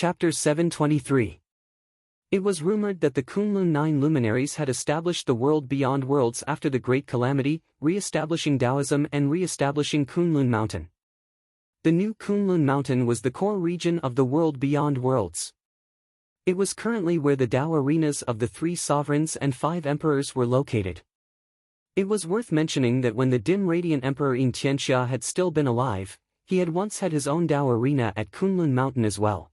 Chapter 723. It was rumored that the Kunlun 9 luminaries had established the world beyond worlds after the Great Calamity, re-establishing Taoism and re-establishing Kunlun Mountain. The new Kunlun Mountain was the core region of the world beyond worlds. It was currently where the Tao arenas of the 3 sovereigns and 5 emperors were located. It was worth mentioning that when the dim radiant emperor In Tianxia had still been alive, he had once had his own Tao arena at Kunlun Mountain as well.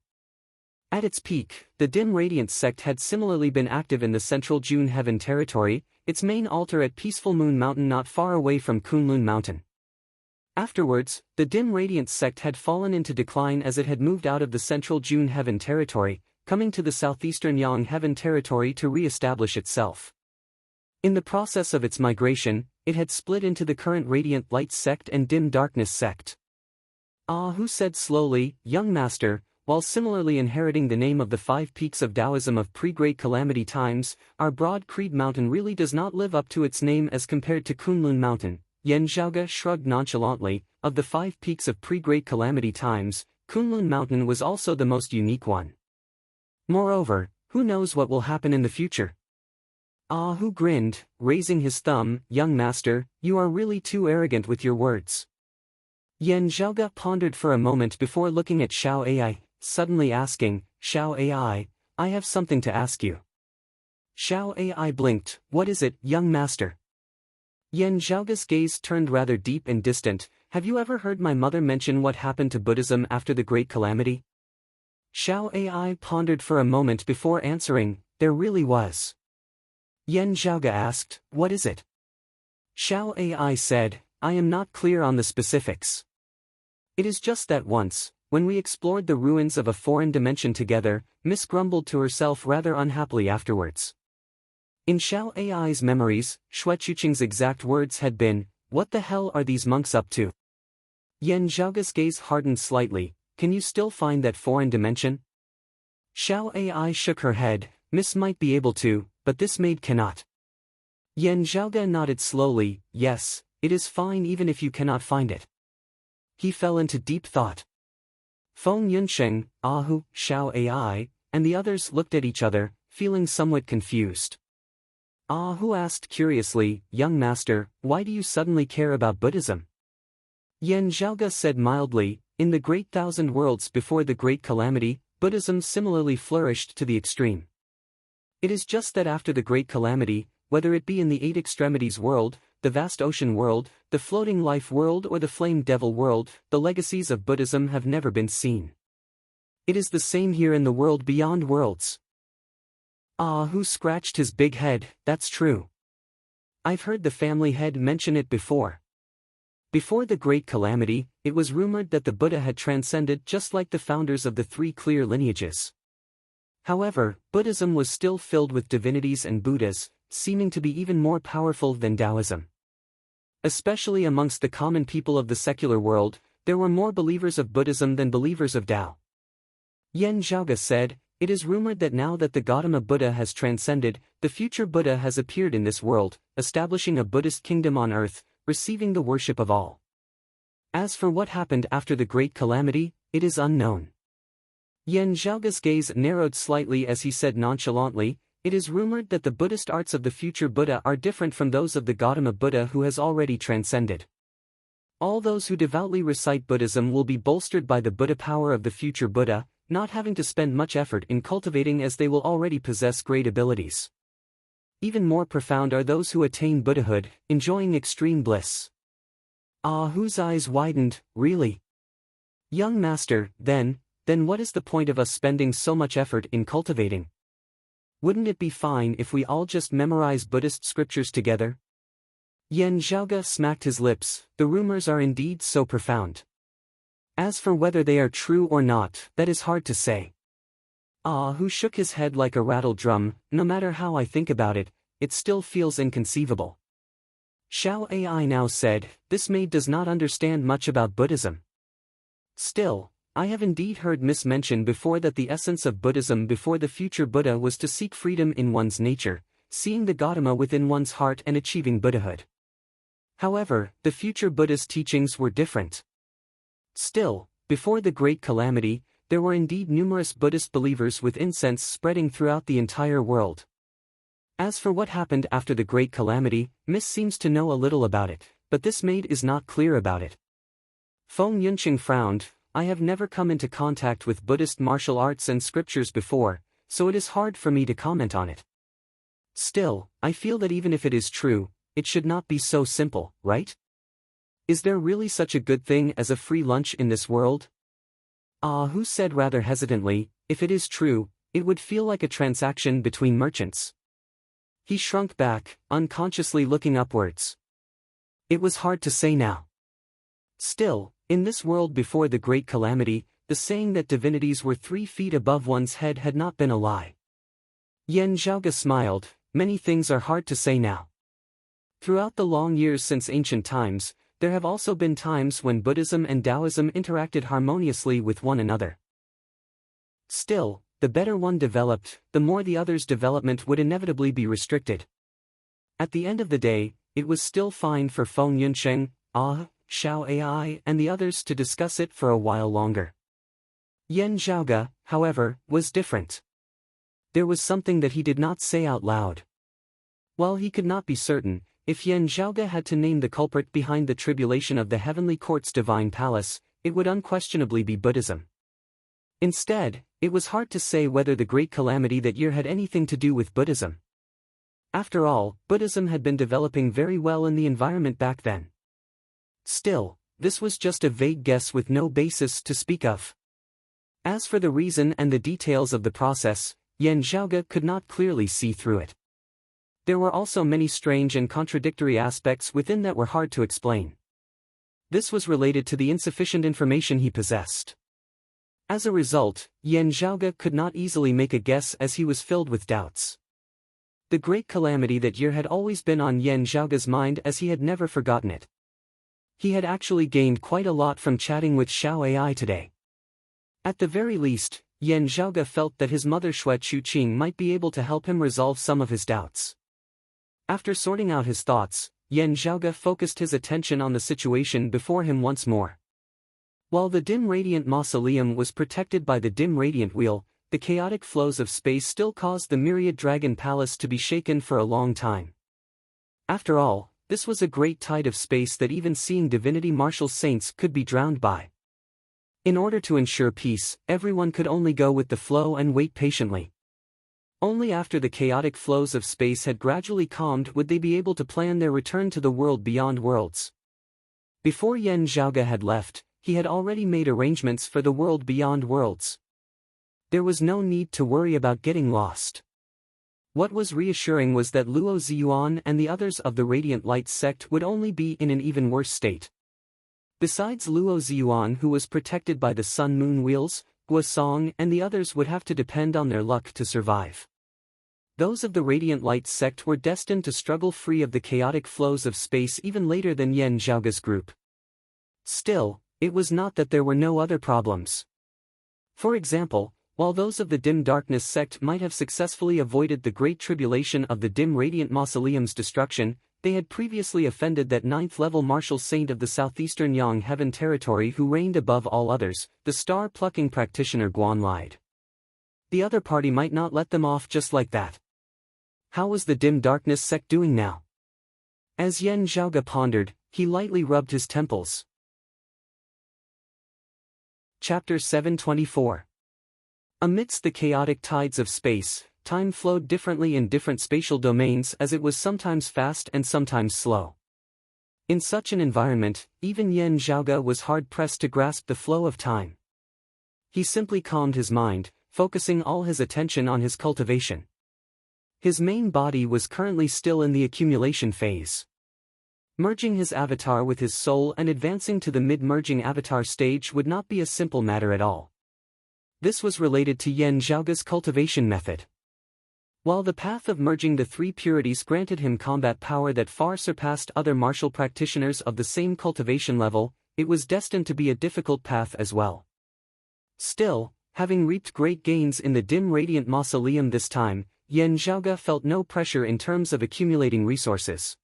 At its peak, the dim radiant sect had similarly been active in the central June Heaven territory, its main altar at Peaceful Moon Mountain not far away from Kunlun Mountain. Afterwards, the dim radiant sect had fallen into decline as it had moved out of the central June Heaven territory, coming to the southeastern Yang Heaven territory to re-establish itself. In the process of its migration, it had split into the current Radiant Light sect and Dim Darkness sect. Who said slowly, "Young Master, while similarly inheriting the name of the 5 peaks of Taoism of pre-Great Calamity times, our Broad Creed Mountain really does not live up to its name as compared to Kunlun Mountain." Yan Zhaoge shrugged nonchalantly. Of the 5 peaks of pre-Great Calamity times, Kunlun Mountain was also the most unique one. Moreover, who knows what will happen in the future? Who grinned, raising his thumb. "Young Master, you are really too arrogant with your words." Yan Zhaoge pondered for a moment before looking at Xiao Ai, suddenly asking, "Xiao Ai, I have something to ask you." Xiao Ai blinked. "What is it, young master?" Yan Zhaoge's gaze turned rather deep and distant. "Have you ever heard my mother mention what happened to Buddhism after the Great Calamity?" Xiao Ai pondered for a moment before answering, "There really was." Yan Zhaoge asked, "What is it?" Xiao Ai said, "I am not clear on the specifics. It is just that once, when we explored the ruins of a foreign dimension together, Miss grumbled to herself rather unhappily afterwards." In Xiao Ai's memories, Xue Chuqing's exact words had been, "What the hell are these monks up to?" Yan Zhaoge's gaze hardened slightly. "Can you still find that foreign dimension?" Xiao Ai shook her head. "Miss might be able to, but this maid cannot." Yan Zhaoge nodded slowly. "Yes, it is fine even if you cannot find it." He fell into deep thought. Feng Yunsheng, Ahu, Xiao Ai, and the others looked at each other, feeling somewhat confused. Ahu asked curiously, "Young master, why do you suddenly care about Buddhism?" Yan Zhaoge said mildly, "In the great thousand worlds before the Great Calamity, Buddhism similarly flourished to the extreme. It is just that after the Great Calamity, whether it be in the 8 extremities world, the vast ocean world, the floating life world or the flame devil world, the legacies of Buddhism have never been seen. It is the same here in the world beyond worlds." Who scratched his big head. "That's true. I've heard the family head mention it before. Before the Great Calamity, it was rumored that the Buddha had transcended just like the founders of the 3 clear lineages. However, Buddhism was still filled with divinities and Buddhas, seeming to be even more powerful than Taoism. Especially amongst the common people of the secular world, there were more believers of Buddhism than believers of Tao. Yan Zhaoge said, "It is rumored that now that the Gautama Buddha has transcended, the future Buddha has appeared in this world, establishing a Buddhist kingdom on earth, receiving the worship of all. As for what happened after the Great Calamity, it is unknown." Yan Zhaoge's gaze narrowed slightly as he said nonchalantly, "It is rumored that the Buddhist arts of the future Buddha are different from those of the Gautama Buddha who has already transcended. All those who devoutly recite Buddhism will be bolstered by the Buddha power of the future Buddha, not having to spend much effort in cultivating as they will already possess great abilities. Even more profound are those who attain Buddhahood, enjoying extreme bliss." Whose eyes widened. "Really? Young master, then what is the point of us spending so much effort in cultivating? Wouldn't it be fine if we all just memorize Buddhist scriptures together?" Yan Zhaoge smacked his lips. "The rumors are indeed so profound. As for whether they are true or not, that is hard to say." Who shook his head like a rattled drum. "No matter how I think about it, it still feels inconceivable." Xiao Ai now said, "This maid does not understand much about Buddhism. Still, I have indeed heard Miss mention before that the essence of Buddhism before the future Buddha was to seek freedom in one's nature, seeing the Gautama within one's heart and achieving Buddhahood. However, the future Buddha's teachings were different. Still, before the Great Calamity, there were indeed numerous Buddhist believers with incense spreading throughout the entire world. As for what happened after the Great Calamity, Miss seems to know a little about it, but this maid is not clear about it. Feng Yunqing frowned. I have never come into contact with Buddhist martial arts and scriptures before, so it is hard for me to comment on it. Still, I feel that even if it is true, it should not be so simple, right? Is there really such a good thing as a free lunch in this world? Who said rather hesitantly, if it is true, it would feel like a transaction between merchants. He shrunk back, unconsciously looking upwards. It was hard to say now. Still, in this world before the Great Calamity, the saying that divinities were 3 feet above one's head had not been a lie. Yan Zhaoge smiled. Many things are hard to say now. Throughout the long years since ancient times, there have also been times when Buddhism and Taoism interacted harmoniously with one another. Still, the better one developed, the more the other's development would inevitably be restricted. At the end of the day, it was still fine for Feng Yunqing, Xiao Ai and the others to discuss it for a while longer. Yan Zhaoge, however, was different. There was something that he did not say out loud. While he could not be certain, if Yan Zhaoge had to name the culprit behind the tribulation of the Heavenly Court's divine palace, it would unquestionably be Buddhism. Instead, it was hard to say whether the Great Calamity that year had anything to do with Buddhism. After all, Buddhism had been developing very well in the environment back then. Still, this was just a vague guess with no basis to speak of. As for the reason and the details of the process, Yan Zhaoge could not clearly see through it. There were also many strange and contradictory aspects within that were hard to explain. This was related to the insufficient information he possessed. As a result, Yan Zhaoge could not easily make a guess as he was filled with doubts. The Great Calamity that year had always been on Yan Zhaoge's mind as he had never forgotten it. He had actually gained quite a lot from chatting with Xiao Ai today. At the very least, Yan Zhaoge felt that his mother Xue Chuqing might be able to help him resolve some of his doubts. After sorting out his thoughts, Yan Zhaoge focused his attention on the situation before him once more. While the dim radiant mausoleum was protected by the dim radiant wheel, the chaotic flows of space still caused the myriad dragon palace to be shaken for a long time. After all, this was a great tide of space that even seeing divinity martial saints could be drowned by. In order to ensure peace, everyone could only go with the flow and wait patiently. Only after the chaotic flows of space had gradually calmed would they be able to plan their return to the world beyond worlds. Before Yan Zhaoge had left, he had already made arrangements for the world beyond worlds. There was no need to worry about getting lost. What was reassuring was that Luo Ziyuan and the others of the Radiant Light sect would only be in an even worse state. Besides Luo Ziyuan, who was protected by the Sun-Moon Wheels, Guosong and the others would have to depend on their luck to survive. Those of the Radiant Light sect were destined to struggle free of the chaotic flows of space even later than Yan Zhaoge's group. Still, it was not that there were no other problems. For example, while those of the Dim Darkness sect might have successfully avoided the great tribulation of the Dim Radiant Mausoleum's destruction, they had previously offended that 9th-level martial saint of the southeastern Yang Heaven territory who reigned above all others, the star-plucking practitioner Guan Lide. The other party might not let them off just like that. How was the Dim Darkness sect doing now? As Yan Zhaoge pondered, he lightly rubbed his temples. Chapter 724. Amidst the chaotic tides of space, time flowed differently in different spatial domains as it was sometimes fast and sometimes slow. In such an environment, even Yan Zhaoge was hard-pressed to grasp the flow of time. He simply calmed his mind, focusing all his attention on his cultivation. His main body was currently still in the accumulation phase. Merging his avatar with his soul and advancing to the mid-merging avatar stage would not be a simple matter at all. This was related to Yan Zhaoge's cultivation method. While the path of merging the 3 purities granted him combat power that far surpassed other martial practitioners of the same cultivation level, it was destined to be a difficult path as well. Still, having reaped great gains in the Dim Radiant Mausoleum this time, Yan Zhaoge felt no pressure in terms of accumulating resources.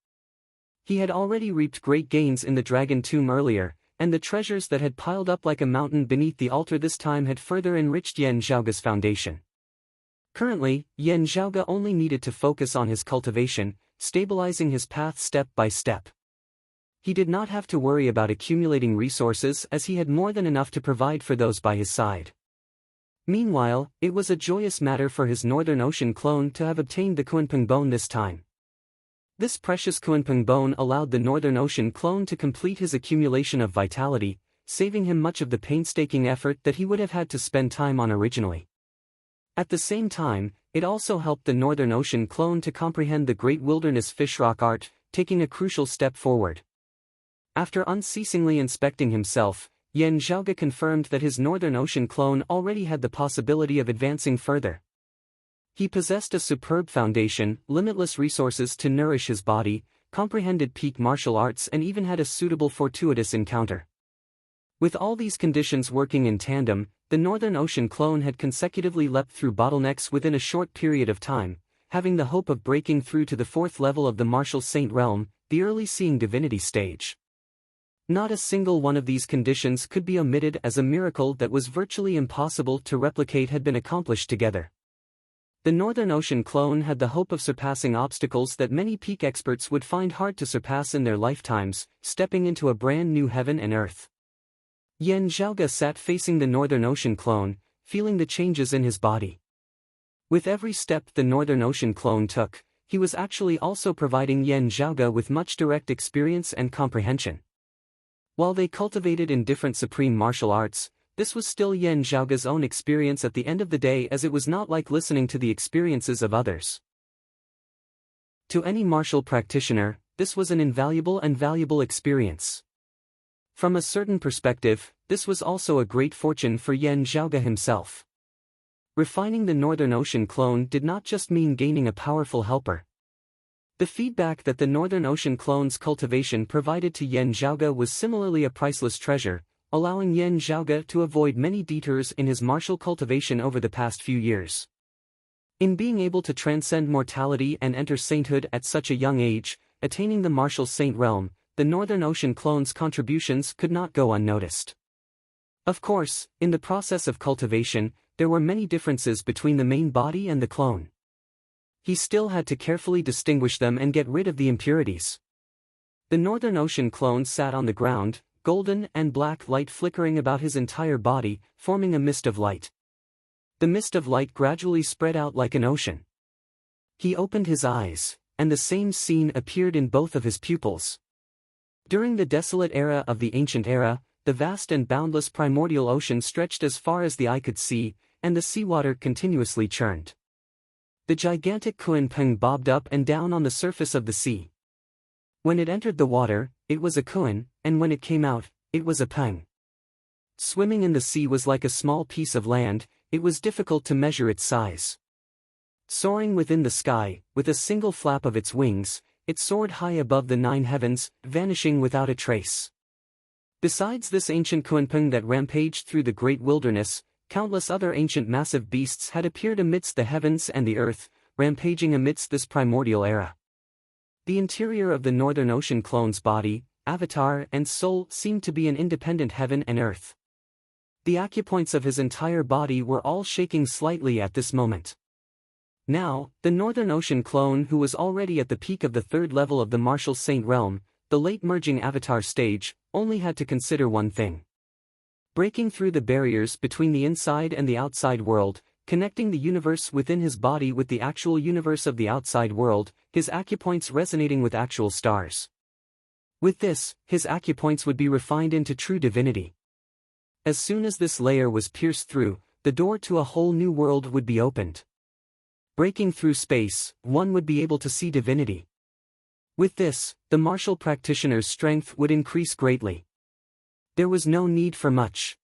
He had already reaped great gains in the Dragon Tomb earlier, and the treasures that had piled up like a mountain beneath the altar this time had further enriched Yan Zhaoge's foundation. Currently, Yan Zhaoge only needed to focus on his cultivation, stabilizing his path step by step. He did not have to worry about accumulating resources as he had more than enough to provide for those by his side. Meanwhile, it was a joyous matter for his Northern Ocean clone to have obtained the Kunpeng bone this time. This precious Kunpeng bone allowed the Northern Ocean clone to complete his accumulation of vitality, saving him much of the painstaking effort that he would have had to spend time on originally. At the same time, it also helped the Northern Ocean clone to comprehend the Great Wilderness Fishrock art, taking a crucial step forward. After unceasingly inspecting himself, Yan Zhaoge confirmed that his Northern Ocean clone already had the possibility of advancing further. He possessed a superb foundation, limitless resources to nourish his body, comprehended peak martial arts and even had a suitable fortuitous encounter. With all these conditions working in tandem, the Northern Ocean clone had consecutively leapt through bottlenecks within a short period of time, having the hope of breaking through to the 4th level of the Martial Saint realm, the early Seeing Divinity stage. Not a single one of these conditions could be omitted, as a miracle that was virtually impossible to replicate had been accomplished together. The Northern Ocean clone had the hope of surpassing obstacles that many peak experts would find hard to surpass in their lifetimes, stepping into a brand new heaven and earth. Yan Zhaoge sat facing the Northern Ocean clone, feeling the changes in his body. With every step the Northern Ocean clone took, he was actually also providing Yan Zhaoge with much direct experience and comprehension. While they cultivated in different supreme martial arts, this was still Yan Zhaoge's own experience at the end of the day, as it was not like listening to the experiences of others. To any martial practitioner, this was an invaluable and valuable experience. From a certain perspective, this was also a great fortune for Yan Zhaoge himself. Refining the Northern Ocean clone did not just mean gaining a powerful helper. The feedback that the Northern Ocean clone's cultivation provided to Yan Zhaoge was similarly a priceless treasure, allowing Yan Zhaoge to avoid many detours in his martial cultivation over the past few years. In being able to transcend mortality and enter sainthood at such a young age, attaining the Martial Saint realm, the Northern Ocean clone's contributions could not go unnoticed. Of course, in the process of cultivation, there were many differences between the main body and the clone. He still had to carefully distinguish them and get rid of the impurities. The Northern Ocean clone sat on the ground, golden and black light flickering about his entire body, forming a mist of light. The mist of light gradually spread out like an ocean. He opened his eyes, and the same scene appeared in both of his pupils. During the desolate era of the ancient era, the vast and boundless primordial ocean stretched as far as the eye could see, and the seawater continuously churned. The gigantic Kunpeng bobbed up and down on the surface of the sea. When it entered the water, it was a kun, and when it came out, it was a peng. Swimming in the sea was like a small piece of land, it was difficult to measure its size. Soaring within the sky, with a single flap of its wings, it soared high above the 9 heavens, vanishing without a trace. Besides this ancient Kunpeng that rampaged through the great wilderness, countless other ancient massive beasts had appeared amidst the heavens and the earth, rampaging amidst this primordial era. The interior of the Northern Ocean clone's body, avatar and soul seemed to be an independent heaven and earth. The acupoints of his entire body were all shaking slightly at this moment. Now, the Northern Ocean clone, who was already at the peak of the 3rd level of the Martial Saint realm, the late merging avatar stage, only had to consider one thing. Breaking through the barriers between the inside and the outside world, connecting the universe within his body with the actual universe of the outside world, his acupoints resonating with actual stars. With this, his acupoints would be refined into true divinity. As soon as this layer was pierced through, the door to a whole new world would be opened. Breaking through space, one would be able to see divinity. With this, the martial practitioner's strength would increase greatly. There was no need for much.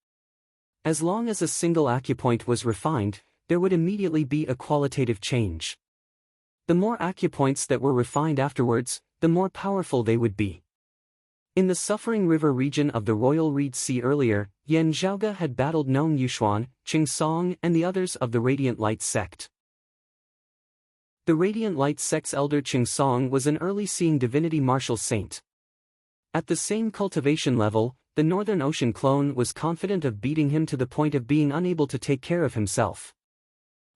As long as a single acupoint was refined, there would immediately be a qualitative change. The more acupoints that were refined afterwards, the more powerful they would be. In the Suffering River region of the Royal Reed Sea earlier, Yan Zhaoge had battled Nong Yuxuan, Qing Song and the others of the Radiant Light sect. The Radiant Light sect's elder Qing Song was an early Seeing Divinity martial saint. At the same cultivation level, the the Northern Ocean clone was confident of beating him to the point of being unable to take care of himself.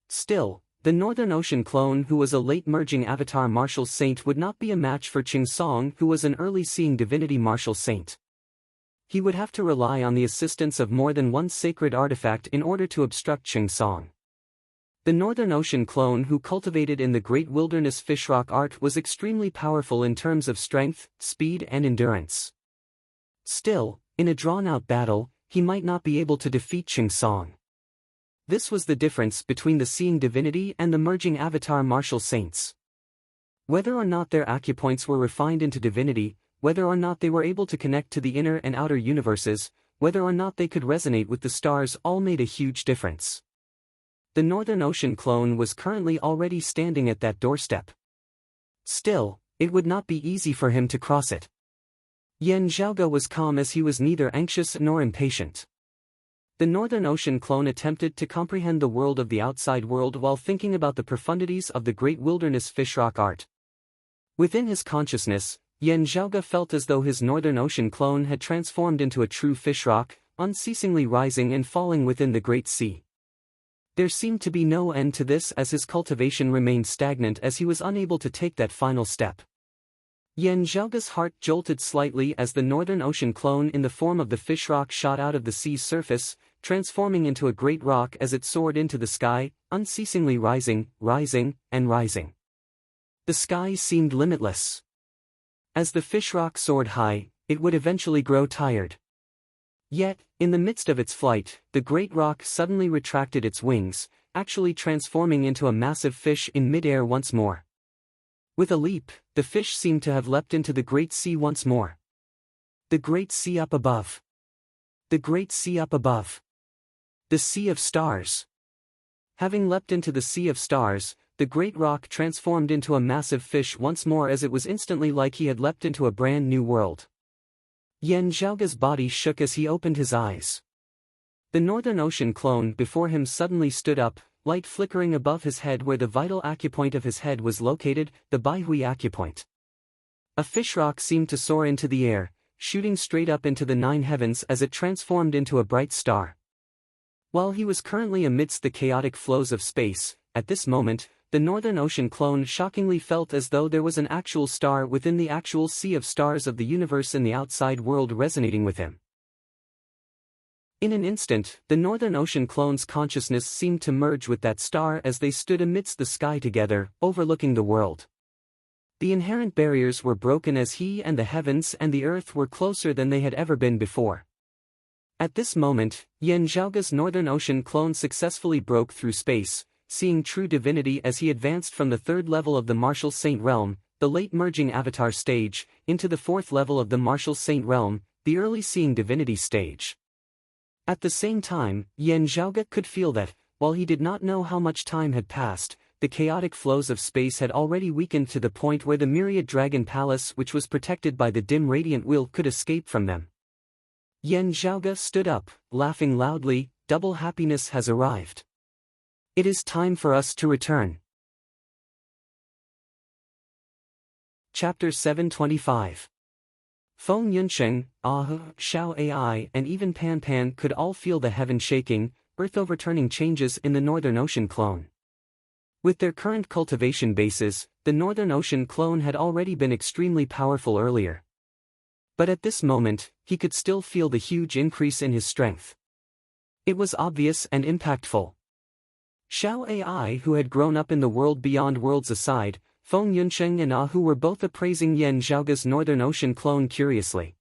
Still, the Northern Ocean clone who was a late merging avatar martial saint would not be a match for Qing Song who was an early seeing divinity martial saint. He would have to rely on the assistance of more than one sacred artifact in order to obstruct Qing Song. The Northern Ocean clone who cultivated in the Great Wilderness Fishrock art was extremely powerful in terms of strength, speed and endurance. Still, in a drawn-out battle, he might not be able to defeat Qing Song. This was the difference between the seeing divinity and the merging avatar martial saints. Whether or not their acupoints were refined into divinity, whether or not they were able to connect to the inner and outer universes, whether or not they could resonate with the stars all made a huge difference. The Northern Ocean clone was currently already standing at that doorstep. Still, it would not be easy for him to cross it. Yan Zhaoge was calm as he was neither anxious nor impatient. The Northern Ocean clone attempted to comprehend the world of the outside world while thinking about the profundities of the Great Wilderness Fishrock art. Within his consciousness, Yan Zhaoge felt as though his Northern Ocean clone had transformed into a true fishrock, unceasingly rising and falling within the Great Sea. There seemed to be no end to this as his cultivation remained stagnant as he was unable to take that final step. Yan Zhaoge's heart jolted slightly as the Northern Ocean clone in the form of the fishrock shot out of the sea's surface, transforming into a great rock as it soared into the sky, unceasingly rising, and rising. The sky seemed limitless. As the fishrock soared high, it would eventually grow tired. Yet, in the midst of its flight, the great rock suddenly retracted its wings, actually transforming into a massive fish in midair once more. With a leap, the fish seemed to have leapt into the Great Sea once more. The Great Sea up above. The Great Sea up above. The Sea of Stars. Having leapt into the Sea of Stars, the great rock transformed into a massive fish once more as it was instantly like he had leapt into a brand new world. Yan Zhaoge's body shook as he opened his eyes. The Northern Ocean clone before him suddenly stood up, light flickering above his head where the vital acupoint of his head was located, the Baihui acupoint. A fishrock seemed to soar into the air, shooting straight up into the 9 heavens as it transformed into a bright star. While he was currently amidst the chaotic flows of space, at this moment, the Northern Ocean clone shockingly felt as though there was an actual star within the actual sea of stars of the universe in the outside world resonating with him. In an instant, the Northern Ocean clone's consciousness seemed to merge with that star as they stood amidst the sky together, overlooking the world. The inherent barriers were broken as he and the heavens and the earth were closer than they had ever been before. At this moment, Yan Zhaoge's Northern Ocean clone successfully broke through space, seeing true divinity as he advanced from the 3rd level of the Martial Saint realm, the late merging avatar stage, into the 4th level of the Martial Saint realm, the early seeing divinity stage. At the same time, Yan Zhaoge could feel that, while he did not know how much time had passed, the chaotic flows of space had already weakened to the point where the myriad dragon palace which was protected by the dim radiant wheel could escape from them. Yan Zhaoge stood up, laughing loudly, double happiness has arrived. It is time for us to return. Chapter 725. Feng Yunsheng, Xiao Ai and even Pan Pan could all feel the heaven shaking, earth overturning changes in the Northern Ocean clone. With their current cultivation bases, the Northern Ocean clone had already been extremely powerful earlier. But at this moment, he could still feel the huge increase in his strength. It was obvious and impactful. Xiao Ai, who had grown up in the world beyond worlds aside, Feng Yunsheng and Ah who were both appraising Yan Zhaoge's Northern Ocean clone curiously.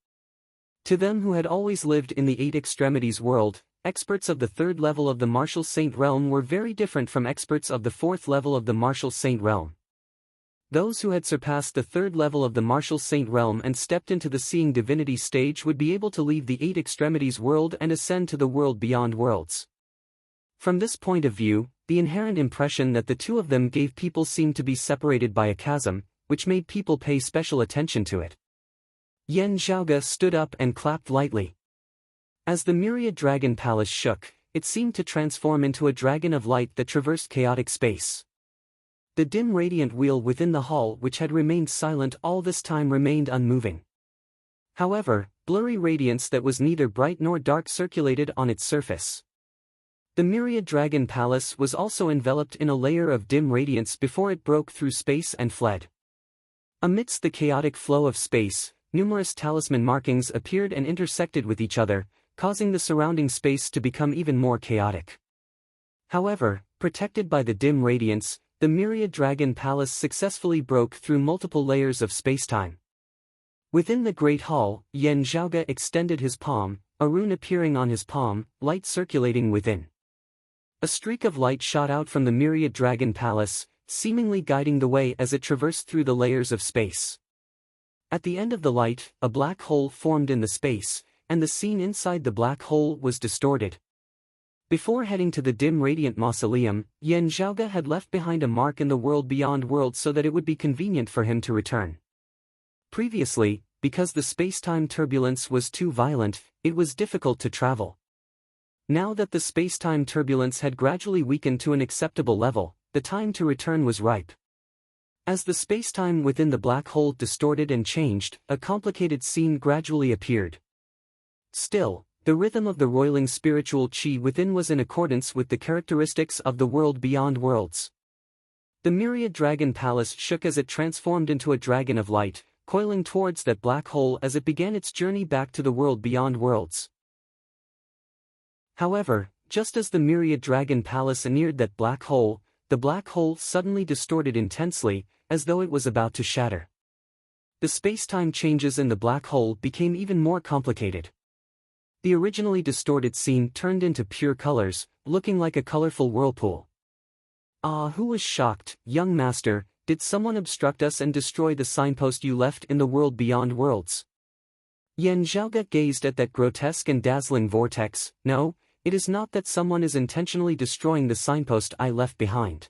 To them who had always lived in the 8 extremities world, experts of the 3rd level of the Martial Saint realm were very different from experts of the 4th level of the Martial Saint realm. Those who had surpassed the 3rd level of the Martial Saint realm and stepped into the seeing divinity stage would be able to leave the 8 extremities world and ascend to the world beyond worlds. From this point of view, the inherent impression that the two of them gave people seemed to be separated by a chasm, which made people pay special attention to it. Yan Zhaoge stood up and clapped lightly. As the myriad dragon palace shook, it seemed to transform into a dragon of light that traversed chaotic space. The dim radiant wheel within the hall which had remained silent all this time remained unmoving. However, blurry radiance that was neither bright nor dark circulated on its surface. The myriad dragon palace was also enveloped in a layer of dim radiance before it broke through space and fled. Amidst the chaotic flow of space, numerous talisman markings appeared and intersected with each other, causing the surrounding space to become even more chaotic. However, protected by the dim radiance, the myriad dragon palace successfully broke through multiple layers of spacetime. Within the Great Hall, Yen Zhaoge extended his palm, a rune appearing on his palm, light circulating within. A streak of light shot out from the myriad dragon palace, seemingly guiding the way as it traversed through the layers of space. At the end of the light, a black hole formed in the space, and the scene inside the black hole was distorted. Before heading to the dim radiant mausoleum, Yen Zhaoge had left behind a mark in the world beyond worlds so that it would be convenient for him to return. Previously, because the spacetime turbulence was too violent, it was difficult to travel. Now that the spacetime turbulence had gradually weakened to an acceptable level, the time to return was ripe. As the spacetime within the black hole distorted and changed, a complicated scene gradually appeared. Still, the rhythm of the roiling spiritual qi within was in accordance with the characteristics of the world beyond worlds. The myriad dragon palace shook as it transformed into a dragon of light, coiling towards that black hole as it began its journey back to the world beyond worlds. However, just as the myriad dragon palace neared that black hole, the black hole suddenly distorted intensely, as though it was about to shatter. The spacetime changes in the black hole became even more complicated. The originally distorted scene turned into pure colors, looking like a colorful whirlpool. Ah, who was shocked, young master? Did someone obstruct us and destroy the signpost you left in the world beyond worlds? Yen Zhaoge gazed at that grotesque and dazzling vortex. No, it is not that someone is intentionally destroying the signpost I left behind.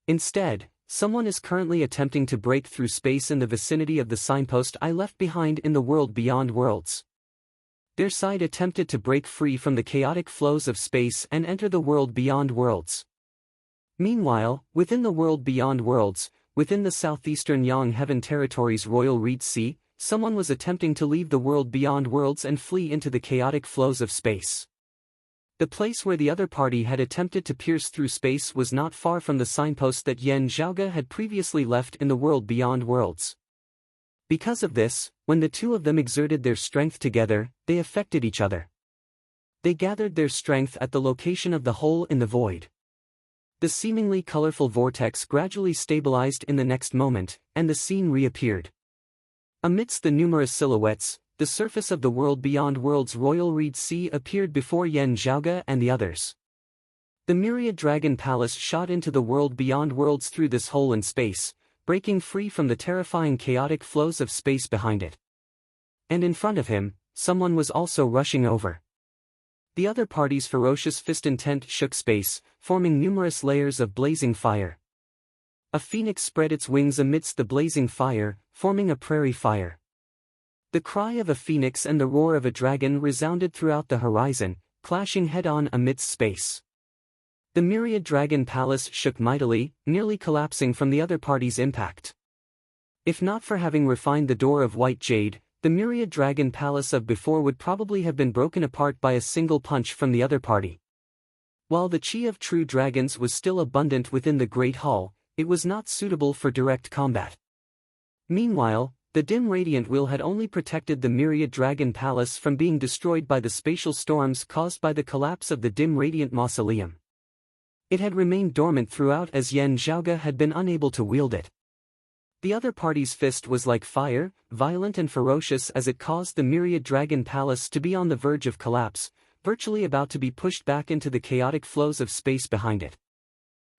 Instead, someone is currently attempting to break through space in the vicinity of the signpost I left behind in the world beyond worlds. Their side attempted to break free from the chaotic flows of space and enter the world beyond worlds. Meanwhile, within the world beyond worlds, within the southeastern Yang Heaven Territory's Royal Reed Sea, someone was attempting to leave the world beyond worlds and flee into the chaotic flows of space. The place where the other party had attempted to pierce through space was not far from the signpost that Yen Zhaoge had previously left in the world beyond worlds. Because of this, when the two of them exerted their strength together, they affected each other. They gathered their strength at the location of the hole in the void. The seemingly colorful vortex gradually stabilized in the next moment, and the scene reappeared. Amidst the numerous silhouettes, the surface of the world beyond worlds Royal Reed Sea appeared before Yen Zhaoge and the others. The myriad dragon palace shot into the world beyond worlds through this hole in space, breaking free from the terrifying chaotic flows of space behind it. And in front of him, someone was also rushing over. The other party's ferocious fist intent shook space, forming numerous layers of blazing fire. A phoenix spread its wings amidst the blazing fire, forming a prairie fire. The cry of a phoenix and the roar of a dragon resounded throughout the horizon, clashing head-on amidst space. The myriad dragon palace shook mightily, nearly collapsing from the other party's impact. If not for having refined the door of white jade, the myriad dragon palace of before would probably have been broken apart by a single punch from the other party. While the chi of true dragons was still abundant within the Great Hall, it was not suitable for direct combat. Meanwhile, the dim radiant wheel had only protected the myriad dragon palace from being destroyed by the spatial storms caused by the collapse of the dim radiant mausoleum. It had remained dormant throughout as Yen Zhaoge had been unable to wield it. The other party's fist was like fire, violent and ferocious as it caused the myriad dragon palace to be on the verge of collapse, virtually about to be pushed back into the chaotic flows of space behind it.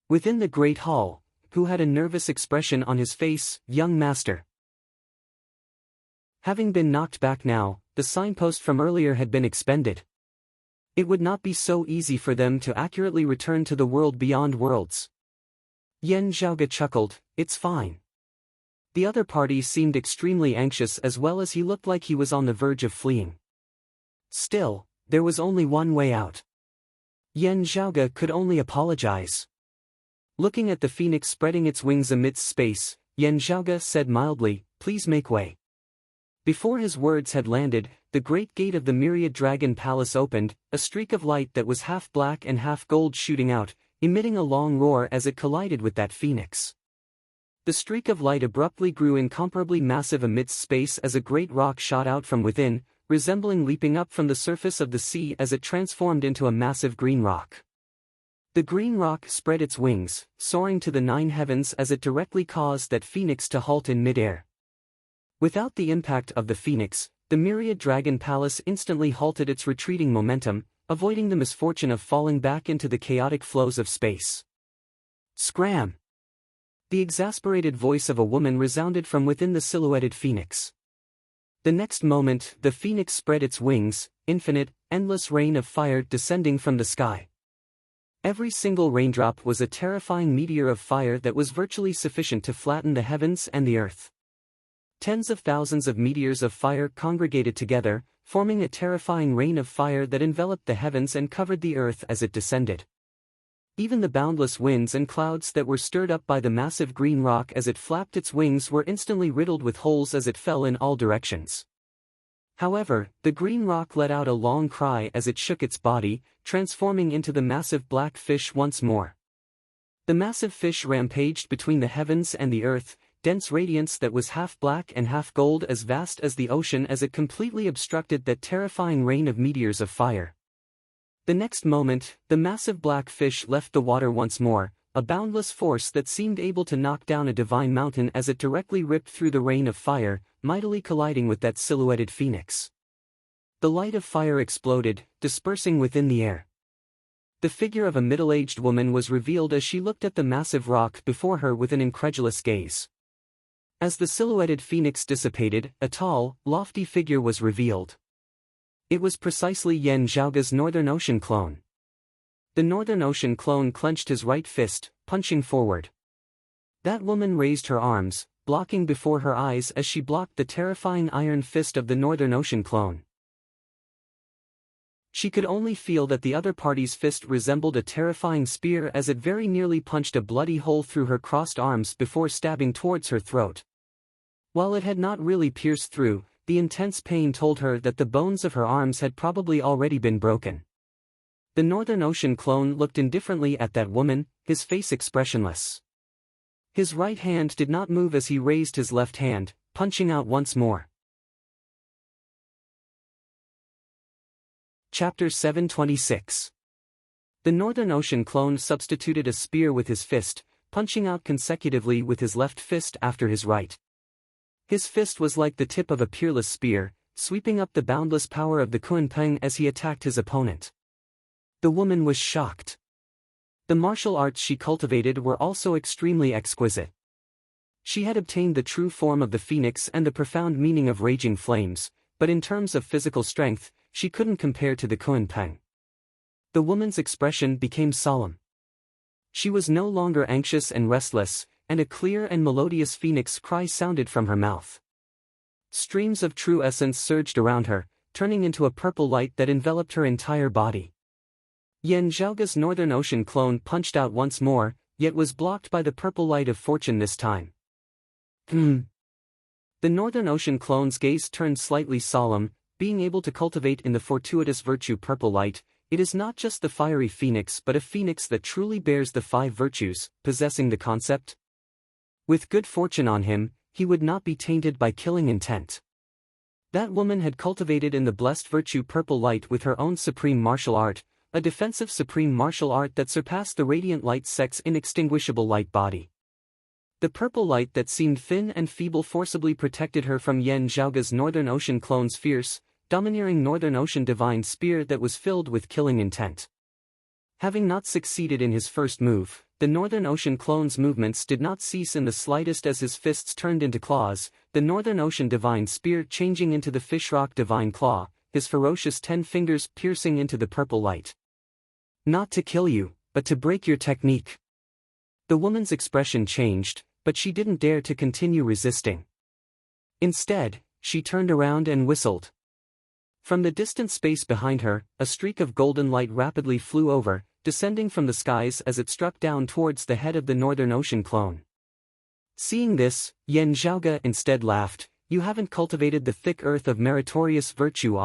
Within the Great Hall, who had a nervous expression on his face, young master. Having been knocked back now, the signpost from earlier had been expended. It would not be so easy for them to accurately return to the world beyond worlds. Yen Zhaoge chuckled, "It's fine." The other party seemed extremely anxious as well as he looked like he was on the verge of fleeing. Still, there was only one way out. Yen Zhaoge could only apologize. Looking at the phoenix spreading its wings amidst space, Yen Zhaoge said mildly, "Please make way." Before his words had landed, the great gate of the myriad dragon palace opened, a streak of light that was half black and half gold shooting out, emitting a long roar as it collided with that phoenix. The streak of light abruptly grew incomparably massive amidst space as a great rock shot out from within, resembling leaping up from the surface of the sea as it transformed into a massive green rock. The green rock spread its wings, soaring to the 9 heavens as it directly caused that phoenix to halt in midair. Without the impact of the phoenix, the myriad dragon palace instantly halted its retreating momentum, avoiding the misfortune of falling back into the chaotic flows of space. Scram! The exasperated voice of a woman resounded from within the silhouetted phoenix. The next moment, the phoenix spread its wings, infinite, endless rain of fire descending from the sky. Every single raindrop was a terrifying meteor of fire that was virtually sufficient to flatten the heavens and the earth. Tens of thousands of meteors of fire congregated together, forming a terrifying rain of fire that enveloped the heavens and covered the earth as it descended. Even the boundless winds and clouds that were stirred up by the massive green rock as it flapped its wings were instantly riddled with holes as it fell in all directions. However, the green rock let out a long cry as it shook its body, transforming into the massive black fish once more. The massive fish rampaged between the heavens and the earth, dense radiance that was half black and half gold as vast as the ocean as it completely obstructed that terrifying rain of meteors of fire. The next moment, the massive black fish left the water once more, a boundless force that seemed able to knock down a divine mountain as it directly ripped through the rain of fire, mightily colliding with that silhouetted phoenix. The light of fire exploded, dispersing within the air. The figure of a middle-aged woman was revealed as she looked at the massive rock before her with an incredulous gaze. As the silhouetted phoenix dissipated, a tall, lofty figure was revealed. It was precisely Yen Zhaoge's Northern Ocean clone. The Northern Ocean clone clenched his right fist, punching forward. That woman raised her arms, blocking before her eyes as she blocked the terrifying iron fist of the Northern Ocean clone. She could only feel that the other party's fist resembled a terrifying spear as it very nearly punched a bloody hole through her crossed arms before stabbing towards her throat. While it had not really pierced through, the intense pain told her that the bones of her arms had probably already been broken. The Northern Ocean clone looked indifferently at that woman, his face expressionless. His right hand did not move as he raised his left hand, punching out once more. Chapter 726. The Northern Ocean clone substituted a spear with his fist, punching out consecutively with his left fist after his right. His fist was like the tip of a peerless spear, sweeping up the boundless power of the Kunpeng as he attacked his opponent. The woman was shocked. The martial arts she cultivated were also extremely exquisite. She had obtained the true form of the phoenix and the profound meaning of raging flames, but in terms of physical strength, she couldn't compare to the Kunpeng. The woman's expression became solemn. She was no longer anxious and restless, and a clear and melodious phoenix cry sounded from her mouth. Streams of true essence surged around her, turning into a purple light that enveloped her entire body. Yen Zhaoge's Northern Ocean clone punched out once more, yet was blocked by the purple light of fortune this time. The Northern Ocean clone's gaze turned slightly solemn, being able to cultivate in the fortuitous virtue purple light. It is not just the fiery phoenix but a phoenix that truly bears the 5 virtues, possessing the concept. With good fortune on him, he would not be tainted by killing intent. That woman had cultivated in the blessed virtue purple light with her own supreme martial art, a defensive supreme martial art that surpassed the radiant light sect's inextinguishable light body. The purple light that seemed thin and feeble forcibly protected her from Yen Zhaoge's Northern Ocean clone's fierce, domineering Northern Ocean divine spear that was filled with killing intent. Having not succeeded in his first move, the Northern Ocean clone's movements did not cease in the slightest as his fists turned into claws, the Northern Ocean divine spear changing into the fishrock divine claw, his ferocious 10 fingers piercing into the purple light. Not to kill you, but to break your technique. The woman's expression changed, but she didn't dare to continue resisting. Instead, she turned around and whistled. From the distant space behind her, a streak of golden light rapidly flew over, descending from the skies as it struck down towards the head of the Northern Ocean clone. Seeing this, Yen Zhaoge instead laughed, You haven't cultivated the thick earth of meritorious virtue.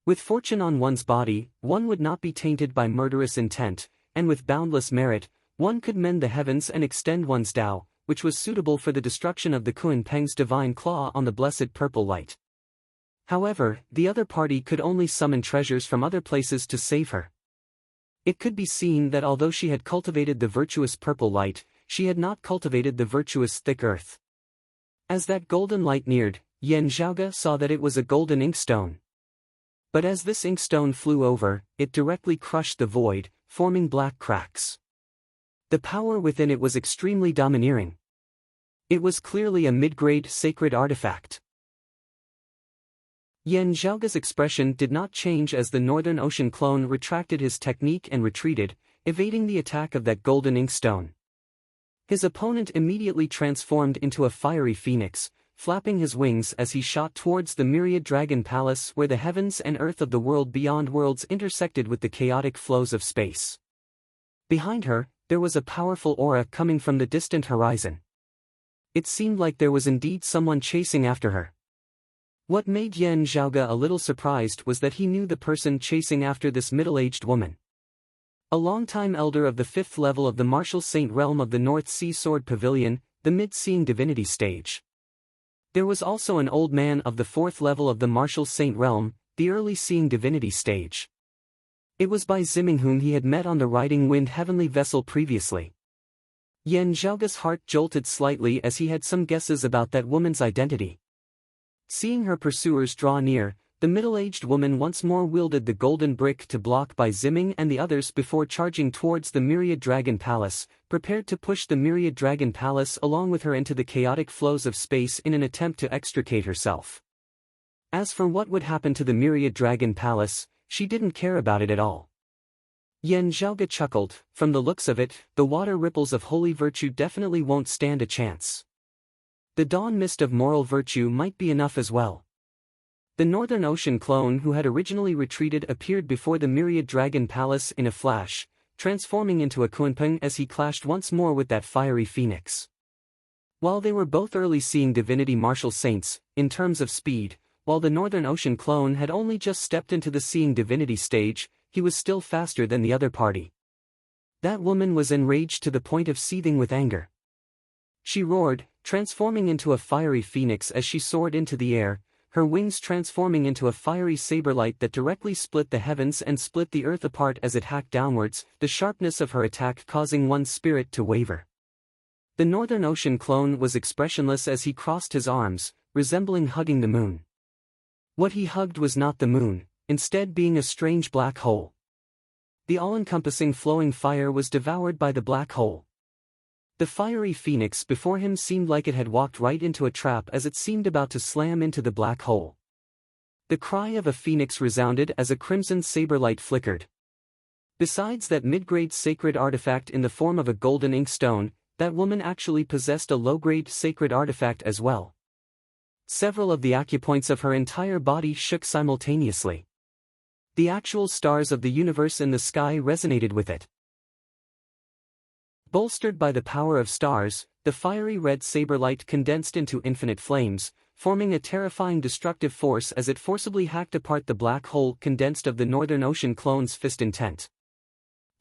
With fortune on one's body, one would not be tainted by murderous intent, and with boundless merit, one could mend the heavens and extend one's Tao, which was suitable for the destruction of the Kun Peng's divine claw on the blessed purple light. However, the other party could only summon treasures from other places to save her. It could be seen that although she had cultivated the virtuous purple light, she had not cultivated the virtuous thick earth. As that golden light neared, Yan Zhaoge saw that it was a golden inkstone. But as this inkstone flew over, it directly crushed the void, forming black cracks. The power within it was extremely domineering. It was clearly a mid-grade sacred artifact. Yan Zhaoge's expression did not change as the Northern Ocean clone retracted his technique and retreated, evading the attack of that golden inkstone. His opponent immediately transformed into a fiery phoenix, flapping his wings as he shot towards the myriad dragon palace where the heavens and earth of the world beyond worlds intersected with the chaotic flows of space. Behind her, there was a powerful aura coming from the distant horizon. It seemed like there was indeed someone chasing after her. What made Yan Zhaoge a little surprised was that he knew the person chasing after this middle-aged woman. A longtime elder of the 5th level of the Martial Saint realm of the North Sea Sword Pavilion, the mid-seeing divinity stage. There was also an old man of the 4th level of the Martial Saint realm, the early seeing divinity stage. It was Bai Ziming whom he had met on the Riding Wind heavenly vessel previously. Yan Zhaoge's heart jolted slightly as he had some guesses about that woman's identity. Seeing her pursuers draw near, the middle-aged woman once more wielded the golden brick to block Bai Ziming and the others before charging towards the Myriad Dragon Palace, prepared to push the Myriad Dragon Palace along with her into the chaotic flows of space in an attempt to extricate herself. As for what would happen to the Myriad Dragon Palace, she didn't care about it at all. Yan Zhaoge chuckled, from the looks of it, the water ripples of holy virtue definitely won't stand a chance. The dawn mist of moral virtue might be enough as well. The Northern Ocean clone who had originally retreated appeared before the Myriad Dragon Palace in a flash, transforming into a Kunpeng as he clashed once more with that fiery phoenix. While they were both early seeing divinity martial saints, in terms of speed, while the Northern Ocean clone had only just stepped into the seeing divinity stage, he was still faster than the other party. That woman was enraged to the point of seething with anger. She roared, transforming into a fiery phoenix as she soared into the air, her wings transforming into a fiery saber light that directly split the heavens and split the earth apart as it hacked downwards, the sharpness of her attack causing one's spirit to waver. The Northern Ocean clone was expressionless as he crossed his arms, resembling hugging the moon. What he hugged was not the moon, instead being a strange black hole. The all-encompassing flowing fire was devoured by the black hole. The fiery phoenix before him seemed like it had walked right into a trap as it seemed about to slam into the black hole. The cry of a phoenix resounded as a crimson saber light flickered. Besides that mid-grade sacred artifact in the form of a golden inkstone, that woman actually possessed a low-grade sacred artifact as well. Several of the acupoints of her entire body shook simultaneously. The actual stars of the universe in the sky resonated with it. Bolstered by the power of stars, the fiery red saber light condensed into infinite flames, forming a terrifying destructive force as it forcibly hacked apart the black hole condensed of the Northern Ocean clone's fist intent.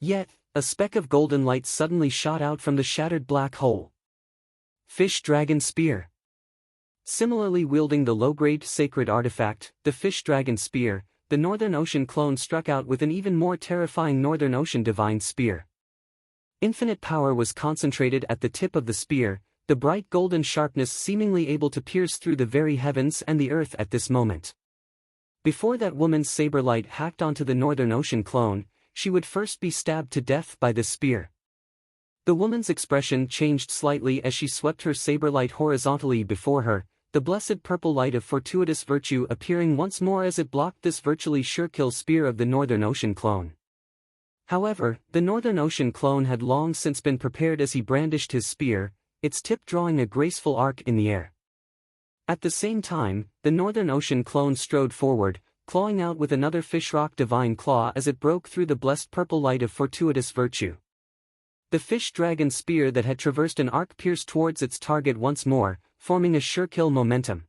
Yet, a speck of golden light suddenly shot out from the shattered black hole. Fish Dragon Spear. Similarly wielding the low-grade sacred artifact, the Fish Dragon Spear, the Northern Ocean clone struck out with an even more terrifying Northern Ocean Divine Spear. Infinite power was concentrated at the tip of the spear, the bright golden sharpness seemingly able to pierce through the very heavens and the earth at this moment. Before that woman's saber light hacked onto the Northern Ocean clone, she would first be stabbed to death by this spear. The woman's expression changed slightly as she swept her saber light horizontally before her, the blessed purple light of fortuitous virtue appearing once more as it blocked this virtually sure-kill spear of the Northern Ocean clone. However, the Northern Ocean clone had long since been prepared as he brandished his spear, its tip drawing a graceful arc in the air. At the same time, the Northern Ocean clone strode forward, clawing out with another fishrock divine claw as it broke through the blessed purple light of fortuitous virtue. The fish dragon spear that had traversed an arc pierced towards its target once more, forming a sure-kill momentum.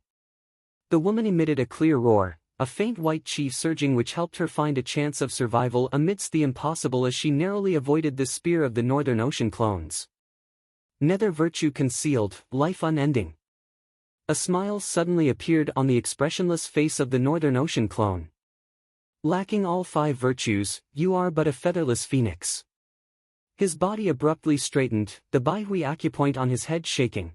The woman emitted a clear roar, a faint white chi surging which helped her find a chance of survival amidst the impossible as she narrowly avoided the spear of the Northern Ocean clones. Nether virtue concealed, life unending. A smile suddenly appeared on the expressionless face of the Northern Ocean clone. Lacking all 5 virtues, you are but a featherless phoenix. His body abruptly straightened, the Baihui acupoint on his head shaking.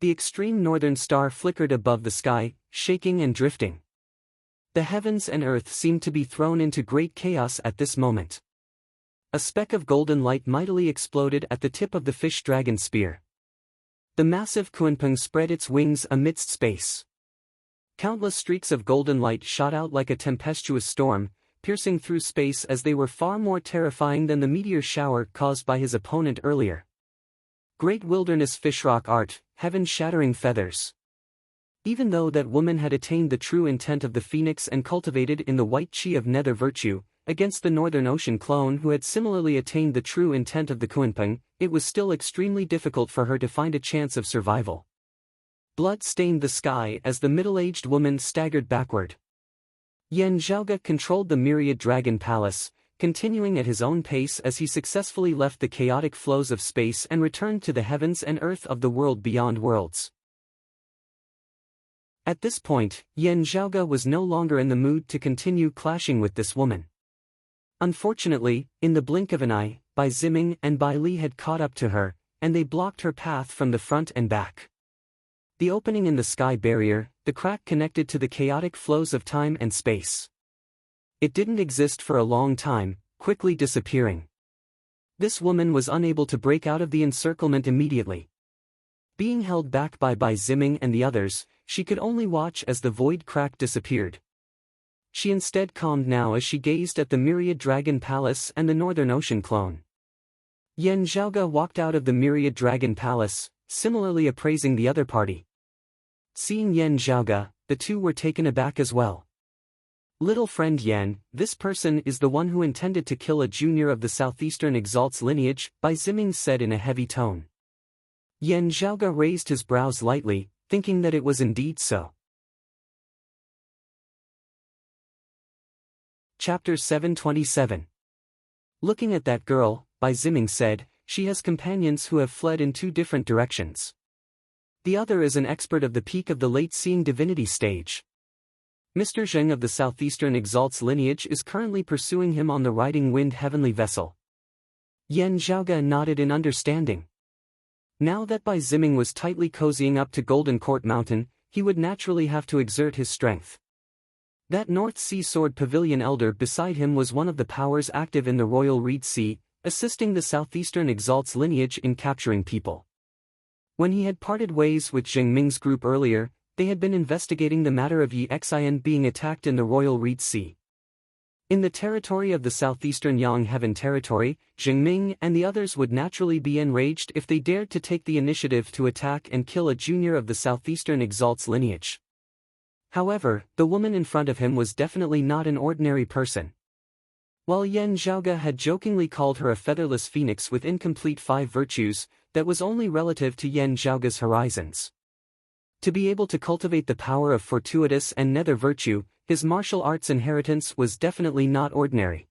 The extreme northern star flickered above the sky, shaking and drifting. The heavens and earth seemed to be thrown into great chaos at this moment. A speck of golden light mightily exploded at the tip of the fish dragon spear. The massive Kunpeng spread its wings amidst space. Countless streaks of golden light shot out like a tempestuous storm, piercing through space as they were far more terrifying than the meteor shower caused by his opponent earlier. Great wilderness fishrock art, heaven-shattering feathers. Even though that woman had attained the true intent of the phoenix and cultivated in the white chi of nether virtue, against the Northern Ocean clone who had similarly attained the true intent of the Kunpeng, it was still extremely difficult for her to find a chance of survival. Blood stained the sky as the middle-aged woman staggered backward. Yan Zhaoge controlled the myriad dragon palace, continuing at his own pace as he successfully left the chaotic flows of space and returned to the heavens and earth of the world beyond worlds. At this point, Yan Zhaoge was no longer in the mood to continue clashing with this woman. Unfortunately, in the blink of an eye, Bai Ziming and Bai Li had caught up to her, and they blocked her path from the front and back. The opening in the sky barrier, the crack connected to the chaotic flows of time and space. It didn't exist for a long time, quickly disappearing. This woman was unable to break out of the encirclement immediately. Being held back by Bai Ziming and the others, she could only watch as the void crack disappeared. She instead calmed now as she gazed at the myriad dragon palace and the Northern Ocean clone. Yan Zhaoge walked out of the myriad dragon palace, similarly appraising the other party. Seeing Yan Zhaoge, the two were taken aback as well. Little friend Yan, this person is the one who intended to kill a junior of the Southeastern Exalt's lineage, Bai Ziming said in a heavy tone. Yan Zhaoge raised his brows lightly, thinking that it was indeed so. Chapter 727. Looking at that girl, Bai Ziming said, she has companions who have fled in 2 different directions. The other is an expert of the peak of the late-seeing divinity stage. Mr. Zheng of the Southeastern Exalt's lineage is currently pursuing him on the riding wind heavenly vessel. Yan Zhaoge nodded in understanding. Now that Bai Ziming was tightly cozying up to Golden Court Mountain, he would naturally have to exert his strength. That North Sea Sword Pavilion elder beside him was one of the powers active in the Royal Reed Sea, assisting the Southeastern Exalt's lineage in capturing people. When he had parted ways with Zheng Ming's group earlier, they had been investigating the matter of Yi Xian being attacked in the Royal Reed Sea. In the territory of the Southeastern Yang Heaven territory, Zheng Ming and the others would naturally be enraged if they dared to take the initiative to attack and kill a junior of the Southeastern Exalt's lineage. However, the woman in front of him was definitely not an ordinary person. While Yan Zhaoge had jokingly called her a featherless phoenix with incomplete 5 virtues, that was only relative to Yan Zhaoge's horizons. To be able to cultivate the power of fortuitous and nether virtue, his martial arts inheritance was definitely not ordinary.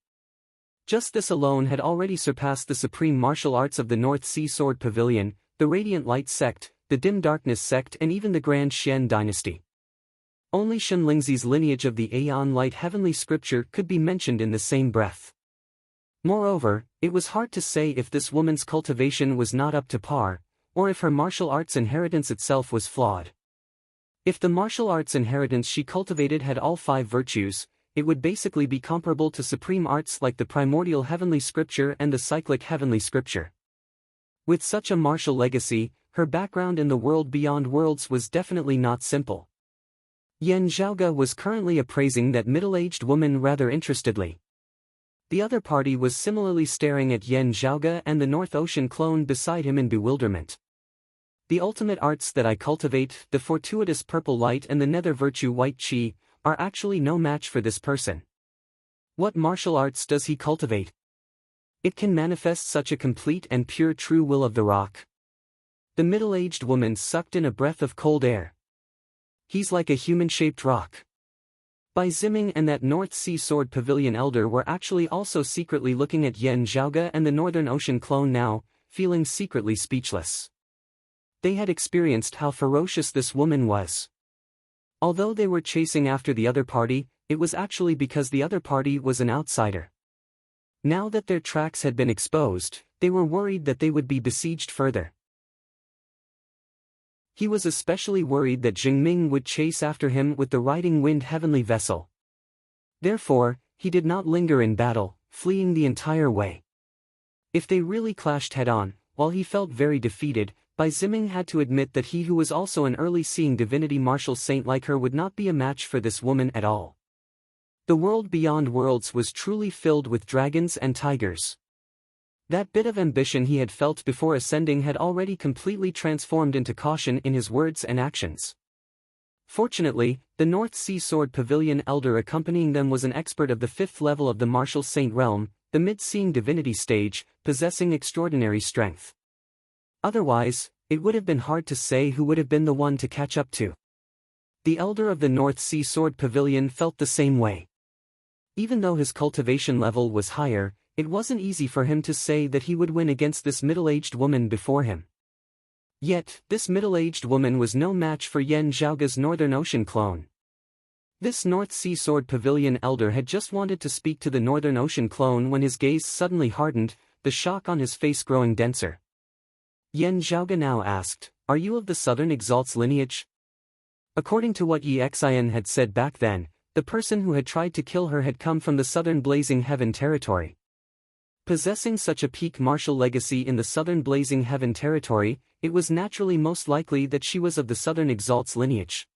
Just this alone had already surpassed the supreme martial arts of the North Sea Sword Pavilion, the Radiant Light sect, the Dim Darkness sect and even the Grand Xian dynasty. Only Shen Lingzi's lineage of the Aeon Light heavenly scripture could be mentioned in the same breath. Moreover, it was hard to say if this woman's cultivation was not up to par, or if her martial arts inheritance itself was flawed. If the martial arts inheritance she cultivated had all 5 virtues, it would basically be comparable to supreme arts like the primordial heavenly scripture and the cyclic heavenly scripture. With such a martial legacy, her background in the world beyond worlds was definitely not simple. Yan Zhaoge was currently appraising that middle-aged woman rather interestedly. The other party was similarly staring at Yan Zhaoge and the North Ocean clone beside him in bewilderment. The ultimate arts that I cultivate, the fortuitous purple light and the nether virtue white chi, are actually no match for this person. What martial arts does he cultivate? It can manifest such a complete and pure true will of the rock. The middle-aged woman sucked in a breath of cold air. He's like a human-shaped rock. Bai Ziming and that North Sea Sword Pavilion elder were actually also secretly looking at Yan Zhaoge and the Northern Ocean clone now, feeling secretly speechless. They had experienced how ferocious this woman was. Although they were chasing after the other party, it was actually because the other party was an outsider. Now that their tracks had been exposed, they were worried that they would be besieged further. He was especially worried that Jingming would chase after him with the riding wind heavenly vessel. Therefore, he did not linger in battle, fleeing the entire way. If they really clashed head-on, while he felt very defeated, Bai Ziming had to admit that he who was also an early-seeing divinity martial saint like her would not be a match for this woman at all. The world beyond worlds was truly filled with dragons and tigers. That bit of ambition he had felt before ascending had already completely transformed into caution in his words and actions. Fortunately, the North Sea Sword Pavilion elder accompanying them was an expert of the 5th level of the martial saint realm, the mid-seeing divinity stage, possessing extraordinary strength. Otherwise, it would have been hard to say who would have been the one to catch up to. The elder of the North Sea Sword Pavilion felt the same way. Even though his cultivation level was higher, it wasn't easy for him to say that he would win against this middle-aged woman before him. Yet, this middle-aged woman was no match for Yan Zhaoge's Northern Ocean clone. This North Sea Sword Pavilion elder had just wanted to speak to the Northern Ocean clone when his gaze suddenly hardened, the shock on his face growing denser. Yan Zhaoge now asked, "Are you of the Southern Exalt's lineage?" According to what Yi Xian had said back then, the person who had tried to kill her had come from the Southern Blazing Heaven territory. Possessing such a peak martial legacy in the Southern Blazing Heaven territory, it was naturally most likely that she was of the Southern Exalt's lineage.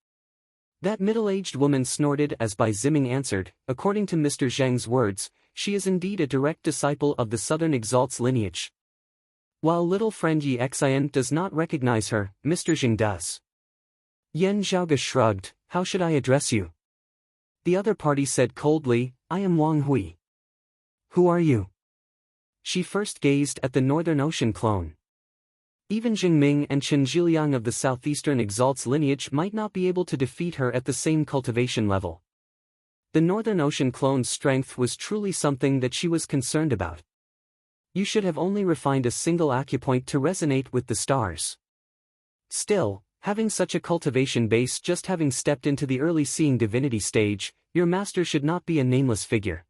That middle-aged woman snorted as Bai Ziming answered, "According to Mr. Zheng's words, she is indeed a direct disciple of the Southern Exalt's lineage. While little friend Yi Xian does not recognize her, Mr. Zheng does." Yan Zhaoge shrugged, "How should I address you?" The other party said coldly, "I am Wang Hui." "Who are you?" She first gazed at the Northern Ocean clone. Even Jingming and Chen Zhiliang of the Southeastern Exalt's lineage might not be able to defeat her at the same cultivation level. The Northern Ocean clone's strength was truly something that she was concerned about. You should have only refined a single acupoint to resonate with the stars. Still, having such a cultivation base, just having stepped into the early seeing divinity stage, your master should not be a nameless figure.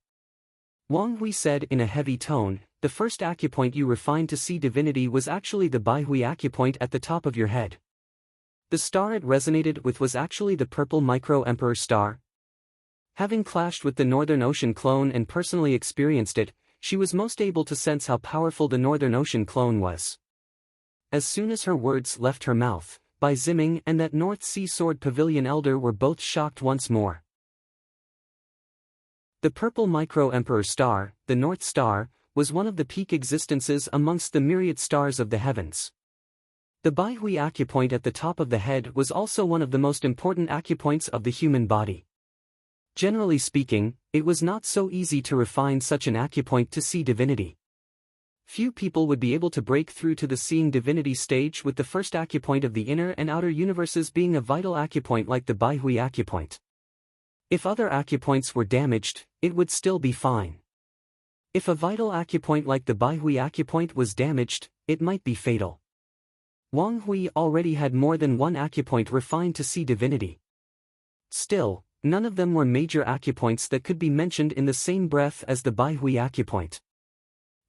Wang Hui said in a heavy tone, "The first acupoint you refined to see divinity was actually the Bai Hui acupoint at the top of your head. The star it resonated with was actually the purple micro-emperor star." Having clashed with the Northern Ocean clone and personally experienced it, she was most able to sense how powerful the Northern Ocean clone was. As soon as her words left her mouth, Bai Ziming and that North Sea Sword Pavilion elder were both shocked once more. The purple micro-emperor star, the North Star, was one of the peak existences amongst the myriad stars of the heavens. The Bai Hui acupoint at the top of the head was also one of the most important acupoints of the human body. Generally speaking, it was not so easy to refine such an acupoint to see divinity. Few people would be able to break through to the seeing divinity stage with the first acupoint of the inner and outer universes being a vital acupoint like the Bai Hui acupoint. If other acupoints were damaged, it would still be fine. If a vital acupoint like the Bai Hui acupoint was damaged, it might be fatal. Wang Hui already had more than one acupoint refined to see divinity. Still, none of them were major acupoints that could be mentioned in the same breath as the Bai Hui acupoint.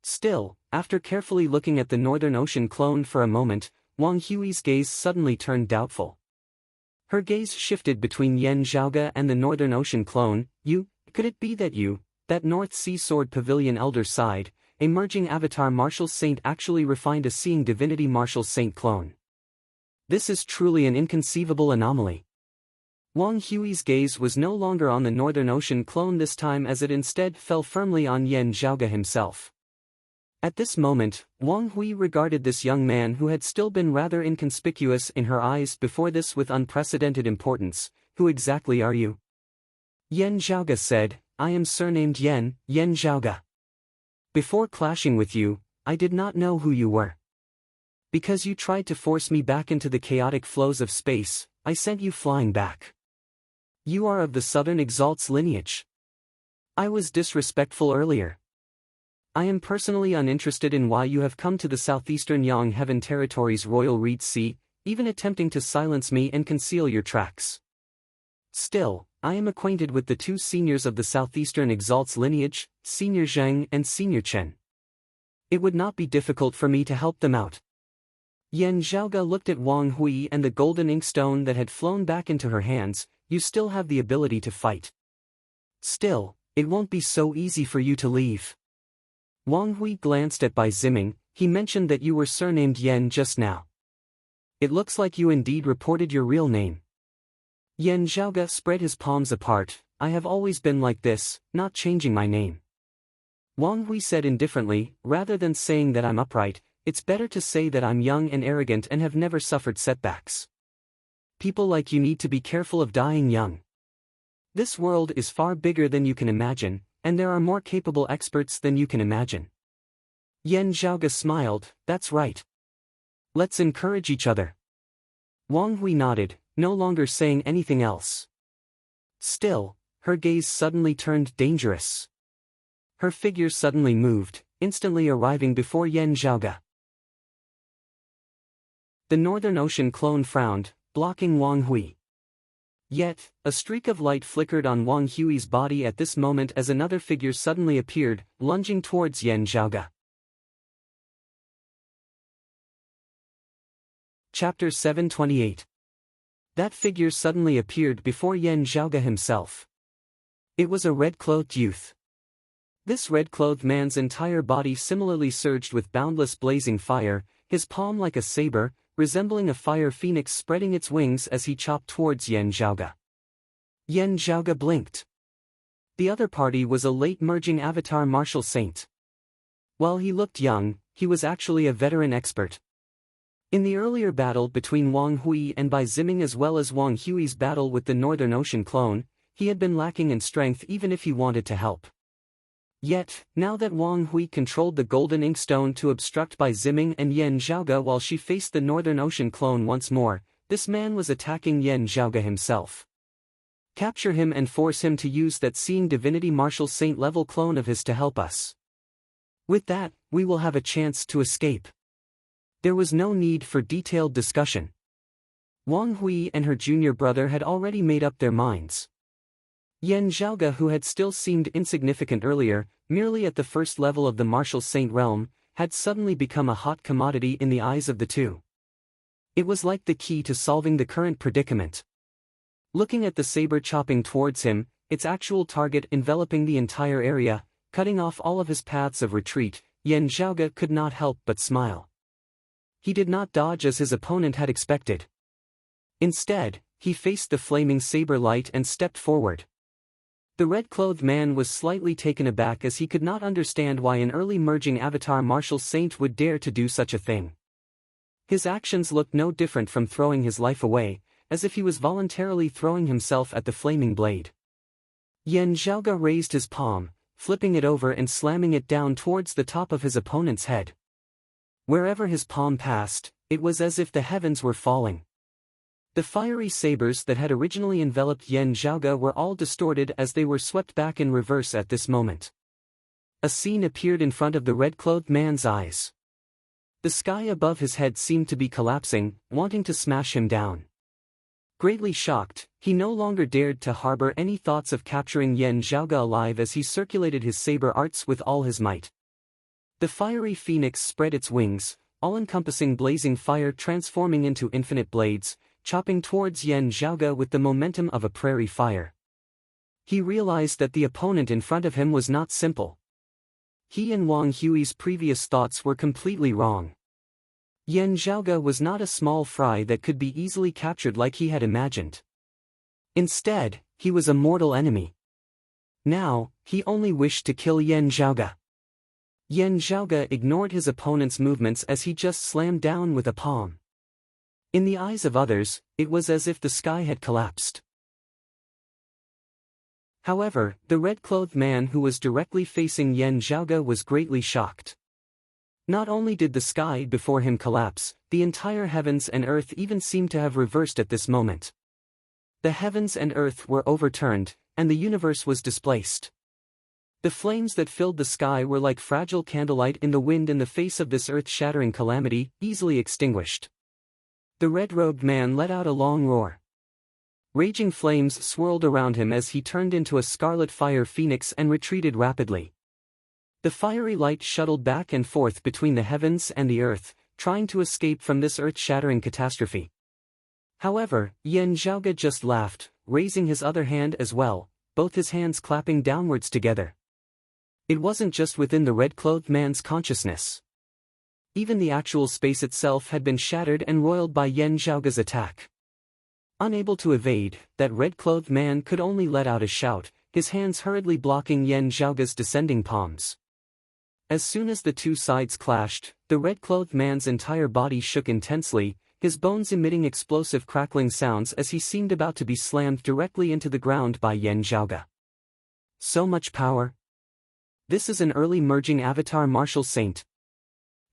Still, after carefully looking at the Northern Ocean clone for a moment, Wang Hui's gaze suddenly turned doubtful. Her gaze shifted between Yan Zhaoge and the Northern Ocean clone. Could it be that that North Sea Sword Pavilion elder sighed, a merging avatar martial saint actually refined a seeing divinity martial saint clone? This is truly an inconceivable anomaly. Wang Hui's gaze was no longer on the Northern Ocean clone this time, as it instead fell firmly on Yan Zhaoge himself. At this moment, Wang Hui regarded this young man who had still been rather inconspicuous in her eyes before this with unprecedented importance. "Who exactly are you?" Yan Zhaoge said, "I am surnamed Yan Zhaoge. Before clashing with you, I did not know who you were. Because you tried to force me back into the chaotic flows of space, I sent you flying back. You are of the Southern Exalt's lineage. I was disrespectful earlier. I am personally uninterested in why you have come to the southeastern Yang Heaven Territory's Royal Reed Sea, even attempting to silence me and conceal your tracks. Still, I am acquainted with the two seniors of the Southeastern Exalt's lineage, Senior Zheng and Senior Chen. It would not be difficult for me to help them out. Yan Zhaoge looked at Wang Hui and the golden inkstone that had flown back into her hands. You still have the ability to fight. Still, it won't be so easy for you to leave. Wang Hui glanced at Bai Ziming. He mentioned that you were surnamed Yan just now. It looks like you indeed reported your real name. Yan Zhaoge spread his palms apart. I have always been like this, not changing my name. Wang Hui said indifferently, rather than saying that I'm upright, it's better to say that I'm young and arrogant and have never suffered setbacks. People like you need to be careful of dying young. This world is far bigger than you can imagine, and there are more capable experts than you can imagine. Yan Zhaoge smiled, that's right. Let's encourage each other. Wang Hui nodded, no longer saying anything else. Still, her gaze suddenly turned dangerous. Her figure suddenly moved, instantly arriving before Yan Zhaoge. The Northern Ocean clone frowned, blocking Wang Hui. Yet, a streak of light flickered on Wang Hui's body at this moment as another figure suddenly appeared, lunging towards Yan Zhaoge. Chapter 728. That figure suddenly appeared before Yan Zhaoge himself. It was a red-clothed youth. This red-clothed man's entire body similarly surged with boundless blazing fire, his palm like a saber, resembling a fire phoenix spreading its wings as he chopped towards Yan Zhaoge. Yan Zhaoge blinked. The other party was a late-merging avatar martial saint. While he looked young, he was actually a veteran expert. In the earlier battle between Wang Hui and Bai Ziming as well as Wang Hui's battle with the Northern Ocean clone, he had been lacking in strength even if he wanted to help. Yet, now that Wang Hui controlled the golden inkstone to obstruct Bai Ziming and Yan Zhaoge while she faced the Northern Ocean clone once more, this man was attacking Yan Zhaoge himself. Capture him and force him to use that seeing divinity martial saint level clone of his to help us. With that, we will have a chance to escape. There was no need for detailed discussion. Wang Hui and her junior brother had already made up their minds. Yan Zhaoge, who had still seemed insignificant earlier, merely at the first level of the martial saint realm, had suddenly become a hot commodity in the eyes of the two. It was like the key to solving the current predicament. Looking at the saber chopping towards him, its actual target enveloping the entire area, cutting off all of his paths of retreat, Yan Zhaoge could not help but smile. He did not dodge as his opponent had expected. Instead, he faced the flaming saber light and stepped forward. The red-clothed man was slightly taken aback as he could not understand why an early merging avatar martial saint would dare to do such a thing. His actions looked no different from throwing his life away, as if he was voluntarily throwing himself at the flaming blade. Yan Zhaoge raised his palm, flipping it over and slamming it down towards the top of his opponent's head. Wherever his palm passed, it was as if the heavens were falling. The fiery sabers that had originally enveloped Yan Zhaoge were all distorted as they were swept back in reverse at this moment. A scene appeared in front of the red-clothed man's eyes. The sky above his head seemed to be collapsing, wanting to smash him down. Greatly shocked, he no longer dared to harbor any thoughts of capturing Yan Zhaoge alive as he circulated his saber arts with all his might. The fiery phoenix spread its wings, all-encompassing blazing fire transforming into infinite blades, chopping towards Yan Zhaoge with the momentum of a prairie fire. He realized that the opponent in front of him was not simple. He and Wang Hui's previous thoughts were completely wrong. Yan Zhaoge was not a small fry that could be easily captured like he had imagined. Instead, he was a mortal enemy. Now, he only wished to kill Yan Zhaoge. Yan Zhaoge ignored his opponent's movements as he just slammed down with a palm. In the eyes of others, it was as if the sky had collapsed. However, the red-clothed man who was directly facing Yan Zhaoge was greatly shocked. Not only did the sky before him collapse, the entire heavens and earth even seemed to have reversed at this moment. The heavens and earth were overturned, and the universe was displaced. The flames that filled the sky were like fragile candlelight in the wind in the face of this earth-shattering calamity, easily extinguished. The red-robed man let out a long roar. Raging flames swirled around him as he turned into a scarlet fire phoenix and retreated rapidly. The fiery light shuttled back and forth between the heavens and the earth, trying to escape from this earth-shattering catastrophe. However, Yan Zhaoge just laughed, raising his other hand as well, both his hands clapping downwards together. It wasn't just within the red-clothed man's consciousness. Even the actual space itself had been shattered and roiled by Yan Zhaoge's attack. Unable to evade, that red-clothed man could only let out a shout, his hands hurriedly blocking Yan Zhaoge's descending palms. As soon as the two sides clashed, the red-clothed man's entire body shook intensely, his bones emitting explosive crackling sounds as he seemed about to be slammed directly into the ground by Yan Zhaoge. So much power. This is an early merging avatar martial saint.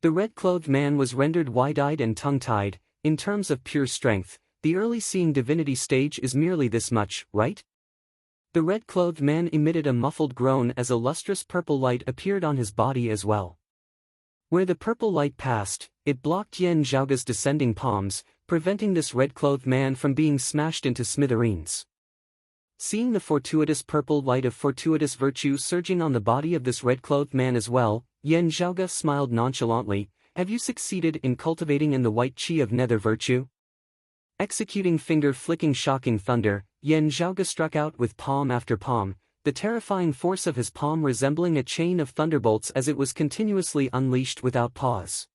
The red-clothed man was rendered wide-eyed and tongue-tied. In terms of pure strength, the early seeing divinity stage is merely this much, right? The red-clothed man emitted a muffled groan as a lustrous purple light appeared on his body as well. Where the purple light passed, it blocked Yan Zhaoge's descending palms, preventing this red-clothed man from being smashed into smithereens. Seeing the fortuitous purple light of fortuitous virtue surging on the body of this red-clothed man as well, Yan Zhaoge smiled nonchalantly. Have you succeeded in cultivating in the white qi of nether virtue? Executing finger-flicking shocking thunder, Yan Zhaoge struck out with palm after palm, the terrifying force of his palm resembling a chain of thunderbolts as it was continuously unleashed without pause.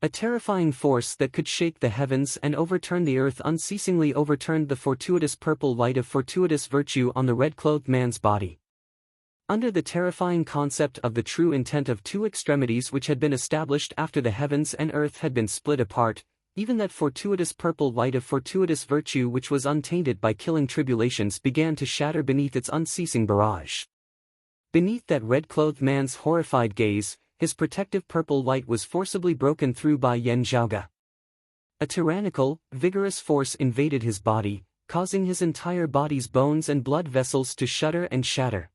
A terrifying force that could shake the heavens and overturn the earth unceasingly overturned the fortuitous purple light of fortuitous virtue on the red-clothed man's body. Under the terrifying concept of the true intent of two extremities which had been established after the heavens and earth had been split apart, even that fortuitous purple light of fortuitous virtue which was untainted by killing tribulations began to shatter beneath its unceasing barrage. Beneath that red-clothed man's horrified gaze, his protective purple light was forcibly broken through by Yan Zhaoge. A tyrannical, vigorous force invaded his body, causing his entire body's bones and blood vessels to shudder and shatter.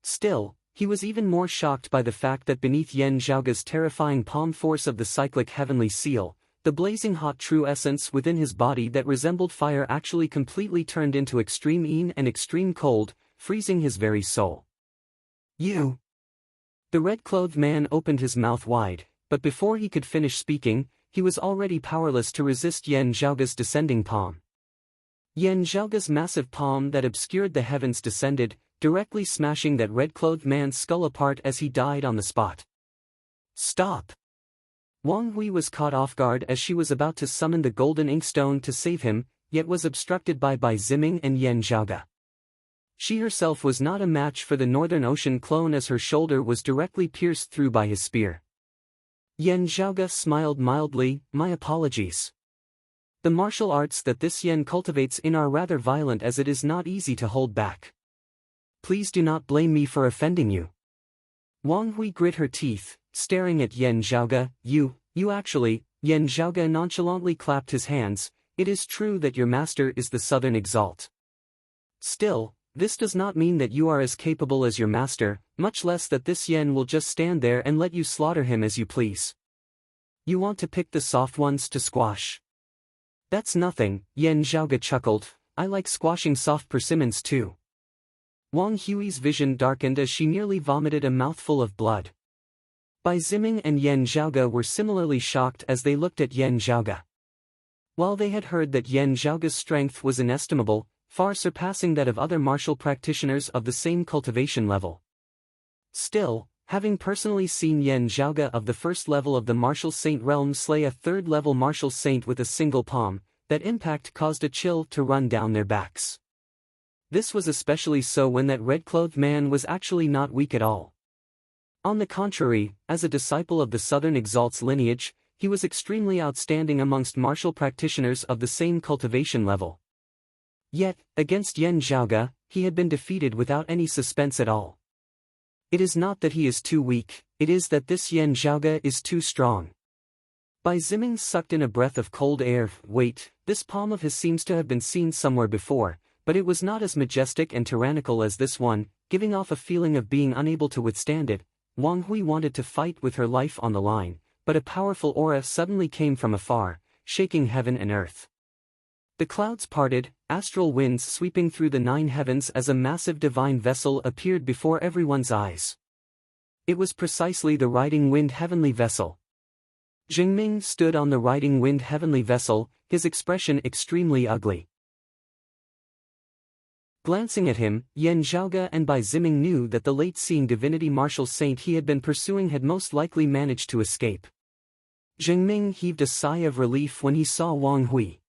Still, he was even more shocked by the fact that beneath Yan Zhaoge's terrifying palm force of the cyclic heavenly seal, the blazing hot true essence within his body that resembled fire actually completely turned into extreme yin and extreme cold, freezing his very soul. You! The red-clothed man opened his mouth wide, but before he could finish speaking, he was already powerless to resist Yan Zhaoge's descending palm. Yan Zhaoge's massive palm that obscured the heavens descended, directly smashing that red-clothed man's skull apart as he died on the spot. Stop! Wang Hui was caught off guard as she was about to summon the golden inkstone to save him, yet was obstructed by Bai Ziming and Yan Zhaoge. She herself was not a match for the Northern Ocean clone as her shoulder was directly pierced through by his spear. Yan Zhaoge smiled mildly. My apologies. The martial arts that this Yan cultivates in are rather violent as it is not easy to hold back. Please do not blame me for offending you. Wang Hui grit her teeth, staring at Yan Zhaoge. You actually, Yan Zhaoge nonchalantly clapped his hands. It is true that your master is the Southern Exalt. Still, this does not mean that you are as capable as your master, much less that this Yan will just stand there and let you slaughter him as you please. You want to pick the soft ones to squash. That's nothing, Yan Zhaoge chuckled. I like squashing soft persimmons too. Wang Hui's vision darkened as she nearly vomited a mouthful of blood. Bai Ziming and Yan Zhaoge were similarly shocked as they looked at Yan Zhaoge. While they had heard that Yan Zhaoge's strength was inestimable, far surpassing that of other martial practitioners of the same cultivation level. Still, having personally seen Yan Zhaoge of the first level of the martial saint realm slay a third-level martial saint with a single palm, that impact caused a chill to run down their backs. This was especially so when that red-clothed man was actually not weak at all. On the contrary, as a disciple of the Southern Exalt's lineage, he was extremely outstanding amongst martial practitioners of the same cultivation level. Yet, against Yan Zhaoge, he had been defeated without any suspense at all. It is not that he is too weak, it is that this Yan Zhaoge is too strong. Bai Ziming sucked in a breath of cold air. Wait, this palm of his seems to have been seen somewhere before, but it was not as majestic and tyrannical as this one, giving off a feeling of being unable to withstand it. Wang Hui wanted to fight with her life on the line, but a powerful aura suddenly came from afar, shaking heaven and earth. The clouds parted, astral winds sweeping through the 9 heavens as a massive divine vessel appeared before everyone's eyes. It was precisely the riding wind heavenly vessel. Jingming stood on the riding wind heavenly vessel, his expression extremely ugly. Glancing at him, Yan Zhaoge and Bai Ziming knew that the late-seeing divinity martial saint he had been pursuing had most likely managed to escape. Jingming heaved a sigh of relief when he saw Wang Hui.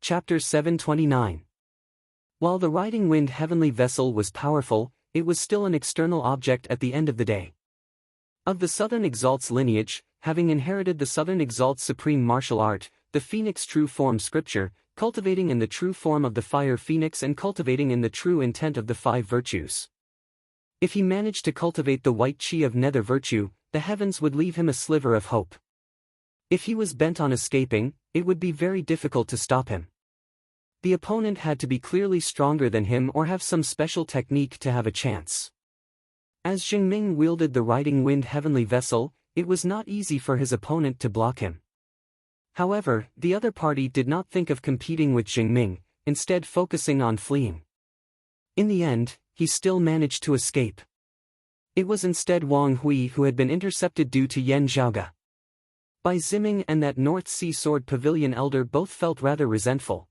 Chapter 729. While the riding wind heavenly vessel was powerful, it was still an external object at the end of the day. Of the Southern Exalt's lineage, having inherited the Southern Exalt's supreme martial art, the Phoenix true form scripture, cultivating in the true form of the fire phoenix and cultivating in the true intent of the 5 virtues. If he managed to cultivate the white chi of nether virtue, the heavens would leave him a sliver of hope. If he was bent on escaping, it would be very difficult to stop him. The opponent had to be clearly stronger than him or have some special technique to have a chance. As Jingming wielded the riding wind heavenly vessel, it was not easy for his opponent to block him. However, the other party did not think of competing with Jingming, instead focusing on fleeing. In the end, he still managed to escape. It was instead Wang Hui who had been intercepted due to Yan Zhaoge. Bai Ziming and that North Sea Sword Pavilion elder both felt rather resentful.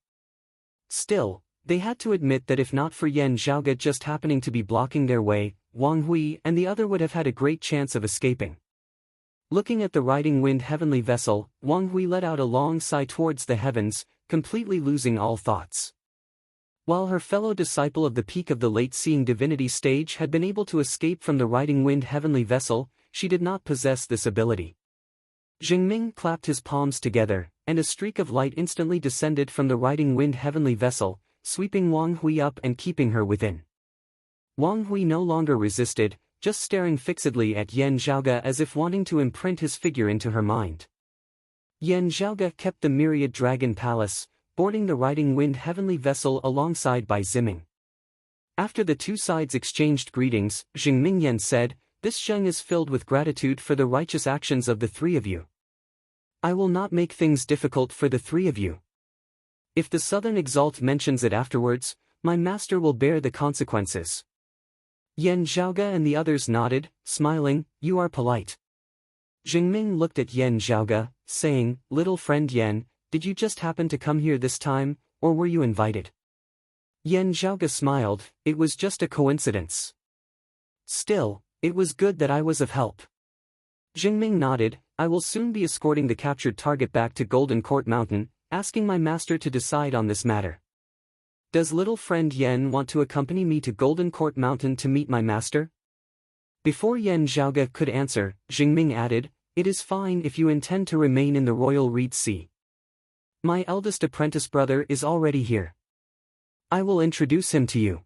Still, they had to admit that if not for Yan Zhaoge just happening to be blocking their way, Wang Hui and the other would have had a great chance of escaping. Looking at the riding wind heavenly vessel, Wang Hui let out a long sigh towards the heavens, completely losing all thoughts. While her fellow disciple of the peak of the late-seeing divinity stage had been able to escape from the riding wind heavenly vessel, she did not possess this ability. Jingming clapped his palms together, and a streak of light instantly descended from the riding wind heavenly vessel, sweeping Wang Hui up and keeping her within. Wang Hui no longer resisted, just staring fixedly at Yan Zhaoge as if wanting to imprint his figure into her mind. Yan Zhaoge kept the myriad dragon palace, boarding the riding wind heavenly vessel alongside Bai Ziming. After the two sides exchanged greetings, Jingming Yan said, "This Zheng is filled with gratitude for the righteous actions of the 3 of you. I will not make things difficult for the 3 of you. If the Southern Exalt mentions it afterwards, my master will bear the consequences." Yan Zhaoge and the others nodded, smiling. "You are polite." Jingming looked at Yan Zhaoge, saying, "Little friend Yan, did you just happen to come here this time, or were you invited?" Yan Zhaoge smiled, "It was just a coincidence. Still, it was good that I was of help." Jingming nodded, "I will soon be escorting the captured target back to Golden Court Mountain, asking my master to decide on this matter. Does little friend Yan want to accompany me to Golden Court Mountain to meet my master?" Before Yan Zhaoge could answer, Jingming added, "It is fine if you intend to remain in the Royal Reed Sea. My eldest apprentice brother is already here. I will introduce him to you.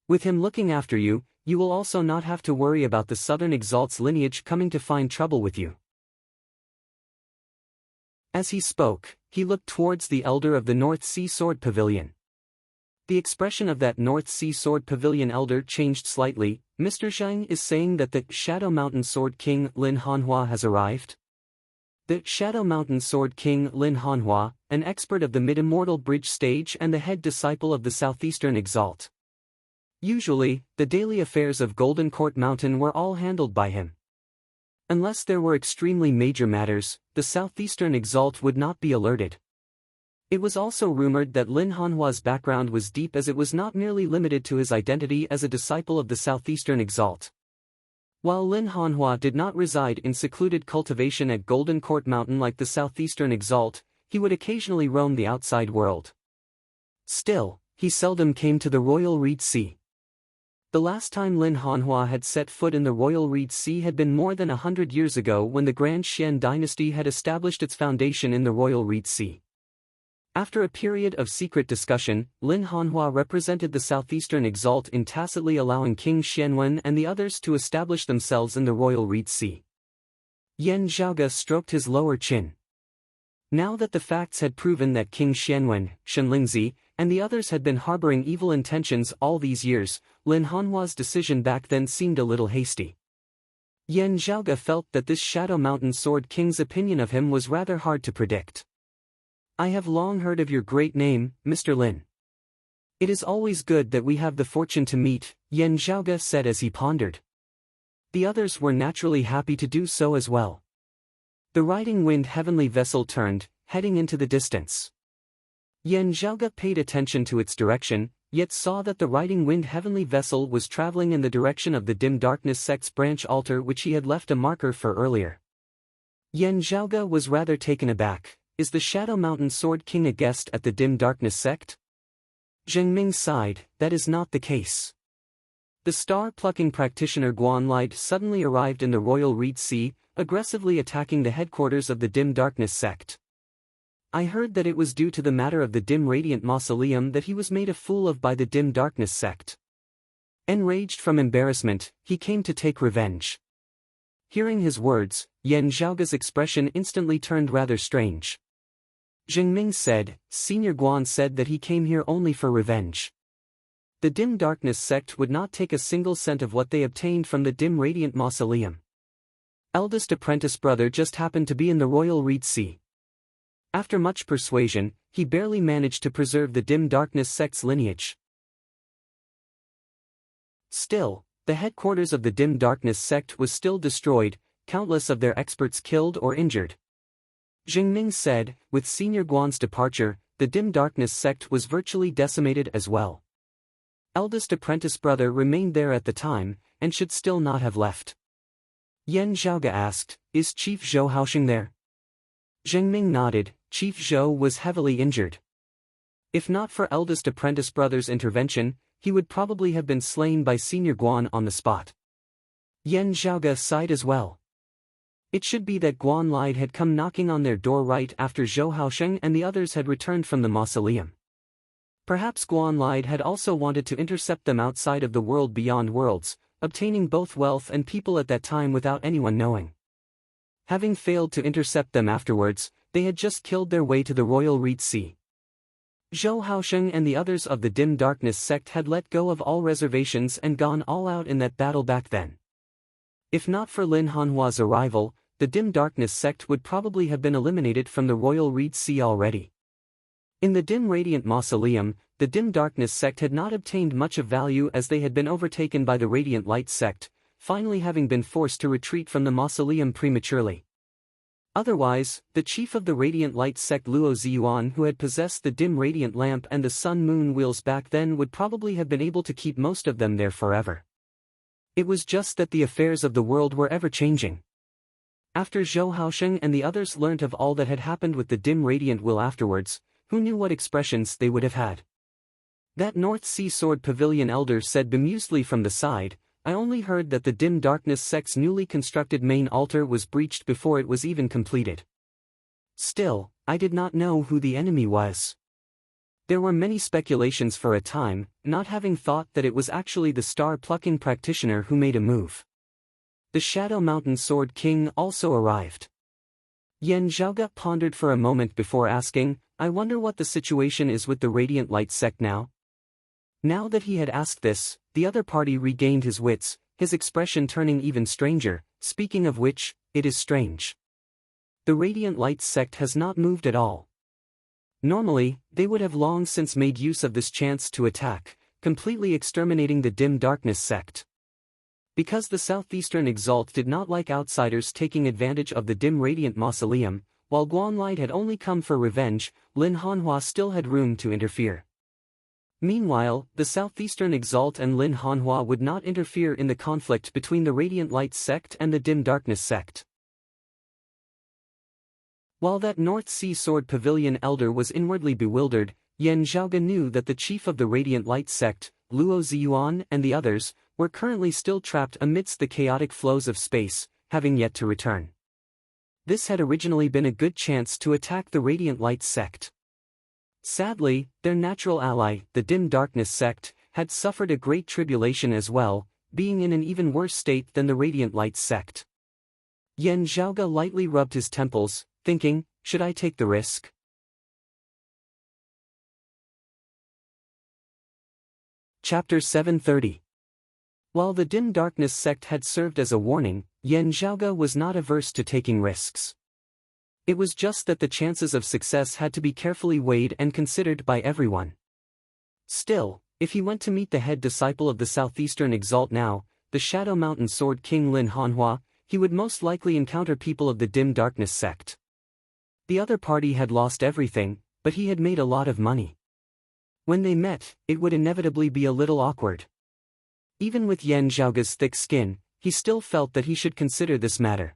With him looking after you, you will also not have to worry about the Southern Exalt's lineage coming to find trouble with you." As he spoke, he looked towards the elder of the North Sea Sword Pavilion. The expression of that North Sea Sword Pavilion elder changed slightly. "Mr. Zhang is saying that the Shadow Mountain Sword King Lin Hanhua has arrived?" The Shadow Mountain Sword King Lin Hanhua, an expert of the mid-immortal bridge stage and the head disciple of the Southeastern Exalt. Usually, the daily affairs of Golden Court Mountain were all handled by him. Unless there were extremely major matters, the Southeastern Exalt would not be alerted. It was also rumored that Lin Hanhua's background was deep, as it was not merely limited to his identity as a disciple of the Southeastern Exalt. While Lin Hanhua did not reside in secluded cultivation at Golden Court Mountain like the Southeastern Exalt, he would occasionally roam the outside world. Still, he seldom came to the Royal Reed Sea. The last time Lin Hanhua had set foot in the Royal Reed Sea had been more than 100 years ago, when the Grand Xian dynasty had established its foundation in the Royal Reed Sea. After a period of secret discussion, Lin Hanhua represented the Southeastern Exalt in tacitly allowing King Xianwen and the others to establish themselves in the royal Regency. Yan Zhaoge stroked his lower chin. Now that the facts had proven that King Xianwen, Shenlingzi, and the others had been harboring evil intentions all these years, Lin Hanhua's decision back then seemed a little hasty. Yan Zhaoge felt that this Shadow Mountain Sword King's opinion of him was rather hard to predict. I have long heard of your great name, Mr. Lin. It is always good that we have the fortune to meet, Yan Zhaoge said as he pondered. The others were naturally happy to do so as well. The riding wind heavenly vessel turned, heading into the distance. Yan Zhaoge paid attention to its direction, yet saw that the riding wind heavenly vessel was traveling in the direction of the dim darkness sect's branch altar which he had left a marker for earlier. Yan Zhaoge was rather taken aback. Is the Shadow Mountain Sword King a guest at the dim darkness sect? Zheng Ming sighed, that is not the case. The star-plucking practitioner Guanlide suddenly arrived in the royal Regency, aggressively attacking the headquarters of the dim darkness sect. I heard that it was due to the matter of the dim radiant mausoleum that he was made a fool of by the dim darkness sect. Enraged from embarrassment, he came to take revenge. Hearing his words, Yan Zhaoge's expression instantly turned rather strange. Zheng Ming said, Senior Guan said that he came here only for revenge. The dim darkness sect would not take a single cent of what they obtained from the dim radiant mausoleum. Eldest apprentice brother just happened to be in the royal Regency. After much persuasion, he barely managed to preserve the dim darkness sect's lineage. Still, the headquarters of the dim darkness sect was still destroyed, countless of their experts killed or injured. Zheng Ming said, with Senior Guan's departure, the dim darkness sect was virtually decimated as well. Eldest apprentice brother remained there at the time, and should still not have left. Yan Zhaoge asked, is Chief Zhou Haosheng there? Zheng Ming nodded, Chief Zhou was heavily injured. If not for eldest apprentice brother's intervention, he would probably have been slain by Senior Guan on the spot. Yan Zhaoge sighed as well. It should be that Guanlide had come knocking on their door right after Zhou Haosheng and the others had returned from the mausoleum. Perhaps Guanlide had also wanted to intercept them outside of the world beyond worlds, obtaining both wealth and people at that time without anyone knowing. Having failed to intercept them afterwards, they had just killed their way to the royal Regency. Zhou Haosheng and the others of the dim darkness sect had let go of all reservations and gone all out in that battle back then. If not for Lin Hanhua's arrival, the dim darkness sect would probably have been eliminated from the royal Regency already. In the dim radiant mausoleum, the dim darkness sect had not obtained much of value as they had been overtaken by the radiant light sect, finally having been forced to retreat from the mausoleum prematurely. Otherwise, the chief of the radiant light sect Luo Ziyuan who had possessed the dim radiant lamp and the sun-moon wheels back then would probably have been able to keep most of them there forever. It was just that the affairs of the world were ever-changing. After Zhou Haosheng and the others learnt of all that had happened with the dim radiant will afterwards, who knew what expressions they would have had? That North Sea Sword Pavilion elder said bemusedly from the side, I only heard that the dim darkness sect's newly constructed main altar was breached before it was even completed. Still, I did not know who the enemy was. There were many speculations for a time, not having thought that it was actually the star-plucking practitioner who made a move. The Shadow Mountain Sword King also arrived. Yan Zhaoge pondered for a moment before asking, I wonder what the situation is with the Radiant Light sect now? Now that he had asked this, the other party regained his wits, his expression turning even stranger, speaking of which, it is strange. The Radiant Light sect has not moved at all. Normally, they would have long since made use of this chance to attack, completely exterminating the dim darkness sect. Because the Southeastern Exalt did not like outsiders taking advantage of the dim radiant mausoleum, while Guanlide had only come for revenge, Lin Hanhua still had room to interfere. Meanwhile, the Southeastern Exalt and Lin Hanhua would not interfere in the conflict between the Radiant Light sect and the Dim Darkness sect. While that North Sea Sword Pavilion elder was inwardly bewildered, Yan Zhaoge knew that the chief of the Radiant Light sect, Luo Ziyuan and the others, were currently still trapped amidst the chaotic flows of space, having yet to return. This had originally been a good chance to attack the Radiant Light sect. Sadly, their natural ally, the dim darkness sect, had suffered a great tribulation as well, being in an even worse state than the radiant light sect. Yan Zhaoge lightly rubbed his temples, thinking, should I take the risk? Chapter 730. While the dim darkness sect had served as a warning, Yan Zhaoge was not averse to taking risks. It was just that the chances of success had to be carefully weighed and considered by everyone. Still, if he went to meet the head disciple of the Southeastern Exalt now, the Shadow Mountain Sword King Lin Hanhua, he would most likely encounter people of the dim darkness sect. The other party had lost everything, but he had made a lot of money. When they met, it would inevitably be a little awkward. Even with Yan Zhaoge's thick skin, he still felt that he should consider this matter.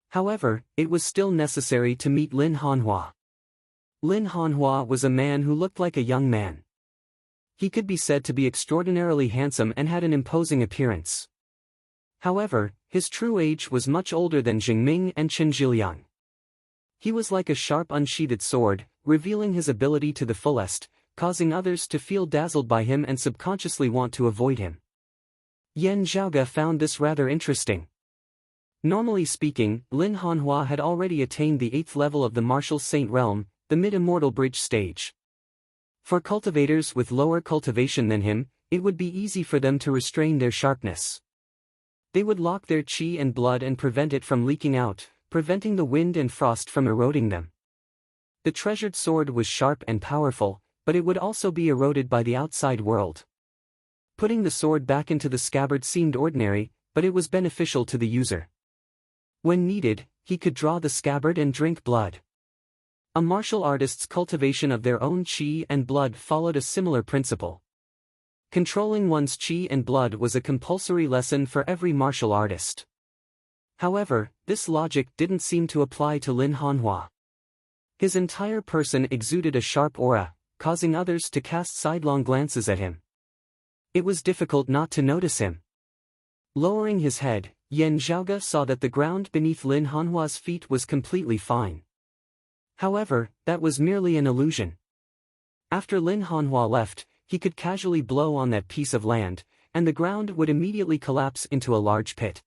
However, it was still necessary to meet Lin Hanhua. Lin Hanhua was a man who looked like a young man. He could be said to be extraordinarily handsome and had an imposing appearance. However, his true age was much older than Jingming and Chen Zhiliang. He was like a sharp unsheathed sword, revealing his ability to the fullest, causing others to feel dazzled by him and subconsciously want to avoid him. Yan Zhaoge found this rather interesting. Normally speaking, Lin Hanhua had already attained the 8th level of the Martial Saint realm, the mid-immortal bridge stage. For cultivators with lower cultivation than him, it would be easy for them to restrain their sharpness. They would lock their qi and blood and prevent it from leaking out, preventing the wind and frost from eroding them. The treasured sword was sharp and powerful, but it would also be eroded by the outside world. Putting the sword back into the scabbard seemed ordinary, but it was beneficial to the user. When needed, he could draw the scabbard and drink blood. A martial artist's cultivation of their own qi and blood followed a similar principle. Controlling one's qi and blood was a compulsory lesson for every martial artist. However, this logic didn't seem to apply to Lin Hanhua. His entire person exuded a sharp aura, causing others to cast sidelong glances at him. It was difficult not to notice him. Lowering his head, Yan Zhaoge saw that the ground beneath Lin Hanhua's feet was completely fine. However, that was merely an illusion. After Lin Hanhua left, he could casually blow on that piece of land, and the ground would immediately collapse into a large pit.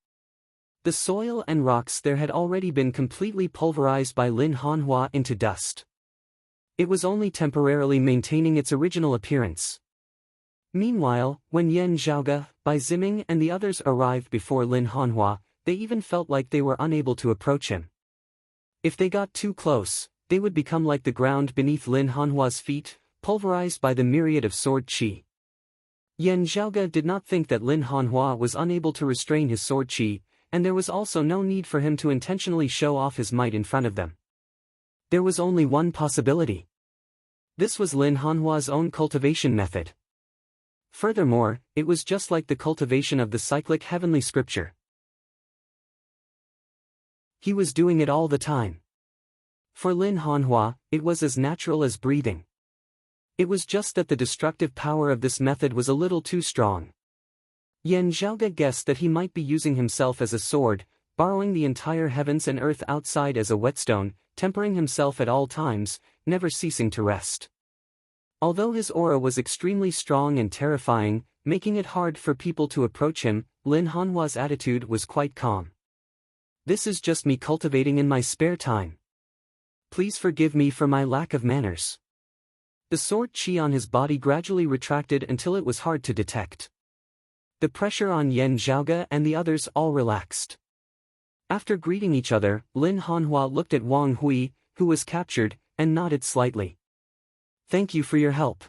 The soil and rocks there had already been completely pulverized by Lin Hanhua into dust. It was only temporarily maintaining its original appearance. Meanwhile, when Yan Zhaoge, Bai Ziming and the others arrived before Lin Hanhua, they even felt like they were unable to approach him. If they got too close, they would become like the ground beneath Lin Hanhua's feet, pulverized by the myriad of sword qi. Yan Zhaoge did not think that Lin Hanhua was unable to restrain his sword qi, and there was also no need for him to intentionally show off his might in front of them. There was only one possibility. This was Lin Hanhua's own cultivation method. Furthermore, it was just like the cultivation of the cyclic heavenly scripture. He was doing it all the time. For Lin Hanhua, it was as natural as breathing. It was just that the destructive power of this method was a little too strong. Yan Zhaoge guessed that he might be using himself as a sword, borrowing the entire heavens and earth outside as a whetstone, tempering himself at all times, never ceasing to rest. Although his aura was extremely strong and terrifying, making it hard for people to approach him, Lin Hanhua's attitude was quite calm. This is just me cultivating in my spare time. Please forgive me for my lack of manners. The sword qi on his body gradually retracted until it was hard to detect. The pressure on Yan Zhaoge and the others all relaxed. After greeting each other, Lin Hanhua looked at Wang Hui, who was captured, and nodded slightly. Thank you for your help.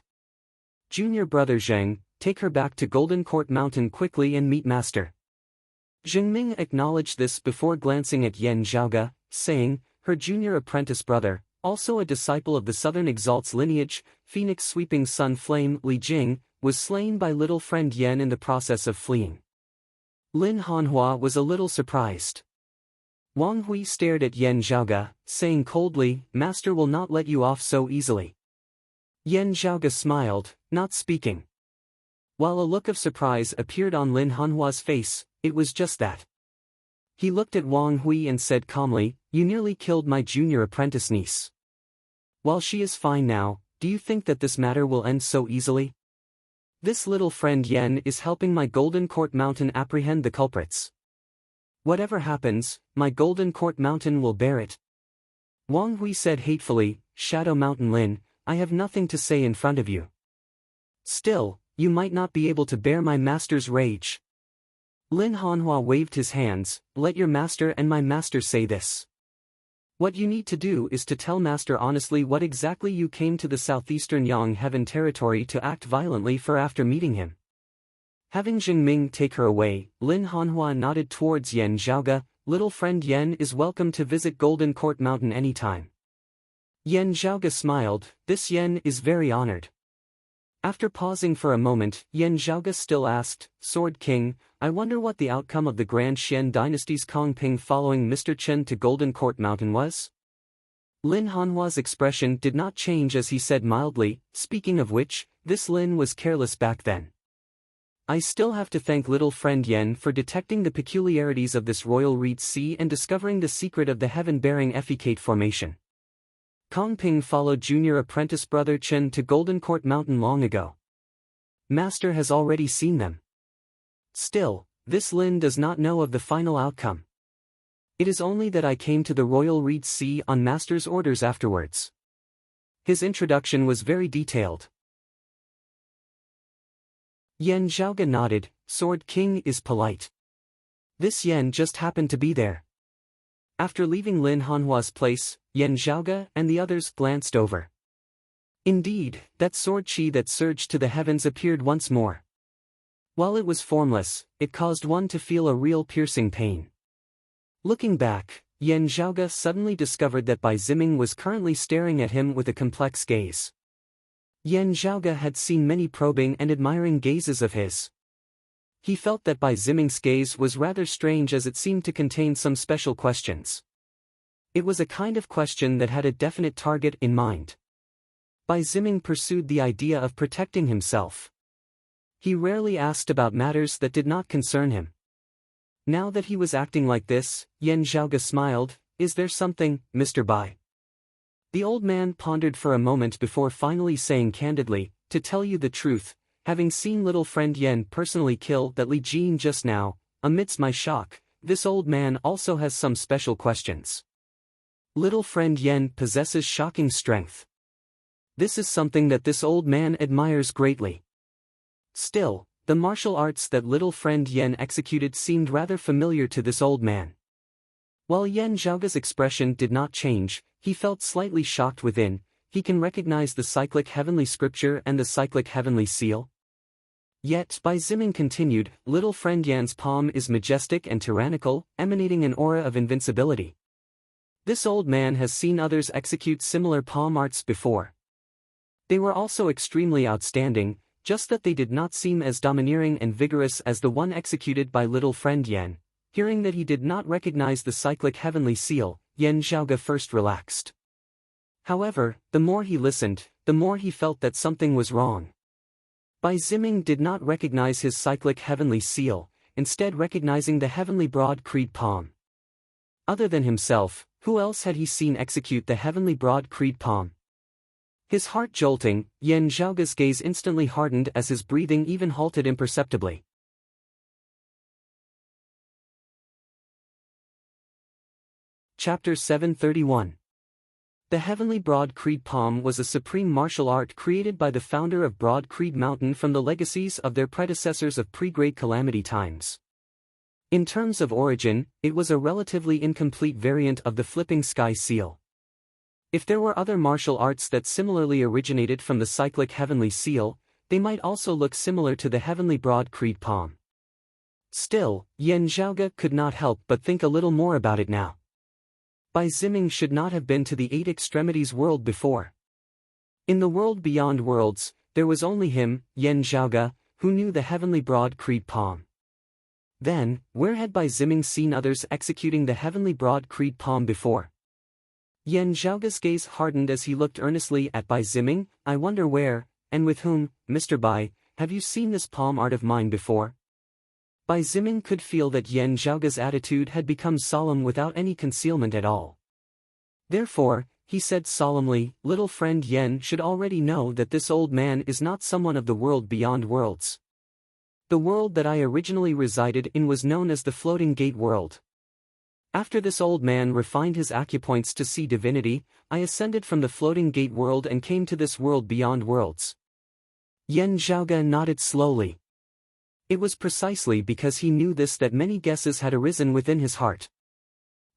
Junior brother Zheng, take her back to Golden Court Mountain quickly and meet Master. Zhengming acknowledged this before glancing at Yan Zhaoge, saying, her junior apprentice brother, also a disciple of the Southern Exalt's lineage, Phoenix Sweeping Sun Flame Li Jing, was slain by little friend Yan in the process of fleeing. Lin Hanhua was a little surprised. Wang Hui stared at Yan Zhaoge, saying coldly, Master will not let you off so easily. Yan Zhaoge smiled, not speaking. While a look of surprise appeared on Lin Hanhua's face, it was just that. He looked at Wang Hui and said calmly, you nearly killed my junior apprentice niece. While she is fine now, do you think that this matter will end so easily? This little friend Yen is helping my Golden Court Mountain apprehend the culprits. Whatever happens, my Golden Court Mountain will bear it. Wang Hui said hatefully, Shadow Mountain Lin, I have nothing to say in front of you. Still, you might not be able to bear my master's rage. Lin Hanhua waved his hands, let your master and my master say this. What you need to do is to tell master honestly what exactly you came to the southeastern Yang Heaven territory to act violently for after meeting him. Having Jingming take her away, Lin Hanhua nodded towards Yen Zhaoge, little friend Yen is welcome to visit Golden Court Mountain anytime. Yen Zhaoge smiled, this Yen is very honored. After pausing for a moment, Yen Zhaoge still asked, Sword King, I wonder what the outcome of the Grand Xian dynasty's Kongping following Mr. Chen to Golden Court Mountain was? Lin Hanhua's expression did not change as he said mildly, speaking of which, this Lin was careless back then. I still have to thank little friend Yen for detecting the peculiarities of this royal reed sea and discovering the secret of the heaven-bearing effecate formation. Kongping followed junior apprentice brother Chen to Golden Court Mountain long ago. Master has already seen them. Still, this Lin does not know of the final outcome. It is only that I came to the royal reed sea on master's orders afterwards. His introduction was very detailed. Yen Zhaoge nodded, Sword King is polite. This Yen just happened to be there. After leaving Lin Hanhua's place, Yen Zhaoge and the others glanced over. Indeed, that sword chi that surged to the heavens appeared once more. While it was formless, it caused one to feel a real piercing pain. Looking back, Yen Zhaoge suddenly discovered that Bai Ziming was currently staring at him with a complex gaze. Yen Zhaoge had seen many probing and admiring gazes of his. He felt that Bai Ziming's gaze was rather strange as it seemed to contain some special questions. It was a kind of question that had a definite target in mind. Bai Ziming pursued the idea of protecting himself. He rarely asked about matters that did not concern him. Now that he was acting like this, Yen Zhaoge smiled, is there something, Mr. Bai? The old man pondered for a moment before finally saying candidly, to tell you the truth, having seen little friend Yen personally kill that Li Jin just now, amidst my shock, this old man also has some special questions. Little friend Yen possesses shocking strength. This is something that this old man admires greatly. Still, the martial arts that little friend Yen executed seemed rather familiar to this old man. While Yen Zhaoge's expression did not change, he felt slightly shocked within, he can recognize the cyclic heavenly scripture and the cyclic heavenly seal. Yet Bai Ziming continued, little friend Yan's palm is majestic and tyrannical, emanating an aura of invincibility. This old man has seen others execute similar palm arts before. They were also extremely outstanding, just that they did not seem as domineering and vigorous as the one executed by little friend Yen. Hearing that he did not recognize the cyclic heavenly seal, Yen Zhaoge first relaxed. However, the more he listened, the more he felt that something was wrong. Bai Ziming did not recognize his cyclic heavenly seal, instead recognizing the heavenly broad creed palm. Other than himself, who else had he seen execute the heavenly broad creed palm? His heart jolting, Yen Zhaoge's gaze instantly hardened as his breathing even halted imperceptibly. Chapter 731. The heavenly broad creed palm was a supreme martial art created by the founder of Broad Creed Mountain from the legacies of their predecessors of pre-Great Calamity times. In terms of origin, it was a relatively incomplete variant of the flipping sky seal. If there were other martial arts that similarly originated from the cyclic heavenly seal, they might also look similar to the heavenly broad creed palm. Still, Yen Zhaoge could not help but think a little more about it now. Bai Ziming should not have been to the Eight Extremities world before. In the world beyond worlds, there was only him, Yen Zhaoge, who knew the heavenly broad creed palm. Then, where had Bai Ziming seen others executing the heavenly broad creed palm before? Yen Zhaoge's gaze hardened as he looked earnestly at Bai Ziming, I wonder where, and with whom, Mr. Bai, have you seen this palm art of mine before? Bai Ziming could feel that Yen Zhaoge's attitude had become solemn without any concealment at all. Therefore, he said solemnly, little friend Yen should already know that this old man is not someone of the world beyond worlds. The world that I originally resided in was known as the Floating Gate World. After this old man refined his acupoints to see divinity, I ascended from the Floating Gate World and came to this world beyond worlds. Yen Zhaoge nodded slowly. It was precisely because he knew this that many guesses had arisen within his heart.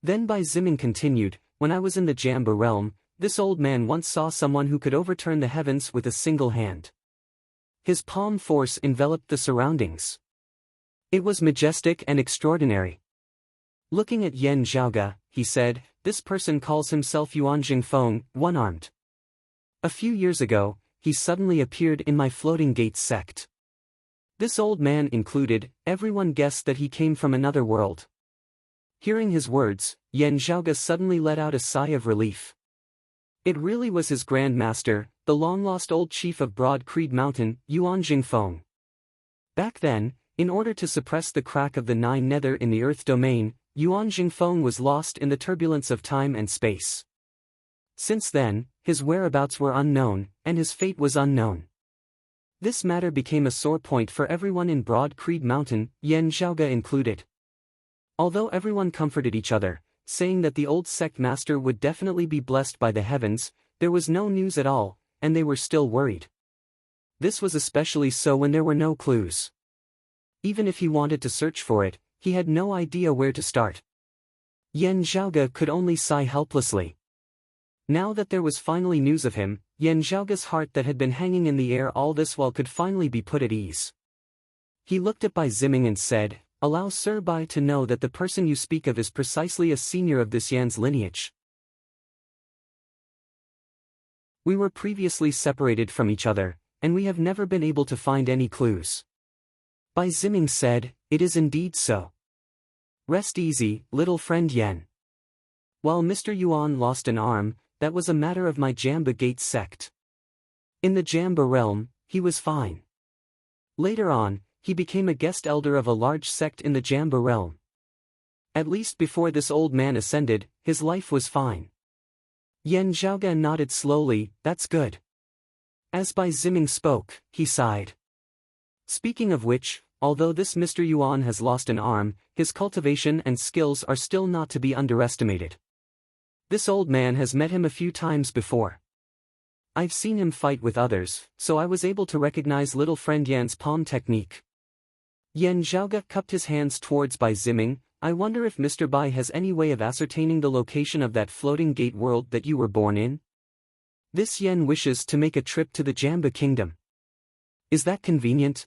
Then Bai Ziming continued, when I was in the Jamba realm, this old man once saw someone who could overturn the heavens with a single hand. His palm force enveloped the surroundings. It was majestic and extraordinary. Looking at Yen Zhaoge, he said, this person calls himself Yuan Jingfeng, one-armed. A few years ago, he suddenly appeared in my Floating Gate sect. This old man included, everyone guessed that he came from another world. Hearing his words, Yen Zhaoge suddenly let out a sigh of relief. It really was his Grand Master, the long-lost old chief of Broad Creed Mountain, Yuan Jingfeng. Back then, in order to suppress the crack of the Nine Nether in the Earth domain, Yuan Jingfeng was lost in the turbulence of time and space. Since then, his whereabouts were unknown, and his fate was unknown. This matter became a sore point for everyone in Broad Creed Mountain, Yen Zhaoge included. Although everyone comforted each other, saying that the old sect master would definitely be blessed by the heavens, there was no news at all, and they were still worried. This was especially so when there were no clues. Even if he wanted to search for it, he had no idea where to start. Yen Zhaoge could only sigh helplessly. Now that there was finally news of him, Yen Zhaoge's heart that had been hanging in the air all this while could finally be put at ease. He looked at Bai Ziming and said, allow Sir Bai to know that the person you speak of is precisely a senior of this Yan's lineage. We were previously separated from each other, and we have never been able to find any clues. Bai Ziming said, it is indeed so. Rest easy, little friend Yen. While Mr. Yuan lost an arm, that was a matter of my Jamba Gate sect. In the Jamba realm, he was fine. Later on, he became a guest elder of a large sect in the Jamba realm. At least before this old man ascended, his life was fine. Yen Zhaoge nodded slowly, that's good. As Bai Ziming spoke, he sighed. Speaking of which, although this Mr. Yuan has lost an arm, his cultivation and skills are still not to be underestimated. This old man has met him a few times before. I've seen him fight with others, so I was able to recognize little friend Yan's palm technique. Yen Zhaoge cupped his hands towards Bai Ziming, I wonder if Mr. Bai has any way of ascertaining the location of that Floating Gate world that you were born in? This Yen wishes to make a trip to the Jamba Kingdom. Is that convenient?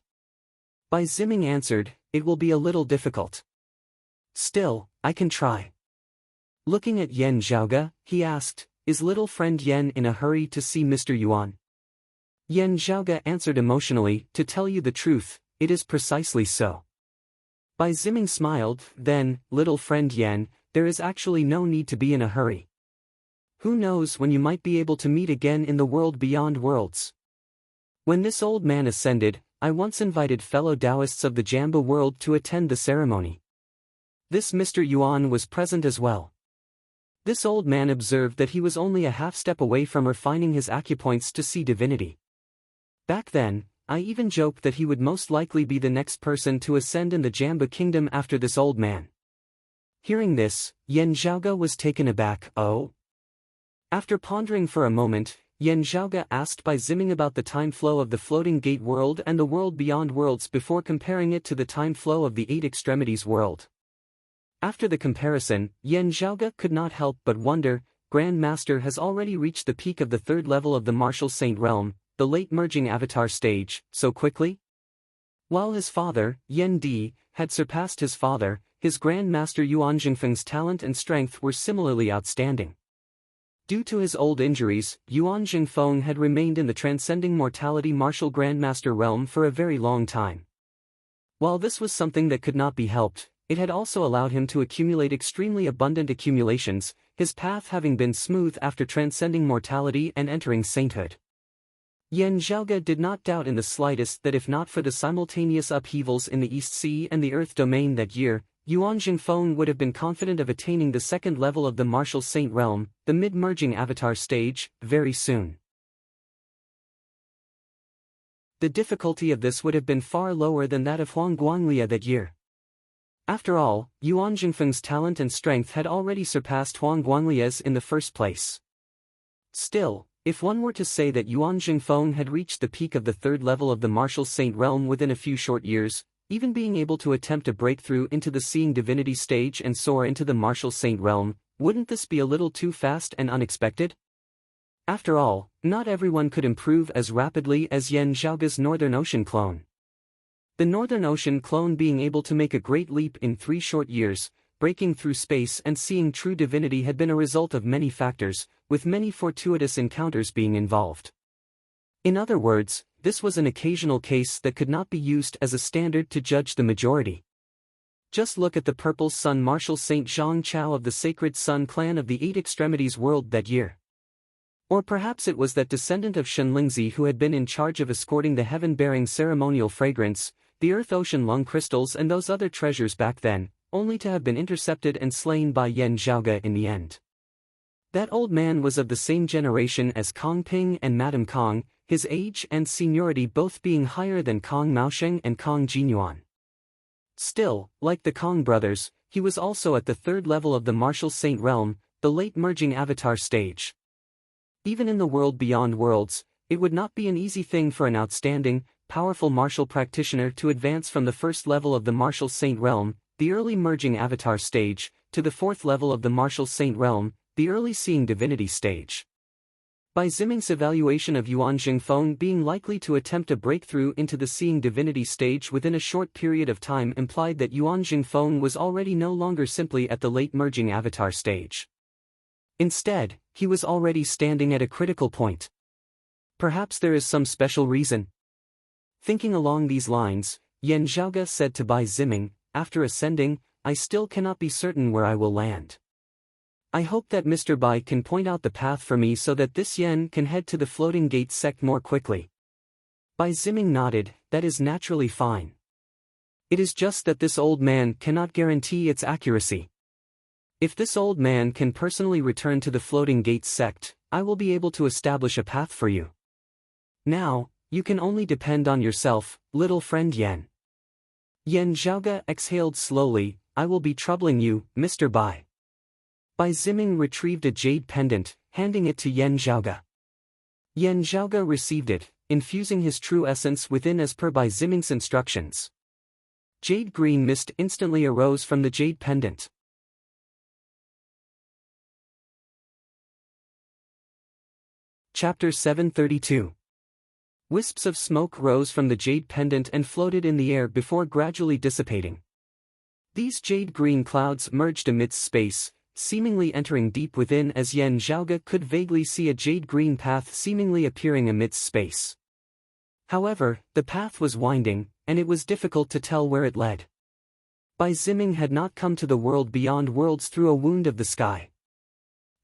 Bai Ziming answered, it will be a little difficult. Still, I can try. Looking at Yen Zhaoge, he asked, is little friend Yen in a hurry to see Mr. Yuan? Yen Zhaoge answered emotionally, to tell you the truth, it is precisely so. Bai Ziming smiled, then, little friend Yen, there is actually no need to be in a hurry. Who knows when you might be able to meet again in the world beyond worlds. When this old man ascended, I once invited fellow Taoists of the Jamba world to attend the ceremony. This Mr. Yuan was present as well. This old man observed that he was only a half-step away from refining his acupoints to see divinity. Back then, I even joked that he would most likely be the next person to ascend in the Jamba Kingdom after this old man. Hearing this, Yen Zhaoge was taken aback, oh? After pondering for a moment, Yen Zhaoge asked Bai Ziming about the time flow of the Floating Gate world and the world beyond worlds before comparing it to the time flow of the Eight Extremities world. After the comparison, Yen Zhaoge could not help but wonder, Grand Master has already reached the peak of the third level of the Martial Saint realm, the late merging avatar stage, so quickly? While his father, Yen Di, had surpassed his father, his Grand Master Yuan Jingfeng's talent and strength were similarly outstanding. Due to his old injuries, Yuan Jingfeng had remained in the transcending mortality martial Grandmaster realm for a very long time. While this was something that could not be helped, it had also allowed him to accumulate extremely abundant accumulations, his path having been smooth after transcending mortality and entering sainthood. Yen Zhaoge did not doubt in the slightest that if not for the simultaneous upheavals in the East Sea and the Earth domain that year, Yuan Jingfeng would have been confident of attaining the second level of the Martial Saint realm, the mid-merging avatar stage, very soon. The difficulty of this would have been far lower than that of Huang Guanglia that year. After all, Yuan Jingfeng's talent and strength had already surpassed Huang Guanglia's in the first place. Still, if one were to say that Yuan Jingfeng had reached the peak of the third level of the Martial Saint realm within a few short years, even being able to attempt a breakthrough into the Seeing Divinity stage and soar into the Martial Saint realm, wouldn't this be a little too fast and unexpected? After all, not everyone could improve as rapidly as Yan Zhaoge's Northern Ocean clone. The Northern Ocean clone being able to make a great leap in 3 short years, breaking through space and seeing true divinity had been a result of many factors, with many fortuitous encounters being involved. In other words, this was an occasional case that could not be used as a standard to judge the majority. Just look at the Purple Sun Martial Saint Zhang Chao of the Sacred Sun clan of the Eight Extremities world that year. Or perhaps it was that descendant of Shen Lingzi who had been in charge of escorting the heaven-bearing ceremonial fragrance, the Earth-Ocean lung crystals and those other treasures back then, only to have been intercepted and slain by Yan Zhaoge in the end. That old man was of the same generation as Kong Ping and Madame Kong, his age and seniority both being higher than Kong Maosheng and Kong Jinyuan. Still, like the Kong brothers, he was also at the third level of the Martial Saint realm, the late merging avatar stage. Even in the world beyond worlds, it would not be an easy thing for an outstanding, powerful martial practitioner to advance from the first level of the Martial Saint realm, the early merging avatar stage, to the fourth level of the Martial Saint realm, the early Seeing Divinity stage. Bai Ziming's evaluation of Yuan Jingfeng being likely to attempt a breakthrough into the Seeing Divinity stage within a short period of time implied that Yuan Jingfeng was already no longer simply at the late merging avatar stage. Instead, he was already standing at a critical point. Perhaps there is some special reason. Thinking along these lines, Yan Zhaoge said to Bai Ziming, after ascending, I still cannot be certain where I will land. I hope that Mr. Bai can point out the path for me so that this Yan can head to the Floating Gate sect more quickly. Bai Ziming nodded, that is naturally fine. It is just that this old man cannot guarantee its accuracy. If this old man can personally return to the Floating Gate sect, I will be able to establish a path for you. Now, you can only depend on yourself, little friend Yan. Yan Zhaoge exhaled slowly, I will be troubling you, Mr. Bai. Bai Ziming retrieved a jade pendant, handing it to Yan Zhaoge. Yan Zhaoge received it, infusing his true essence within as per Bai Ziming's instructions. Jade green mist instantly arose from the jade pendant. Chapter 732. Wisps of smoke rose from the jade pendant and floated in the air before gradually dissipating. These jade-green clouds merged amidst space, seemingly entering deep within as Yan Zhaoge could vaguely see a jade-green path seemingly appearing amidst space. However, the path was winding, and it was difficult to tell where it led. Bai Ziming had not come to the world beyond worlds through a wound of the sky.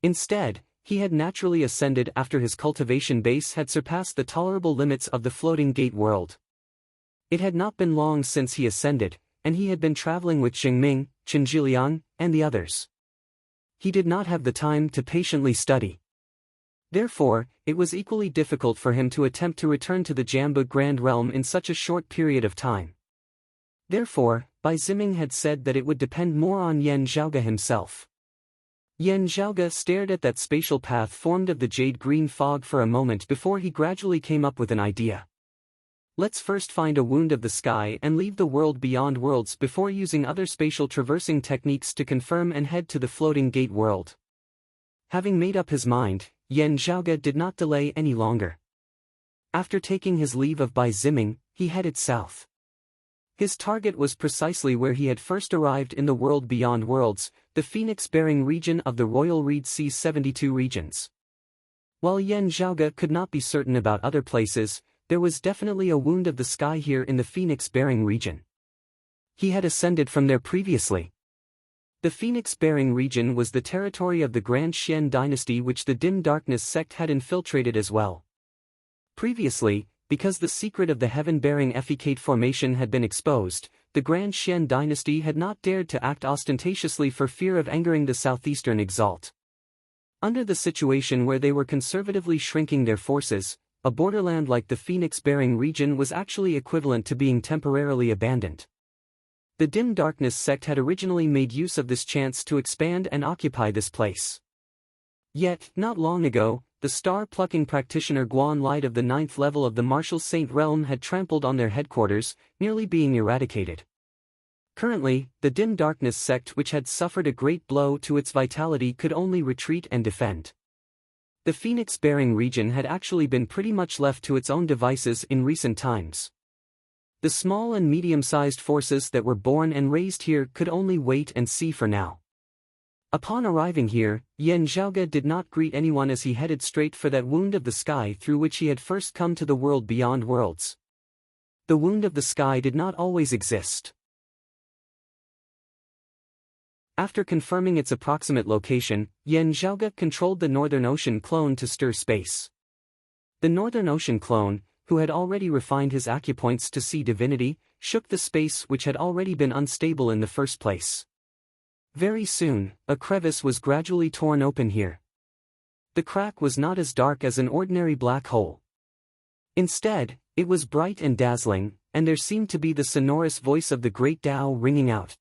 Instead, he had naturally ascended after his cultivation base had surpassed the tolerable limits of the Floating Gate world. It had not been long since he ascended, and he had been traveling with Xingming, Chen Jiliang, and the others. He did not have the time to patiently study. Therefore, it was equally difficult for him to attempt to return to the Jambu Grand Realm in such a short period of time. Therefore, Bai Ziming had said that it would depend more on Yan Zhaoge himself. Yan Zhaoge stared at that spatial path formed of the jade-green fog for a moment before he gradually came up with an idea. Let's first find a wound of the sky and leave the world beyond worlds before using other spatial traversing techniques to confirm and head to the Floating Gate world. Having made up his mind, Yan Zhaoge did not delay any longer. After taking his leave of Bai Ziming, he headed south. His target was precisely where he had first arrived in the world beyond worlds, the phoenix-bearing region of the Royal Reed Sea's 72 regions. While Yan Zhaoge could not be certain about other places, there was definitely a wound of the sky here in the phoenix-bearing region. He had ascended from there previously. The phoenix-bearing region was the territory of the Grand Xian dynasty which the Dim Darkness sect had infiltrated as well. Previously, Because the secret of the heaven-bearing effecate formation had been exposed, the Grand Xian dynasty had not dared to act ostentatiously for fear of angering the southeastern exalt. Under the situation where they were conservatively shrinking their forces, a borderland like the Phoenix-bearing region was actually equivalent to being temporarily abandoned. The Dim Darkness sect had originally made use of this chance to expand and occupy this place. Yet, not long ago, the star-plucking practitioner Guan Light of the 9th level of the Martial Saint realm had trampled on their headquarters, nearly being eradicated. Currently, the Dim Darkness sect, which had suffered a great blow to its vitality, could only retreat and defend. The Phoenix-bearing region had actually been pretty much left to its own devices in recent times. The small and medium-sized forces that were born and raised here could only wait and see for now. Upon arriving here, Yan Zhaoge did not greet anyone as he headed straight for that wound of the sky through which he had first come to the world beyond worlds. The wound of the sky did not always exist. After confirming its approximate location, Yan Zhaoge controlled the Northern Ocean clone to stir space. The Northern Ocean clone, who had already refined his acupoints to see divinity, shook the space which had already been unstable in the first place. Very soon, a crevice was gradually torn open here. The crack was not as dark as an ordinary black hole. Instead, it was bright and dazzling, and there seemed to be the sonorous voice of the great Tao ringing out.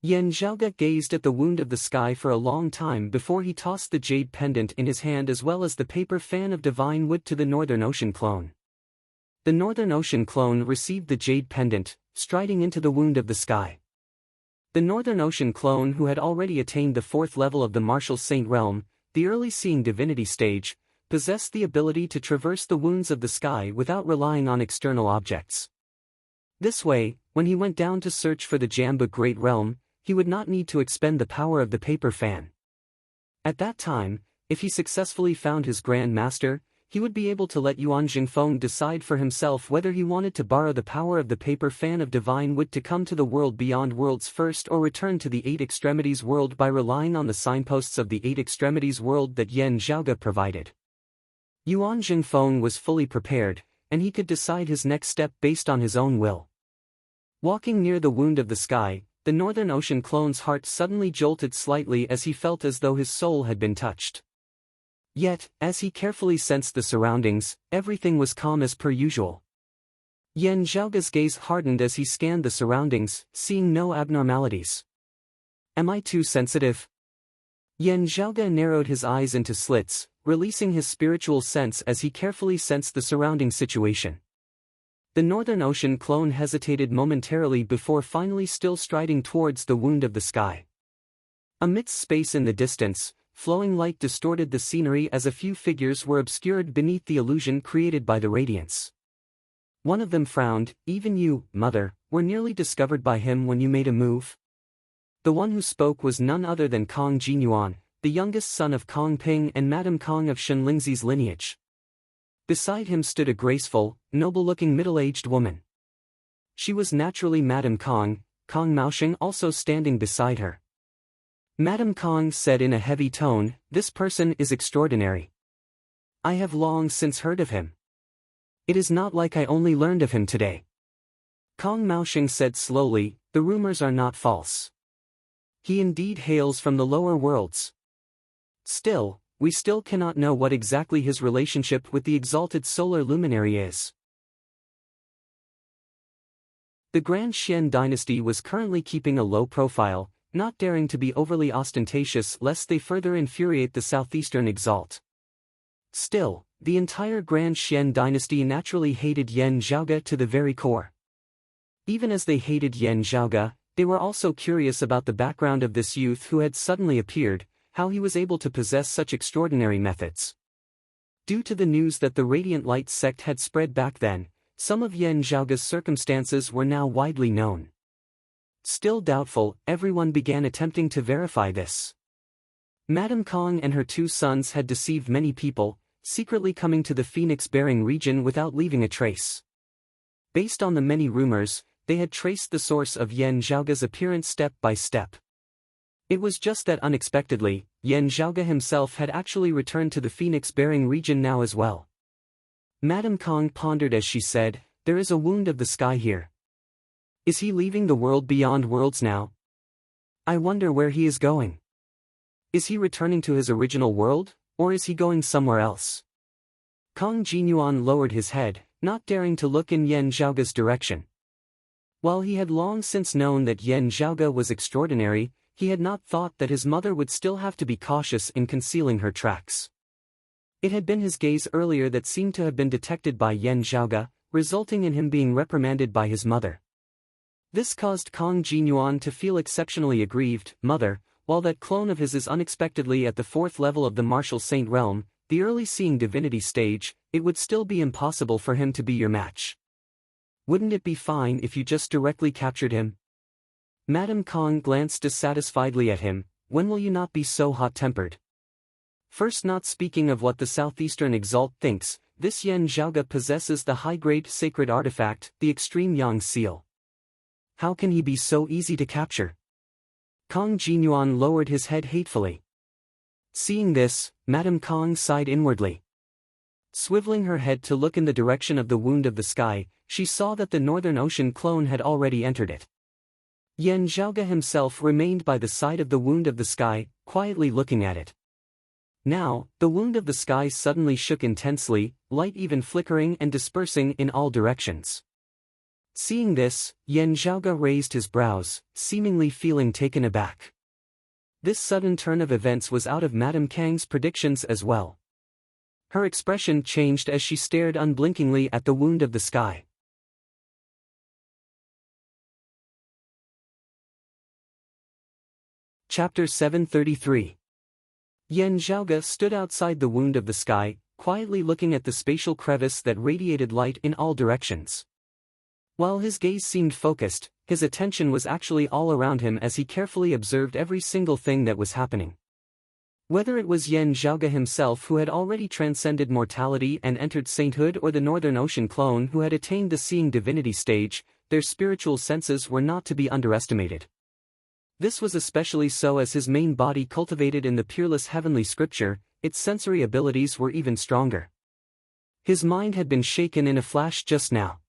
Yan Zhaoge gazed at the wound of the sky for a long time before he tossed the jade pendant in his hand as well as the paper fan of divine wood to the Northern Ocean clone. The Northern Ocean clone received the jade pendant, striding into the wound of the sky. The Northern Ocean clone, who had already attained the 4th level of the Martial Saint realm, the early seeing divinity stage, possessed the ability to traverse the wounds of the sky without relying on external objects. This way, when he went down to search for the Jamba Great Realm, he would not need to expend the power of the paper fan. At that time, if he successfully found his Grand Master, he would be able to let Yuan Jingfeng decide for himself whether he wanted to borrow the power of the paper fan of divine wood to come to the world beyond worlds first or return to the 8 Extremities world by relying on the signposts of the 8 Extremities world that Yan Zhaoge provided. Yuan Jingfeng was fully prepared, and he could decide his next step based on his own will. Walking near the wound of the sky, the Northern Ocean clone's heart suddenly jolted slightly as he felt as though his soul had been touched. Yet, as he carefully sensed the surroundings, everything was calm as per usual. Yan Zhaoge's gaze hardened as he scanned the surroundings, seeing no abnormalities. Am I too sensitive? Yan Zhaoge narrowed his eyes into slits, releasing his spiritual sense as he carefully sensed the surrounding situation. The Northern Ocean clone hesitated momentarily before finally still striding towards the wound of the sky. Amidst space in the distance, flowing light distorted the scenery as a few figures were obscured beneath the illusion created by the radiance. One of them frowned. Even you, Mother, were nearly discovered by him when you made a move. The one who spoke was none other than Kong Jinyuan, the youngest son of Kong Ping and Madame Kong of Shenlingzi's lineage. Beside him stood a graceful, noble-looking middle-aged woman. She was naturally Madame Kong, Kong Maosheng also standing beside her. Madame Kong said in a heavy tone, "This person is extraordinary. I have long since heard of him. It is not like I only learned of him today." Kong Maosheng said slowly, "The rumors are not false. He indeed hails from the lower worlds. Still, we still cannot know what exactly his relationship with the exalted solar luminary is." The Grand Xian dynasty was currently keeping a low profile, not daring to be overly ostentatious lest they further infuriate the southeastern exalt. Still, the entire Grand Xian dynasty naturally hated Yan Zhaoge to the very core. Even as they hated Yan Zhaoge, they were also curious about the background of this youth who had suddenly appeared, how he was able to possess such extraordinary methods. Due to the news that the Radiant Light sect had spread back then, some of Yan Zhaoge's circumstances were now widely known. Still doubtful, everyone began attempting to verify this. Madame Kong and her 2 sons had deceived many people, secretly coming to the Phoenix-bearing region without leaving a trace. Based on the many rumors, they had traced the source of Yan Zhaoge's appearance step by step. It was just that unexpectedly, Yan Zhaoge himself had actually returned to the Phoenix-bearing region now as well. Madame Kong pondered as she said, "There is a wound of the sky here. Is he leaving the world beyond worlds now? I wonder where he is going. Is he returning to his original world, or is he going somewhere else?" Kong Jinyuan lowered his head, not daring to look in Yen Zhaoge's direction. While he had long since known that Yen Zhaoge was extraordinary, he had not thought that his mother would still have to be cautious in concealing her tracks. It had been his gaze earlier that seemed to have been detected by Yen Zhaoge, resulting in him being reprimanded by his mother. This caused Kong Jinyuan to feel exceptionally aggrieved. "Mother, while that clone of his is unexpectedly at the 4th level of the martial saint realm, the early seeing divinity stage, it would still be impossible for him to be your match. Wouldn't it be fine if you just directly captured him?" Madame Kong glanced dissatisfiedly at him. "When will you not be so hot-tempered? First, not speaking of what the Southeastern Exalt thinks, this Yen Zhaoge possesses the high-grade sacred artifact, the Extreme Yang Seal. How can he be so easy to capture?" Kong Jinyuan lowered his head hatefully. Seeing this, Madame Kong sighed inwardly. Swiveling her head to look in the direction of the wound of the sky, she saw that the Northern Ocean clone had already entered it. Yen Zhaoge himself remained by the side of the wound of the sky, quietly looking at it. Now, the wound of the sky suddenly shook intensely, light even flickering and dispersing in all directions. Seeing this, Yen Zhaoge raised his brows, seemingly feeling taken aback. This sudden turn of events was out of Madame Kang's predictions as well. Her expression changed as she stared unblinkingly at the wound of the sky. Chapter 733. Yen Zhaoge stood outside the wound of the sky, quietly looking at the spatial crevice that radiated light in all directions. While his gaze seemed focused, his attention was actually all around him as he carefully observed every single thing that was happening. Whether it was Yen Zhaoge himself who had already transcended mortality and entered sainthood, or the Northern Ocean clone who had attained the seeing divinity stage, their spiritual senses were not to be underestimated. This was especially so as his main body cultivated in the peerless heavenly scripture, its sensory abilities were even stronger. His mind had been shaken in a flash just now.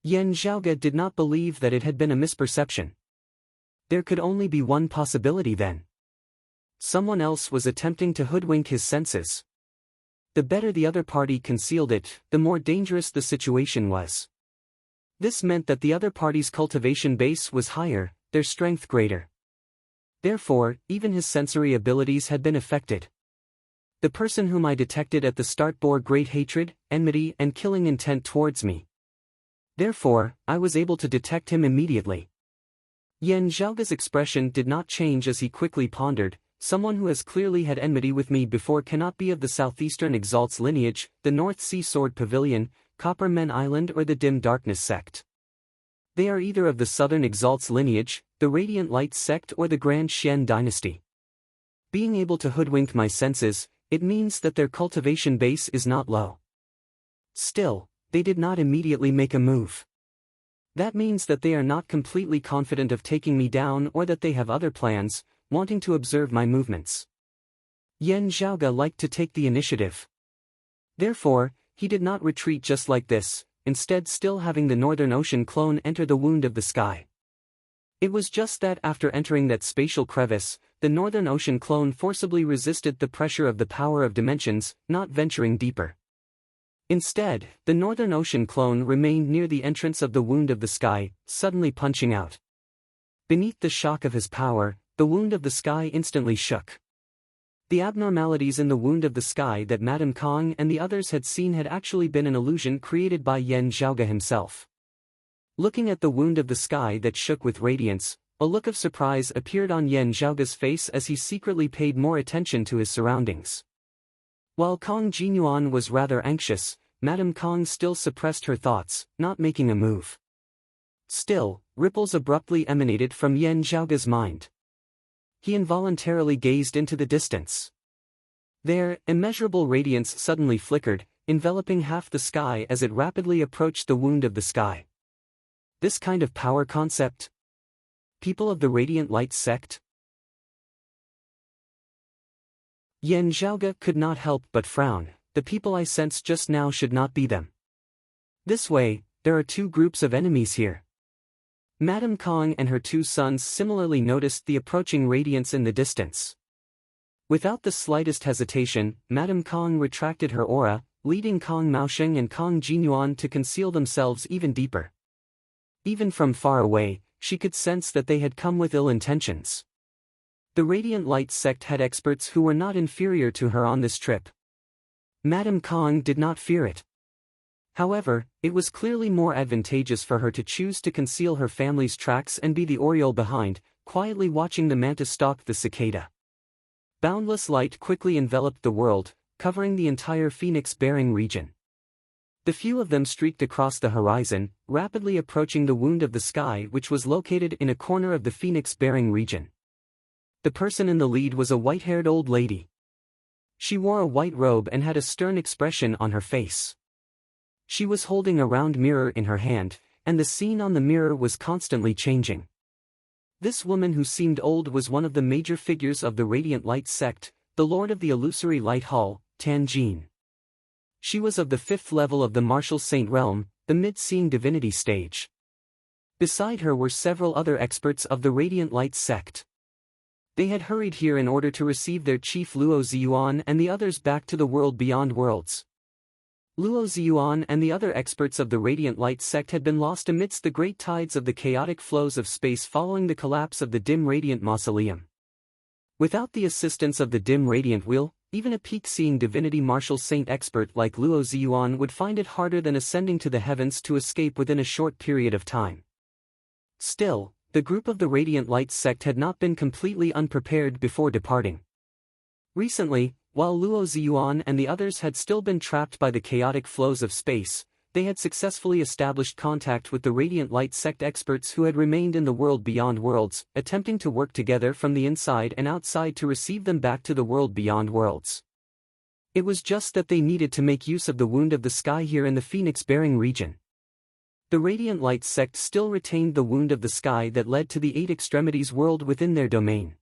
Yen Zhaoge did not believe that it had been a misperception. There could only be one possibility then. Someone else was attempting to hoodwink his senses. The better the other party concealed it, the more dangerous the situation was. This meant that the other party's cultivation base was higher, their strength greater. Therefore, even his sensory abilities had been affected. The person whom I detected at the start bore great hatred, enmity and killing intent towards me. Therefore, I was able to detect him immediately. Yen Zhaoge's expression did not change as he quickly pondered, "Someone who has clearly had enmity with me before cannot be of the Southeastern Exalt's lineage, the North Sea Sword Pavilion, Copper Men Island or the Dim Darkness sect. They are either of the Southern Exalt's lineage, the Radiant Light sect or the Grand Xian dynasty. Being able to hoodwink my senses, it means that their cultivation base is not low." Still, they did not immediately make a move. That means that they are not completely confident of taking me down, or that they have other plans, wanting to observe my movements. Yen Zhaoge liked to take the initiative. Therefore, he did not retreat just like this, instead still having the Northern Ocean clone enter the wound of the sky. It was just that after entering that spatial crevice, the Northern Ocean clone forcibly resisted the pressure of the power of dimensions, not venturing deeper. Instead, the Northern Ocean clone remained near the entrance of the wound of the sky, suddenly punching out. Beneath the shock of his power, the wound of the sky instantly shook. The abnormalities in the wound of the sky that Madame Kong and the others had seen had actually been an illusion created by Yen Zhaoge himself. Looking at the wound of the sky that shook with radiance, a look of surprise appeared on Yen Zhaoge's face as he secretly paid more attention to his surroundings. While Kong Jinyuan was rather anxious, Madame Kong still suppressed her thoughts, not making a move. Still, ripples abruptly emanated from Yen Zhaoge's mind. He involuntarily gazed into the distance. There, immeasurable radiance suddenly flickered, enveloping half the sky as it rapidly approached the wound of the sky. This kind of power concept? People of the Radiant Light sect? Yen Zhaoge could not help but frown. the people I sensed just now should not be them. This way, there are two groups of enemies here. Madame Kong and her two sons similarly noticed the approaching radiance in the distance. Without the slightest hesitation, Madame Kong retracted her aura, leading Kong Maosheng and Kong Jinyuan to conceal themselves even deeper. Even from far away, she could sense that they had come with ill intentions. The Radiant Light sect had experts who were not inferior to her on this trip. Madame Kong did not fear it. However, it was clearly more advantageous for her to choose to conceal her family's tracks and be the oriole behind, quietly watching the mantis stalk the cicada. Boundless light quickly enveloped the world, covering the entire phoenix-bearing region. The few of them streaked across the horizon, rapidly approaching the wound of the sky which was located in a corner of the phoenix-bearing region. The person in the lead was a white-haired old lady. She wore a white robe and had a stern expression on her face. She was holding a round mirror in her hand, and the scene on the mirror was constantly changing. This woman who seemed old was one of the major figures of the Radiant Light sect, the Lord of the Illusory Light Hall, Tan Jin. She was of the 5th level of the Martial Saint realm, the mid-seeing divinity stage. Beside her were several other experts of the Radiant Light sect. They had hurried here in order to receive their chief Luo Ziyuan and the others back to the world beyond worlds. Luo Ziyuan and the other experts of the Radiant Light sect had been lost amidst the great tides of the chaotic flows of space following the collapse of the dim radiant mausoleum. Without the assistance of the dim radiant wheel, even a peak-seeing divinity martial saint expert like Luo Ziyuan would find it harder than ascending to the heavens to escape within a short period of time. Still, the group of the Radiant Light sect had not been completely unprepared before departing. Recently, while Luo Ziyuan and the others had still been trapped by the chaotic flows of space, they had successfully established contact with the Radiant Light sect experts who had remained in the world beyond worlds, attempting to work together from the inside and outside to receive them back to the world beyond worlds. It was just that they needed to make use of the wound of the sky here in the Phoenix-bearing region. The Radiant Light sect still retained the wound of the sky that led to the 8 extremities world within their domain.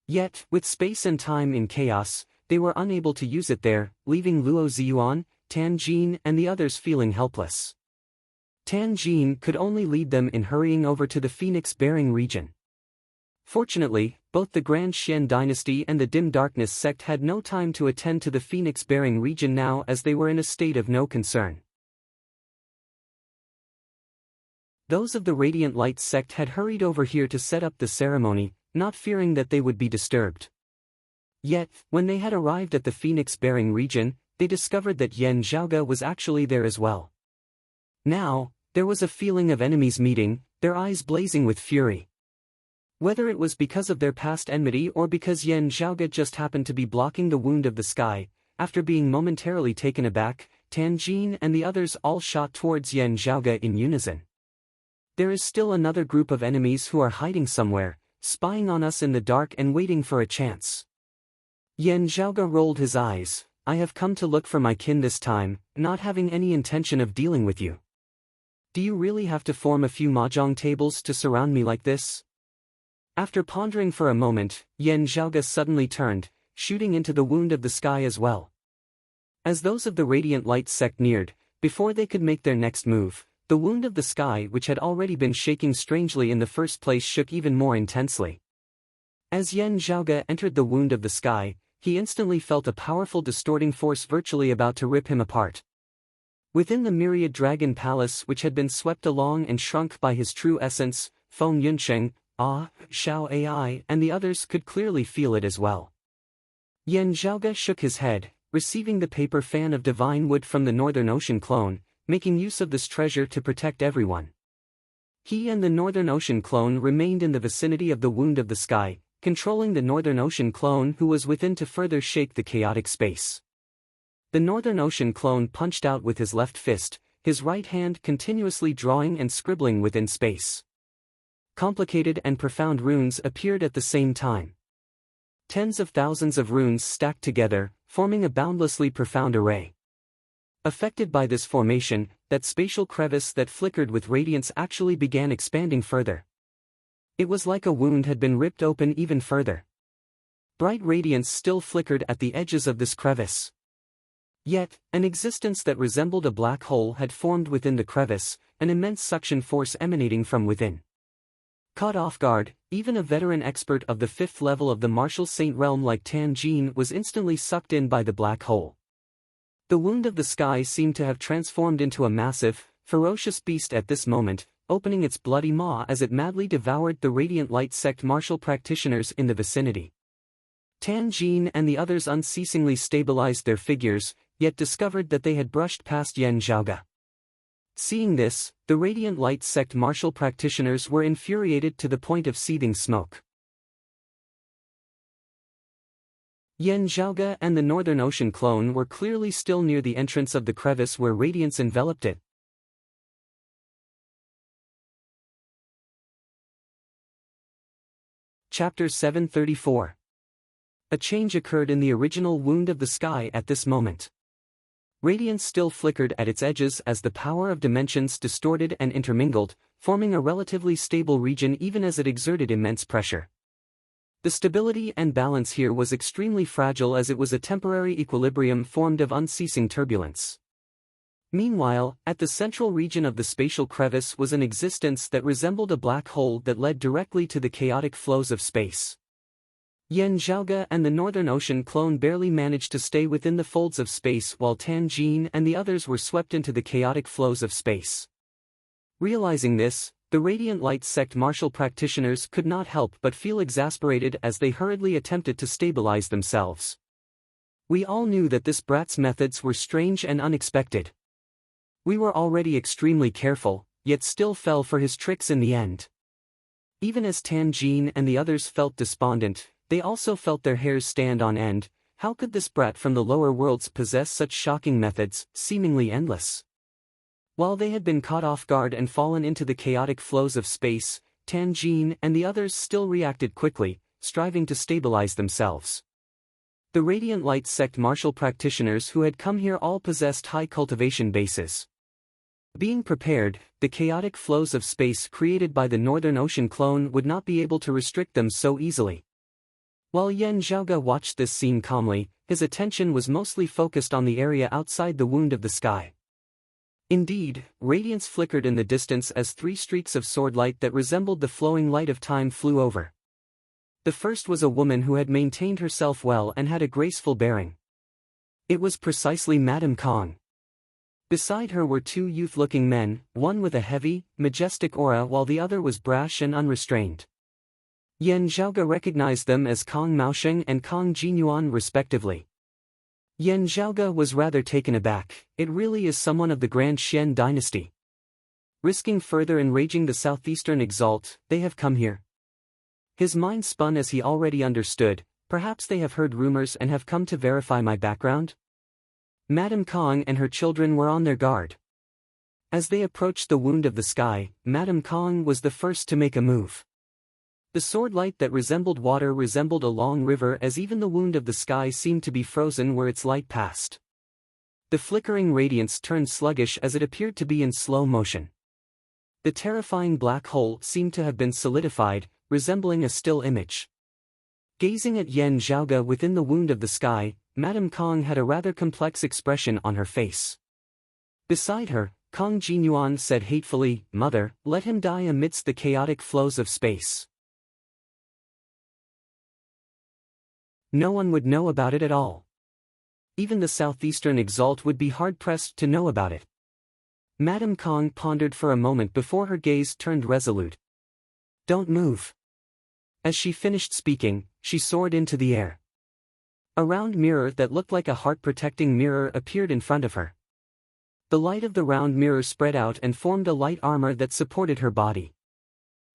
Yet, with space and time in chaos, they were unable to use it there, leaving Luo Ziyuan, Tan Jin and the others feeling helpless. Tan Jin could only lead them in hurrying over to the Phoenix-bearing region. Fortunately, both the Grand Xian dynasty and the Dim Darkness sect had no time to attend to the Phoenix-bearing region now as they were in a state of no concern. Those of the Radiant Light sect had hurried over here to set up the ceremony, not fearing that they would be disturbed. Yet, when they had arrived at the Phoenix-bearing region, they discovered that Yan Zhaoge was actually there as well. Now, there was a feeling of enemies meeting, their eyes blazing with fury. Whether it was because of their past enmity or because Yan Zhaoge just happened to be blocking the wound of the sky, after being momentarily taken aback, Tan Jin and the others all shot towards Yan Zhaoge in unison. There is still another group of enemies who are hiding somewhere, spying on us in the dark and waiting for a chance. Yan Zhaoge rolled his eyes. I have come to look for my kin this time, not having any intention of dealing with you. Do you really have to form a few mahjong tables to surround me like this? After pondering for a moment, Yan Zhaoge suddenly turned, shooting into the wound of the sky as well. As those of the Radiant Light sect neared, before they could make their next move, the wound of the sky which had already been shaking strangely in the first place shook even more intensely. As Yan Zhaoge entered the wound of the sky, he instantly felt a powerful distorting force virtually about to rip him apart. Within the myriad dragon palace which had been swept along and shrunk by his true essence, Feng Yunsheng, Xiao Ai and the others could clearly feel it as well. Yan Zhaoge shook his head, receiving the paper fan of divine wood from the Northern Ocean clone, making use of this treasure to protect everyone. He and the Northern Ocean clone remained in the vicinity of the wound of the sky, controlling the Northern Ocean clone who was within to further shake the chaotic space. The Northern Ocean clone punched out with his left fist, his right hand continuously drawing and scribbling within space. Complicated and profound runes appeared at the same time. Tens of thousands of runes stacked together, forming a boundlessly profound array. Affected by this formation, that spatial crevice that flickered with radiance actually began expanding further. It was like a wound had been ripped open even further. Bright radiance still flickered at the edges of this crevice. Yet, an existence that resembled a black hole had formed within the crevice, an immense suction force emanating from within. Caught off guard, even a veteran expert of the 5th level of the Martial Saint realm like Tan Jin was instantly sucked in by the black hole. The wound of the sky seemed to have transformed into a massive, ferocious beast at this moment, opening its bloody maw as it madly devoured the Radiant Light sect martial practitioners in the vicinity. Tan Jin and the others unceasingly stabilized their figures, yet discovered that they had brushed past Yen Zhaoge. Seeing this, the Radiant Light sect martial practitioners were infuriated to the point of seething smoke. Yen Zhaoge and the Northern Ocean clone were clearly still near the entrance of the crevice where radiance enveloped it. Chapter 734. A change occurred in the original wound of the sky at this moment. Radiance still flickered at its edges as the power of dimensions distorted and intermingled, forming a relatively stable region even as it exerted immense pressure. The stability and balance here was extremely fragile as it was a temporary equilibrium formed of unceasing turbulence. Meanwhile, at the central region of the spatial crevice was an existence that resembled a black hole that led directly to the chaotic flows of space. Yen Zhaoge and the Northern Ocean clone barely managed to stay within the folds of space while Tan Jin and the others were swept into the chaotic flows of space. Realizing this, the Radiant Light sect martial practitioners could not help but feel exasperated as they hurriedly attempted to stabilize themselves. We all knew that this brat's methods were strange and unexpected. We were already extremely careful, yet still fell for his tricks in the end. Even as Tan Jin and the others felt despondent, they also felt their hairs stand on end. How could this brat from the lower worlds possess such shocking methods, seemingly endless? While they had been caught off guard and fallen into the chaotic flows of space, Tan Jin and the others still reacted quickly, striving to stabilize themselves. The Radiant Light sect martial practitioners who had come here all possessed high cultivation bases. Being prepared, the chaotic flows of space created by the Northern Ocean clone would not be able to restrict them so easily. While Yen Zhaoge watched this scene calmly, his attention was mostly focused on the area outside the wound of the sky. Indeed, radiance flickered in the distance as 3 streaks of sword light that resembled the flowing light of time flew over. The first was a woman who had maintained herself well and had a graceful bearing. It was precisely Madame Kong. Beside her were 2 youth-looking men, one with a heavy, majestic aura while the other was brash and unrestrained. Yen Zhaoge recognized them as Kong Maosheng and Kong Jinyuan respectively. Yen Zhaoge was rather taken aback. It really is someone of the Grand Xian dynasty. Risking further enraging the Southeastern Exalt, they have come here. His mind spun as he already understood. Perhaps they have heard rumors and have come to verify my background? Madame Kong and her children were on their guard. As they approached the wound of the sky, Madame Kong was the first to make a move. The sword light that resembled water resembled a long river as even the wound of the sky seemed to be frozen where its light passed. The flickering radiance turned sluggish as it appeared to be in slow motion. The terrifying black hole seemed to have been solidified, resembling a still image. Gazing at Yen Zhaoge within the wound of the sky, Madame Kong had a rather complex expression on her face. Beside her, Kong Jinyuan said hatefully, "Mother, let him die amidst the chaotic flows of space. No one would know about it at all. Even the Southeastern Exalt would be hard-pressed to know about it." Madame Kong pondered for a moment before her gaze turned resolute. "Don't move." As she finished speaking, she soared into the air. A round mirror that looked like a heart-protecting mirror appeared in front of her. The light of the round mirror spread out and formed a light armor that supported her body.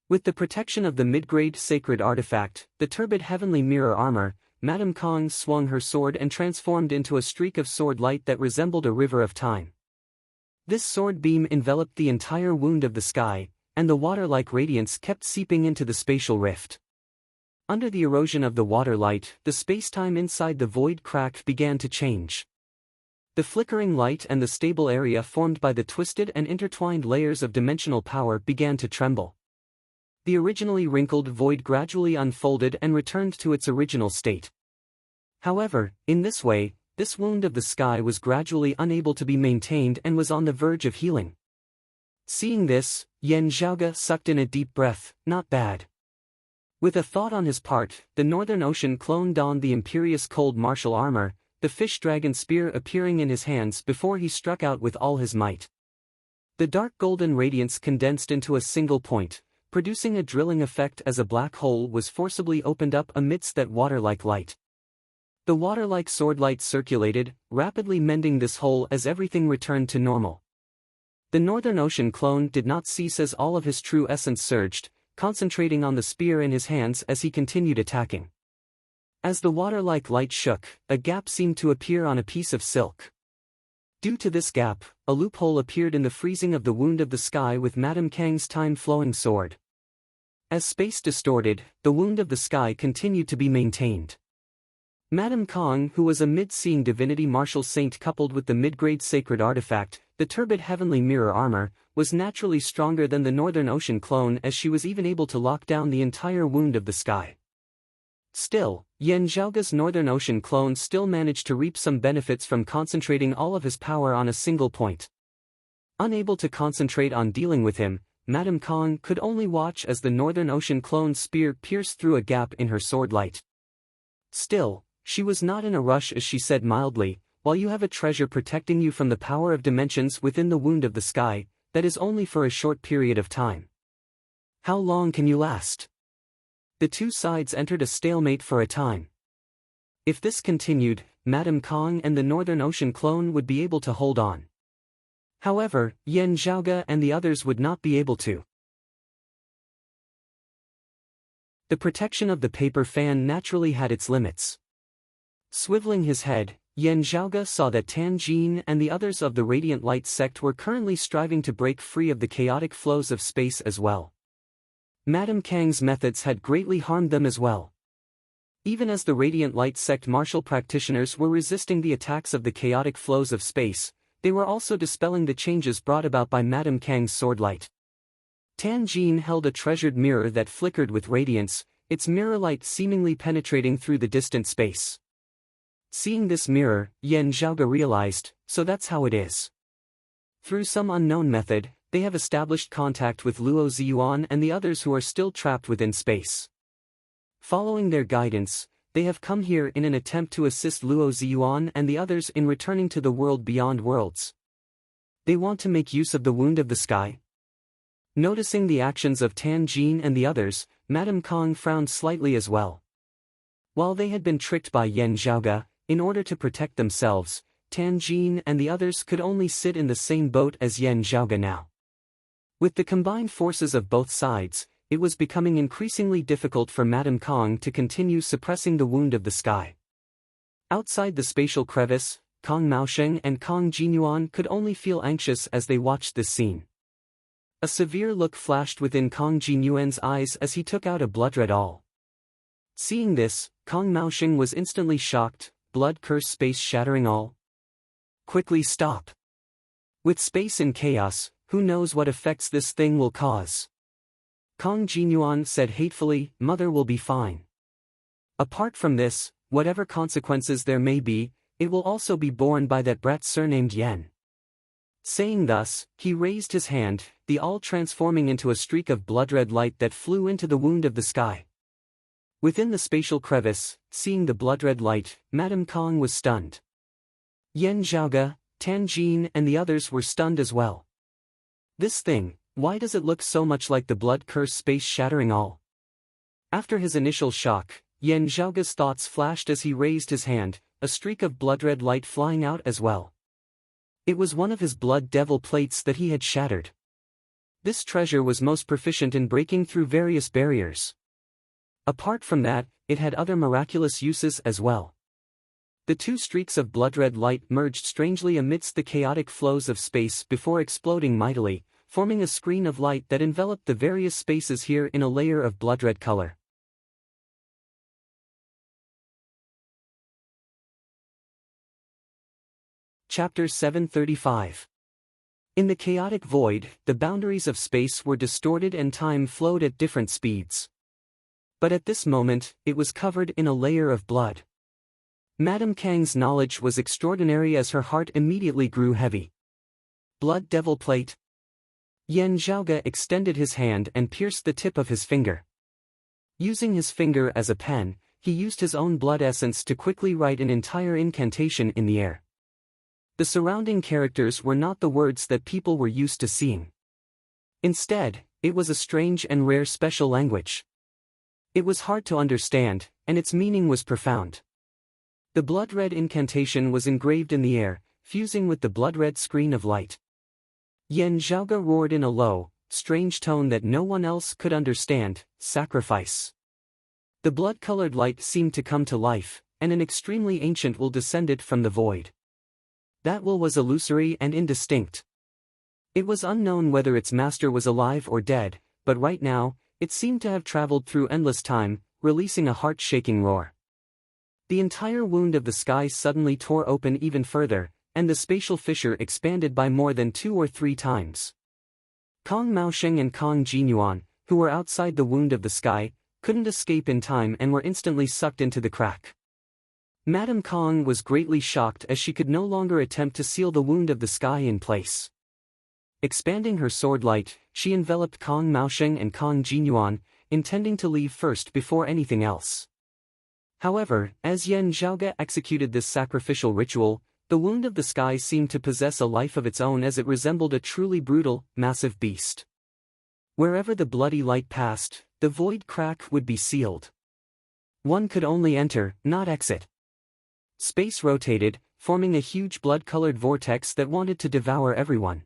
With the protection of the mid-grade sacred artifact, the turbid heavenly mirror armor, Madame Kong swung her sword and transformed into a streak of sword light that resembled a river of time. This sword beam enveloped the entire wound of the sky, and the water-like radiance kept seeping into the spatial rift. Under the erosion of the water light, the spacetime inside the void crack began to change. The flickering light and the stable area formed by the twisted and intertwined layers of dimensional power began to tremble. The originally wrinkled void gradually unfolded and returned to its original state. However, in this way, this wound of the sky was gradually unable to be maintained and was on the verge of healing. Seeing this, Yan Zhaoge sucked in a deep breath. Not bad. With a thought on his part, the Northern Ocean clone donned the imperious cold martial armor, the fish dragon spear appearing in his hands before he struck out with all his might. The dark golden radiance condensed into a single point, producing a drilling effect as a black hole was forcibly opened up amidst that water-like light. The water-like sword light circulated, rapidly mending this hole as everything returned to normal. The Northern Ocean clone did not cease as all of his true essence surged, concentrating on the spear in his hands as he continued attacking. As the water-like light shook, a gap seemed to appear on a piece of silk. Due to this gap, a loophole appeared in the freezing of the wound of the sky with Madame Kang's time-flowing sword. As space distorted, the wound of the sky continued to be maintained. Madame Kang, who was a mid-seeing divinity martial saint coupled with the mid-grade sacred artifact, the turbid heavenly mirror armor, was naturally stronger than the Northern Ocean clone as she was even able to lock down the entire wound of the sky. Still, Yan Zhaoge's Northern Ocean clone still managed to reap some benefits from concentrating all of his power on a single point. Unable to concentrate on dealing with him, Madame Kang could only watch as the Northern Ocean clone's spear pierced through a gap in her sword light. Still, she was not in a rush as she said mildly, "While you have a treasure protecting you from the power of dimensions within the wound of the sky, that is only for a short period of time. How long can you last?" The two sides entered a stalemate for a time. If this continued, Madame Kang and the Northern Ocean clone would be able to hold on. However, Yan Zhaoge and the others would not be able to. The protection of the paper fan naturally had its limits. Swiveling his head, Yan Zhaoge saw that Tan Jin and the others of the Radiant Light sect were currently striving to break free of the chaotic flows of space as well. Madame Kang's methods had greatly harmed them as well. Even as the Radiant Light sect martial practitioners were resisting the attacks of the chaotic flows of space, they were also dispelling the changes brought about by Madame Kang's sword light. Tan Jin held a treasured mirror that flickered with radiance, its mirror light seemingly penetrating through the distant space. Seeing this mirror, Yan Zhaoge realized, so that's how it is. Through some unknown method, they have established contact with Luo Ziyuan and the others who are still trapped within space. Following their guidance, they have come here in an attempt to assist Luo Ziyuan and the others in returning to the world beyond worlds. They want to make use of the wound of the sky. Noticing the actions of Tan Jin and the others, Madame Kang frowned slightly as well. While they had been tricked by Yan Zhaoge, in order to protect themselves, Tan Jin and the others could only sit in the same boat as Yan Zhaoge now. With the combined forces of both sides, it was becoming increasingly difficult for Madame Kang to continue suppressing the wound of the sky. Outside the spatial crevice, Kang Maosheng and Kang Jinyuan could only feel anxious as they watched this scene. A severe look flashed within Kang Jinyuan's eyes as he took out a blood-red awl. Seeing this, Kang Maosheng was instantly shocked. Blood curse space-shattering awl? Quickly stop. With space in chaos, who knows what effects this thing will cause? Kang Jinyuan said hatefully, "Mother will be fine. Apart from this, whatever consequences there may be, it will also be borne by that brat surnamed Yan." Saying thus, he raised his hand, the awl transforming into a streak of blood-red light that flew into the wound of the sky. Within the spatial crevice, seeing the blood-red light, Madame Kang was stunned. Yan Zhaoge, Tan Jin and the others were stunned as well. This thing, why does it look so much like the blood curse space-shattering awl? After his initial shock, Yan Zhaoge's thoughts flashed as he raised his hand, a streak of blood-red light flying out as well. It was one of his blood devil plates that he had shattered. This treasure was most proficient in breaking through various barriers. Apart from that, it had other miraculous uses as well. The two streaks of blood-red light merged strangely amidst the chaotic flows of space before exploding mightily, forming a screen of light that enveloped the various spaces here in a layer of blood-red color. Chapter 735. In the chaotic void, the boundaries of space were distorted and time flowed at different speeds. But at this moment, it was covered in a layer of blood. Madame Kang's knowledge was extraordinary as her heart immediately grew heavy. Blood Devil Plate. Yan Zhaoge extended his hand and pierced the tip of his finger. Using his finger as a pen, he used his own blood essence to quickly write an entire incantation in the air. The surrounding characters were not the words that people were used to seeing. Instead, it was a strange and rare special language. It was hard to understand, and its meaning was profound. The blood-red incantation was engraved in the air, fusing with the blood-red screen of light. Yan Zhaoge roared in a low, strange tone that no one else could understand, "Sacrifice." The blood-colored light seemed to come to life, and an extremely ancient will descended from the void. That will was illusory and indistinct. It was unknown whether its master was alive or dead, but right now, it seemed to have traveled through endless time, releasing a heart-shaking roar. The entire wound of the sky suddenly tore open even further, and the spatial fissure expanded by more than 2 or 3 times. Kong Maosheng and Kong Jinyuan, who were outside the wound of the sky, couldn't escape in time and were instantly sucked into the crack. Madame Kong was greatly shocked as she could no longer attempt to seal the wound of the sky in place. Expanding her sword light, she enveloped Kong Maosheng and Kong Jinyuan, intending to leave first before anything else. However, as Yan Zhaoge executed this sacrificial ritual, the wound of the sky seemed to possess a life of its own as it resembled a truly brutal, massive beast. Wherever the bloody light passed, the void crack would be sealed. One could only enter, not exit. Space rotated, forming a huge blood-colored vortex that wanted to devour everyone.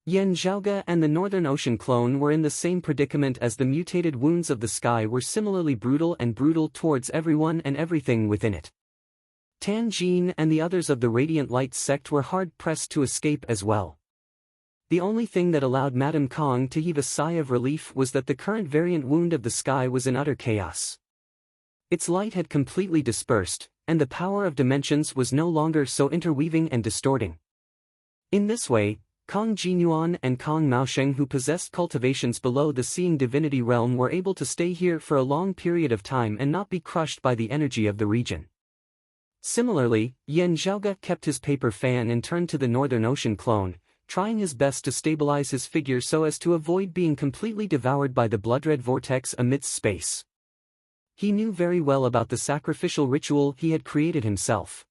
Yan Zhaoge and the Northern Ocean clone were in the same predicament as the mutated wounds of the sky were similarly brutal towards everyone and everything within it. Tan Jin and the others of the Radiant Light sect were hard-pressed to escape as well. The only thing that allowed Madame Kong to heave a sigh of relief was that the current variant wound of the sky was in utter chaos. Its light had completely dispersed, and the power of dimensions was no longer so interweaving and distorting. In this way, Kong Jinyuan and Kong Maosheng, who possessed cultivations below the seeing divinity realm, were able to stay here for a long period of time and not be crushed by the energy of the region. Similarly, Yan Zhaoge kept his paper fan and turned to the Northern Ocean clone, trying his best to stabilize his figure so as to avoid being completely devoured by the blood-red vortex amidst space. He knew very well about the sacrificial ritual he had created himself.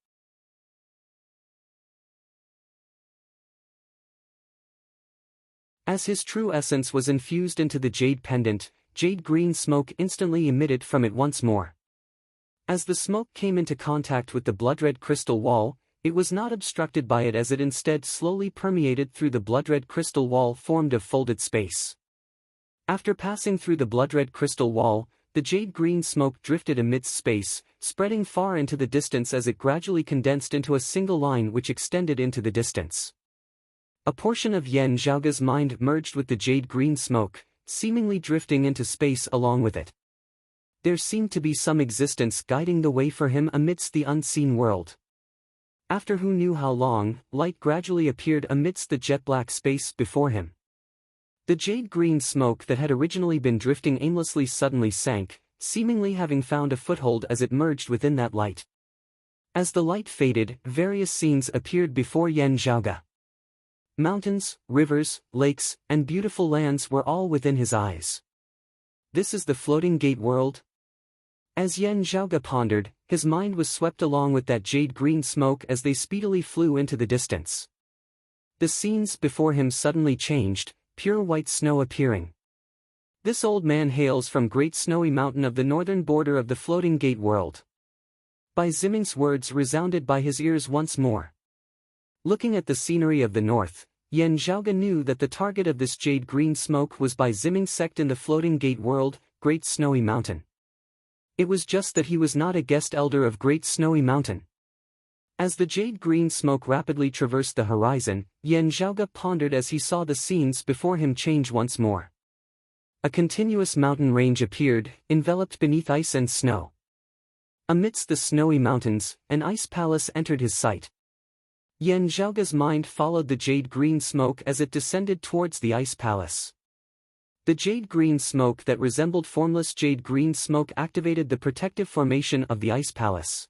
As his true essence was infused into the jade pendant, jade-green smoke instantly emitted from it once more. As the smoke came into contact with the blood-red crystal wall, it was not obstructed by it as it instead slowly permeated through the blood-red crystal wall formed of folded space. After passing through the blood-red crystal wall, the jade-green smoke drifted amidst space, spreading far into the distance as it gradually condensed into a single line which extended into the distance. A portion of Yan Zhaoge's mind merged with the jade-green smoke, seemingly drifting into space along with it. There seemed to be some existence guiding the way for him amidst the unseen world. After who knew how long, light gradually appeared amidst the jet-black space before him. The jade-green smoke that had originally been drifting aimlessly suddenly sank, seemingly having found a foothold as it merged within that light. As the light faded, various scenes appeared before Yan Zhaoge. Mountains, rivers, lakes, and beautiful lands were all within his eyes. This is the floating gate world? As Yan Zhaoge pondered, his mind was swept along with that jade-green smoke as they speedily flew into the distance. The scenes before him suddenly changed, pure white snow appearing. This old man hails from Great Snowy Mountain of the northern border of the floating gate world. Bai Ziming's words resounded by his ears once more. Looking at the scenery of the north, Yan Zhaoge knew that the target of this jade-green smoke was Bai Ziming's sect in the floating gate world, Great Snowy Mountain. It was just that he was not a guest elder of Great Snowy Mountain. As the jade-green smoke rapidly traversed the horizon, Yan Zhaoge pondered as he saw the scenes before him change once more. A continuous mountain range appeared, enveloped beneath ice and snow. Amidst the snowy mountains, an ice palace entered his sight. Yan Zhaoge's mind followed the jade-green smoke as it descended towards the ice palace. The jade-green smoke that resembled formless jade-green smoke activated the protective formation of the ice palace.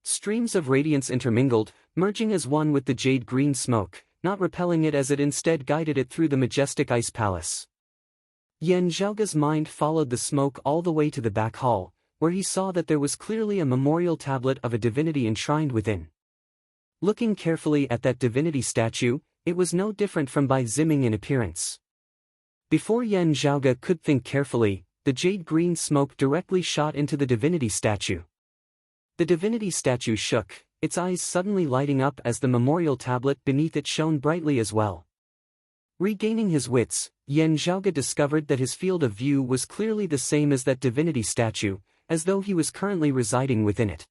Streams of radiance intermingled, merging as one with the jade-green smoke, not repelling it as it instead guided it through the majestic ice palace. Yan Zhaoge's mind followed the smoke all the way to the back hall, where he saw that there was clearly a memorial tablet of a divinity enshrined within. Looking carefully at that divinity statue, it was no different from Bai Ziming in appearance. Before Yan Zhaoge could think carefully, the jade-green smoke directly shot into the divinity statue. The divinity statue shook, its eyes suddenly lighting up as the memorial tablet beneath it shone brightly as well. Regaining his wits, Yan Zhaoge discovered that his field of view was clearly the same as that divinity statue, as though he was currently residing within it.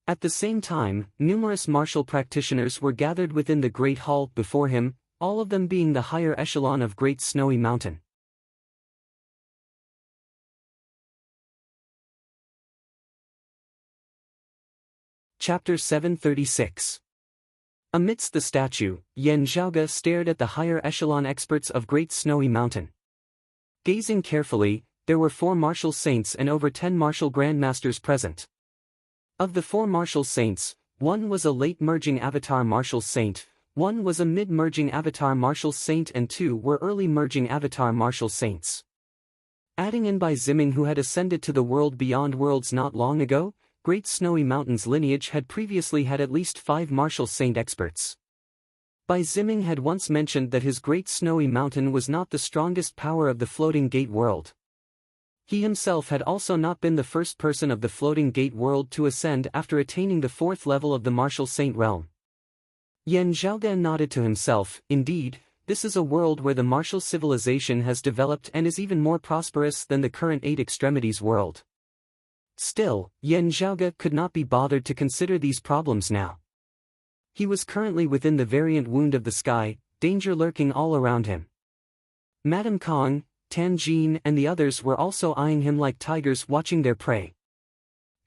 At the same time, numerous martial practitioners were gathered within the Great Hall before him, all of them being the higher echelon of Great Snowy Mountain. Chapter 736. Amidst the statue, Yan Zhaoge stared at the higher echelon experts of Great Snowy Mountain. Gazing carefully, there were 4 martial saints and over 10 martial grandmasters present. Of the 4 martial saints, 1 was a late-merging avatar martial saint, 1 was a mid-merging avatar martial saint and 2 were early-merging avatar martial saints. Adding in Bai Ziming, who had ascended to the world beyond worlds not long ago, Great Snowy Mountain's lineage had previously had at least 5 martial saint experts. Bai Ziming had once mentioned that his Great Snowy Mountain was not the strongest power of the Floating Gate world. He himself had also not been the first person of the Floating Gate world to ascend after attaining the 4th level of the martial saint realm. Yan Zhaoge nodded to himself. Indeed, this is a world where the martial civilization has developed and is even more prosperous than the current 8 extremities world. Still, Yan Zhaoge could not be bothered to consider these problems now. He was currently within the variant wound of the sky, danger lurking all around him. Madame Kong, Tan Jin and the others were also eyeing him like tigers watching their prey.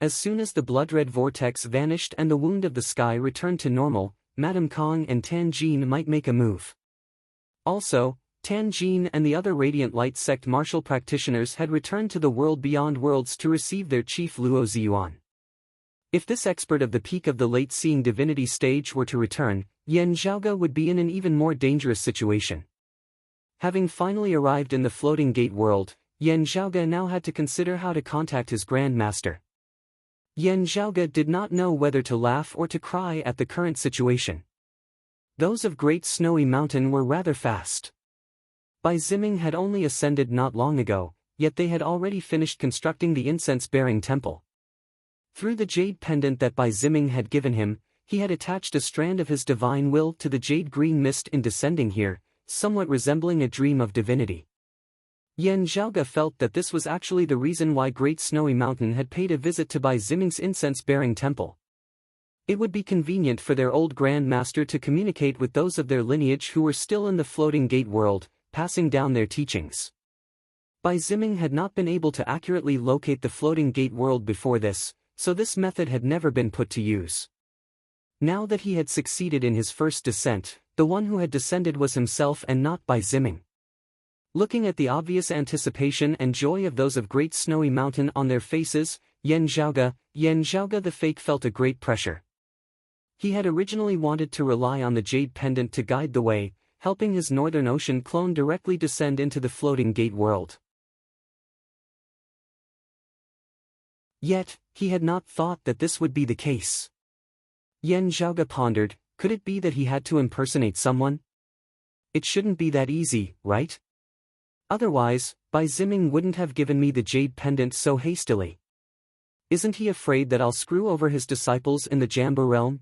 As soon as the blood-red vortex vanished and the wound of the sky returned to normal, Madame Kong and Tan Jin might make a move. Also, Tan Jin and the other Radiant Light sect martial practitioners had returned to the world beyond worlds to receive their chief Luo Ziyuan. If this expert of the peak of the late-seeing divinity stage were to return, Yan Zhaoge would be in an even more dangerous situation. Having finally arrived in the Floating Gate world, Yan Zhaoge now had to consider how to contact his Grand Master. Yan Zhaoge did not know whether to laugh or to cry at the current situation. Those of Great Snowy Mountain were rather fast. Bai Ziming had only ascended not long ago, yet they had already finished constructing the incense-bearing temple. Through the jade pendant that Bai Ziming had given him, he had attached a strand of his divine will to the jade-green mist in descending here, somewhat resembling a dream of divinity. Yan Zhaoge felt that this was actually the reason why Great Snowy Mountain had paid a visit to Bai Ziming's incense-bearing temple. It would be convenient for their old Grand Master to communicate with those of their lineage who were still in the Floating Gate world, passing down their teachings. Bai Ziming had not been able to accurately locate the Floating Gate world before this, so this method had never been put to use. Now that he had succeeded in his first descent, the one who had descended was himself and not Bai Ziming. Looking at the obvious anticipation and joy of those of Great Snowy Mountain on their faces, Yan Zhaoge the fake felt a great pressure. He had originally wanted to rely on the jade pendant to guide the way, helping his Northern Ocean clone directly descend into the Floating Gate world. Yet, he had not thought that this would be the case. Yan Zhaoge pondered, could it be that he had to impersonate someone? It shouldn't be that easy, right? Otherwise, Bai Ziming wouldn't have given me the jade pendant so hastily. Isn't he afraid that I'll screw over his disciples in the Jambu realm?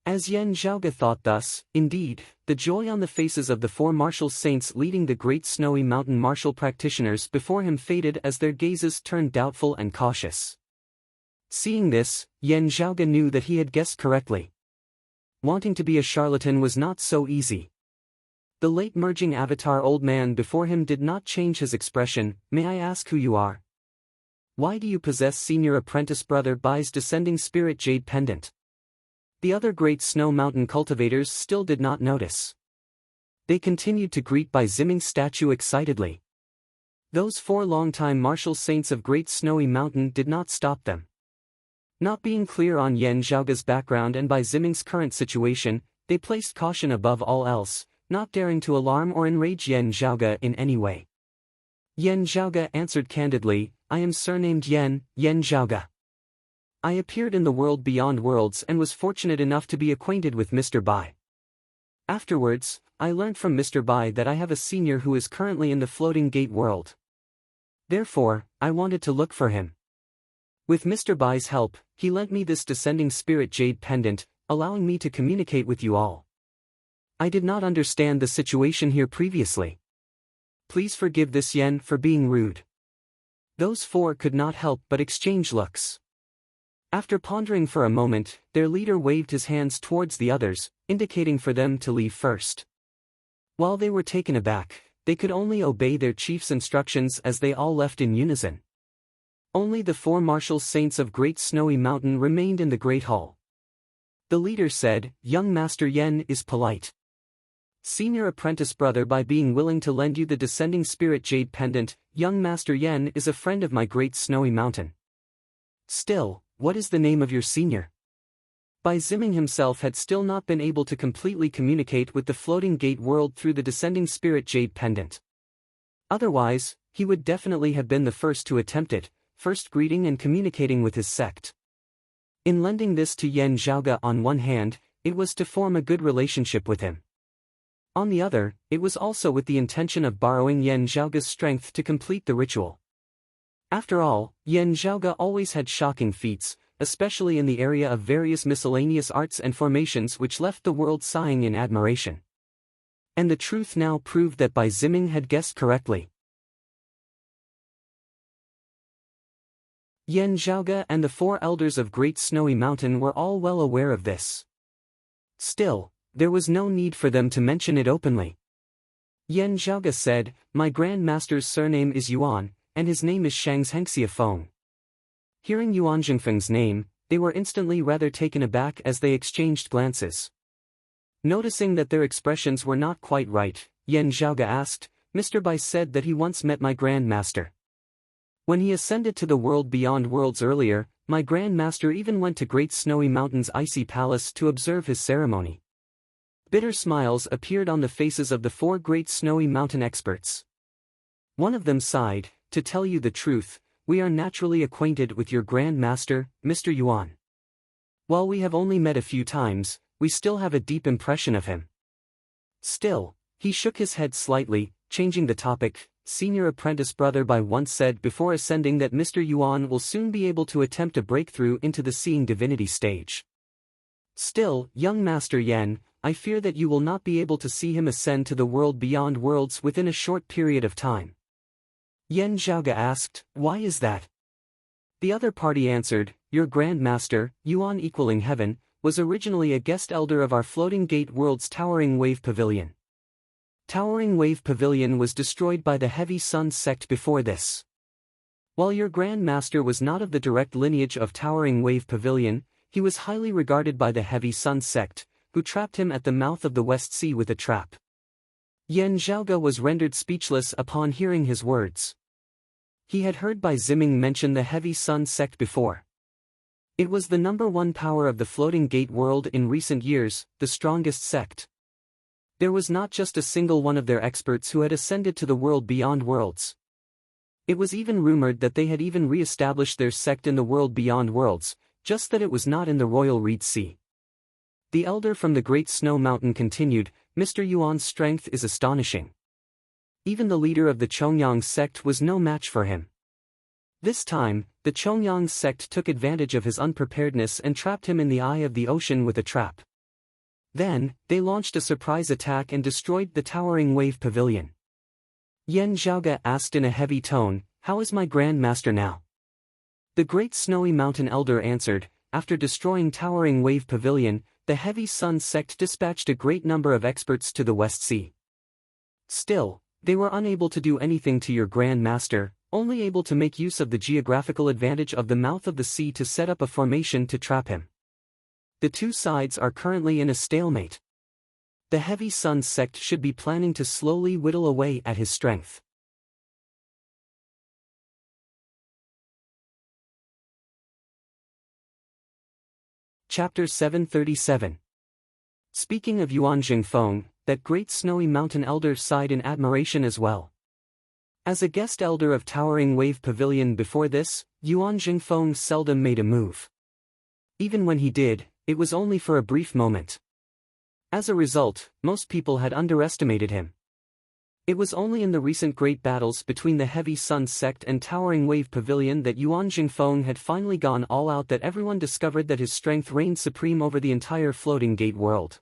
As Yan Zhaoge thought thus, indeed, the joy on the faces of the 4 martial saints leading the Great Snowy Mountain martial practitioners before him faded as their gazes turned doubtful and cautious. Seeing this, Yan Zhaoge knew that he had guessed correctly. Wanting to be a charlatan was not so easy. The late-merging avatar old man before him did not change his expression. May I ask who you are? Why do you possess senior apprentice brother Bai's descending spirit jade pendant? The other Great Snow Mountain cultivators still did not notice. They continued to greet Bai Ziming's statue excitedly. Those 4 longtime martial saints of Great Snowy Mountain did not stop them. Not being clear on Yan Zhaoge's background and by Ziming's current situation, they placed caution above all else, not daring to alarm or enrage Yan Zhaoge in any way. Yan Zhaoge answered candidly, I am surnamed Yan Zhaoge. I appeared in the world beyond worlds and was fortunate enough to be acquainted with Mr. Bai. Afterwards, I learned from Mr. Bai that I have a senior who is currently in the floating gate world. Therefore, I wanted to look for him. With Mr. Bai's help, he lent me this descending spirit jade pendant, allowing me to communicate with you all. I did not understand the situation here previously. Please forgive this Yan for being rude. Those 4 could not help but exchange looks. After pondering for a moment, their leader waved his hands towards the others, indicating for them to leave first. While they were taken aback, they could only obey their chief's instructions as they all left in unison. Only the 4 martial saints of Great Snowy Mountain remained in the Great Hall. The leader said, Young Master Yan is polite. Senior apprentice brother, by being willing to lend you the descending spirit jade pendant, young Master Yan is a friend of my Great Snowy Mountain. Still, what is the name of your senior? Bai Ziming himself had still not been able to completely communicate with the floating gate world through the descending spirit jade pendant. Otherwise, he would definitely have been the first to attempt it, first greeting and communicating with his sect. In lending this to Yan Zhaoge on one hand, it was to form a good relationship with him. On the other, it was also with the intention of borrowing Yan Zhaoge's strength to complete the ritual. After all, Yan Zhaoge always had shocking feats, especially in the area of various miscellaneous arts and formations which left the world sighing in admiration. And the truth now proved that Bai Ziming had guessed correctly. Yan Zhaoge and the 4 elders of Great Snowy Mountain were all well aware of this. Still, there was no need for them to mention it openly. Yan Zhaoge said, My Grand Master's surname is Yuan, and his name is Shangshengxia Feng. Hearing Yuan Zhengfeng's name, they were instantly rather taken aback as they exchanged glances. Noticing that their expressions were not quite right, Yan Zhaoge asked, Mr. Bai said that he once met my Grand Master. When he ascended to the world beyond worlds earlier, my Grand Master even went to Great Snowy Mountain's icy palace to observe his ceremony. Bitter smiles appeared on the faces of the 4 Great Snowy Mountain experts. One of them sighed, To tell you the truth, we are naturally acquainted with your Grand Master, Mr. Yuan. While we have only met a few times, we still have a deep impression of him. Still, he shook his head slightly, changing the topic. Senior apprentice brother Bai once said before ascending that Mr. Yuan will soon be able to attempt a breakthrough into the seeing divinity stage. Still, young Master Yan, I fear that you will not be able to see him ascend to the world beyond worlds within a short period of time. Yan Zhaoge asked, Why is that? The other party answered, Your Grand Master, Yuan equaling heaven, was originally a guest elder of our floating gate world's Towering Wave Pavilion. Towering Wave Pavilion was destroyed by the Heavy Sun sect before this. While your Grand Master was not of the direct lineage of Towering Wave Pavilion, he was highly regarded by the Heavy Sun sect, who trapped him at the mouth of the West Sea with a trap. Yan Zhaoge was rendered speechless upon hearing his words. He had heard Bai Ziming mention the Heavy Sun sect before. It was the #1 power of the floating gate world in recent years, the strongest sect. There was not just a single one of their experts who had ascended to the world beyond worlds. It was even rumored that they had even re-established their sect in the world beyond worlds, just that it was not in the Royal Reed Sea. The elder from the Great Snow Mountain continued, Mr. Yuan's strength is astonishing. Even the leader of the Chongyang sect was no match for him. This time, the Chongyang sect took advantage of his unpreparedness and trapped him in the eye of the ocean with a trap. Then, they launched a surprise attack and destroyed the Towering Wave Pavilion. Yan Zhaoge asked in a heavy tone, How is my Grand Master now? The Great Snowy Mountain Elder answered, After destroying Towering Wave Pavilion, the Heavy Sun sect dispatched a great number of experts to the West Sea. Still, they were unable to do anything to your Grand Master, only able to make use of the geographical advantage of the mouth of the sea to set up a formation to trap him. The two sides are currently in a stalemate. The Heavy Sun sect should be planning to slowly whittle away at his strength. Chapter 737. Speaking of Yuan Jingfeng, that great snowy mountain elder sighed in admiration as well. As a guest elder of Towering Wave Pavilion before this, Yuan Jingfeng seldom made a move. Even when he did, it was only for a brief moment. As a result, most people had underestimated him. It was only in the recent great battles between the Heavy Sun sect and Towering Wave Pavilion that Yuan Jingfeng had finally gone all out, that everyone discovered that his strength reigned supreme over the entire Floating Gate world.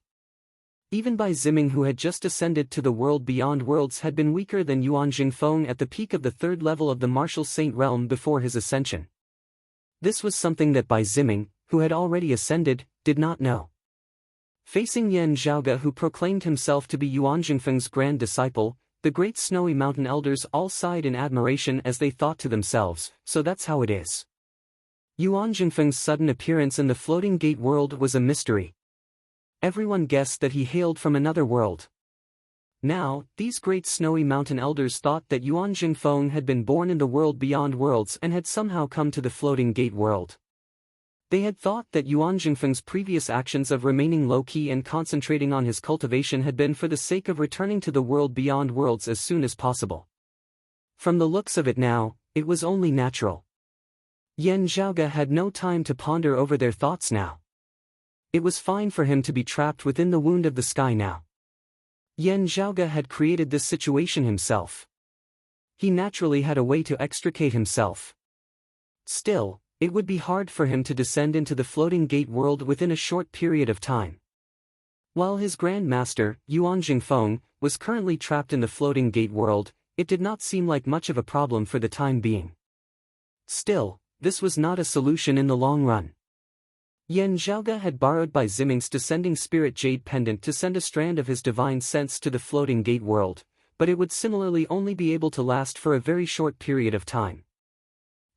Even Bai Ziming, who had just ascended to the world beyond worlds, had been weaker than Yuan Jingfeng at the peak of the third level of the Martial Saint realm before his ascension. This was something that Bai Ziming, who had already ascended, did not know. Facing Yan Zhaoge, who proclaimed himself to be Yuan Jingfeng's grand disciple, the great snowy mountain elders all sighed in admiration as they thought to themselves, so that's how it is. Yuan Jingfeng's sudden appearance in the Floating Gate world was a mystery. Everyone guessed that he hailed from another world. Now, these great snowy mountain elders thought that Yuan Jingfeng had been born in the world beyond worlds and had somehow come to the Floating Gate world. They had thought that Yuan Jingfeng's previous actions of remaining low-key and concentrating on his cultivation had been for the sake of returning to the world beyond worlds as soon as possible. From the looks of it now, it was only natural. Yan Zhaoge had no time to ponder over their thoughts now. It was fine for him to be trapped within the wound of the sky now. Yan Zhaoge had created this situation himself. He naturally had a way to extricate himself. Still, it would be hard for him to descend into the Floating Gate world within a short period of time. While his Grand Master, Yuan Jingfeng, was currently trapped in the Floating Gate world, it did not seem like much of a problem for the time being. Still, this was not a solution in the long run. Yan Zhaoge had borrowed Bai Ziming's descending spirit jade pendant to send a strand of his divine sense to the Floating Gate world, but it would similarly only be able to last for a very short period of time.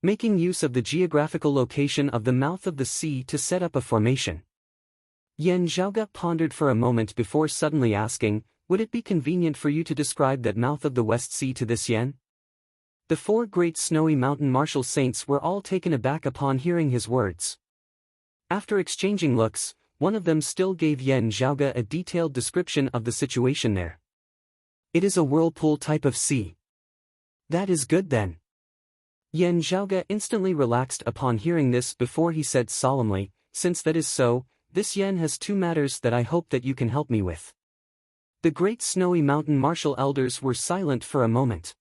Making use of the geographical location of the mouth of the sea to set up a formation. Yan Zhaoge pondered for a moment before suddenly asking, "Would it be convenient for you to describe that mouth of the West Sea to this Yan?" The four great snowy mountain martial saints were all taken aback upon hearing his words. After exchanging looks, one of them still gave Yan Zhaoge a detailed description of the situation there. "It is a whirlpool type of sea." "That is good then." Yan Zhaoge instantly relaxed upon hearing this before he said solemnly, "Since that is so, this Yan has two matters that I hope that you can help me with." The great snowy mountain martial elders were silent for a moment.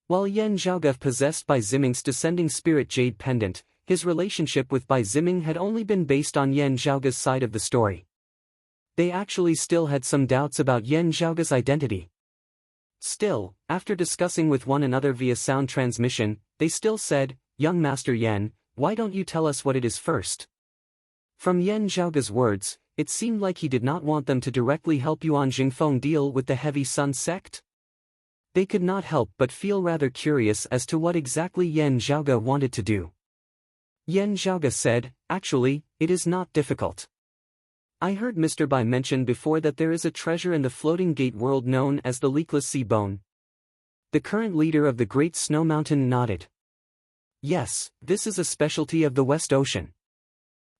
While Yan Zhaoge possessed Bai Ziming's descending spirit jade pendant, his relationship with Bai Ziming had only been based on Yan Zhaoge's side of the story. They actually still had some doubts about Yan Zhaoge's identity. Still, after discussing with one another via sound transmission, they still said, "Young Master Yan, why don't you tell us what it is first?" From Yan Zhaoge's words, it seemed like he did not want them to directly help Yuan Jingfeng deal with the Heavy Sun sect. They could not help but feel rather curious as to what exactly Yan Zhaoge wanted to do. Yan Zhaoge said, "Actually, it is not difficult. I heard Mr. Bai mention before that there is a treasure in the Floating Gate world known as the Leakless Sea Bone." The current leader of the Great Snow Mountain nodded. "Yes, this is a specialty of the West Ocean."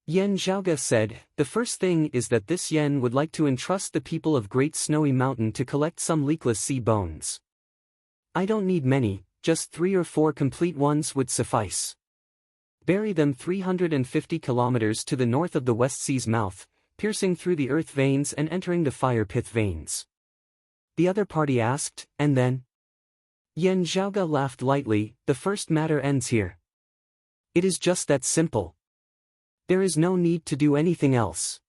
Yan Zhaoge said, "The first thing is that this Yan would like to entrust the people of Great Snowy Mountain to collect some leakless sea bones. I don't need many, just 3 or 4 complete ones would suffice. Bury them 350 kilometers to the north of the West Sea's mouth, piercing through the earth veins and entering the fire pith veins." The other party asked, "And then?" Yan Zhaoge laughed lightly, "The first matter ends here. It is just that simple. There is no need to do anything else."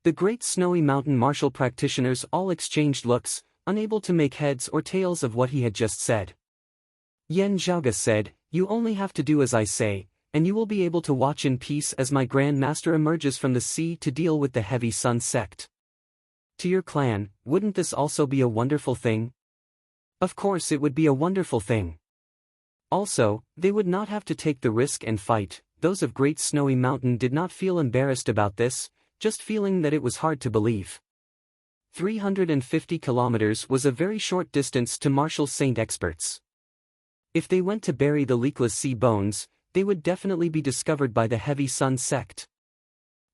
The great snowy mountain martial practitioners all exchanged looks, unable to make heads or tails of what he had just said. Yan Zhaoge said, "You only have to do as I say, and you will be able to watch in peace as my Grand Master emerges from the sea to deal with the Heavy Sun sect. To your clan, wouldn't this also be a wonderful thing?" Of course it would be a wonderful thing. Also, they would not have to take the risk and fight. Those of Great Snowy Mountain did not feel embarrassed about this, just feeling that it was hard to believe. 350 kilometers was a very short distance to martial saint experts. If they went to bury the leakless sea bones, they would definitely be discovered by the Heavy Sun sect.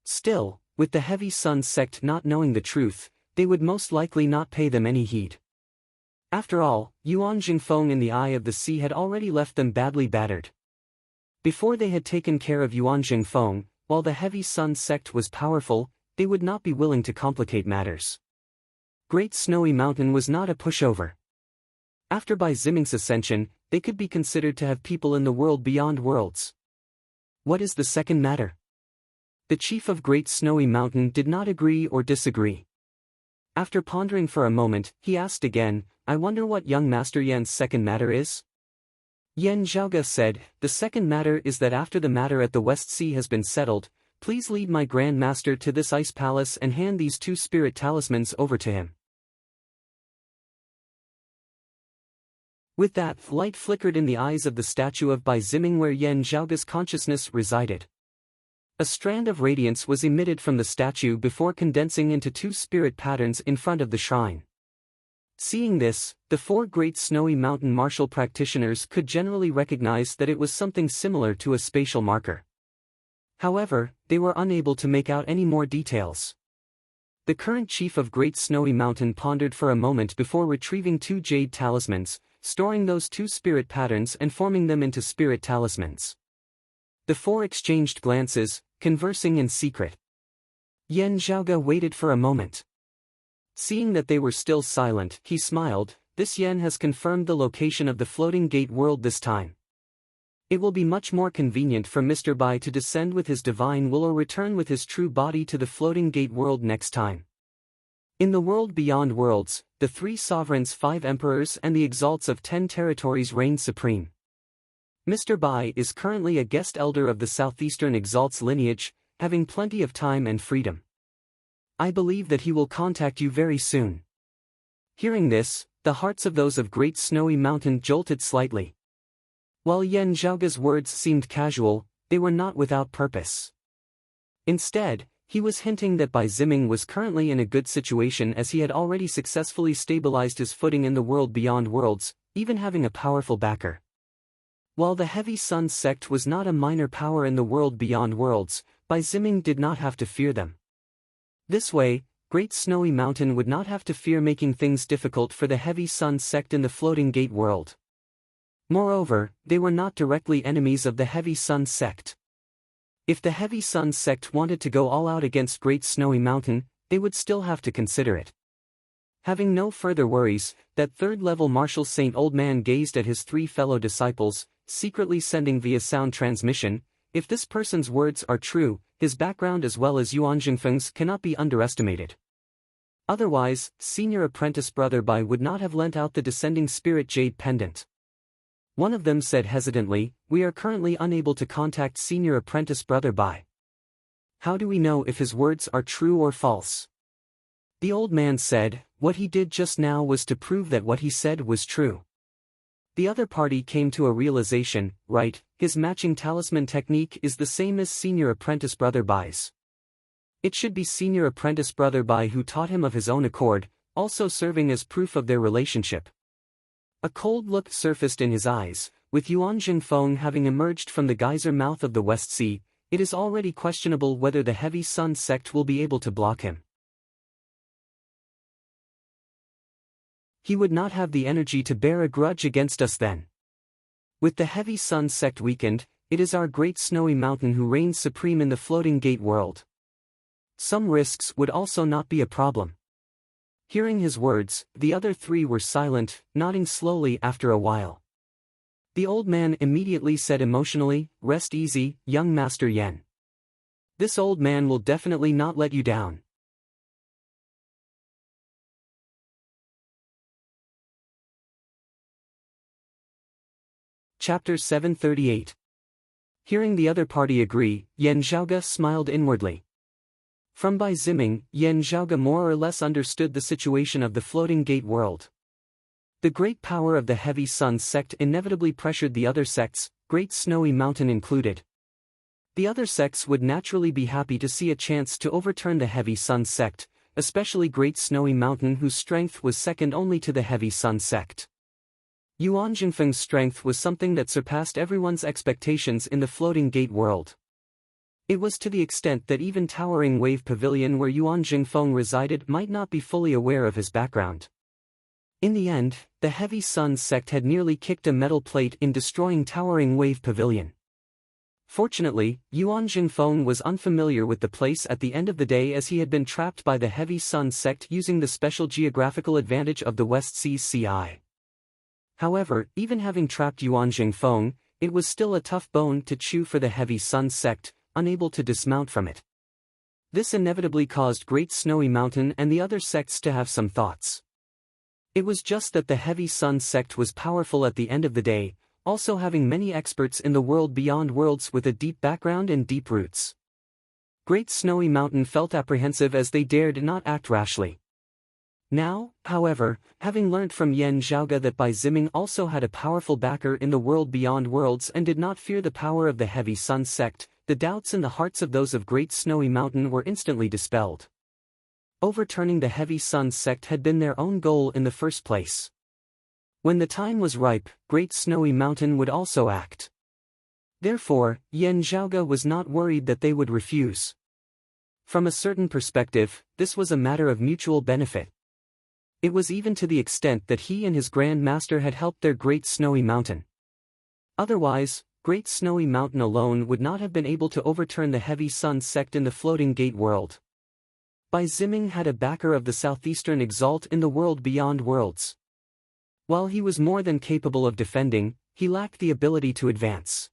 Still, with the Heavy Sun sect not knowing the truth, they would most likely not pay them any heed. After all, Yuan Jingfeng in the Eye of the Sea had already left them badly battered. Before they had taken care of Yuan Jingfeng, while the Heavy Sun sect was powerful, they would not be willing to complicate matters. Great Snowy Mountain was not a pushover. After Bai Ziming's ascension, they could be considered to have people in the world beyond worlds. What is the second matter? The chief of Great Snowy Mountain did not agree or disagree. After pondering for a moment, he asked again, I wonder what young Master Yan's second matter is? Yan Zhaoge said, the second matter is that after the matter at the West Sea has been settled, please lead my Grand Master to this ice palace and hand these 2 spirit talismans over to him. With that, light flickered in the eyes of the statue of Bai Ziming where Yan Zhaoge's consciousness resided. A strand of radiance was emitted from the statue before condensing into 2 spirit patterns in front of the shrine. Seeing this, the 4 Great Snowy Mountain martial practitioners could generally recognize that it was something similar to a spatial marker. However, they were unable to make out any more details. The current chief of Great Snowy Mountain pondered for a moment before retrieving 2 jade talismans, storing those 2 spirit patterns and forming them into spirit talismans. The 4 exchanged glances, conversing in secret. Yan Zhaoge waited for a moment. Seeing that they were still silent, he smiled, this Yan has confirmed the location of the floating gate world this time. It will be much more convenient for Mr. Bai to descend with his divine will or return with his true body to the floating gate world next time. In the world beyond worlds, the 3 sovereigns, 5 emperors and the exalts of 10 territories reign supreme. Mr. Bai is currently a guest elder of the southeastern exalts lineage, having plenty of time and freedom. I believe that he will contact you very soon. Hearing this, the hearts of those of Great Snowy Mountain jolted slightly. While Yan Zhaoge's words seemed casual, they were not without purpose. Instead, he was hinting that Bai Ziming was currently in a good situation as he had already successfully stabilized his footing in the world beyond worlds, even having a powerful backer. While the Heavy Sun sect was not a minor power in the world beyond worlds, Bai Ziming did not have to fear them. This way, Great Snowy Mountain would not have to fear making things difficult for the Heavy Sun sect in the floating gate world. Moreover, they were not directly enemies of the Heavy Sun sect. If the Heavy Sun sect wanted to go all out against Great Snowy Mountain, they would still have to consider it. Having no further worries, that 3rd-level martial saint old man gazed at his 3 fellow disciples, secretly sending via sound transmission, if this person's words are true, his background as well as Yuan Jingfeng's cannot be underestimated. Otherwise, Senior Apprentice Brother Bai would not have lent out the Descending Spirit Jade Pendant. One of them said hesitantly, we are currently unable to contact Senior Apprentice Brother Bai. How do we know if his words are true or false? The old man said, what he did just now was to prove that what he said was true. The other party came to a realization, right, his matching talisman technique is the same as Senior Apprentice Brother Bai's. It should be Senior Apprentice Brother Bai who taught him of his own accord, also serving as proof of their relationship. A cold look surfaced in his eyes, with Yuan Jingfeng having emerged from the geyser mouth of the West Sea, it is already questionable whether the Heavy Sun sect will be able to block him. He would not have the energy to bear a grudge against us then. With the Heavy Sun sect weakened, it is our Great Snowy Mountain who reigns supreme in the floating gate world. Some risks would also not be a problem. Hearing his words, the other 3 were silent, nodding slowly after a while. The old man immediately said emotionally, rest easy, young Master Yan. This old man will definitely not let you down. Chapter 738. Hearing the other party agree, Yan Zhaoge smiled inwardly. From Bai Ziming, Yan Zhaoge more or less understood the situation of the floating gate world. The great power of the Heavy Sun sect inevitably pressured the other sects, Great Snowy Mountain included. The other sects would naturally be happy to see a chance to overturn the Heavy Sun sect, especially Great Snowy Mountain whose strength was second only to the Heavy Sun sect. Yuan Jingfeng's strength was something that surpassed everyone's expectations in the floating gate world. It was to the extent that even Towering Wave Pavilion where Yuan Jingfeng resided might not be fully aware of his background. In the end, the Heavy Sun sect had nearly kicked a metal plate in destroying Towering Wave Pavilion. Fortunately, Yuan Jingfeng was unfamiliar with the place at the end of the day as he had been trapped by the Heavy Sun sect using the special geographical advantage of the West Seas Ci. However, even having trapped Yuan Jingfeng, it was still a tough bone to chew for the Heavy Sun sect, unable to dismount from it. This inevitably caused Great Snowy Mountain and the other sects to have some thoughts. It was just that the Heavy Sun sect was powerful at the end of the day, also having many experts in the world beyond worlds with a deep background and deep roots. Great Snowy Mountain felt apprehensive as they dared not act rashly. Now, however, having learnt from Yan Zhaoge that Bai Ziming also had a powerful backer in the world beyond worlds and did not fear the power of the Heavy Sun sect, the doubts in the hearts of those of Great Snowy Mountain were instantly dispelled. Overturning the Heavy Sun sect had been their own goal in the first place. When the time was ripe, Great Snowy Mountain would also act. Therefore, Yan Zhaoge was not worried that they would refuse. From a certain perspective, this was a matter of mutual benefit. It was even to the extent that he and his Grand Master had helped their Great Snowy Mountain. Otherwise, Great Snowy Mountain alone would not have been able to overturn the Heavy Sun sect in the floating gate world. Bai Ziming had a backer of the Southeastern Exalt in the world beyond worlds. While he was more than capable of defending, he lacked the ability to advance.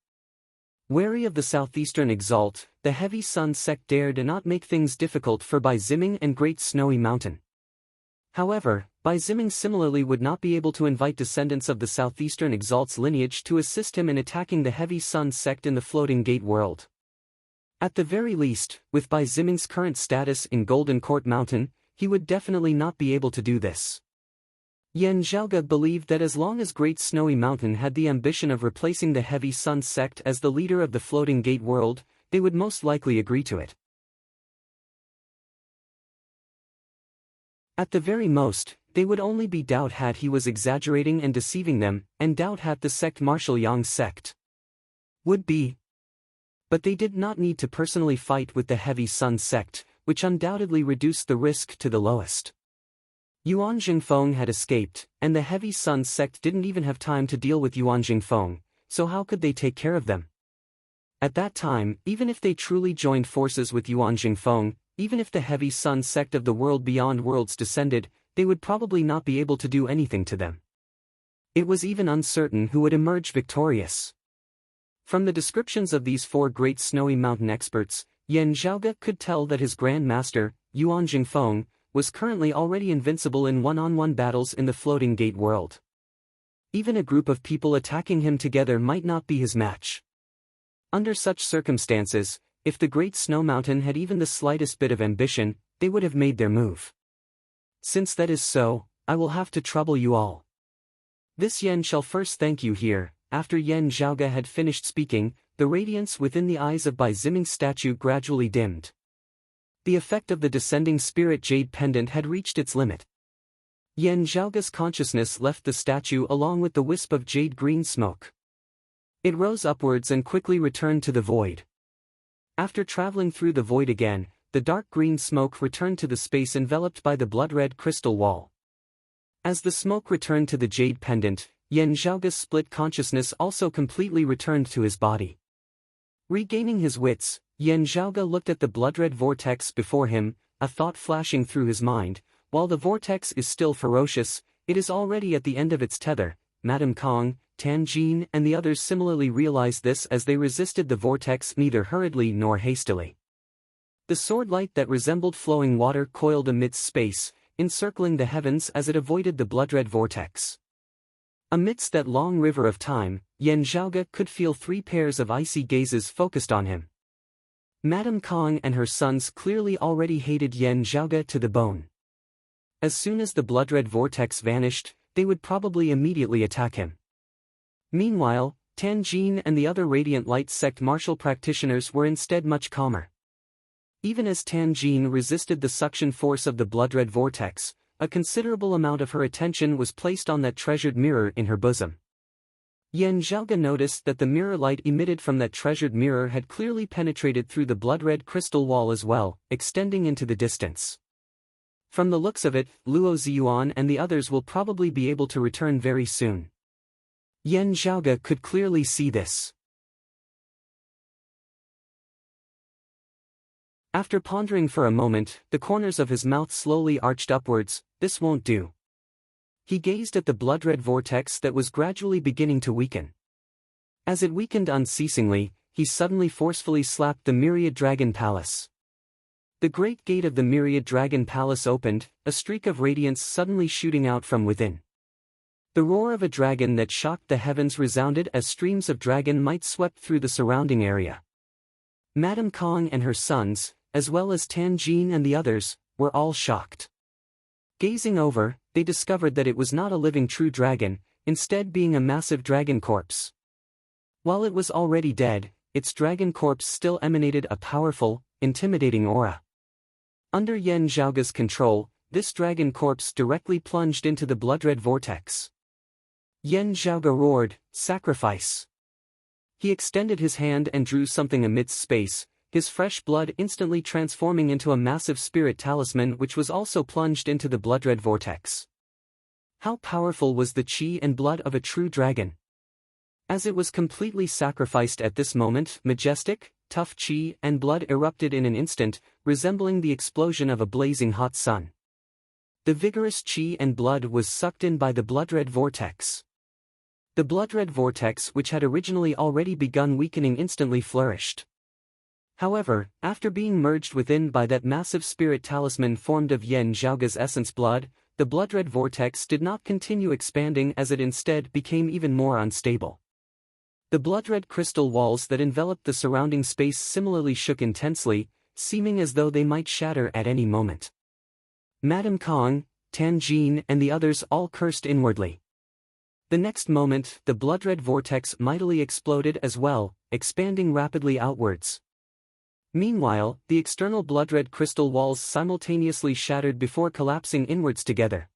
Wary of the Southeastern Exalt, the Heavy Sun sect dared not make things difficult for Bai Ziming and Great Snowy Mountain. However, Bai Ziming similarly would not be able to invite descendants of the Southeastern Exalt's lineage to assist him in attacking the Heavy Sun sect in the floating gate world. At the very least, with Bai Ziming's current status in Golden Court Mountain, he would definitely not be able to do this. Yan Zhaoge believed that as long as Great Snowy Mountain had the ambition of replacing the Heavy Sun sect as the leader of the floating gate world, they would most likely agree to it. At the very most, they would only be doubt had he was exaggerating and deceiving them, and doubt had the sect Martial Yang sect would be. But they did not need to personally fight with the Heavy Sun sect, which undoubtedly reduced the risk to the lowest. Yuan Jingfeng had escaped, and the Heavy Sun sect didn't even have time to deal with Yuan Jingfeng, so how could they take care of them? At that time, even if they truly joined forces with Yuan Jingfeng, even if the Heavy Sun sect of the world beyond worlds descended, they would probably not be able to do anything to them. It was even uncertain who would emerge victorious. From the descriptions of these four Great Snowy Mountain experts, Yan Zhaoge could tell that his Grand Master, Yuan Jingfeng, was currently already invincible in one-on-one battles in the floating gate world. Even a group of people attacking him together might not be his match. Under such circumstances, if the Great Snow Mountain had even the slightest bit of ambition, they would have made their move. Since that is so, I will have to trouble you all. This Yen shall first thank you here. After Yan Zhaoge had finished speaking, the radiance within the eyes of Bai Ziming's statue gradually dimmed. The effect of the descending spirit jade pendant had reached its limit. Yan Zhaoge's consciousness left the statue along with the wisp of jade green smoke. It rose upwards and quickly returned to the void. After traveling through the void again, the dark green smoke returned to the space enveloped by the blood-red crystal wall. As the smoke returned to the jade pendant, Yan Zhaoge's split consciousness also completely returned to his body. Regaining his wits, Yan Zhaoge looked at the blood-red vortex before him, a thought flashing through his mind. While the vortex is still ferocious, it is already at the end of its tether. Madame Kong, Tan Jin and the others similarly realized this as they resisted the vortex neither hurriedly nor hastily. The sword light that resembled flowing water coiled amidst space, encircling the heavens as it avoided the blood-red vortex. Amidst that long river of time, Yan Zhaoge could feel three pairs of icy gazes focused on him. Madame Kong and her sons clearly already hated Yan Zhaoge to the bone. As soon as the blood-red vortex vanished, they would probably immediately attack him. Meanwhile, Tan Jin and the other Radiant Light sect martial practitioners were instead much calmer. Even as Tan Jin resisted the suction force of the blood-red vortex, a considerable amount of her attention was placed on that treasured mirror in her bosom. Yan Zhaoge noticed that the mirror light emitted from that treasured mirror had clearly penetrated through the blood-red crystal wall as well, extending into the distance. From the looks of it, Luo Ziyuan and the others will probably be able to return very soon. Yan Zhaoge could clearly see this. After pondering for a moment, the corners of his mouth slowly arched upwards. This won't do. He gazed at the blood-red vortex that was gradually beginning to weaken. As it weakened unceasingly, he suddenly forcefully slapped the Myriad Dragon Palace. The great gate of the Myriad Dragon Palace opened, a streak of radiance suddenly shooting out from within. The roar of a dragon that shocked the heavens resounded as streams of dragon might swept through the surrounding area. Madame Kong and her sons, as well as Tan Jin and the others, were all shocked. Gazing over, they discovered that it was not a living true dragon, instead being a massive dragon corpse. While it was already dead, its dragon corpse still emanated a powerful, intimidating aura. Under Yan Zhaoge's control, this dragon corpse directly plunged into the blood-red vortex. Yan Zhaoge roared, "Sacrifice!" He extended his hand and drew something amidst space, his fresh blood instantly transforming into a massive spirit talisman which was also plunged into the blood-red vortex. How powerful was the qi and blood of a true dragon? As it was completely sacrificed at this moment, majestic, tough qi and blood erupted in an instant, resembling the explosion of a blazing hot sun. The vigorous qi and blood was sucked in by the blood-red vortex. The blood-red vortex, which had originally already begun weakening, instantly flourished. However, after being merged within by that massive spirit talisman formed of Yan Zhaoge's essence blood, the blood-red vortex did not continue expanding as it instead became even more unstable. The blood-red crystal walls that enveloped the surrounding space similarly shook intensely, seeming as though they might shatter at any moment. Madame Kong, Tan Jin and the others all cursed inwardly. The next moment, the blood-red vortex mightily exploded as well, expanding rapidly outwards. Meanwhile, the external blood-red crystal walls simultaneously shattered before collapsing inwards together.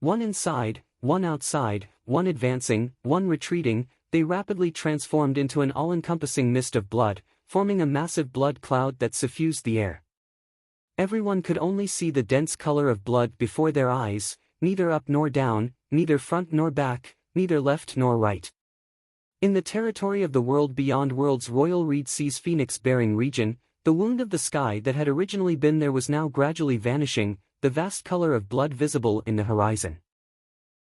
One inside, one outside, one advancing, one retreating, they rapidly transformed into an all-encompassing mist of blood, forming a massive blood cloud that suffused the air. Everyone could only see the dense color of blood before their eyes, neither up nor down, neither front nor back, neither left nor right. In the territory of the world beyond world's royal reed sea's phoenix-bearing region, the wound of the sky that had originally been there was now gradually vanishing, the vast color of blood visible in the horizon.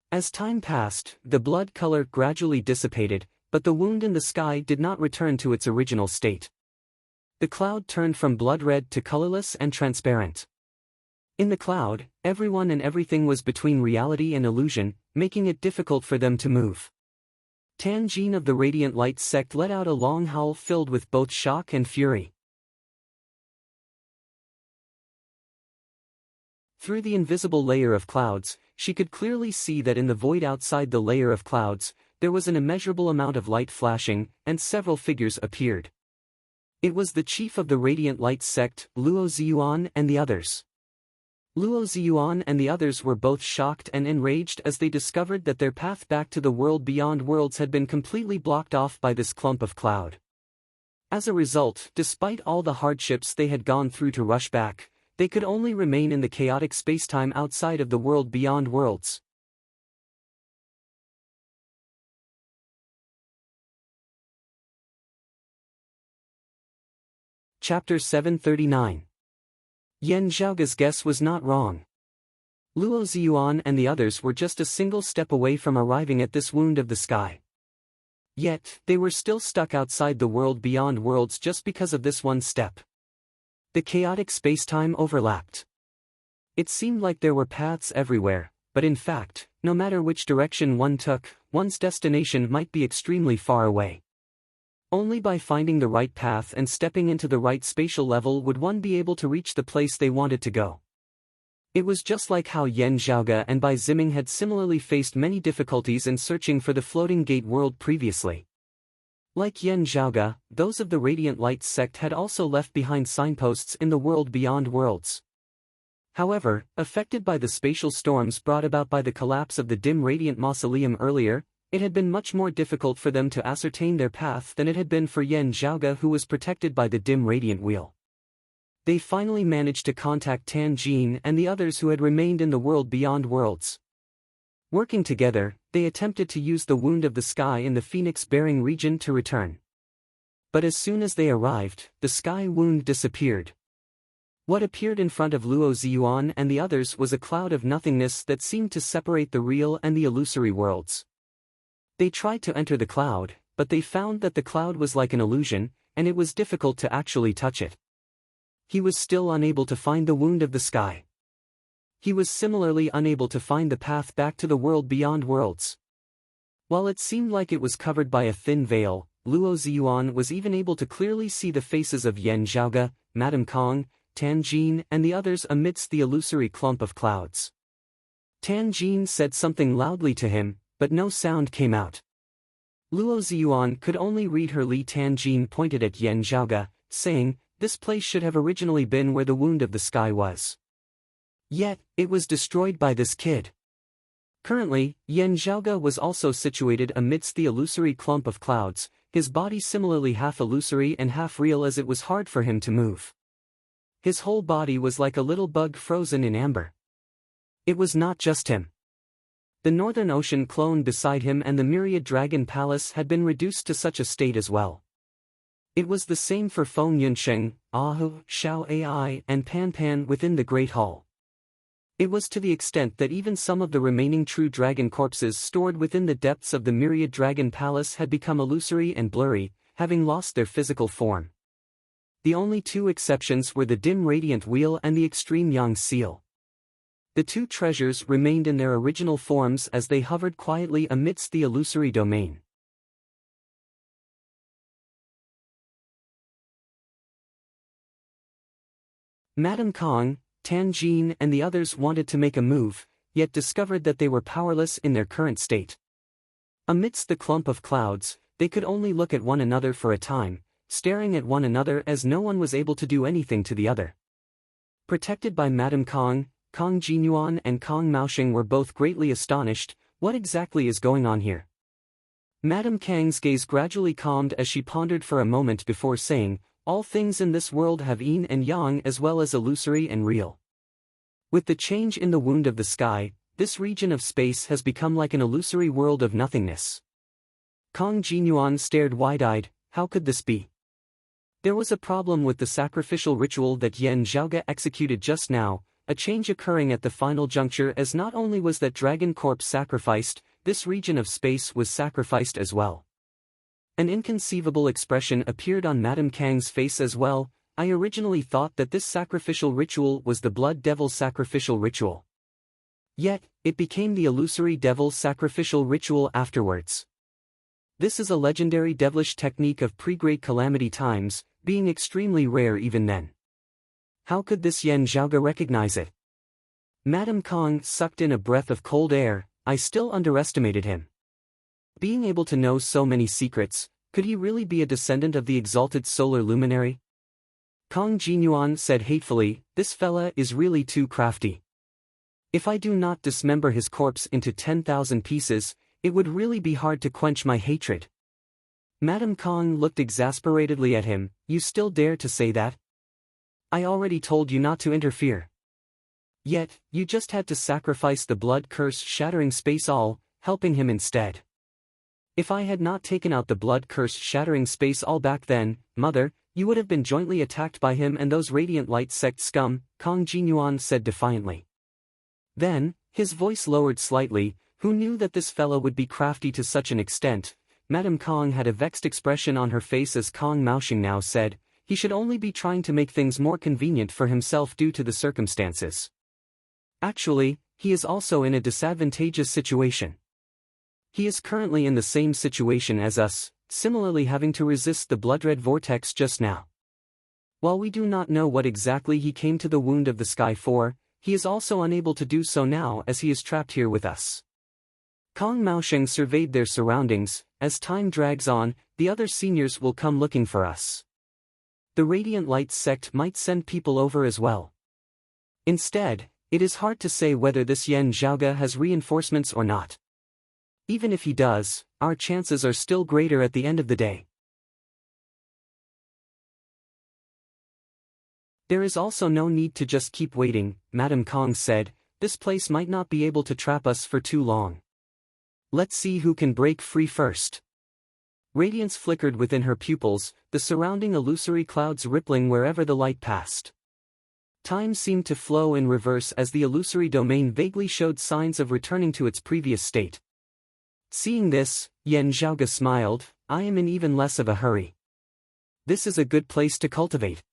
As time passed, the blood color gradually dissipated, but the wound in the sky did not return to its original state. The cloud turned from blood red to colorless and transparent. In the cloud, everyone and everything was between reality and illusion, making it difficult for them to move. Tan Jin of the Radiant Light sect let out a long howl filled with both shock and fury. Through the invisible layer of clouds, she could clearly see that in the void outside the layer of clouds, there was an immeasurable amount of light flashing, and several figures appeared. It was the chief of the Radiant Light sect, Luo Ziyuan and the others. Luo Ziyuan and the others were both shocked and enraged as they discovered that their path back to the world beyond worlds had been completely blocked off by this clump of cloud. As a result, despite all the hardships they had gone through to rush back, they could only remain in the chaotic spacetime outside of the world beyond worlds. Chapter 739. Yan Zhaoge's guess was not wrong. Luo Ziyuan and the others were just a single step away from arriving at this wound of the sky. Yet, they were still stuck outside the world beyond worlds just because of this one step. The chaotic spacetime overlapped. It seemed like there were paths everywhere, but in fact, no matter which direction one took, one's destination might be extremely far away. Only by finding the right path and stepping into the right spatial level would one be able to reach the place they wanted to go. It was just like how Yan Zhaoge and Bai Ziming had similarly faced many difficulties in searching for the floating gate world previously. Like Yan Zhaoge, those of the Radiant Light sect had also left behind signposts in the world beyond worlds. However, affected by the spatial storms brought about by the collapse of the dim Radiant Mausoleum earlier, It had been much more difficult for them to ascertain their path than it had been for Yan Zhaoge, who was protected by the dim radiant wheel. They finally managed to contact Tan Jin and the others who had remained in the world beyond worlds. Working together, they attempted to use the wound of the sky in the phoenix-bearing region to return. But as soon as they arrived, the sky wound disappeared. What appeared in front of Luo Ziyuan and the others was a cloud of nothingness that seemed to separate the real and the illusory worlds. They tried to enter the cloud, but they found that the cloud was like an illusion, and it was difficult to actually touch it. He was still unable to find the wound of the sky. He was similarly unable to find the path back to the world beyond worlds. While it seemed like it was covered by a thin veil, Luo Ziyuan was even able to clearly see the faces of Yan Zhaoge, Madame Kong, Tan Jin and the others amidst the illusory clump of clouds. Tan Jin said something loudly to him, but no sound came out. Luo Ziyuan could only read her. Tan Jin pointed at Yan Zhaoge, saying, "This place should have originally been where the wound of the sky was. Yet, it was destroyed by this kid." Currently, Yan Zhaoge was also situated amidst the illusory clump of clouds, his body similarly half illusory and half real, as it was hard for him to move. His whole body was like a little bug frozen in amber. It was not just him. The Northern Ocean clone beside him and the Myriad Dragon Palace had been reduced to such a state as well. It was the same for Feng Yunsheng, Ahu, Xiao Ai and Pan Pan within the Great Hall. It was to the extent that even some of the remaining true dragon corpses stored within the depths of the Myriad Dragon Palace had become illusory and blurry, having lost their physical form. The only two exceptions were the dim radiant wheel and the extreme yang seal. The two treasures remained in their original forms as they hovered quietly amidst the illusory domain. Madame Kong, Tan Jin and the others wanted to make a move, yet discovered that they were powerless in their current state. Amidst the clump of clouds, they could only look at one another for a time, staring at one another as no one was able to do anything to the other. Protected by Madame Kong, Kong Jinyuan and Kong Maosheng were both greatly astonished. What exactly is going on here? Madame Kang's gaze gradually calmed as she pondered for a moment before saying, "All things in this world have yin and yang as well as illusory and real. With the change in the wound of the sky, this region of space has become like an illusory world of nothingness." Kong Jinyuan stared wide-eyed. How could this be? There was a problem with the sacrificial ritual that Yan Zhaoge executed just now, a change occurring at the final juncture, as not only was that dragon corpse sacrificed, this region of space was sacrificed as well. An inconceivable expression appeared on Madame Kang's face as well. "I originally thought that this sacrificial ritual was the blood devil sacrificial ritual. Yet, it became the illusory devil sacrificial ritual afterwards. This is a legendary devilish technique of pre-great calamity times, being extremely rare even then. How could this Yan Zhaoge recognize it?" Madame Kong sucked in a breath of cold air. "I still underestimated him. Being able to know so many secrets, could he really be a descendant of the exalted solar luminary?" Kong Jinyuan said hatefully, "This fella is really too crafty. If I do not dismember his corpse into 10,000 pieces, it would really be hard to quench my hatred." Madame Kong looked exasperatedly at him. "You still dare to say that? I already told you not to interfere. Yet, you just had to sacrifice the blood curse shattering space all, helping him instead. If I had not taken out the blood curse shattering space all back then, mother, you would have been jointly attacked by him and those radiant light sect scum," Kong Jinyuan said defiantly. Then, his voice lowered slightly. Who knew that this fellow would be crafty to such an extent? Madame Kong had a vexed expression on her face as Kong Maosheng now said, "He should only be trying to make things more convenient for himself due to the circumstances. Actually, he is also in a disadvantageous situation. He is currently in the same situation as us, similarly having to resist the blood-red vortex just now. While we do not know what exactly he came to the wound of the sky for, he is also unable to do so now as he is trapped here with us." Kong Maosheng surveyed their surroundings. "As time drags on, the other seniors will come looking for us. The Radiant Light sect might send people over as well. Instead, it is hard to say whether this Yan Zhaoge has reinforcements or not. Even if he does, our chances are still greater at the end of the day. There is also no need to just keep waiting, Madame Kong said. This place might not be able to trap us for too long. Let's see who can break free first. Radiance flickered within her pupils, the surrounding illusory clouds rippling wherever the light passed. Time seemed to flow in reverse as the illusory domain vaguely showed signs of returning to its previous state. Seeing this, Yan Zhaoge smiled. I am in even less of a hurry. This is a good place to cultivate.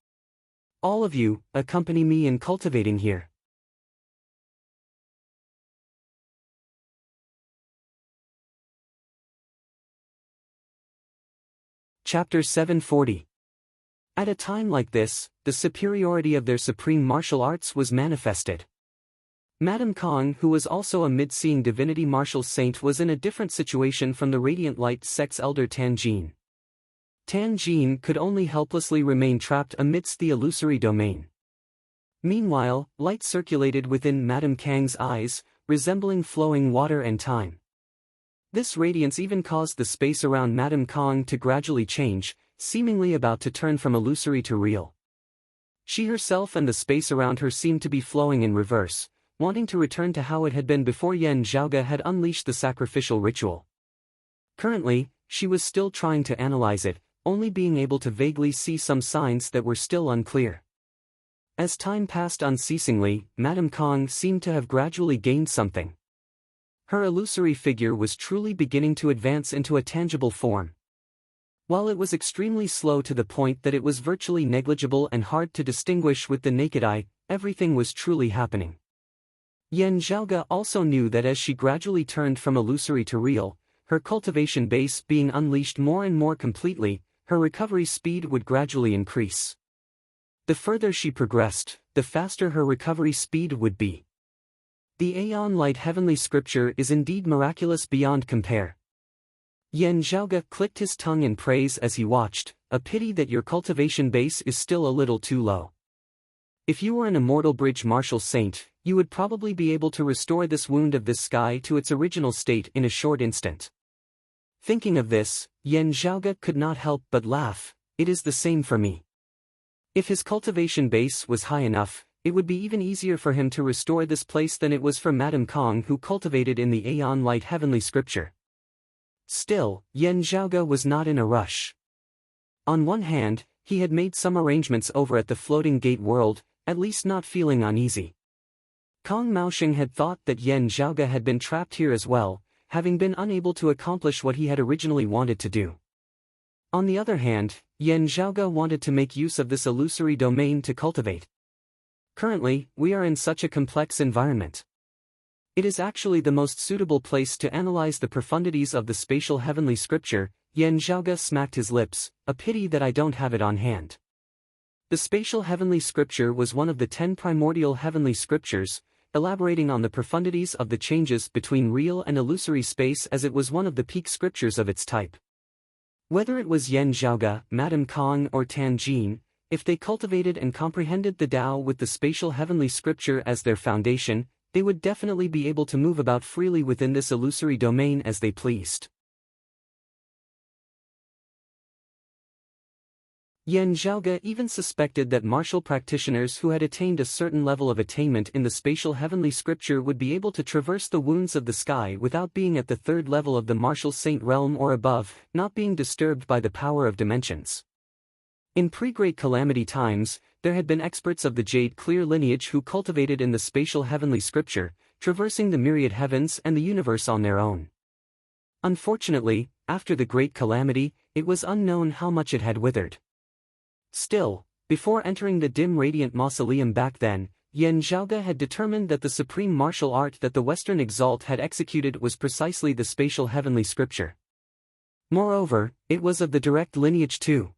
All of you, accompany me in cultivating here. Chapter 740. At a time like this, the superiority of their supreme martial arts was manifested. Madame Kong, who was also a mid-seeing divinity martial saint, was in a different situation from the radiant light sect's elder Tan Jin. Tan Jin could only helplessly remain trapped amidst the illusory domain. Meanwhile, light circulated within Madame Kang's eyes, resembling flowing water and time. This radiance even caused the space around Madame Kong to gradually change, seemingly about to turn from illusory to real. She herself and the space around her seemed to be flowing in reverse, wanting to return to how it had been before Yan Zhaoge had unleashed the sacrificial ritual. Currently, she was still trying to analyze it, only being able to vaguely see some signs that were still unclear. As time passed unceasingly, Madame Kong seemed to have gradually gained something. Her illusory figure was truly beginning to advance into a tangible form. While it was extremely slow to the point that it was virtually negligible and hard to distinguish with the naked eye, everything was truly happening. Yan Zhaoge also knew that as she gradually turned from illusory to real, her cultivation base being unleashed more and more completely, her recovery speed would gradually increase. The further she progressed, the faster her recovery speed would be. The Aeon Light Heavenly Scripture is indeed miraculous beyond compare. Yan Zhaoge clicked his tongue in praise as he watched. A pity that your cultivation base is still a little too low. If you were an immortal bridge martial saint, you would probably be able to restore this wound of this sky to its original state in a short instant. Thinking of this, Yan Zhaoge could not help but laugh. It is the same for me. If his cultivation base was high enough, it would be even easier for him to restore this place than it was for Madame Kong, who cultivated in the Aeon Light Heavenly Scripture. Still, Yan Zhaoge was not in a rush. On one hand, he had made some arrangements over at the Floating Gate World, at least not feeling uneasy. Kong Maosheng had thought that Yan Zhaoge had been trapped here as well, having been unable to accomplish what he had originally wanted to do. On the other hand, Yan Zhaoge wanted to make use of this illusory domain to cultivate. Currently, we are in such a complex environment. It is actually the most suitable place to analyze the profundities of the spatial heavenly scripture. Yan Zhaoge smacked his lips. A pity that I don't have it on hand. The spatial heavenly scripture was one of the 10 primordial heavenly scriptures, elaborating on the profundities of the changes between real and illusory space, as it was one of the peak scriptures of its type. Whether it was Yan Zhaoge, Madame Kong or Tan Jin, if they cultivated and comprehended the Tao with the spatial heavenly scripture as their foundation, they would definitely be able to move about freely within this illusory domain as they pleased. Yan Zhaoge even suspected that martial practitioners who had attained a certain level of attainment in the spatial heavenly scripture would be able to traverse the wounds of the sky without being at the third level of the martial saint realm or above, not being disturbed by the power of dimensions. In pre-Great Calamity times, there had been experts of the Jade Clear lineage who cultivated in the spatial heavenly scripture, traversing the myriad heavens and the universe on their own. Unfortunately, after the Great Calamity, it was unknown how much it had withered. Still, before entering the dim radiant mausoleum back then, Yan Zhaoge had determined that the supreme martial art that the Western Exalt had executed was precisely the spatial heavenly scripture. Moreover, it was of the direct lineage too.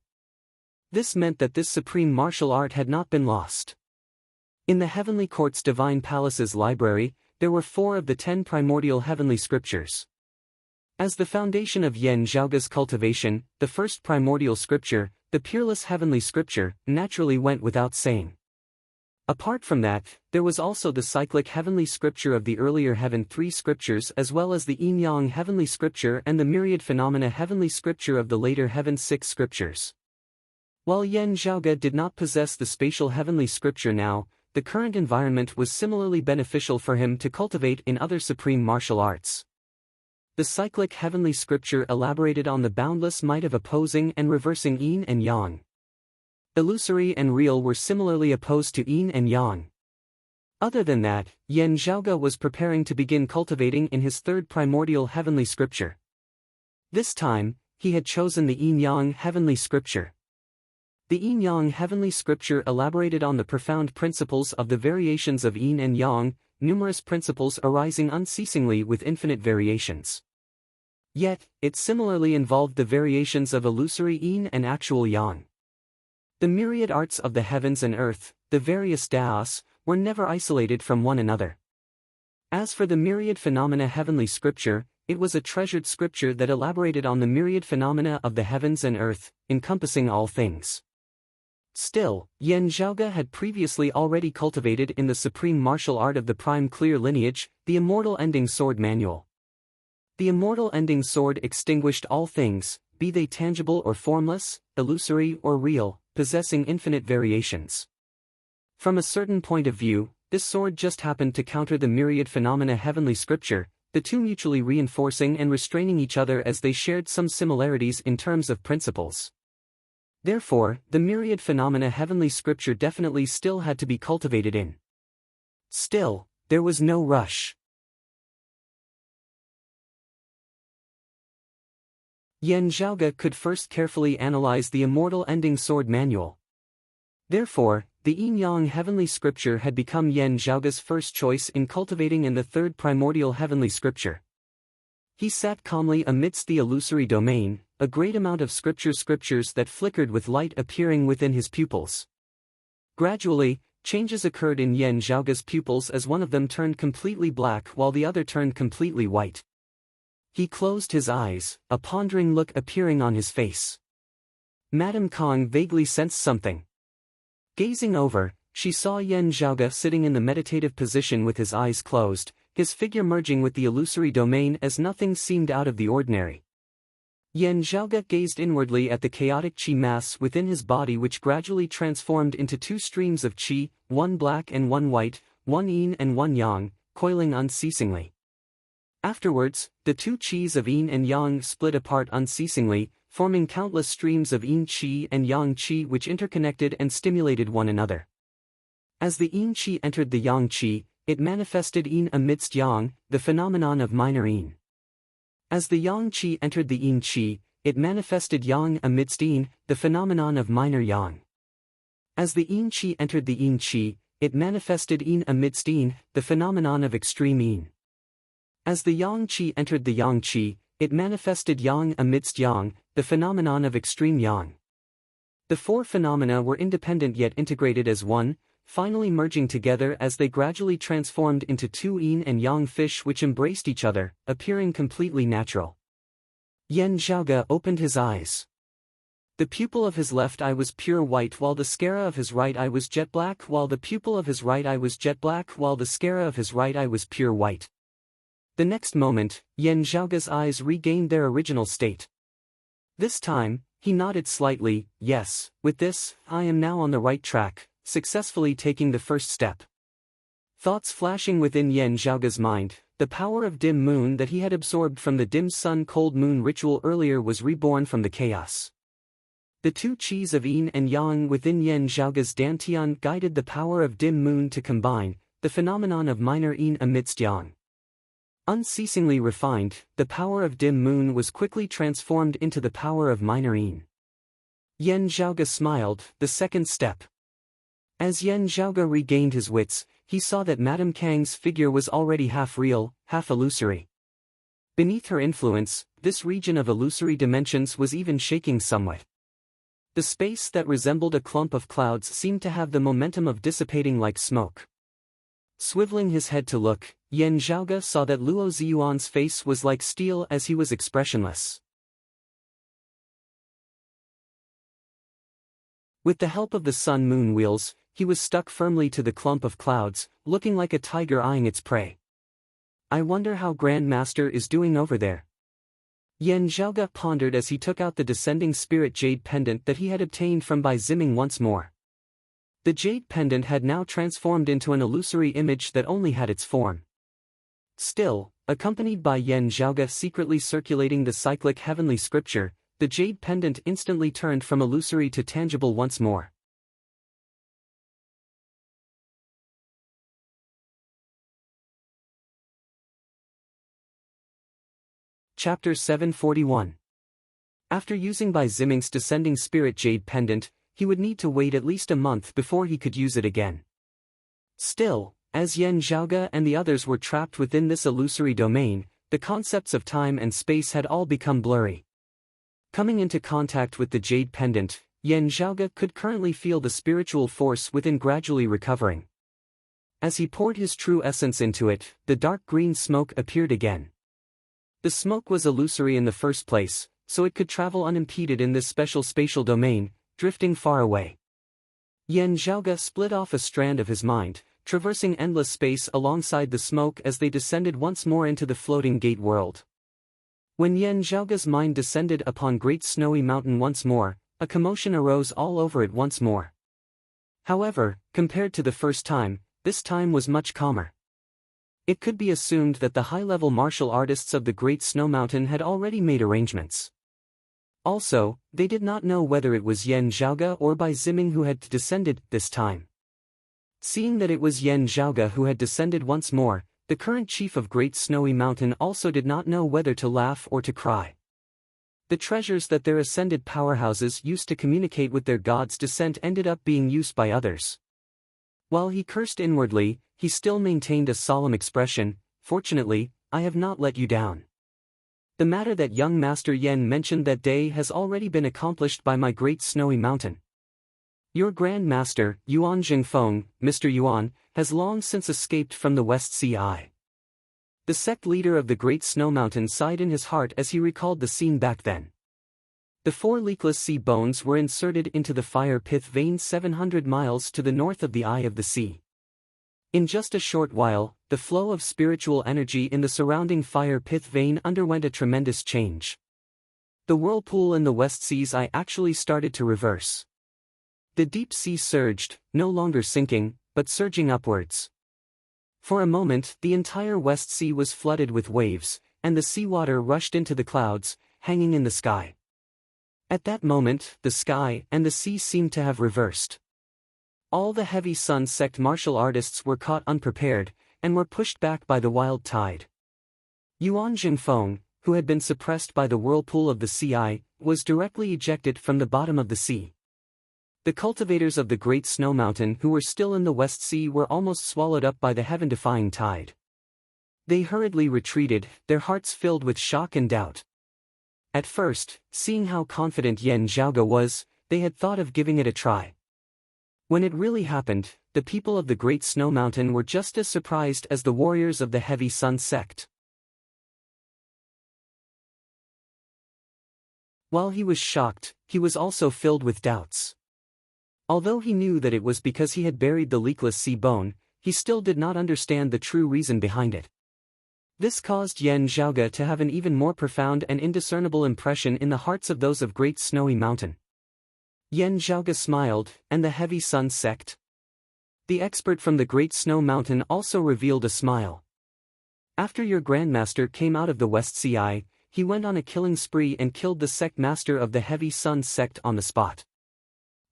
This meant that this supreme martial art had not been lost. In the Heavenly Court's Divine Palace's library, there were 4 of the 10 primordial heavenly scriptures. As the foundation of Yan Zhaoge's cultivation, the first primordial scripture, the Peerless Heavenly Scripture, naturally went without saying. Apart from that, there was also the cyclic heavenly scripture of the earlier Heaven 3 scriptures as well as the yin-yang heavenly scripture and the myriad phenomena heavenly scripture of the later Heaven 6 scriptures. While Yan Zhaoge did not possess the spatial heavenly scripture now, the current environment was similarly beneficial for him to cultivate in other supreme martial arts. The cyclic heavenly scripture elaborated on the boundless might of opposing and reversing yin and yang. Illusory and real were similarly opposed to yin and yang. Other than that, Yan Zhaoge was preparing to begin cultivating in his third primordial heavenly scripture. This time, he had chosen the yin-yang heavenly scripture. The yin-yang heavenly scripture elaborated on the profound principles of the variations of yin and yang, numerous principles arising unceasingly with infinite variations. Yet, it similarly involved the variations of illusory yin and actual yang. The myriad arts of the heavens and earth, the various daos, were never isolated from one another. As for the myriad phenomena heavenly scripture, it was a treasured scripture that elaborated on the myriad phenomena of the heavens and earth, encompassing all things. Still, Yan Zhaoge had previously already cultivated in the supreme martial art of the prime clear lineage, the immortal ending sword manual. The immortal ending sword extinguished all things, be they tangible or formless, illusory or real, possessing infinite variations. From a certain point of view, this sword just happened to counter the myriad phenomena heavenly scripture, the two mutually reinforcing and restraining each other as they shared some similarities in terms of principles. Therefore, the myriad phenomena heavenly scripture definitely still had to be cultivated in. Still, there was no rush. Yan Zhaoge could first carefully analyze the immortal ending sword manual. Therefore, the yin-yang heavenly scripture had become Yan Zhaoge's first choice in cultivating in the third primordial heavenly scripture. He sat calmly amidst the illusory domain, a great amount of scriptures that flickered with light appearing within his pupils. Gradually, changes occurred in Yan Zhaoge's pupils as one of them turned completely black while the other turned completely white. He closed his eyes, a pondering look appearing on his face. Madame Kong vaguely sensed something. Gazing over, she saw Yan Zhaoge sitting in the meditative position with his eyes closed, his figure merging with the illusory domain as nothing seemed out of the ordinary. Yan Zhaoge gazed inwardly at the chaotic qi mass within his body which gradually transformed into two streams of qi, one black and one white, one yin and one yang, coiling unceasingly. Afterwards, the two qis of yin and yang split apart unceasingly, forming countless streams of yin qi and yang qi which interconnected and stimulated one another. As the yin qi entered the yang qi, it manifested yin amidst yang, the phenomenon of minor yin. As the yang qi entered the yin qi, it manifested yang amidst yin, the phenomenon of minor yang. As the yin qi entered the yin qi, it manifested yin amidst yin, the phenomenon of extreme yin. As the yang qi entered the yang qi, it manifested yang amidst yang, the phenomenon of extreme yang. The four phenomena were independent yet integrated as one, finally merging together as they gradually transformed into two yin and yang fish which embraced each other, appearing completely natural. Yan Zhaoge opened his eyes. The pupil of his left eye was pure white while the sclera of his right eye was jet black while the pupil of his right eye was jet black while the sclera of his right eye was pure white. The next moment, Yan Zhaoge's eyes regained their original state. This time, he nodded slightly, yes, with this, I am now on the right track, successfully taking the first step. Thoughts flashing within Yan Zhaoge's mind, the power of dim moon that he had absorbed from the dim sun cold moon ritual earlier was reborn from the chaos. The two qis of yin and yang within Yan Zhaoge's dantian guided the power of dim moon to combine, the phenomenon of minor yin amidst yang. Unceasingly refined, the power of dim moon was quickly transformed into the power of minor yin. Yan Zhaoge smiled, the second step. As Yan Zhaoge regained his wits, he saw that Madame Kang's figure was already half real, half illusory. Beneath her influence, this region of illusory dimensions was even shaking somewhat. The space that resembled a clump of clouds seemed to have the momentum of dissipating like smoke. Swiveling his head to look, Yan Zhaoge saw that Luo Ziyuan's face was like steel as he was expressionless. With the help of the sun-moon wheels, he was stuck firmly to the clump of clouds, looking like a tiger eyeing its prey. I wonder how Grandmaster is doing over there. Yan Zhaoge pondered as he took out the descending spirit jade pendant that he had obtained from Bai Ziming once more. The jade pendant had now transformed into an illusory image that only had its form. Still, accompanied by Yan Zhaoge secretly circulating the cyclic heavenly scripture, the jade pendant instantly turned from illusory to tangible once more. Chapter 741. After using Bai Ziming's descending spirit jade pendant, he would need to wait at least a month before he could use it again. Still, as Yan Zhaoge and the others were trapped within this illusory domain, the concepts of time and space had all become blurry. Coming into contact with the jade pendant, Yan Zhaoge could currently feel the spiritual force within gradually recovering. As he poured his true essence into it, the dark green smoke appeared again. The smoke was illusory in the first place, so it could travel unimpeded in this special spatial domain, drifting far away. Yan Zhaoge split off a strand of his mind, traversing endless space alongside the smoke as they descended once more into the floating gate world. When Yan Zhaoge's mind descended upon Great Snowy Mountain once more, a commotion arose all over it once more. However, compared to the first time, this time was much calmer. It could be assumed that the high-level martial artists of the Great Snow Mountain had already made arrangements. Also, they did not know whether it was Yan Zhaoge or Bai Ziming who had descended this time. Seeing that it was Yan Zhaoge who had descended once more, the current chief of Great Snowy Mountain also did not know whether to laugh or to cry. The treasures that their ascended powerhouses used to communicate with their god's descent ended up being used by others. While he cursed inwardly, he still maintained a solemn expression. Fortunately, I have not let you down. The matter that young Master Yan mentioned that day has already been accomplished by my Great Snowy Mountain. Your Grand Master, Yuan Jingfeng, Mr. Yuan, has long since escaped from the West Sea. The sect leader of the Great Snow Mountain sighed in his heart as he recalled the scene back then. The 4 leakless sea bones were inserted into the fire pith vein 700 miles to the north of the eye of the sea. In just a short while, the flow of spiritual energy in the surrounding fire pith vein underwent a tremendous change. The whirlpool in the West Sea's eye actually started to reverse. The deep sea surged, no longer sinking, but surging upwards. For a moment, the entire West Sea was flooded with waves, and the seawater rushed into the clouds, hanging in the sky. At that moment, the sky and the sea seemed to have reversed. All the Heavy Sun sect martial artists were caught unprepared, and were pushed back by the wild tide. Yuan Jingfeng, who had been suppressed by the whirlpool of the sea, was directly ejected from the bottom of the sea. The cultivators of the Great Snow Mountain who were still in the West Sea were almost swallowed up by the heaven-defying tide. They hurriedly retreated, their hearts filled with shock and doubt. At first, seeing how confident Yan Zhaoge was, they had thought of giving it a try. When it really happened, the people of the Great Snow Mountain were just as surprised as the warriors of the Heavy Sun sect. While he was shocked, he was also filled with doubts. Although he knew that it was because he had buried the leakless sea bone, he still did not understand the true reason behind it. This caused Yan Zhaoge to have an even more profound and indiscernible impression in the hearts of those of Great Snowy Mountain. Yan Zhaoge smiled, and the Heavy Sun sect? The expert from the Great Snow Mountain also revealed a smile. After your Grandmaster came out of the West Sea, he went on a killing spree and killed the sect master of the Heavy Sun sect on the spot.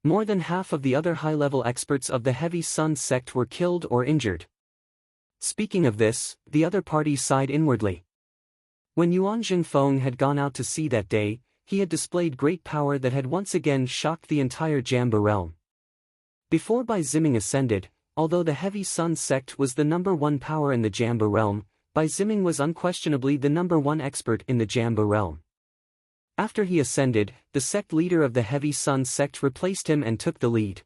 More than half of the other high-level experts of the Heavy Sun sect were killed or injured. Speaking of this, the other party sighed inwardly. When Yuan Jingfeng had gone out to sea that day, he had displayed great power that had once again shocked the entire Jamba realm. Before Bai Ziming ascended, although the Heavy Sun sect was the #1 power in the Jamba realm, Bai Ziming was unquestionably the #1 expert in the Jamba realm. After he ascended, the sect leader of the Heavy Sun sect replaced him and took the lead.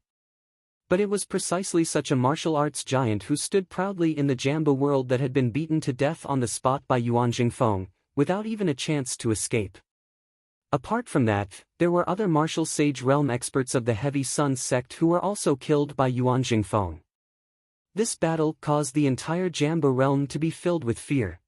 But it was precisely such a martial arts giant who stood proudly in the Jamba world that had been beaten to death on the spot by Yuan Jingfeng, without even a chance to escape. Apart from that, there were other martial sage realm experts of the Heavy Sun sect who were also killed by Yuan Jingfeng. This battle caused the entire Jambu realm to be filled with fear.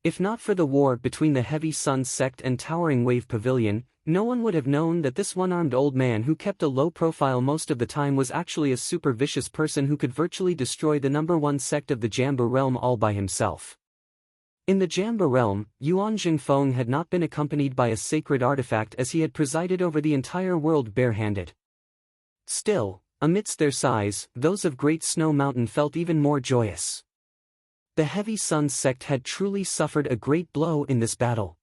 If not for the war between the Heavy Sun sect and Towering Wave Pavilion, no one would have known that this one-armed old man who kept a low profile most of the time was actually a super vicious person who could virtually destroy the #1 sect of the Jambu realm all by himself. In the Jambu realm, Yuan Jingfeng had not been accompanied by a sacred artifact as he had presided over the entire world barehanded. Still, amidst their size, those of Great Snow Mountain felt even more joyous. The Heavy Sun sect had truly suffered a great blow in this battle.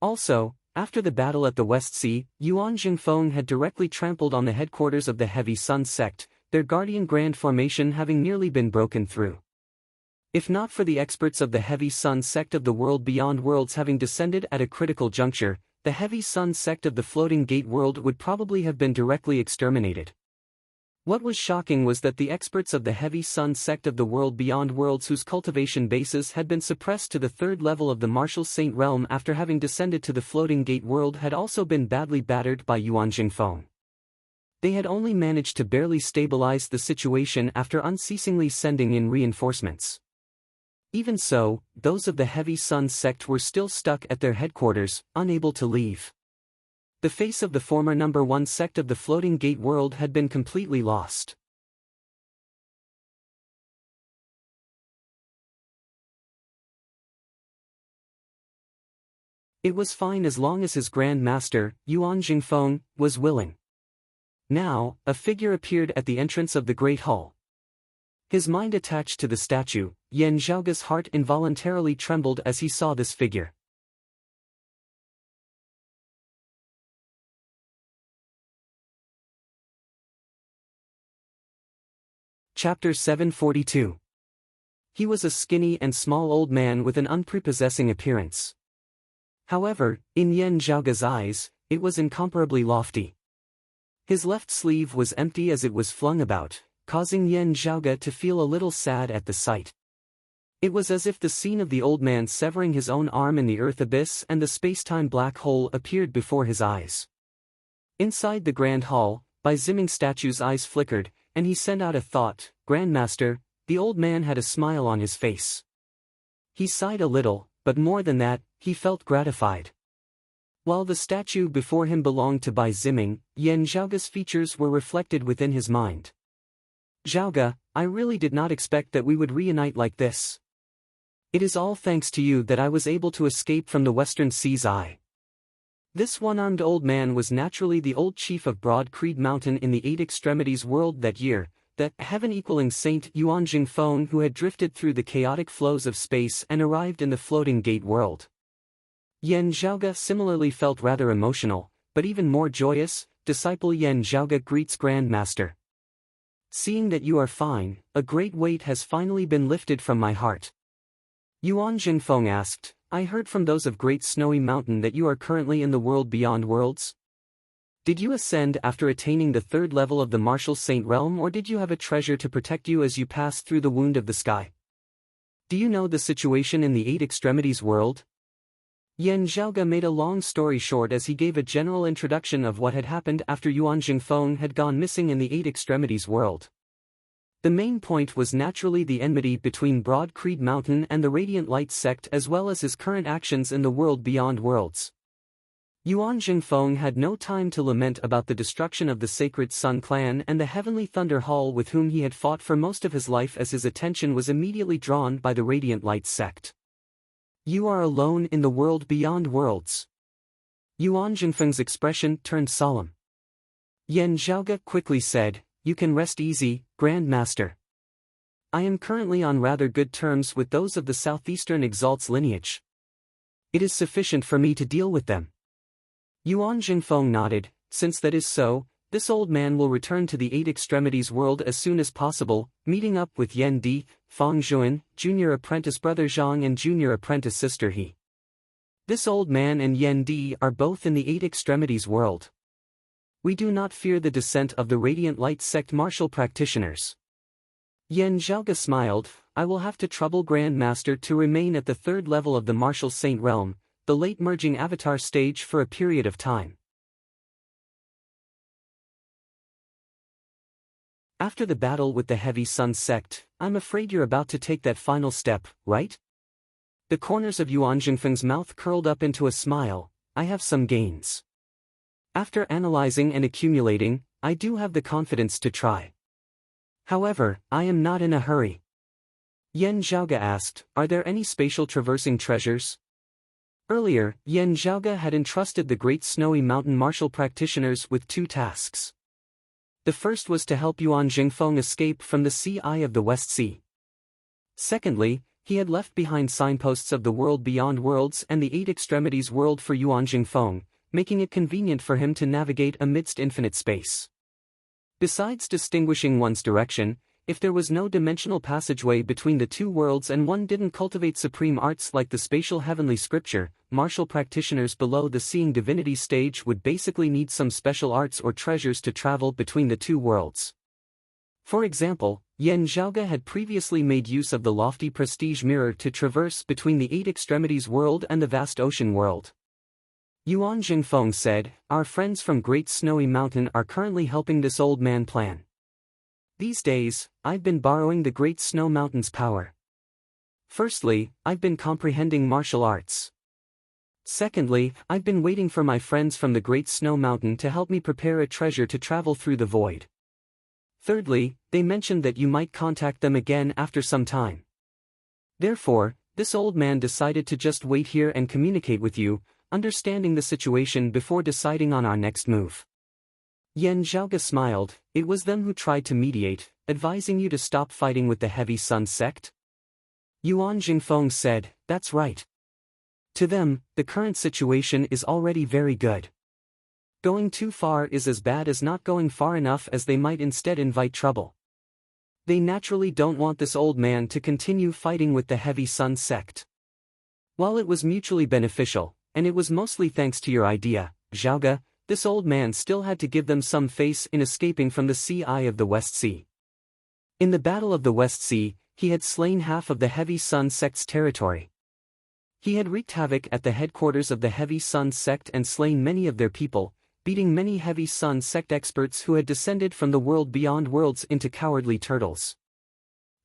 Also, after the battle at the West Sea, Yuan Jingfeng had directly trampled on the headquarters of the Heavy Sun sect, their Guardian Grand Formation having nearly been broken through. If not for the experts of the Heavy Sun sect of the world beyond worlds having descended at a critical juncture, the Heavy Sun sect of the Floating Gate world would probably have been directly exterminated. What was shocking was that the experts of the Heavy Sun sect of the world beyond worlds whose cultivation bases had been suppressed to the 3rd level of the Martial Saint realm after having descended to the Floating Gate world had also been badly battered by Yuan Jingfeng. They had only managed to barely stabilize the situation after unceasingly sending in reinforcements. Even so, those of the Heavy Sun sect were still stuck at their headquarters, unable to leave. The face of the former #1 sect of the Floating Gate world had been completely lost. It was fine as long as his Grand Master, Yuan Jingfeng, was willing. Now, a figure appeared at the entrance of the Great Hall. His mind attached to the statue, Yan Zhaoge's heart involuntarily trembled as he saw this figure. Chapter 742. He was a skinny and small old man with an unprepossessing appearance. However, in Yan Zhaoge's eyes, it was incomparably lofty. His left sleeve was empty as it was flung about, causing Yan Zhaoge to feel a little sad at the sight. It was as if the scene of the old man severing his own arm in the earth abyss and the space-time black hole appeared before his eyes. Inside the Grand Hall, Bai Ziming's statue's eyes flickered, and he sent out a thought, "Grandmaster." The old man had a smile on his face. He sighed a little, but more than that, he felt gratified. While the statue before him belonged to Bai Ziming, Yan Zhaoge's features were reflected within his mind. "Zhaoge, I really did not expect that we would reunite like this. It is all thanks to you that I was able to escape from the Western Sea's eye." This one-armed old man was naturally the old chief of Broad Creed Mountain in the Eight Extremities world that year, the heaven-equaling Saint Yuan Jingfeng who had drifted through the chaotic flows of space and arrived in the Floating Gate world. Yan Zhaoge similarly felt rather emotional, but even more joyous. "Disciple Yan Zhaoge greets Grand Master. Seeing that you are fine, a great weight has finally been lifted from my heart." Yuan Jingfeng asked, "I heard from those of Great Snowy Mountain that you are currently in the world beyond worlds. Did you ascend after attaining the 3rd level of the Martial Saint realm, or did you have a treasure to protect you as you passed through the wound of the sky? Do you know the situation in the Eight Extremities world?" Yan Zhaoge made a long story short as he gave a general introduction of what had happened after Yuan Jingfeng had gone missing in the Eight Extremities world. The main point was naturally the enmity between Broad Creed Mountain and the Radiant Light sect as well as his current actions in the world beyond worlds. Yuan Jingfeng had no time to lament about the destruction of the Sacred Sun clan and the Heavenly Thunder Hall with whom he had fought for most of his life as his attention was immediately drawn by the Radiant Light sect. "You are alone in the world beyond worlds." Yuan Jingfeng's expression turned solemn. Yan Zhaoge quickly said, "You can rest easy, Grand Master. I am currently on rather good terms with those of the Southeastern Exalt's lineage. It is sufficient for me to deal with them." Yuan Jingfeng nodded. "Since that is so, this old man will return to the Eight Extremities world as soon as possible, meeting up with Yan Di, Fang Zhuan, junior apprentice brother Zhang and junior apprentice sister He. This old man and Yan Di are both in the Eight Extremities world. We do not fear the descent of the Radiant Light sect martial practitioners." Yan Zhaoge smiled. "I will have to trouble Grand Master to remain at the 3rd level of the Martial Saint realm, the late merging avatar stage for a period of time. After the battle with the Heavy Sun sect, I'm afraid you're about to take that final step, right? The corners of Yuan Jingfeng's mouth curled up into a smile. I have some gains. After analyzing and accumulating, I do have the confidence to try. However, I am not in a hurry. Yan Zhaoge asked, are there any spatial traversing treasures? Earlier, Yan Zhaoge had entrusted the Great Snowy Mountain martial practitioners with 2 tasks. The first was to help Yuan Jingfeng escape from the Sea Eye of the West Sea. Secondly, he had left behind signposts of the world beyond worlds and the 8 extremities world for Yuan Jingfeng, making it convenient for him to navigate amidst infinite space. Besides distinguishing one's direction, if there was no dimensional passageway between the 2 worlds and one didn't cultivate supreme arts like the spatial heavenly scripture, martial practitioners below the seeing divinity stage would basically need some special arts or treasures to travel between the 2 worlds. For example, Yan Zhaoge had previously made use of the lofty prestige mirror to traverse between the 8 extremities world and the vast ocean world. Yuan Jingfeng said, our friends from Great Snowy Mountain are currently helping this old man plan. These days, I've been borrowing the Great Snow Mountain's power. Firstly, I've been comprehending martial arts. Secondly, I've been waiting for my friends from the Great Snow Mountain to help me prepare a treasure to travel through the void. Thirdly, they mentioned that you might contact them again after some time. Therefore, this old man decided to just wait here and communicate with you, understanding the situation before deciding on our next move. Yan Zhaoge smiled, it was them who tried to mediate, advising you to stop fighting with the Heavy Sun sect? Yuan Jingfeng said, that's right. To them, the current situation is already very good. Going too far is as bad as not going far enough, as they might instead invite trouble. They naturally don't want this old man to continue fighting with the Heavy Sun sect. While it was mutually beneficial, and it was mostly thanks to your idea, Zhaoge, this old man still had to give them some face in escaping from the Sea Eye of the West Sea. In the Battle of the West Sea, he had slain half of the Heavy Sun sect's territory. He had wreaked havoc at the headquarters of the Heavy Sun sect and slain many of their people, beating many Heavy Sun sect experts who had descended from the world beyond worlds into cowardly turtles.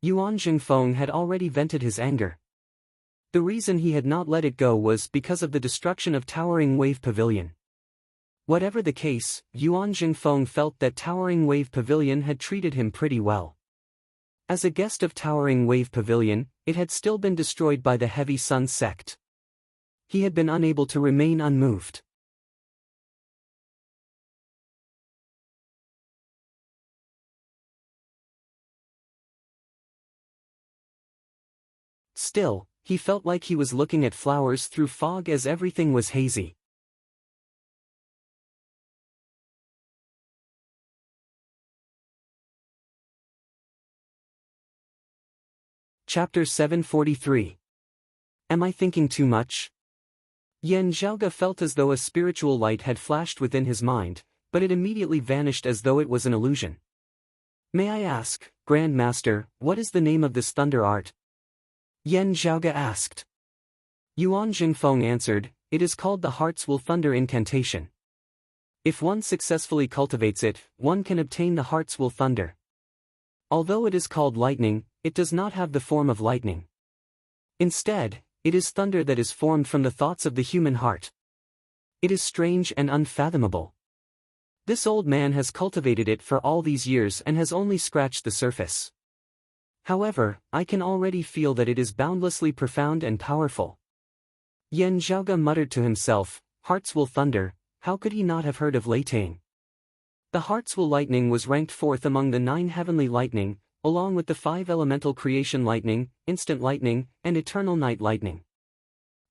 Yuan Jingfeng had already vented his anger. The reason he had not let it go was because of the destruction of Towering Wave Pavilion. Whatever the case, Yuan Jingfeng felt that Towering Wave Pavilion had treated him pretty well. As a guest of Towering Wave Pavilion, it had still been destroyed by the Heavy Sun sect. He had been unable to remain unmoved. Still, he felt like he was looking at flowers through fog as everything was hazy. Chapter 743. Am I thinking too much? Yan Zhaoge felt as though a spiritual light had flashed within his mind, but it immediately vanished as though it was an illusion. May I ask, Grand Master, what is the name of this thunder art? Yan Zhaoge asked. Yuan Jingfeng answered, it is called the Hearts Will Thunder incantation. If one successfully cultivates it, one can obtain the Hearts Will Thunder. Although it is called lightning, it does not have the form of lightning. Instead, it is thunder that is formed from the thoughts of the human heart. It is strange and unfathomable. This old man has cultivated it for all these years and has only scratched the surface. However, I can already feel that it is boundlessly profound and powerful. Yan Zhaoge muttered to himself, Hearts Will Thunder, how could he not have heard of Leitang? The Hearts Will Lightning was ranked 4th among the 9 heavenly lightning, along with the 5 elemental creation lightning, instant lightning, and eternal night lightning.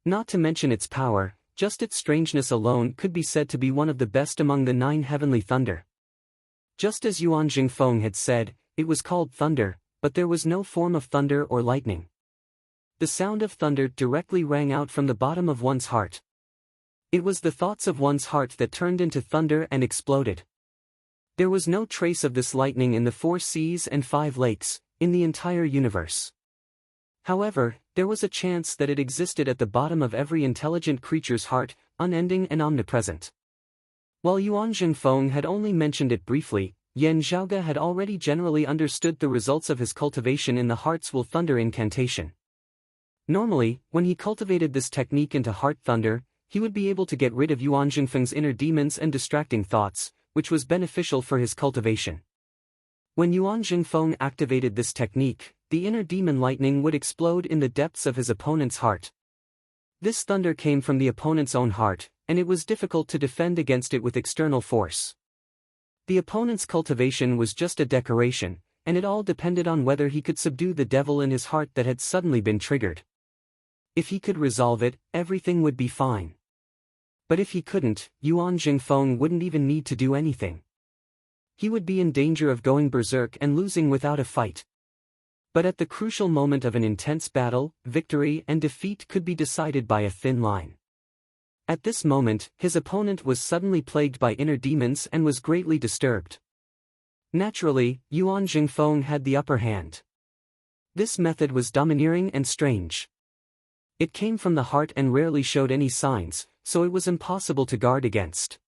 Not to mention its power, just its strangeness alone could be said to be one of the best among the 9 heavenly thunder. Just as Yuan Jingfeng had said, it was called thunder, but there was no form of thunder or lightning. The sound of thunder directly rang out from the bottom of one's heart. It was the thoughts of one's heart that turned into thunder and exploded. There was no trace of this lightning in the 4 seas and 5 lakes, in the entire universe. However, There was a chance that it existed at the bottom of every intelligent creature's heart, unending and omnipresent. While Yuan Jingfeng had only mentioned it briefly, Yan Zhaoge had already generally understood the results of his cultivation in the Hearts Will Thunder incantation. Normally, when he cultivated this technique into Heart Thunder, he would be able to get rid of Yuan Jingfeng's inner demons and distracting thoughts, which was beneficial for his cultivation. When Yuan Jingfeng activated this technique, the inner demon lightning would explode in the depths of his opponent's heart. This thunder came from the opponent's own heart, and it was difficult to defend against it with external force. The opponent's cultivation was just a decoration, and it all depended on whether he could subdue the devil in his heart that had suddenly been triggered. If he could resolve it, everything would be fine. But if he couldn't, Yuan Jingfeng wouldn't even need to do anything. He would be in danger of going berserk and losing without a fight. But at the crucial moment of an intense battle, victory and defeat could be decided by a thin line. At this moment, his opponent was suddenly plagued by inner demons and was greatly disturbed. Naturally, Yuan Jingfeng had the upper hand. This method was domineering and strange. It came from the heart and rarely showed any signs, so it was impossible to guard against.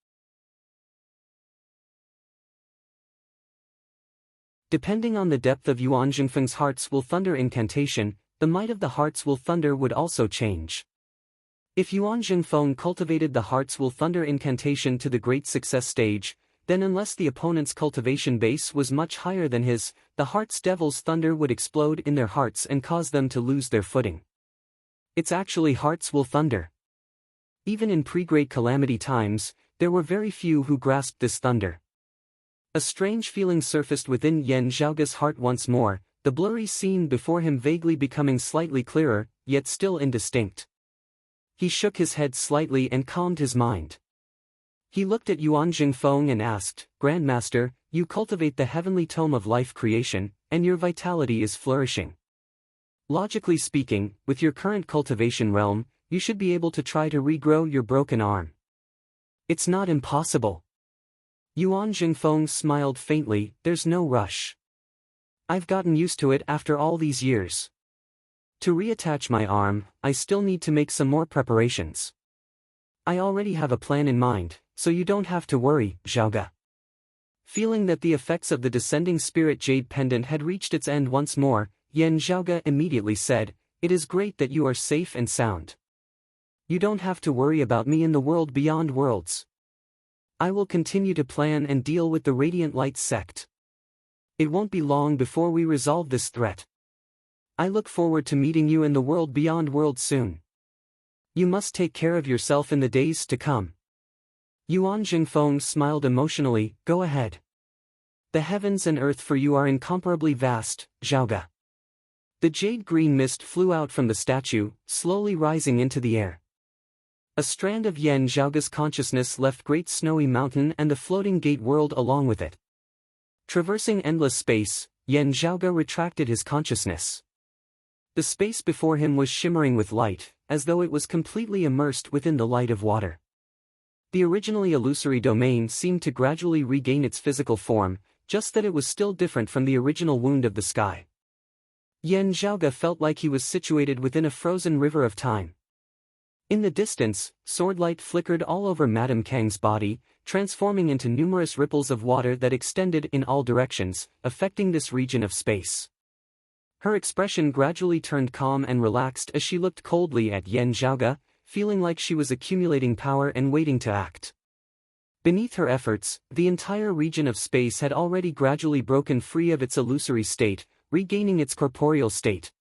Depending on the depth of Yuan Jingfeng's Hearts Will Thunder incantation, the might of the Hearts Will Thunder would also change. If Yuan Jingfeng cultivated the Hearts Will Thunder incantation to the great success stage, then unless the opponent's cultivation base was much higher than his, the Heart's Devil's Thunder would explode in their hearts and cause them to lose their footing. It's actually Hearts Will Thunder. Even in pre-Great Calamity times, there were very few who grasped this thunder. A strange feeling surfaced within Yan Zhaoge's heart once more, the blurry scene before him vaguely becoming slightly clearer, yet still indistinct. He shook his head slightly and calmed his mind. He looked at Yuan Jingfeng and asked, "Grandmaster, you cultivate the heavenly tome of life creation, and your vitality is flourishing. Logically speaking, with your current cultivation realm, you should be able to try to regrow your broken arm. It's not impossible." Yuan Jingfeng smiled faintly, "There's no rush. I've gotten used to it after all these years. To reattach my arm, I still need to make some more preparations. I already have a plan in mind, so you don't have to worry, Zhaoge." Feeling that the effects of the descending spirit jade pendant had reached its end once more, Yan Zhaoge immediately said, "It is great that you are safe and sound. You don't have to worry about me in the world beyond worlds. I will continue to plan and deal with the Radiant Light sect. It won't be long before we resolve this threat. I look forward to meeting you in the world beyond worlds soon. You must take care of yourself in the days to come." Yuan Jingfeng smiled emotionally, "Go ahead. The heavens and earth for you are incomparably vast, Zhaoge." The jade-green mist flew out from the statue, slowly rising into the air. A strand of Yan Zhaoge's consciousness left Great Snowy Mountain and the floating gate world along with it. Traversing endless space, Yan Zhaoge retracted his consciousness. The space before him was shimmering with light, as though it was completely immersed within the light of water. The originally illusory domain seemed to gradually regain its physical form, just that it was still different from the original wound of the sky. Yan Zhaoge felt like he was situated within a frozen river of time. In the distance, swordlight flickered all over Madame Kang's body, transforming into numerous ripples of water that extended in all directions, affecting this region of space. Her expression gradually turned calm and relaxed as she looked coldly at Yan Zhaoge, feeling like she was accumulating power and waiting to act. Beneath her efforts, the entire region of space had already gradually broken free of its illusory state, regaining its corporeal state.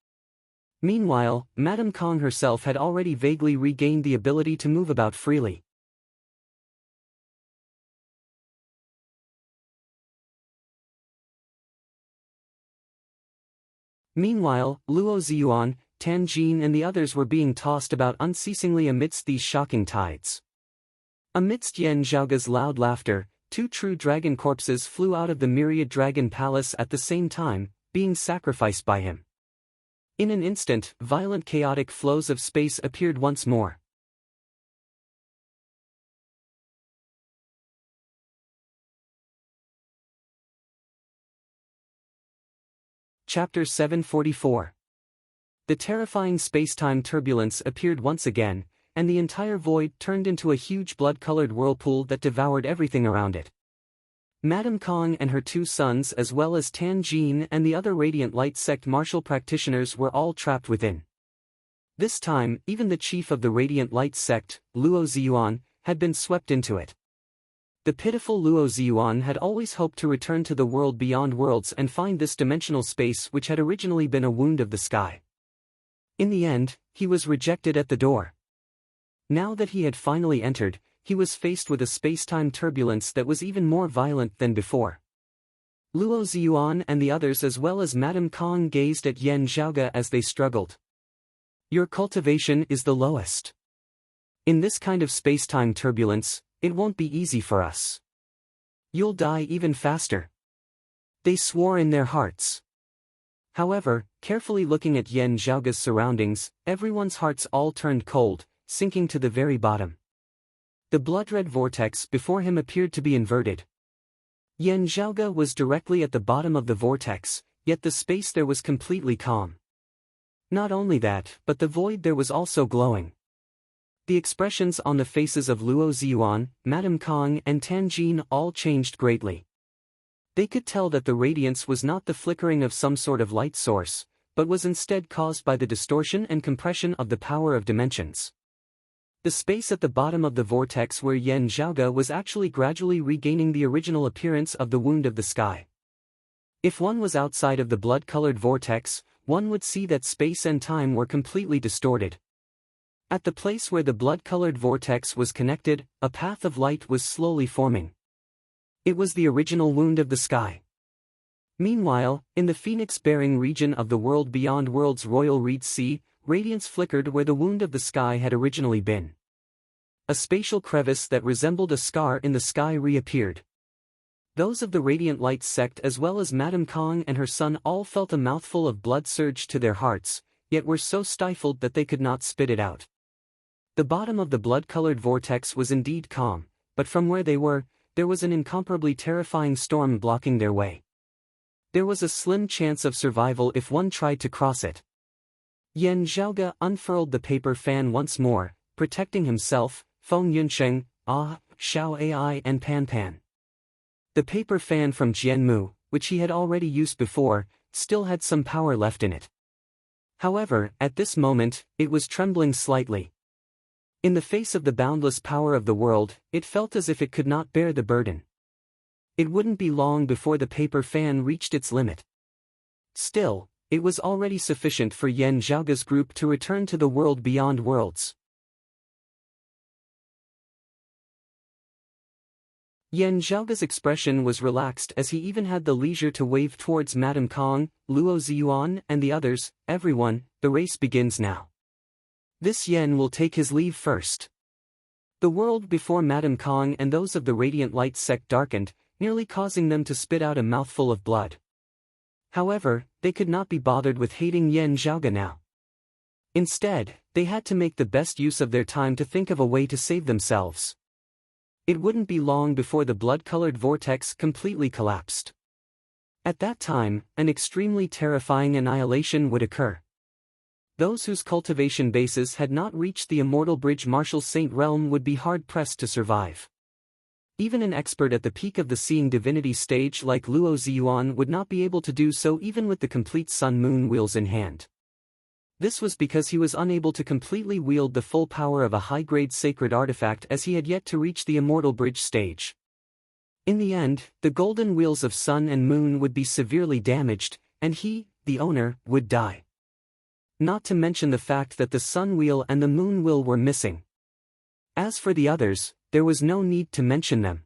Meanwhile, Madame Kang herself had already vaguely regained the ability to move about freely. Meanwhile, Luo Ziyuan, Tan Jin and the others were being tossed about unceasingly amidst these shocking tides. Amidst Yan Zhaoge's loud laughter, two true dragon corpses flew out of the myriad dragon palace at the same time, being sacrificed by him. In an instant, violent chaotic flows of space appeared once more. Chapter 744. The terrifying space-time turbulence appeared once again, and the entire void turned into a huge blood-colored whirlpool that devoured everything around it. Madame Kong and her 2 sons as well as Tan Jin and the other Radiant Light Sect martial practitioners were all trapped within. This time, even the chief of the Radiant Light Sect, Luo Ziyuan, had been swept into it. The pitiful Luo Ziyuan had always hoped to return to the world beyond worlds and find this dimensional space which had originally been a wound of the sky. In the end, he was rejected at the door. Now that he had finally entered, he was faced with a space-time turbulence that was even more violent than before. Luo Ziyuan and the others as well as Madame Kong gazed at Yan Zhaoge as they struggled. Your cultivation is the lowest. In this kind of space-time turbulence, it won't be easy for us. You'll die even faster. They swore in their hearts. However, carefully looking at Yan Zhaoge's surroundings, everyone's hearts all turned cold, sinking to the very bottom. The blood-red vortex before him appeared to be inverted. Yan Zhaoge was directly at the bottom of the vortex, yet the space there was completely calm. Not only that, but the void there was also glowing. The expressions on the faces of Luo Ziyuan, Madame Kong and Tan Jin all changed greatly. They could tell that the radiance was not the flickering of some sort of light source, but was instead caused by the distortion and compression of the power of dimensions. The space at the bottom of the vortex where Yan Zhaoge was actually gradually regaining the original appearance of the wound of the sky. If one was outside of the blood-colored vortex, one would see that space and time were completely distorted. At the place where the blood-colored vortex was connected, a path of light was slowly forming. It was the original wound of the sky. Meanwhile, in the phoenix-bearing region of the world beyond world's royal reed sea, radiance flickered where the wound of the sky had originally been. A spatial crevice that resembled a scar in the sky reappeared. Those of the Radiant Light Sect as well as Madame Kong and her son all felt a mouthful of blood surge to their hearts, yet were so stifled that they could not spit it out. The bottom of the blood-colored vortex was indeed calm, but from where they were, there was an incomparably terrifying storm blocking their way. There was a slim chance of survival if one tried to cross it. Yan Zhaoge unfurled the paper fan once more, protecting himself, Feng Yunsheng, Xiao Ai and Pan Pan. The paper fan from Jianmu, which he had already used before, still had some power left in it. However, at this moment, it was trembling slightly. In the face of the boundless power of the world, it felt as if it could not bear the burden. It wouldn't be long before the paper fan reached its limit. Still, it was already sufficient for Yan Zhaoge's group to return to the world beyond worlds. Yan Zhaoge's expression was relaxed as he even had the leisure to wave towards Madame Kong, Luo Ziyuan and the others. Everyone, the race begins now. This Yan will take his leave first. The world before Madame Kong and those of the Radiant Light Sect darkened, nearly causing them to spit out a mouthful of blood. However, they could not be bothered with hating Yan Zhaoge now. Instead, they had to make the best use of their time to think of a way to save themselves. It wouldn't be long before the blood-colored vortex completely collapsed. At that time, an extremely terrifying annihilation would occur. Those whose cultivation bases had not reached the immortal bridge Martial Saint realm would be hard-pressed to survive. Even an expert at the peak of the Seeing Divinity stage like Luo Ziyuan would not be able to do so even with the complete Sun-Moon wheels in hand. This was because he was unable to completely wield the full power of a high-grade sacred artifact as he had yet to reach the immortal bridge stage. In the end, the golden wheels of Sun and Moon would be severely damaged, and he, the owner, would die. Not to mention the fact that the Sun wheel and the Moon wheel were missing. As for the others, there was no need to mention them.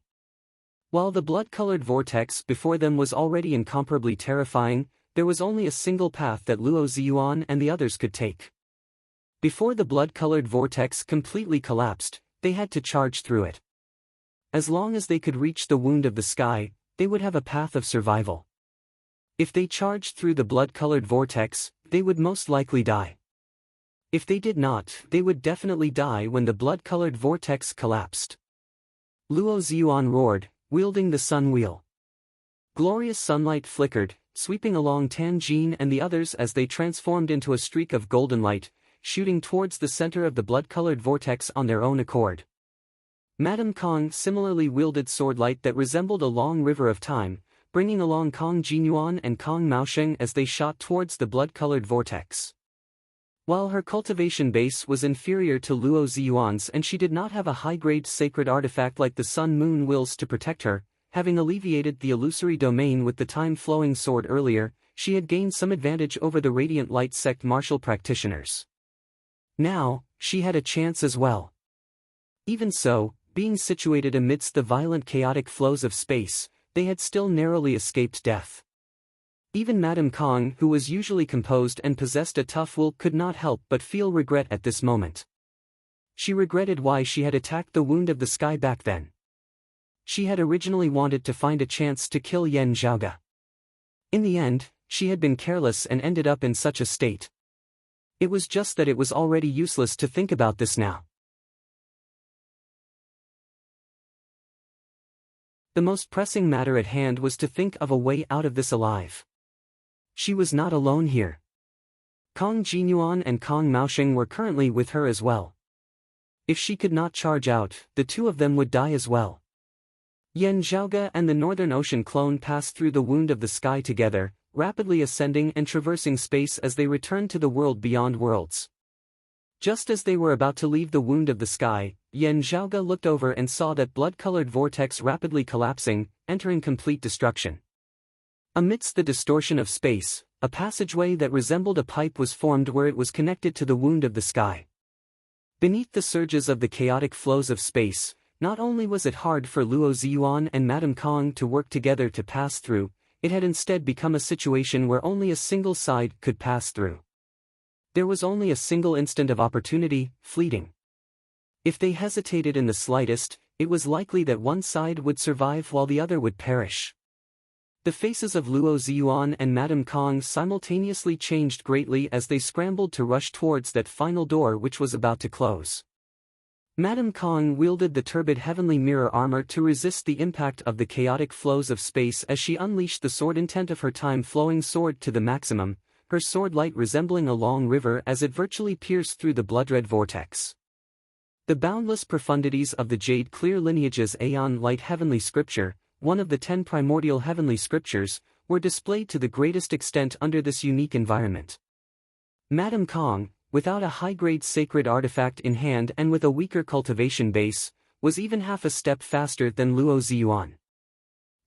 While the blood-colored vortex before them was already incomparably terrifying, there was only a single path that Luo Ziyuan and the others could take. Before the blood-colored vortex completely collapsed, they had to charge through it. As long as they could reach the wound of the sky, they would have a path of survival. If they charged through the blood-colored vortex, they would most likely die. If they did not, they would definitely die when the blood-colored vortex collapsed. Luo Ziyuan roared, wielding the sun wheel. Glorious sunlight flickered, sweeping along Tanjin and the others as they transformed into a streak of golden light, shooting towards the center of the blood-colored vortex on their own accord. Madame Kong similarly wielded sword light that resembled a long river of time, bringing along Kong Jinyuan and Kong Maosheng as they shot towards the blood-colored vortex. While her cultivation base was inferior to Luo Ziyuan's and she did not have a high-grade sacred artifact like the Sun-Moon Wills to protect her, having alleviated the illusory domain with the time-flowing sword earlier, she had gained some advantage over the Radiant Light sect martial practitioners. Now, she had a chance as well. Even so, being situated amidst the violent chaotic flows of space, they had still narrowly escaped death. Even Madame Kong, who was usually composed and possessed a tough will, could not help but feel regret at this moment. She regretted why she had attacked the Wound of the Sky back then. She had originally wanted to find a chance to kill Yan Zhaoge. In the end, she had been careless and ended up in such a state. It was just that it was already useless to think about this now. The most pressing matter at hand was to think of a way out of this alive. She was not alone here. Kong Jinyuan and Kong Maosheng were currently with her as well. If she could not charge out, the two of them would die as well. Yan Zhaoge and the Northern Ocean clone passed through the Wound of the Sky together, rapidly ascending and traversing space as they returned to the world beyond worlds. Just as they were about to leave the Wound of the Sky, Yan Zhaoge looked over and saw that blood-colored vortex rapidly collapsing, entering complete destruction. Amidst the distortion of space, a passageway that resembled a pipe was formed where it was connected to the Wound of the Sky. Beneath the surges of the chaotic flows of space, not only was it hard for Luo Ziyuan and Madame Kong to work together to pass through, it had instead become a situation where only a single side could pass through. There was only a single instant of opportunity, fleeting. If they hesitated in the slightest, it was likely that one side would survive while the other would perish. The faces of Luo Ziyuan and Madame Kong simultaneously changed greatly as they scrambled to rush towards that final door which was about to close. Madame Kong wielded the turbid heavenly mirror armor to resist the impact of the chaotic flows of space as she unleashed the sword intent of her time-flowing sword to the maximum, her sword light resembling a long river as it virtually pierced through the blood-red vortex. The boundless profundities of the jade-clear lineage's Aeon Light Heavenly Scripture, one of the 10 primordial heavenly scriptures, were displayed to the greatest extent under this unique environment. Madame Kong, without a high-grade sacred artifact in hand and with a weaker cultivation base, was even half a step faster than Luo Ziyuan.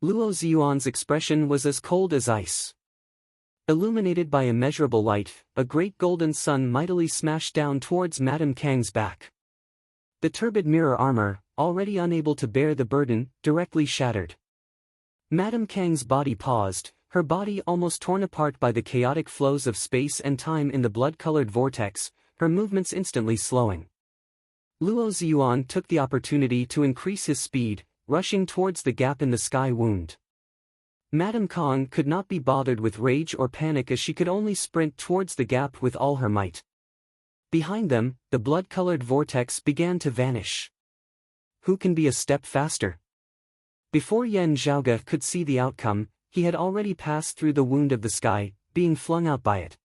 Luo Ziyuan's expression was as cold as ice. Illuminated by immeasurable light, a great golden sun mightily smashed down towards Madame Kang's back. The turbid mirror armor, already unable to bear the burden, directly shattered. Madame Kang's body paused, her body almost torn apart by the chaotic flows of space and time in the blood-colored vortex, her movements instantly slowing. Luo Ziyuan took the opportunity to increase his speed, rushing towards the gap in the sky wound. Madame Kong could not be bothered with rage or panic as she could only sprint towards the gap with all her might. Behind them, the blood-colored vortex began to vanish. Who can be a step faster? Before Yan Zhaoge could see the outcome, he had already passed through the Wound of the Sky, being flung out by it.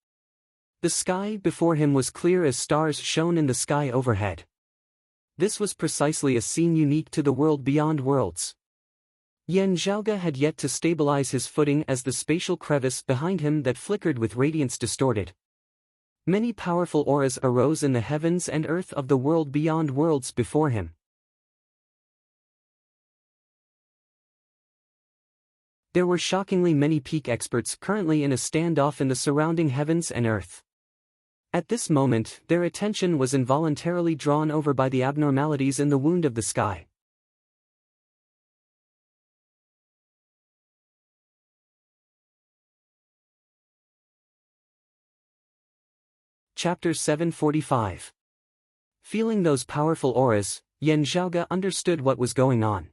The sky before him was clear as stars shone in the sky overhead. This was precisely a scene unique to the world beyond worlds. Yan Zhaoge had yet to stabilize his footing as the spatial crevice behind him that flickered with radiance distorted. Many powerful auras arose in the heavens and earth of the world beyond worlds before him. There were shockingly many peak experts currently in a standoff in the surrounding heavens and earth. At this moment, their attention was involuntarily drawn over by the abnormalities in the Wound of the Sky. Chapter 745. Feeling those powerful auras, Yan Zhaoge understood what was going on.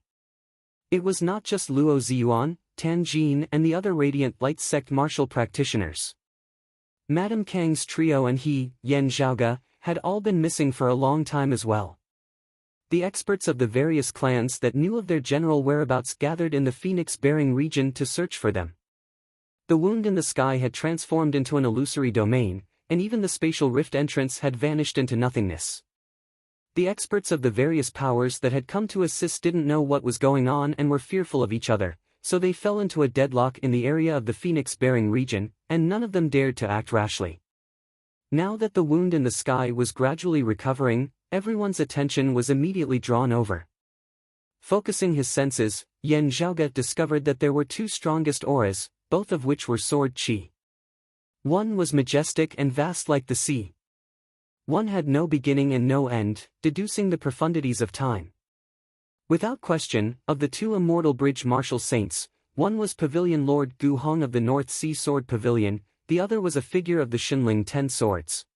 It was not just Luo Ziyuan, Tanjin and the other Radiant Light sect martial practitioners. Madame Kang's trio and he, Yan Zhaoge, had all been missing for a long time as well. The experts of the various clans that knew of their general whereabouts gathered in the Phoenix-bearing region to search for them. The wound in the sky had transformed into an illusory domain, and even the spatial rift entrance had vanished into nothingness. The experts of the various powers that had come to assist didn't know what was going on and were fearful of each other, so they fell into a deadlock in the area of the Phoenix-bearing region, and none of them dared to act rashly. Now that the wound in the sky was gradually recovering, everyone's attention was immediately drawn over. Focusing his senses, Yen Zhaoge discovered that there were two strongest auras, both of which were sword qi. One was majestic and vast like the sea. One had no beginning and no end, deducing the profundities of time. Without question, of the two immortal bridge martial saints, one was Pavilion Lord Gu Hong of the North Sea Sword Pavilion, the other was a figure of the Xinling 10 Swords.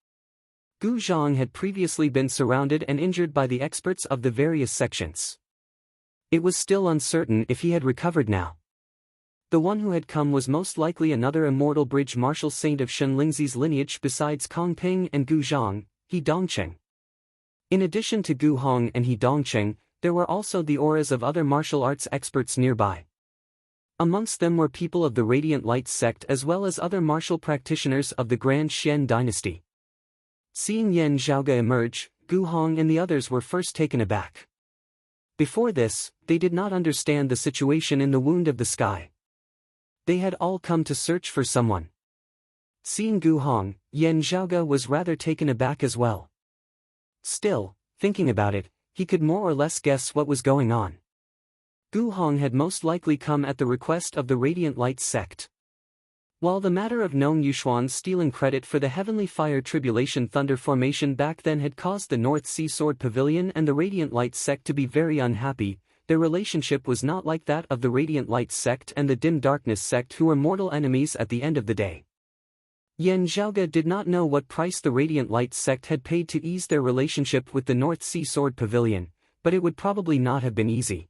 Gu Zhang had previously been surrounded and injured by the experts of the various sections. It was still uncertain if he had recovered now. The one who had come was most likely another immortal bridge martial saint of Shenlingzi's lineage besides Kong Ping and Gu Zhang, He Dongcheng. In addition to Gu Hong and He Dongcheng, there were also the auras of other martial arts experts nearby. Amongst them were people of the Radiant Light sect as well as other martial practitioners of the Grand Xian dynasty. Seeing Yen Zhaoge emerge, Gu Hong and the others were first taken aback. Before this, they did not understand the situation in the wound of the sky. They had all come to search for someone. Seeing Gu Hong, Yen Zhaoge was rather taken aback as well. Still, thinking about it, he could more or less guess what was going on. Gu Hong had most likely come at the request of the Radiant Light sect. While the matter of Nong Yuxuan stealing credit for the Heavenly Fire Tribulation Thunder formation back then had caused the North Sea Sword Pavilion and the Radiant Light sect to be very unhappy, their relationship was not like that of the Radiant Light sect and the Dim Darkness sect, who were mortal enemies at the end of the day. Yen Zhaoge did not know what price the Radiant Light sect had paid to ease their relationship with the North Sea Sword Pavilion, but it would probably not have been easy.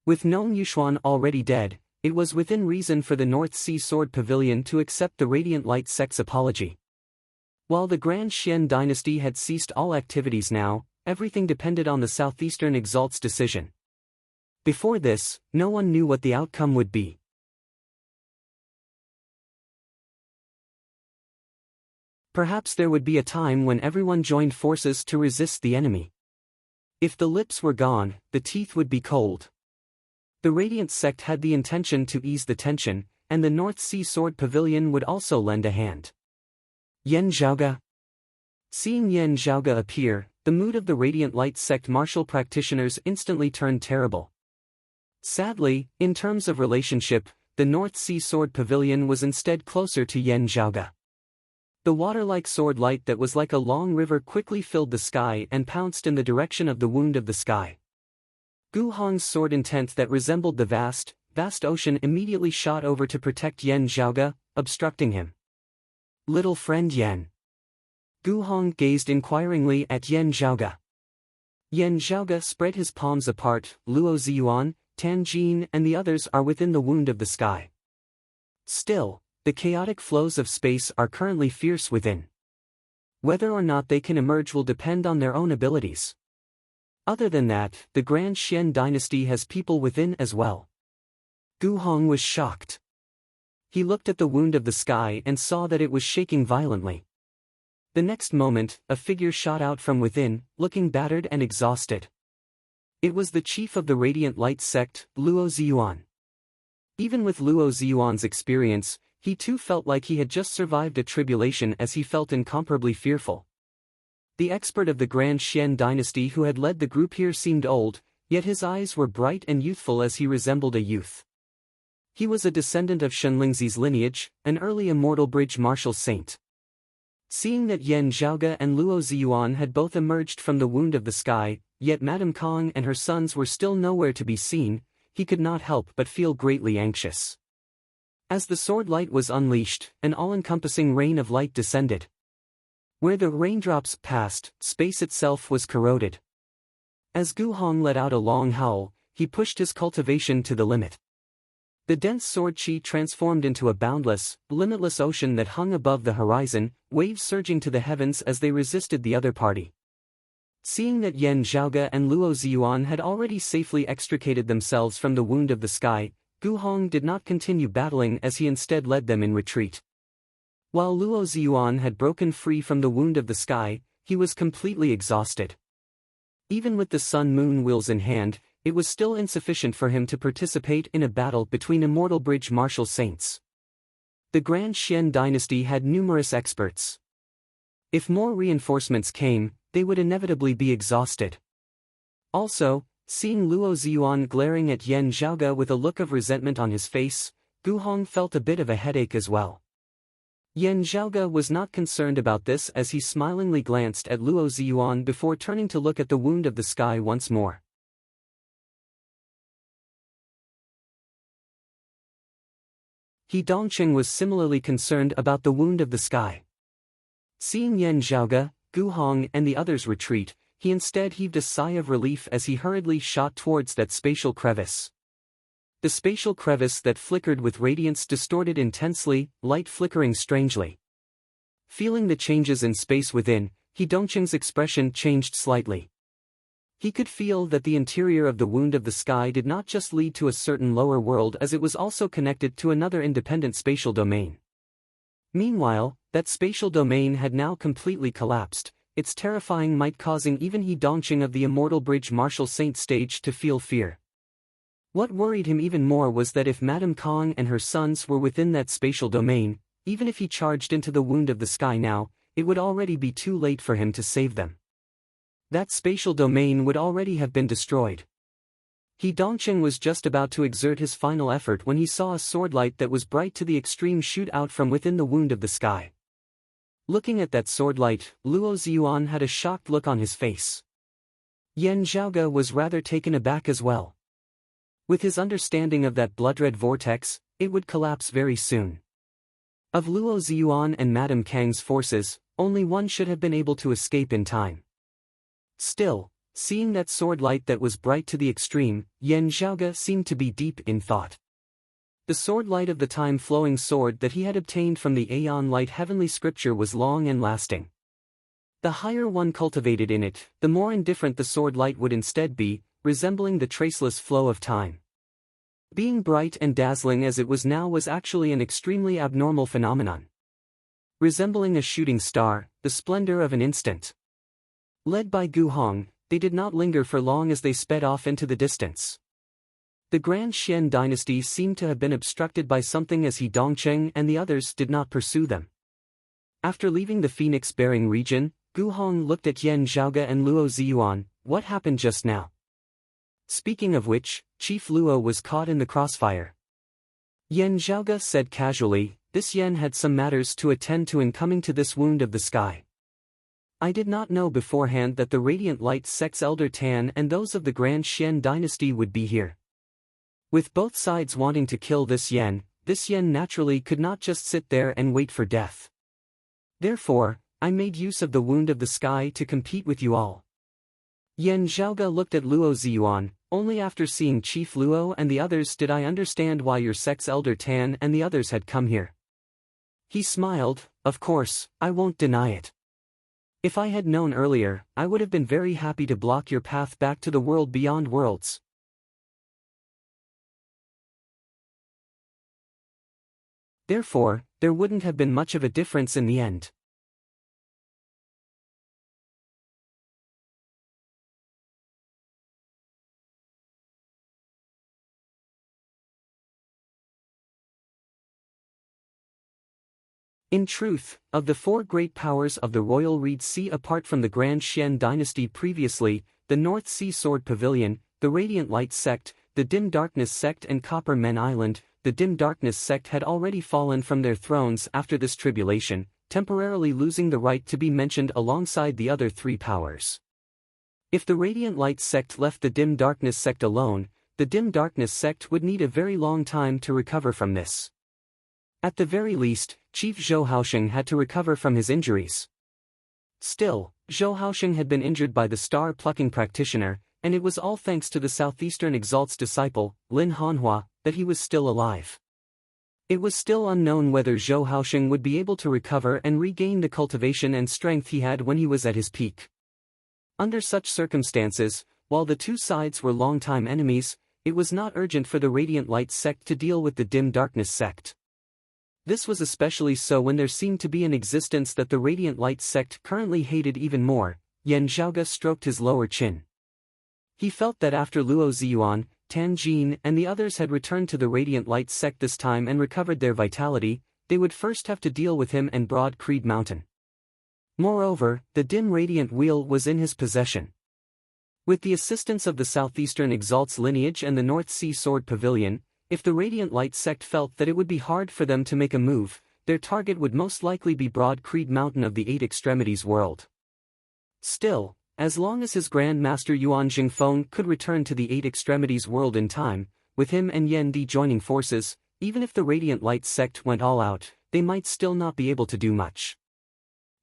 With Nong Yuxuan already dead, it was within reason for the North Sea Sword Pavilion to accept the Radiant Light sect's apology. While the Grand Xian dynasty had ceased all activities now, everything depended on the Southeastern Exalt's decision. Before this, no one knew what the outcome would be. Perhaps there would be a time when everyone joined forces to resist the enemy. If the lips were gone, the teeth would be cold. The Radiant sect had the intention to ease the tension, and the North Sea Sword Pavilion would also lend a hand. Yen Zhaoge. Seeing Yen Zhaoge appear, the mood of the Radiant Light sect martial practitioners instantly turned terrible. Sadly, in terms of relationship, the North Sea Sword Pavilion was instead closer to Yen Zhaoge. The water-like sword light that was like a long river quickly filled the sky and pounced in the direction of the wound of the sky. Gu Hong's sword intent that resembled the vast ocean immediately shot over to protect Yen Zhaoge, obstructing him. Little friend Yen. Gu Hong gazed inquiringly at Yen Zhaoge. Yen Zhaoge spread his palms apart. Luo Ziyuan, Tan Jin and the others are within the wound of the sky. Still, the chaotic flows of space are currently fierce within. Whether or not they can emerge will depend on their own abilities. Other than that, the Grand Xian dynasty has people within as well. Gu Hong was shocked. He looked at the wound of the sky and saw that it was shaking violently. The next moment, a figure shot out from within, looking battered and exhausted. It was the chief of the Radiant Light sect, Luo Ziyuan. Even with Luo Ziyuan's experience, he too felt like he had just survived a tribulation, as he felt incomparably fearful. The expert of the Grand Xian dynasty who had led the group here seemed old, yet his eyes were bright and youthful as he resembled a youth. He was a descendant of Shenlingzi's lineage, an early immortal bridge martial saint. Seeing that Yen Zhaoge and Luo Ziyuan had both emerged from the wound of the sky, yet Madame Kong and her sons were still nowhere to be seen, he could not help but feel greatly anxious. As the sword light was unleashed, an all-encompassing rain of light descended. Where the raindrops passed, space itself was corroded. As Gu Hong let out a long howl, he pushed his cultivation to the limit. The dense sword qi transformed into a boundless, limitless ocean that hung above the horizon, waves surging to the heavens as they resisted the other party. Seeing that Yen Zhaoge and Luo Ziyuan had already safely extricated themselves from the wound of the sky, Gu Hong did not continue battling as he instead led them in retreat. While Luo Ziyuan had broken free from the wound of the sky, he was completely exhausted. Even with the sun-moon wheels in hand, it was still insufficient for him to participate in a battle between immortal bridge martial saints. The Grand Xian dynasty had numerous experts. If more reinforcements came, they would inevitably be exhausted. Also, seeing Luo Ziyuan glaring at Yan Zhaoge with a look of resentment on his face, Gu Hong felt a bit of a headache as well. Yan Zhaoge was not concerned about this as he smilingly glanced at Luo Ziyuan before turning to look at the wound of the sky once more. He Dongqing was similarly concerned about the wound of the sky. Seeing Yan Zhaoge, Gu Hong and the others retreat, he instead heaved a sigh of relief as he hurriedly shot towards that spatial crevice. The spatial crevice that flickered with radiance distorted intensely, light flickering strangely. Feeling the changes in space within, He Dongqing's expression changed slightly. He could feel that the interior of the wound of the sky did not just lead to a certain lower world as it was also connected to another independent spatial domain. Meanwhile, that spatial domain had now completely collapsed, its terrifying might causing even He Dongqing of the Immortal Bridge Martial Saint stage to feel fear. What worried him even more was that if Madame Kong and her sons were within that spatial domain, even if he charged into the wound of the sky now, it would already be too late for him to save them. That spatial domain would already have been destroyed. He Dongqing was just about to exert his final effort when he saw a sword light that was bright to the extreme shoot out from within the wound of the sky. Looking at that sword light, Luo Ziyuan had a shocked look on his face. Yan Zhaoge was rather taken aback as well. With his understanding of that blood-red vortex, it would collapse very soon. Of Luo Ziyuan and Madame Kang's forces, only one should have been able to escape in time. Still, seeing that sword light that was bright to the extreme, Yan Zhaoge seemed to be deep in thought. The sword light of the time-flowing sword that he had obtained from the Aeon Light heavenly scripture was long and lasting. The higher one cultivated in it, the more indifferent the sword light would instead be, resembling the traceless flow of time. Being bright and dazzling as it was now was actually an extremely abnormal phenomenon. Resembling a shooting star, the splendor of an instant. Led by Gu Hong, they did not linger for long as they sped off into the distance. The Grand Xian dynasty seemed to have been obstructed by something as He Dongqing and the others did not pursue them. After leaving the phoenix-bearing region, Gu Hong looked at Yan Zhaoge and Luo Ziyuan. What happened just now? Speaking of which, Chief Luo was caught in the crossfire. Yan Zhaoge said casually, this Yan had some matters to attend to in coming to this wound of the sky. I did not know beforehand that the Radiant Light sect's Elder Tan and those of the Grand Xian dynasty would be here. With both sides wanting to kill this Yan naturally could not just sit there and wait for death. Therefore, I made use of the wound of the sky to compete with you all. Yan Zhaoge looked at Luo Ziyuan. Only after seeing Chief Luo and the others did I understand why your sect's Elder Tan and the others had come here. He smiled. Of course, I won't deny it. If I had known earlier, I would have been very happy to block your path back to the world beyond worlds. Therefore, there wouldn't have been much of a difference in the end. In truth, of the four great powers of the Royal Reed Sea apart from the Grand Xian dynasty previously, the North Sea Sword Pavilion, the Radiant Light sect, the Dim Darkness sect and Copper Men Island, the Dim Darkness sect had already fallen from their thrones after this tribulation, temporarily losing the right to be mentioned alongside the other three powers. If the Radiant Light sect left the Dim Darkness sect alone, the Dim Darkness sect would need a very long time to recover from this. At the very least, Chief Zhou Haosheng had to recover from his injuries. Still, Zhou Haosheng had been injured by the star-plucking practitioner, and it was all thanks to the Southeastern Exalt's disciple, Lin Hanhua, that he was still alive. It was still unknown whether Zhou Haosheng would be able to recover and regain the cultivation and strength he had when he was at his peak. Under such circumstances, while the two sides were longtime enemies, it was not urgent for the Radiant Light sect to deal with the Dim Darkness sect. This was especially so when there seemed to be an existence that the Radiant Light sect currently hated even more. Yan Zhaoge stroked his lower chin. He felt that after Luo Ziyuan, Tan Jin and the others had returned to the Radiant Light sect this time and recovered their vitality, they would first have to deal with him and Broad Creed Mountain. Moreover, the dim radiant wheel was in his possession. With the assistance of the Southeastern Exalt's lineage and the North Sea Sword Pavilion, if the Radiant Light sect felt that it would be hard for them to make a move, their target would most likely be Broad Creed Mountain of the Eight Extremities world. Still, as long as his Grand Master Yuan Jingfeng could return to the Eight Extremities world in time, with him and Yan Di joining forces, even if the Radiant Light sect went all out, they might still not be able to do much.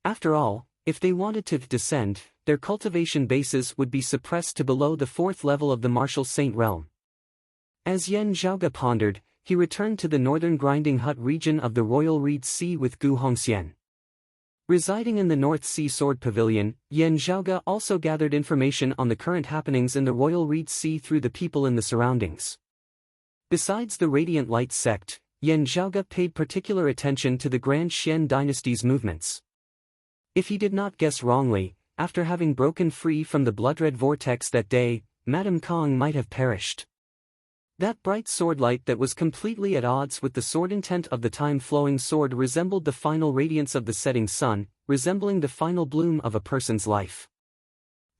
After all, if they wanted to descend, their cultivation bases would be suppressed to below the 4th level of the Martial Saint realm. As Yan Zhaoge pondered, he returned to the northern Grinding Hut region of the Royal Reed Sea with Gu Hongxian. Residing in the North Sea Sword Pavilion, Yan Zhaoge also gathered information on the current happenings in the Royal Reed Sea through the people in the surroundings. Besides the Radiant Light sect, Yan Zhaoge paid particular attention to the Grand Xian dynasty's movements. If he did not guess wrongly, after having broken free from the blood-red vortex that day, Madame Kong might have perished. That bright sword light that was completely at odds with the sword intent of the time-flowing sword resembled the final radiance of the setting sun, resembling the final bloom of a person's life.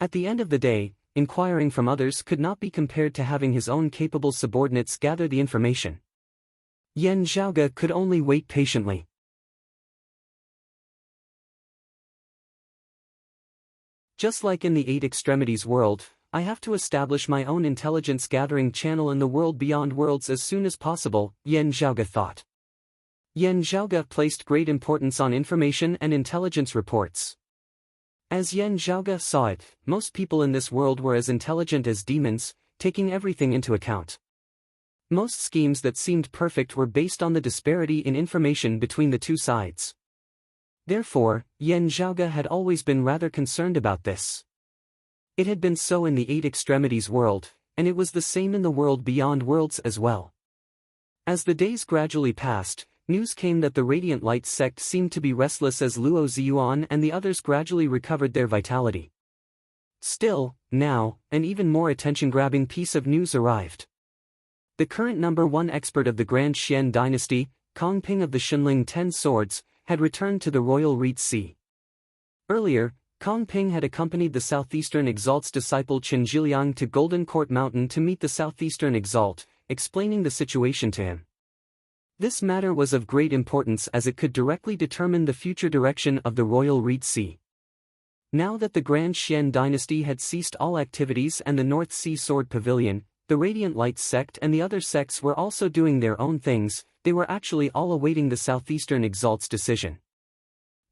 At the end of the day, inquiring from others could not be compared to having his own capable subordinates gather the information. Yan Zhaoge could only wait patiently. Just like in the Eight Extremities world, I have to establish my own intelligence-gathering channel in the world beyond worlds as soon as possible, Yan Zhaoge thought. Yan Zhaoge placed great importance on information and intelligence reports. As Yan Zhaoge saw it, most people in this world were as intelligent as demons, taking everything into account. Most schemes that seemed perfect were based on the disparity in information between the two sides. Therefore, Yan Zhaoge had always been rather concerned about this. It had been so in the Eight Extremities world, and it was the same in the world beyond worlds as well. As the days gradually passed, news came that the Radiant Light sect seemed to be restless as Luo Ziyuan and the others gradually recovered their vitality. Still, now, an even more attention-grabbing piece of news arrived. The current #1 expert of the Grand Xian dynasty, Kong Ping of the Shinling 10 Swords, had returned to the Royal Reed Sea. Earlier, Kong Ping had accompanied the Southeastern Exalt's disciple Qin Zhiliang to Golden Court Mountain to meet the Southeastern Exalt, explaining the situation to him. This matter was of great importance as it could directly determine the future direction of the Royal Reed Sea. Now that the Grand Xian dynasty had ceased all activities and the North Sea Sword Pavilion, the Radiant Light sect and the other sects were also doing their own things, they were actually all awaiting the Southeastern Exalt's decision.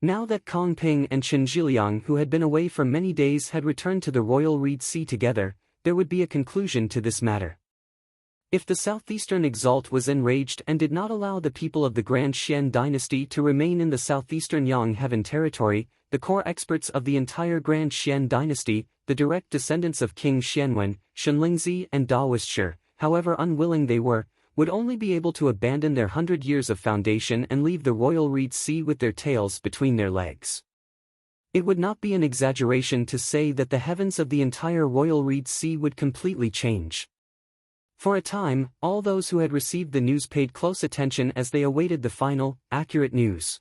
Now that Kong Ping and Qin Zhiliang, who had been away for many days, had returned to the Royal Reed Sea together, there would be a conclusion to this matter. If the Southeastern Exalt was enraged and did not allow the people of the Grand Xian dynasty to remain in the Southeastern Yang Heaven territory, the core experts of the entire Grand Xian dynasty, the direct descendants of King Xianwen, Shenlingzi and Daoistshi, however unwilling they were, would only be able to abandon their 100 years of foundation and leave the Royal Reed Sea with their tails between their legs. It would not be an exaggeration to say that the heavens of the entire Royal Reed Sea would completely change. For a time, all those who had received the news paid close attention as they awaited the final, accurate news.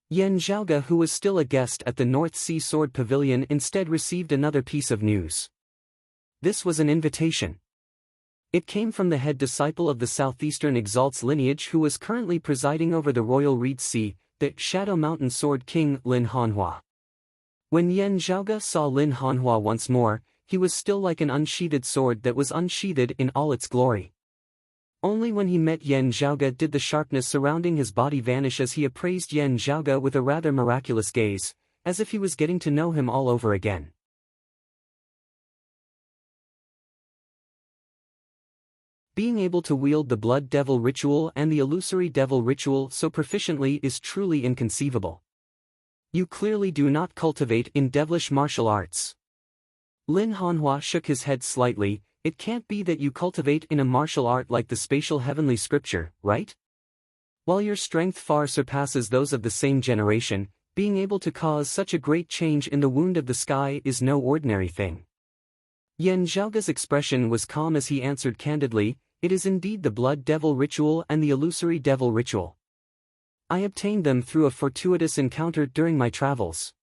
Yan Zhaoge, who was still a guest at the North Sea Sword Pavilion, instead received another piece of news. This was an invitation. It came from the head disciple of the Southeastern Exalt's lineage who was currently presiding over the Royal Reed Sea, the Shadow Mountain Sword King Lin Hanhua. When Yan Zhaoge saw Lin Hanhua once more, he was still like an unsheathed sword that was unsheathed in all its glory. Only when he met Yan Zhaoge did the sharpness surrounding his body vanish as he appraised Yan Zhaoge with a rather miraculous gaze, as if he was getting to know him all over again. Being able to wield the Blood Devil ritual and the Illusory Devil ritual so proficiently is truly inconceivable. You clearly do not cultivate in devilish martial arts. Lin Hanhua shook his head slightly, it can't be that you cultivate in a martial art like the spatial heavenly scripture, right? While your strength far surpasses those of the same generation, being able to cause such a great change in the wound of the sky is no ordinary thing. Yen Zhaoge's expression was calm as he answered candidly, "It is indeed the blood devil ritual and the illusory devil ritual. I obtained them through a fortuitous encounter during my travels.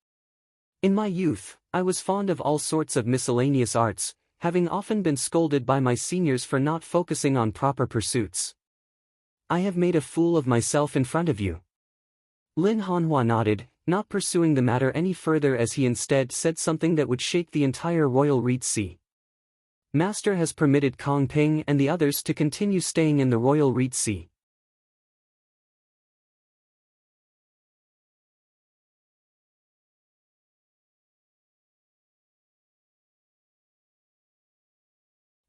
In my youth, I was fond of all sorts of miscellaneous arts, having often been scolded by my seniors for not focusing on proper pursuits. I have made a fool of myself in front of you." Lin Hanhua nodded, not pursuing the matter any further as he instead said something that would shake the entire royal Reed Sea. "Master has permitted Kong Ping and the others to continue staying in the royal Reed Sea."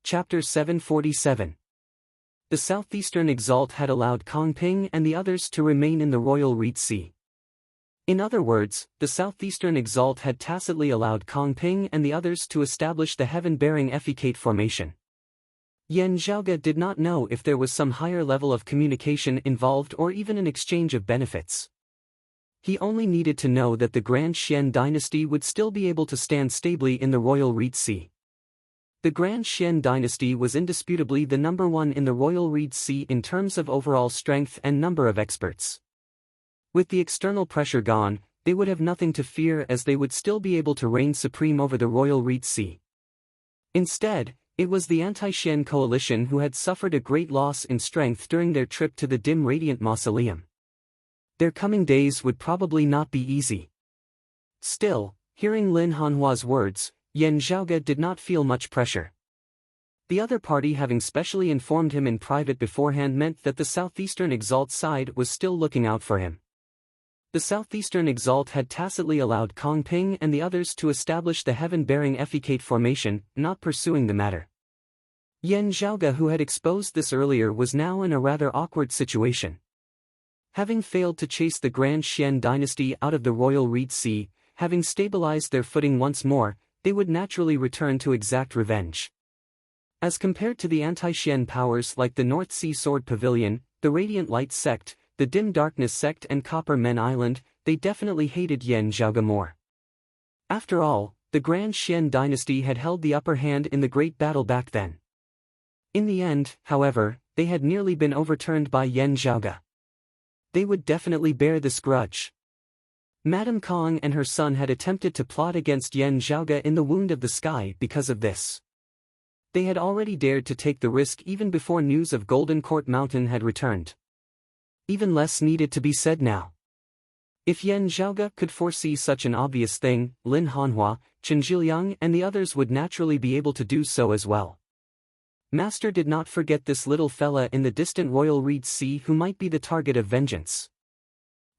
Chapter 747. The southeastern exalt had allowed Kong Ping and the others to remain in the royal Reed Sea. In other words, the southeastern exalt had tacitly allowed Kong Ping and the others to establish the heaven-bearing effecate formation. Yen Zhaoge did not know if there was some higher level of communication involved or even an exchange of benefits. He only needed to know that the Grand Xian dynasty would still be able to stand stably in the royal Reed Sea. The Grand Xian dynasty was indisputably the number one in the royal Reed Sea in terms of overall strength and number of experts. With the external pressure gone, they would have nothing to fear as they would still be able to reign supreme over the royal Reed Sea. Instead, it was the anti-Xian coalition who had suffered a great loss in strength during their trip to the dim radiant mausoleum. Their coming days would probably not be easy. Still, hearing Lin Hanhua's words, Yen Zhaoge did not feel much pressure. The other party having specially informed him in private beforehand meant that the southeastern exalt side was still looking out for him. The southeastern exalt had tacitly allowed Kong Ping and the others to establish the heaven-bearing effecate formation, not pursuing the matter. Yen Zhaoge, who had exposed this earlier, was now in a rather awkward situation. Having failed to chase the Grand Xian dynasty out of the royal Reed Sea, having stabilized their footing once more, they would naturally return to exact revenge. As compared to the anti-Xian powers like the North Sea Sword Pavilion, the Radiant Light Sect, the Dim Darkness Sect and Copper Men Island, they definitely hated Yen Zhaoge more. After all, the Grand Xian dynasty had held the upper hand in the great battle back then. In the end, however, they had nearly been overturned by Yen Zhaoge. They would definitely bear this grudge. Madame Kong and her son had attempted to plot against Yen Zhaoge in the wound of the sky because of this. They had already dared to take the risk even before news of Golden Court Mountain had returned. Even less needed to be said now. If Yen Zhaoge could foresee such an obvious thing, Lin Hanhua, Chen Zhiliang and the others would naturally be able to do so as well. Master did not forget this little fella in the distant royal Reed Sea who might be the target of vengeance.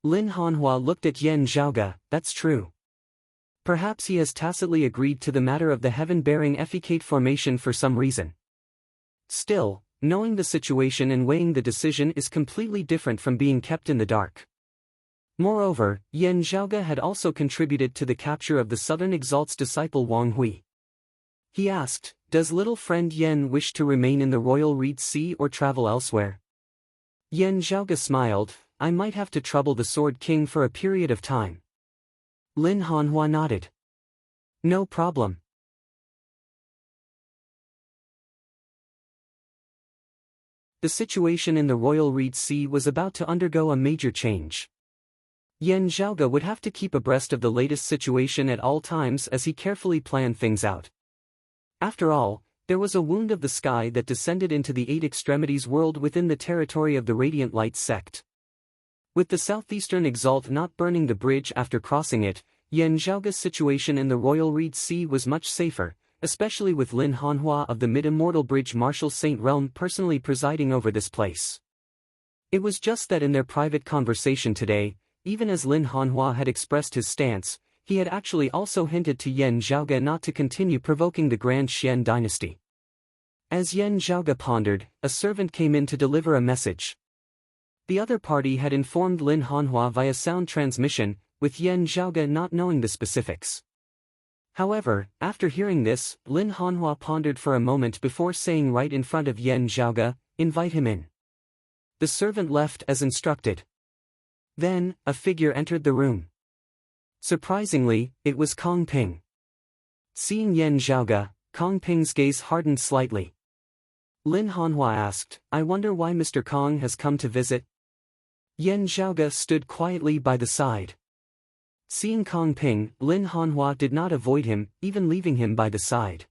Lin Hanhua looked at Yen Zhaoge. That's true. Perhaps he has tacitly agreed to the matter of the heaven-bearing effecate formation for some reason. Still, knowing the situation and weighing the decision is completely different from being kept in the dark. Moreover, Yen Zhaoge had also contributed to the capture of the Southern Exalt's disciple Wang Hui. He asked, "Does little friend Yen wish to remain in the royal Reed Sea or travel elsewhere?" Yen Zhaoge smiled. "I might have to trouble the Sword King for a period of time." Lin Hanhua nodded. "No problem." The situation in the royal Reed Sea was about to undergo a major change. Yen Zhaoge would have to keep abreast of the latest situation at all times as he carefully planned things out. After all, there was a wound of the sky that descended into the Eight Extremities world within the territory of the Radiant Light Sect. With the southeastern exalt not burning the bridge after crossing it, Yen Zhaoge's situation in the royal Reed Sea was much safer, especially with Lin Hanhua of the Mid-Immortal Bridge Marshal Saint Realm personally presiding over this place. It was just that in their private conversation today, even as Lin Hanhua had expressed his stance, he had actually also hinted to Yen Zhaoge not to continue provoking the Grand Xian dynasty. As Yen Zhaoge pondered, a servant came in to deliver a message. The other party had informed Lin Hanhua via sound transmission, with Yen Zhaoge not knowing the specifics. However, after hearing this, Lin Hanhua pondered for a moment before saying right in front of Yan Zhaoge, "Invite him in." The servant left as instructed. Then, a figure entered the room. Surprisingly, it was Kong Ping. Seeing Yan Zhaoge, Kong Ping's gaze hardened slightly. Lin Hanhua asked, "I wonder why Mr. Kong has come to visit?" Yan Zhaoge stood quietly by the side. Seeing Kong Ping, Lin Hanhua did not avoid him, even leaving him by the side.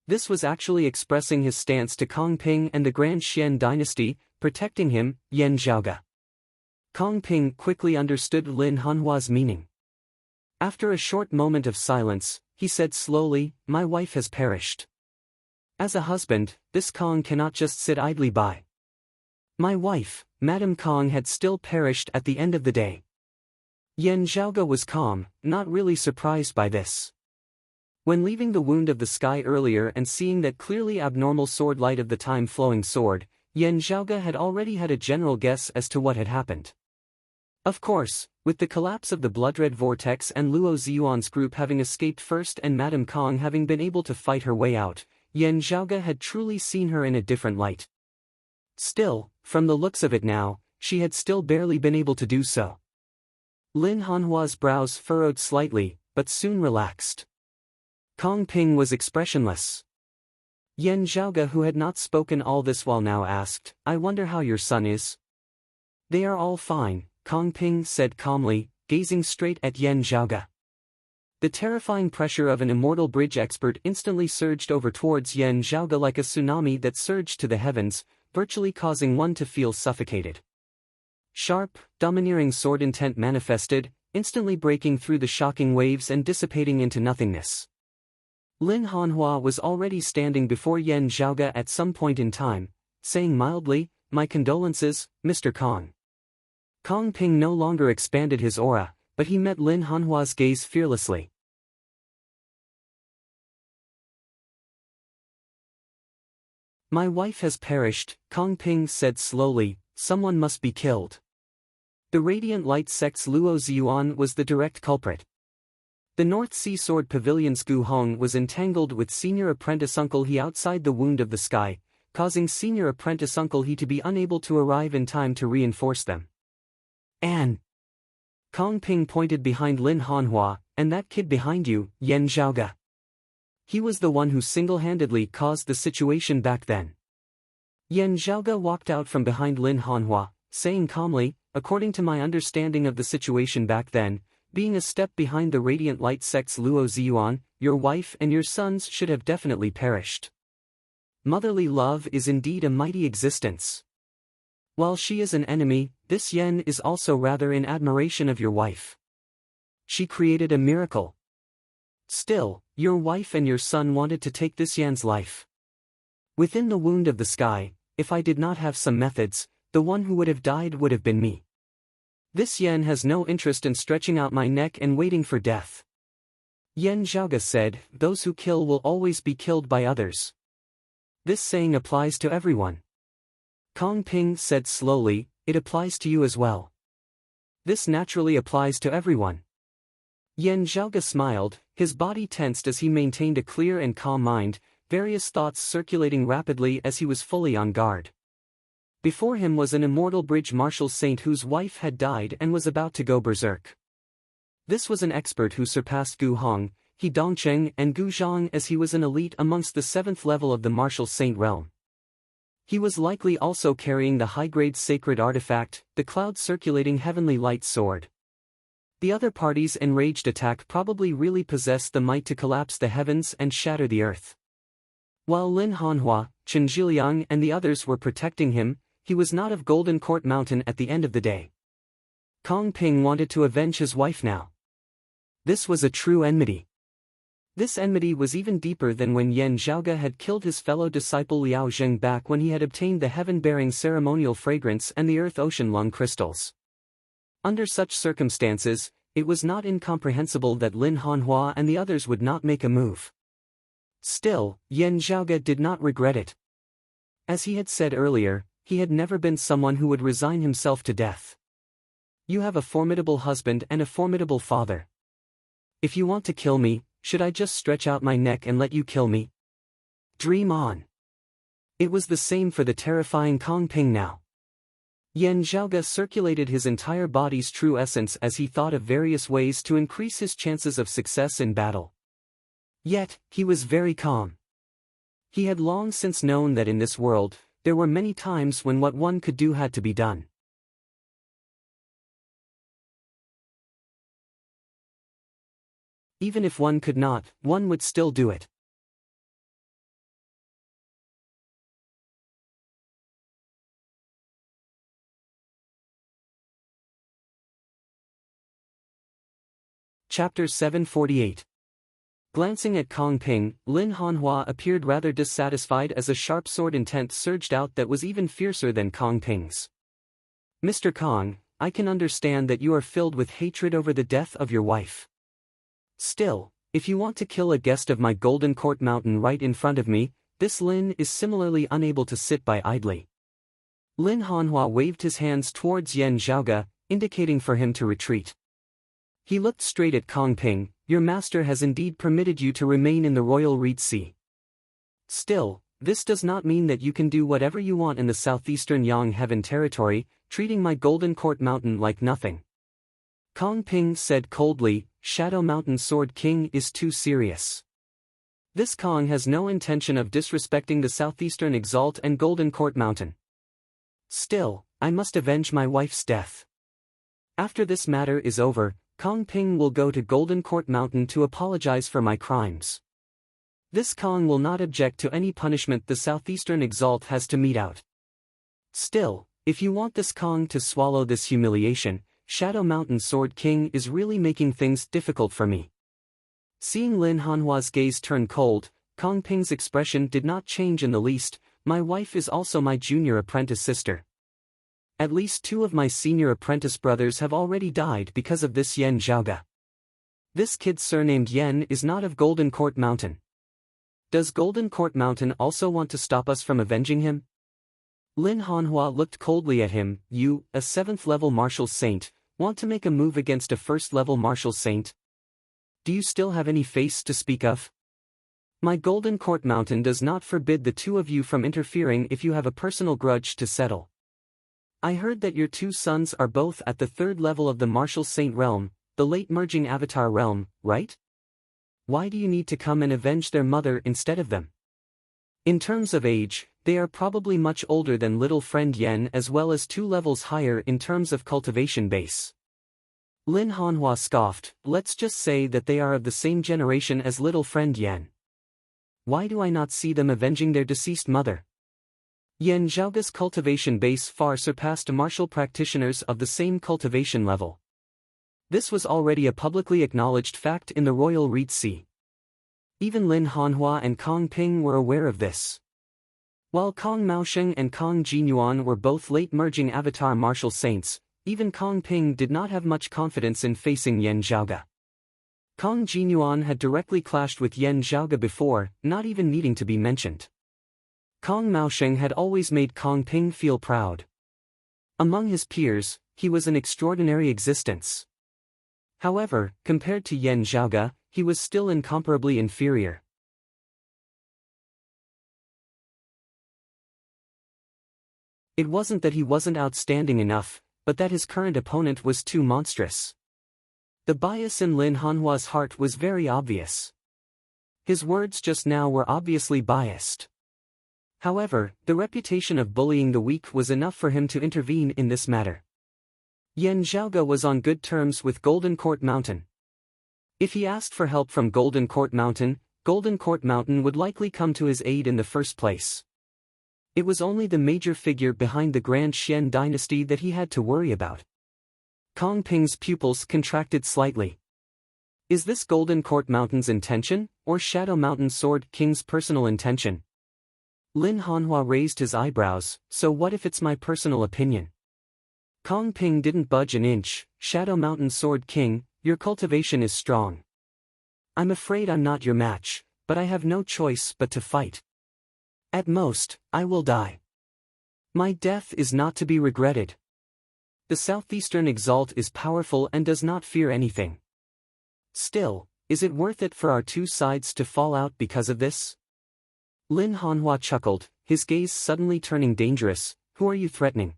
This was actually expressing his stance to Kong Ping and the Grand Xian dynasty, protecting him, Yan Zhaoge. Kong Ping quickly understood Lin Hanhua's meaning. After a short moment of silence, he said slowly, "My wife has perished. As a husband, this Kong cannot just sit idly by. My wife, Madame Kong, had still perished at the end of the day." Yan Zhaoge was calm, not really surprised by this. When leaving the wound of the sky earlier and seeing that clearly abnormal sword light of the time-flowing sword, Yan Zhaoge had already had a general guess as to what had happened. Of course, with the collapse of the blood-red vortex and Luo Ziyuan's group having escaped first and Madame Kong having been able to fight her way out, Yan Zhaoge had truly seen her in a different light. Still, from the looks of it now, she had still barely been able to do so. Lin Hanhua's brows furrowed slightly, but soon relaxed. Kong Ping was expressionless. Yan Zhaoge, who had not spoken all this while, now asked, "I wonder how your son is?" "They are all fine," Kong Ping said calmly, gazing straight at Yan Zhaoge. The terrifying pressure of an immortal bridge expert instantly surged over towards Yan Zhaoge like a tsunami that surged to the heavens, virtually causing one to feel suffocated. Sharp, domineering sword intent manifested, instantly breaking through the shocking waves and dissipating into nothingness. Lin Hanhua was already standing before Yan Zhaoge at some point in time, saying mildly, "My condolences, Mr. Kong." Kong Ping no longer expanded his aura, but he met Lin Hanhua's gaze fearlessly. "My wife has perished," Kong Ping said slowly, "someone must be killed." The Radiant Light sect's Luo Ziyuan was the direct culprit. The North Sea Sword Pavilion's Gu Hong was entangled with Senior Apprentice Uncle He outside the Wound of the Sky, causing Senior Apprentice Uncle He to be unable to arrive in time to reinforce them. "And Kong Ping pointed behind Lin Hanhua, "and that kid behind you, Yan Zhaoge. He was the one who single-handedly caused the situation back then." Yan Zhaoge walked out from behind Lin Hanhua, saying calmly, "According to my understanding of the situation back then, being a step behind the Radiant Light sect's Luo Ziyuan, your wife and your sons should have definitely perished. Motherly love is indeed a mighty existence. While she is an enemy, this Yen is also rather in admiration of your wife. She created a miracle. Still, your wife and your son wanted to take this Yan's life. Within the Wound of the Sky, if I did not have some methods, the one who would have died would have been me. This Yen has no interest in stretching out my neck and waiting for death." Yan Zhaoge said, "Those who kill will always be killed by others. This saying applies to everyone." Kong Ping said slowly, "It applies to you as well. This naturally applies to everyone." Yan Zhaoge smiled, his body tensed as he maintained a clear and calm mind, various thoughts circulating rapidly as he was fully on guard. Before him was an immortal bridge martial saint whose wife had died and was about to go berserk. This was an expert who surpassed Gu Hong, He Dongcheng and Gu Zhang, as he was an elite amongst the 7th level of the martial saint realm. He was likely also carrying the high-grade sacred artifact, the cloud-circulating heavenly light sword. The other party's enraged attack probably really possessed the might to collapse the heavens and shatter the earth. While Lin Hanhua, Chen Zhiliang and the others were protecting him, he was not of Golden Court Mountain at the end of the day. Kong Ping wanted to avenge his wife now. This was a true enmity. This enmity was even deeper than when Yan Zhaoge had killed his fellow disciple Liao Zheng back when he had obtained the heaven-bearing ceremonial fragrance and the earth-ocean lung crystals. Under such circumstances, it was not incomprehensible that Lin Hanhua and the others would not make a move. Still, Yan Zhaoge did not regret it. As he had said earlier, he had never been someone who would resign himself to death. You have a formidable husband and a formidable father. If you want to kill me, should I just stretch out my neck and let you kill me? Dream on. It was the same for the terrifying Kong Ping now. Yan Zhaoge circulated his entire body's true essence as he thought of various ways to increase his chances of success in battle. Yet, he was very calm. He had long since known that in this world, there were many times when what one could do had to be done. Even if one could not, one would still do it. Chapter 748. Glancing at Kong Ping, Lin Hanhua appeared rather dissatisfied as a sharp sword intent surged out that was even fiercer than Kong Ping's. Mr. Kong, I can understand that you are filled with hatred over the death of your wife. Still, if you want to kill a guest of my Golden Court Mountain right in front of me, this Lin is similarly unable to sit by idly. Lin Hanhua waved his hands towards Yan Zhaoge, indicating for him to retreat. He looked straight at Kong Ping. Your master has indeed permitted you to remain in the royal Reed Sea. Still, this does not mean that you can do whatever you want in the southeastern Yang Heaven territory, treating my Golden Court Mountain like nothing. Kong Ping said coldly, Shadow Mountain Sword King is too serious. This Kong has no intention of disrespecting the southeastern Exalt and Golden Court Mountain. Still, I must avenge my wife's death. After this matter is over, Kong Ping will go to Golden Court Mountain to apologize for my crimes. This Kong will not object to any punishment the southeastern Exalt has to mete out. Still, if you want this Kong to swallow this humiliation, Shadow Mountain Sword King is really making things difficult for me. Seeing Lin Hanhua's gaze turn cold, Kong Ping's expression did not change in the least. My wife is also my junior apprentice sister. At least 2 of my senior apprentice brothers have already died because of this Yan Zhaoge. This kid surnamed Yan is not of Golden Court Mountain. Does Golden Court Mountain also want to stop us from avenging him? Lin Hanhua looked coldly at him. You, a 7th-level martial saint, want to make a move against a 1st-level martial saint? Do you still have any face to speak of? My Golden Court Mountain does not forbid the 2 of you from interfering if you have a personal grudge to settle. I heard that your 2 sons are both at the 3rd level of the martial saint realm, the late merging avatar realm, right? Why do you need to come and avenge their mother instead of them? In terms of age, they are probably much older than little friend Yan as well as 2 levels higher in terms of cultivation base. Lin Hanhua scoffed, let's just say that they are of the same generation as little friend Yan. Why do I not see them avenging their deceased mother? Yan Zhaoge's cultivation base far surpassed martial practitioners of the same cultivation level. This was already a publicly acknowledged fact in the royal Reed Sea. Even Lin Hanhua and Kong Ping were aware of this. While Kong Maosheng and Kong Jinyuan were both late merging avatar martial saints, even Kong Ping did not have much confidence in facing Yan Zhaoge. Kong Jinyuan had directly clashed with Yan Zhaoge before, not even needing to be mentioned. Kong Maosheng had always made Kong Ping feel proud. Among his peers, he was an extraordinary existence. However, compared to Yan Zhaoge, he was still incomparably inferior. It wasn't that he wasn't outstanding enough, but that his current opponent was too monstrous. The bias in Lin Hanhua's heart was very obvious. His words just now were obviously biased. However, the reputation of bullying the weak was enough for him to intervene in this matter. Yan Zhaoge was on good terms with Golden Court Mountain. If he asked for help from Golden Court Mountain would likely come to his aid in the first place. It was only the major figure behind the Grand Xian dynasty that he had to worry about. Kong Ping's pupils contracted slightly. Is this Golden Court Mountain's intention, or Shadow Mountain Sword King's personal intention? Lin Hanhua raised his eyebrows, so what if it's my personal opinion? Kong Ping didn't budge an inch. Shadow Mountain Sword King, your cultivation is strong. I'm afraid I'm not your match, but I have no choice but to fight. At most, I will die. My death is not to be regretted. The Southeastern Exalt is powerful and does not fear anything. Still, Is it worth it for our two sides to fall out because of this? Lin Hanhua chuckled, his gaze suddenly turning dangerous. Who are you threatening?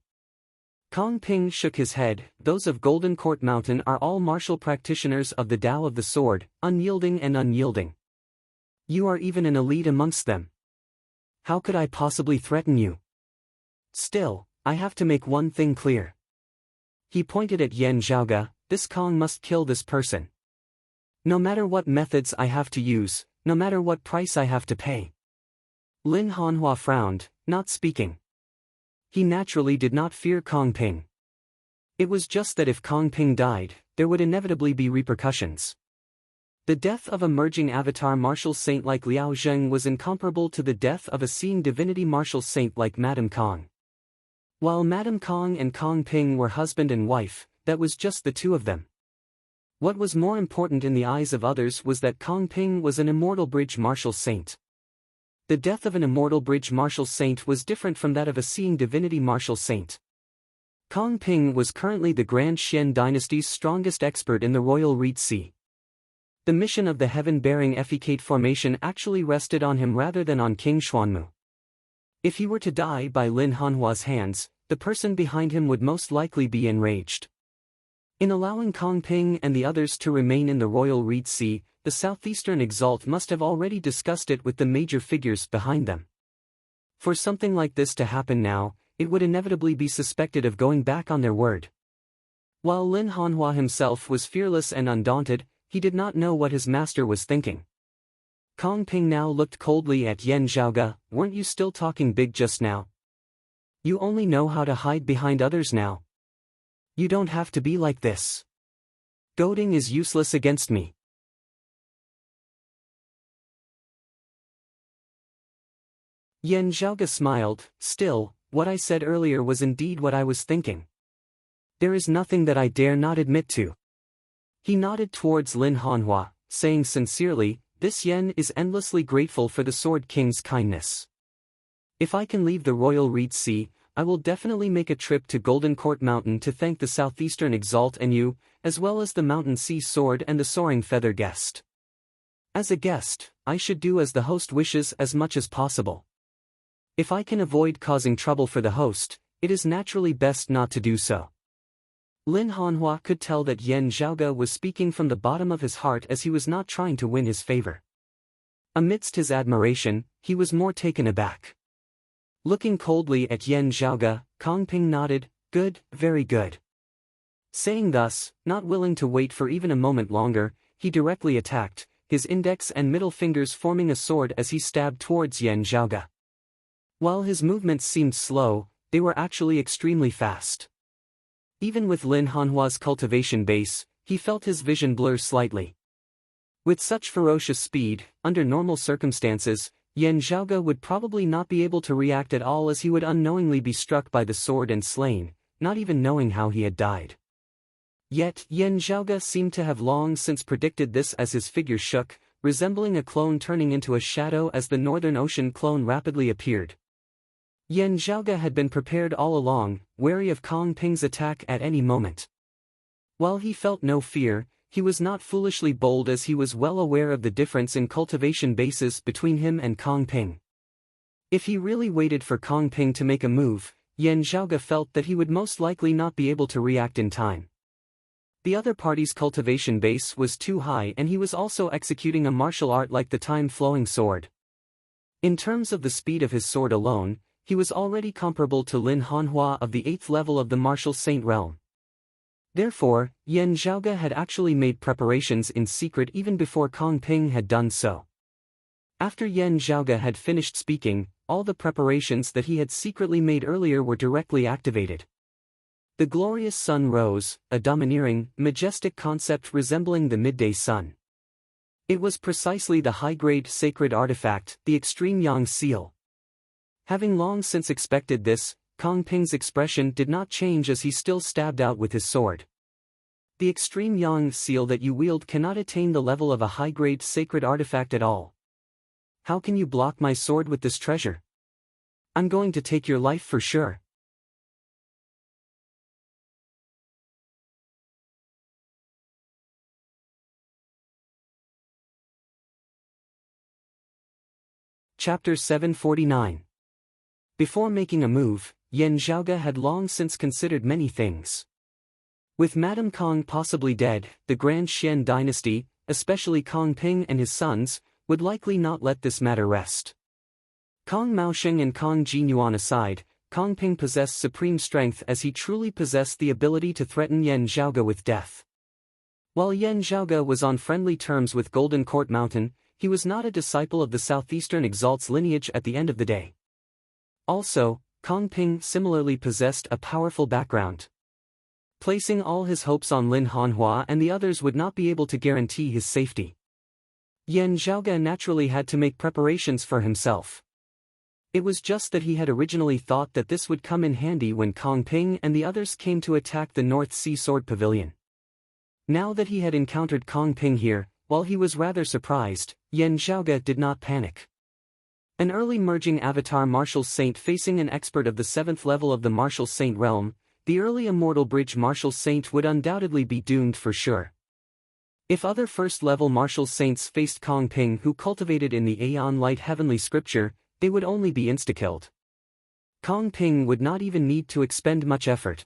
Kong Ping shook his head. Those of Golden Court Mountain are all martial practitioners of the Tao of the Sword, unyielding and unyielding. You are even an elite amongst them. How could I possibly threaten you? Still, I have to make one thing clear. He pointed at Yan Zhaoge. This Kong must kill this person. No matter what methods I have to use, no matter what price I have to pay. Lin Hanhua frowned, not speaking. He naturally did not fear Kong Ping. It was just that if Kong Ping died, there would inevitably be repercussions. The death of a merging avatar martial saint like Liao Zheng was incomparable to the death of a seeing divinity martial saint like Madame Kong. While Madame Kong and Kong Ping were husband and wife, that was just the two of them. What was more important in the eyes of others was that Kong Ping was an immortal bridge martial saint. The death of an immortal bridge martial saint was different from that of a seeing divinity martial saint. Kong Ping was currently the Grand Xian dynasty's strongest expert in the royal Reed Sea. The mission of the heaven-bearing Effecate formation actually rested on him rather than on King Xuanmu. If he were to die by Lin Hanhua's hands, the person behind him would most likely be enraged. In allowing Kong Ping and the others to remain in the royal Reed Sea, the Southeastern Exalt must have already discussed it with the major figures behind them. For something like this to happen now, it would inevitably be suspected of going back on their word. While Lin Hanhua himself was fearless and undaunted, he did not know what his master was thinking. Kong Ping now looked coldly at Yan Zhaoge. Weren't you still talking big just now? You only know how to hide behind others now. You don't have to be like this. Goading is useless against me. Yan Zhaoge smiled. Still, what I said earlier was indeed what I was thinking. There is nothing that I dare not admit to. He nodded towards Lin Hanhua, saying sincerely, this Yen is endlessly grateful for the Sword King's kindness. If I can leave the royal Reed Sea, I will definitely make a trip to Golden Court Mountain to thank the Southeastern Exalt and you, as well as the Mountain Sea Sword and the Soaring Feather guest. As a guest, I should do as the host wishes as much as possible. If I can avoid causing trouble for the host, it is naturally best not to do so. Lin Hanhua could tell that Yan Zhaoge was speaking from the bottom of his heart as he was not trying to win his favor. Amidst his admiration, he was more taken aback. Looking coldly at Yan Zhaoge, Kong Ping nodded, good, very good. Saying thus, not willing to wait for even a moment longer, he directly attacked, his index and middle fingers forming a sword as he stabbed towards Yan Zhaoge. While his movements seemed slow, they were actually extremely fast. Even with Lin Hanhua's cultivation base, he felt his vision blur slightly. With such ferocious speed, under normal circumstances, Yan Zhaoge would probably not be able to react at all as he would unknowingly be struck by the sword and slain, not even knowing how he had died. Yet, Yan Zhaoge seemed to have long since predicted this as his figure shook, resembling a clone turning into a shadow as the Northern Ocean clone rapidly appeared. Yan Zhaoge had been prepared all along, wary of Kong Ping's attack at any moment. While he felt no fear, he was not foolishly bold as he was well aware of the difference in cultivation bases between him and Kong Ping. If he really waited for Kong Ping to make a move, Yan Zhaoge felt that he would most likely not be able to react in time. The other party's cultivation base was too high and he was also executing a martial art like the time-flowing sword. In terms of the speed of his sword alone, he was already comparable to Lin Hanhua of the 8th level of the martial saint realm. Therefore, Yan Zhaoge had actually made preparations in secret even before Kong Ping had done so. After Yan Zhaoge had finished speaking, all the preparations that he had secretly made earlier were directly activated. The glorious sun rose, a domineering, majestic concept resembling the midday sun. It was precisely the high-grade sacred artifact, the extreme yang seal. Having long since expected this, Kong Ping's expression did not change as he still stabbed out with his sword. The extreme yang seal that you wield cannot attain the level of a high-grade sacred artifact at all. How can you block my sword with this treasure? I'm going to take your life for sure. Chapter 749. Before making a move, Yan Zhaoge had long since considered many things. With Madame Kong possibly dead, the Grand Xian dynasty, especially Kong Ping and his sons, would likely not let this matter rest. Kong Maosheng and Kong Jinyuan aside, Kong Ping possessed supreme strength as he truly possessed the ability to threaten Yan Zhaoge with death. While Yan Zhaoge was on friendly terms with Golden Court Mountain, he was not a disciple of the Southeastern Exalt's lineage at the end of the day. Also, Kong Ping similarly possessed a powerful background. Placing all his hopes on Lin Hanhua and the others would not be able to guarantee his safety. Yan Zhaoge naturally had to make preparations for himself. It was just that he had originally thought that this would come in handy when Kong Ping and the others came to attack the North Sea Sword Pavilion. Now that he had encountered Kong Ping here, while he was rather surprised, Yan Zhaoge did not panic. An early merging avatar martial saint facing an expert of the 7th level of the martial saint realm, the early immortal bridge martial saint would undoubtedly be doomed for sure. If other first-level martial saints faced Kong Ping who cultivated in the Aeon Light heavenly scripture, they would only be insta-killed. Kong Ping would not even need to expend much effort.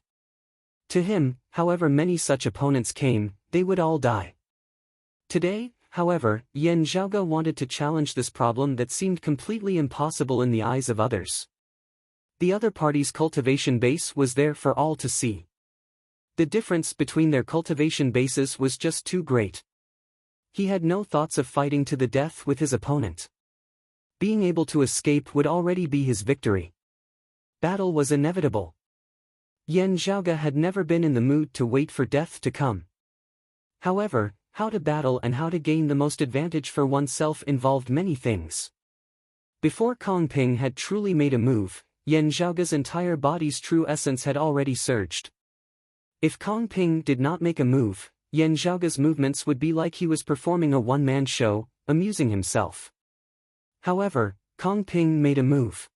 To him, however many such opponents came, they would all die. Today, however, Yan Zhaoge wanted to challenge this problem that seemed completely impossible in the eyes of others. The other party's cultivation base was there for all to see. The difference between their cultivation bases was just too great. He had no thoughts of fighting to the death with his opponent. Being able to escape would already be his victory. Battle was inevitable. Yan Zhaoge had never been in the mood to wait for death to come. However, how to battle and how to gain the most advantage for oneself involved many things. Before Kong Ping had truly made a move, Yan Zhaoge's entire body's true essence had already surged. If Kong Ping did not make a move, Yan Zhaoge's movements would be like he was performing a one-man show, amusing himself. However, Kong Ping made a move.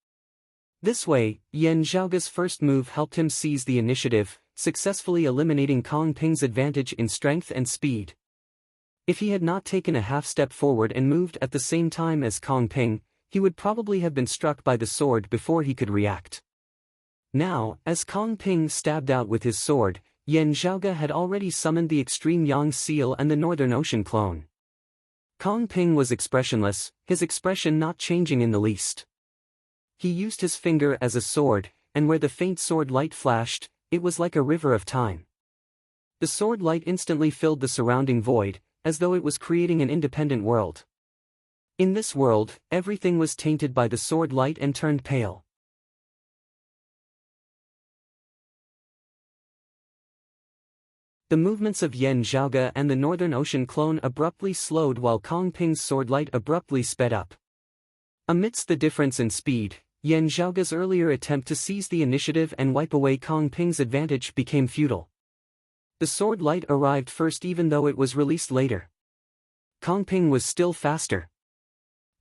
This way, Yan Zhaoge's first move helped him seize the initiative, successfully eliminating Kong Ping's advantage in strength and speed. If he had not taken a half step forward and moved at the same time as Kong Ping, he would probably have been struck by the sword before he could react. Now, as Kong Ping stabbed out with his sword, Yan Zhaoge had already summoned the Extreme Yang Seal and the Northern Ocean Clone. Kong Ping was expressionless, his expression not changing in the least. He used his finger as a sword, and where the faint sword light flashed, it was like a river of time. The sword light instantly filled the surrounding void, as though it was creating an independent world. In this world, everything was tainted by the sword light and turned pale. The movements of Yan Zhaoge and the Northern Ocean Clone abruptly slowed while Kong Ping's sword light abruptly sped up. Amidst the difference in speed, Yan Zhaoge's earlier attempt to seize the initiative and wipe away Kong Ping's advantage became futile. The sword light arrived first even though it was released later. Kong Ping was still faster.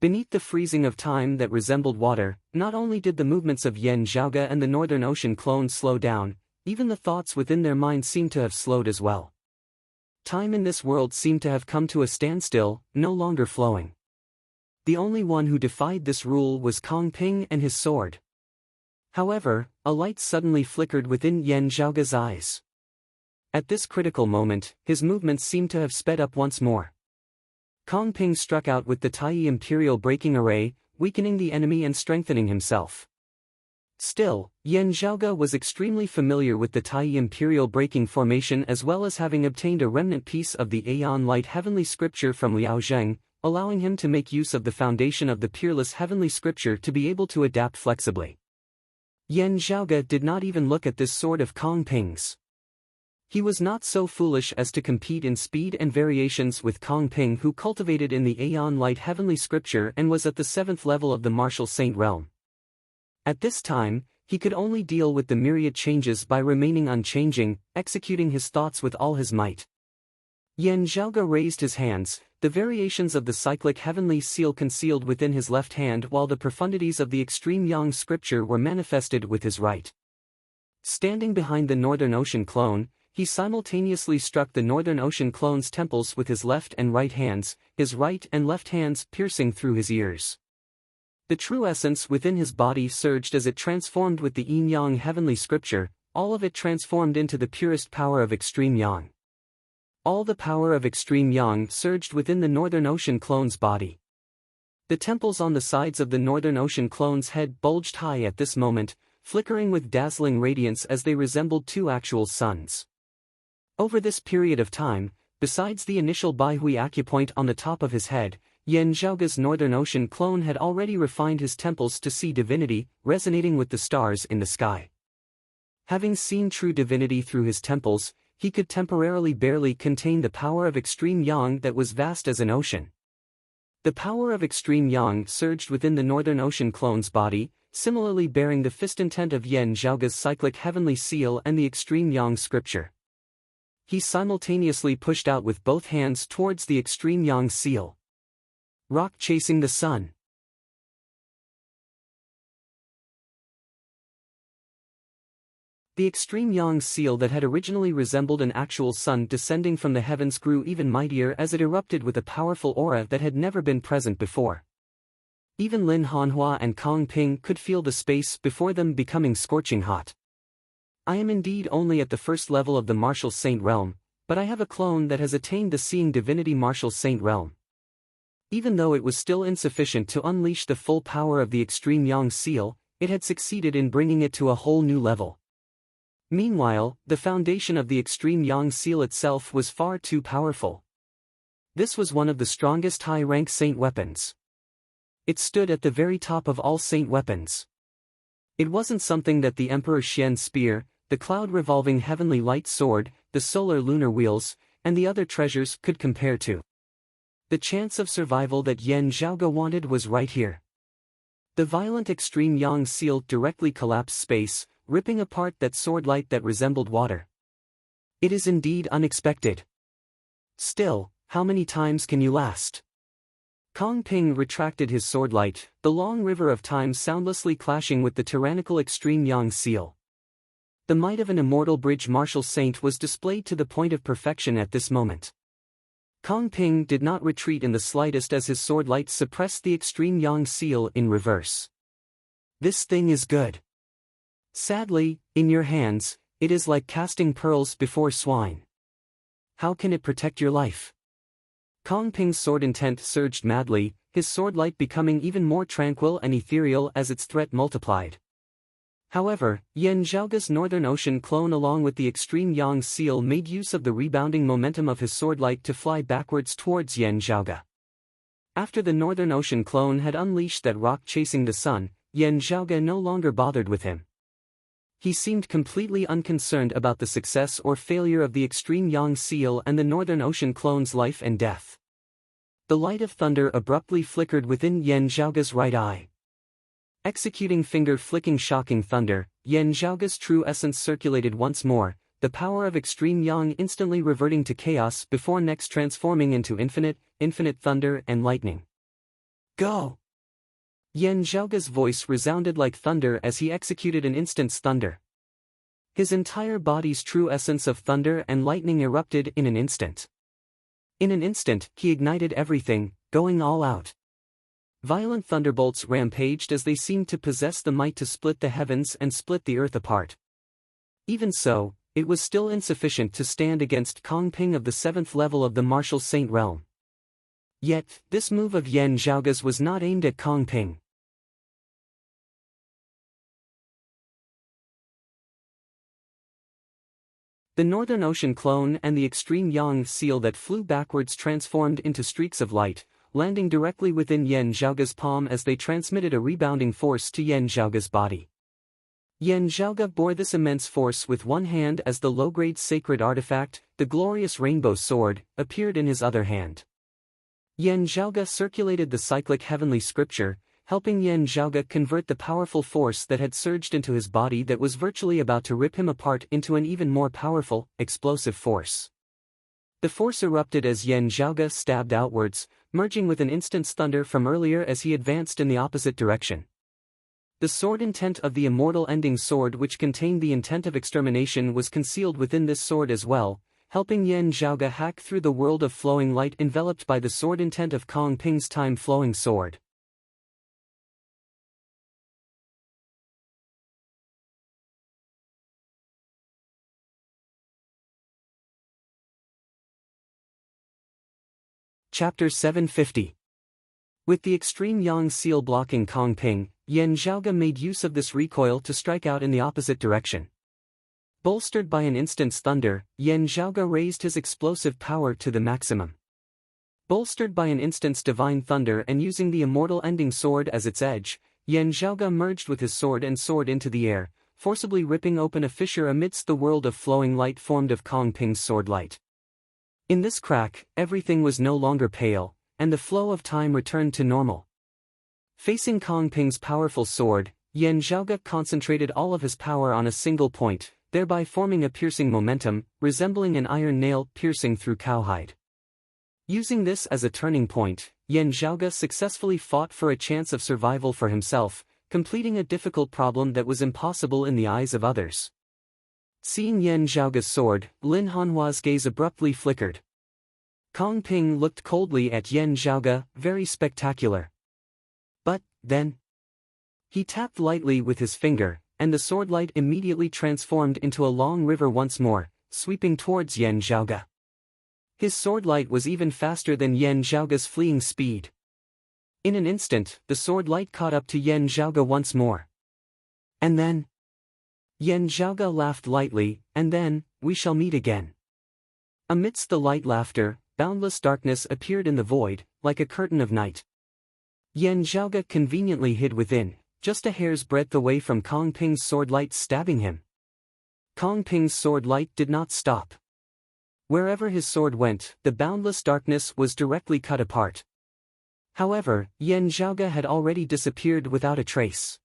Beneath the freezing of time that resembled water, not only did the movements of Yan Zhaoge and the Northern Ocean Clone slow down, even the thoughts within their minds seemed to have slowed as well. Time in this world seemed to have come to a standstill, no longer flowing. The only one who defied this rule was Kong Ping and his sword. However, a light suddenly flickered within Yan Zhaoge's eyes. At this critical moment, his movements seemed to have sped up once more. Kong Ping struck out with the Tai Imperial Breaking Array, weakening the enemy and strengthening himself. Still, Yan Zhaoge was extremely familiar with the Tai Imperial Breaking Formation as well as having obtained a remnant piece of the Aeon Light Heavenly Scripture from Liao Zheng, allowing him to make use of the foundation of the Peerless Heavenly Scripture to be able to adapt flexibly. Yan Zhaoge did not even look at this sword of Kong Ping's. He was not so foolish as to compete in speed and variations with Kong Ping who cultivated in the Aeon Light Heavenly Scripture and was at the 7th level of the Martial Saint realm. At this time, he could only deal with the myriad changes by remaining unchanging, executing his thoughts with all his might. Yan Zhaoge raised his hands, the variations of the cyclic heavenly seal concealed within his left hand while the profundities of the extreme Yang scripture were manifested with his right. Standing behind the Northern Ocean Clone, he simultaneously struck the Northern Ocean Clone's temples with his left and right hands, his right and left hands piercing through his ears. The true essence within his body surged as it transformed with the yin-yang heavenly scripture, all of it transformed into the purest power of extreme yang. All the power of extreme yang surged within the Northern Ocean clone's body. The temples on the sides of the Northern Ocean clone's head bulged high at this moment, flickering with dazzling radiance as they resembled two actual suns. Over this period of time, besides the initial Baihui acupoint on the top of his head, Yen Zhaoge's Northern Ocean clone had already refined his temples to see divinity, resonating with the stars in the sky. Having seen true divinity through his temples, he could temporarily barely contain the power of extreme yang that was vast as an ocean. The power of extreme yang surged within the Northern Ocean clone's body, similarly bearing the fist intent of Yen Zhaoge's cyclic heavenly seal and the extreme yang scripture. He simultaneously pushed out with both hands towards the extreme yang seal. Rock chasing the sun. The extreme yang seal that had originally resembled an actual sun descending from the heavens grew even mightier as it erupted with a powerful aura that had never been present before. Even Lin Hanhua and Kong Ping could feel the space before them becoming scorching hot. I am indeed only at the first level of the Martial Saint realm, but I have a clone that has attained the Seeing Divinity Martial Saint realm. Even though it was still insufficient to unleash the full power of the extreme yang seal, it had succeeded in bringing it to a whole new level. Meanwhile, the foundation of the extreme yang seal itself was far too powerful. This was one of the strongest high-rank saint weapons. It stood at the very top of all saint weapons. It wasn't something that the Emperor Xian's spear, the cloud-revolving heavenly light sword, the solar lunar wheels, and the other treasures could compare to. The chance of survival that Yen Zhaoge wanted was right here. The violent extreme yang seal directly collapsed space, ripping apart that sword light that resembled water. It is indeed unexpected. Still, how many times can you last? Kong Ping retracted his sword light, the long river of time soundlessly clashing with the tyrannical extreme yang seal. The might of an immortal bridge martial saint was displayed to the point of perfection at this moment. Kong Ping did not retreat in the slightest as his sword light suppressed the extreme yang seal in reverse. This thing is good. Sadly, in your hands, it is like casting pearls before swine. How can it protect your life? Kong Ping's sword intent surged madly, his sword light becoming even more tranquil and ethereal as its threat multiplied. However, Yen Zhaoge's Northern Ocean clone along with the extreme yang seal made use of the rebounding momentum of his sword light to fly backwards towards Yen Zhaoge. After the Northern Ocean clone had unleashed that rock chasing the sun, Yen Zhaoge no longer bothered with him. He seemed completely unconcerned about the success or failure of the extreme yang seal and the Northern Ocean clone's life and death. The light of thunder abruptly flickered within Yen Zhaoge's right eye. Executing finger-flicking shocking thunder, Yen Zhaoge's true essence circulated once more, the power of extreme yang instantly reverting to chaos before next transforming into infinite thunder and lightning. Go! Yen Zhaoge's voice resounded like thunder as he executed an instant's thunder. His entire body's true essence of thunder and lightning erupted in an instant. In an instant, he ignited everything, going all out. Violent thunderbolts rampaged as they seemed to possess the might to split the heavens and split the earth apart. Even so, it was still insufficient to stand against Kong Ping of the 7th level of the Martial Saint realm. Yet, this move of Yen Zhaoge's was not aimed at Kong Ping. The Northern Ocean clone and the extreme yang seal that flew backwards transformed into streaks of light, landing directly within Yen Zhaoge's palm as they transmitted a rebounding force to Yen Zhaoge's body. Yen Zhaoge bore this immense force with one hand as the low-grade sacred artifact, the glorious rainbow sword, appeared in his other hand. Yen Zhaoge circulated the cyclic heavenly scripture, helping Yen Zhaoge convert the powerful force that had surged into his body that was virtually about to rip him apart into an even more powerful, explosive force. The force erupted as Yen Zhaoge stabbed outwards, merging with an instant's thunder from earlier as he advanced in the opposite direction. The sword intent of the immortal ending sword which contained the intent of extermination was concealed within this sword as well, helping Yen Zhaoge hack through the world of flowing light enveloped by the sword intent of Kong Ping's time-flowing sword. Chapter 750. With the extreme Yang seal blocking Kong Ping, Yan Zhaoge made use of this recoil to strike out in the opposite direction. Bolstered by an instant's thunder, Yan Zhaoge raised his explosive power to the maximum. Bolstered by an instant's divine thunder and using the immortal ending sword as its edge, Yan Zhaoge merged with his sword and soared into the air, forcibly ripping open a fissure amidst the world of flowing light formed of Kong Ping's sword light. In this crack, everything was no longer pale, and the flow of time returned to normal. Facing Kong Ping's powerful sword, Yan Zhaoge concentrated all of his power on a single point, thereby forming a piercing momentum, resembling an iron nail piercing through cowhide. Using this as a turning point, Yan Zhaoge successfully fought for a chance of survival for himself, completing a difficult problem that was impossible in the eyes of others. Seeing Yan Zhaoge's sword, Lin Hanhua's gaze abruptly flickered. Kong Ping looked coldly at Yan Zhaoge, very spectacular. But, then, he tapped lightly with his finger, and the sword light immediately transformed into a long river once more, sweeping towards Yan Zhaoge. His sword light was even faster than Yan Zhaoge's fleeing speed. In an instant, the sword light caught up to Yan Zhaoge once more. And then, Yan Zhaoge laughed lightly, and then, we shall meet again. Amidst the light laughter, boundless darkness appeared in the void, like a curtain of night. Yan Zhaoge conveniently hid within, just a hair's breadth away from Kong Ping's sword light stabbing him. Kong Ping's sword light did not stop. Wherever his sword went, the boundless darkness was directly cut apart. However, Yan Zhaoge had already disappeared without a trace.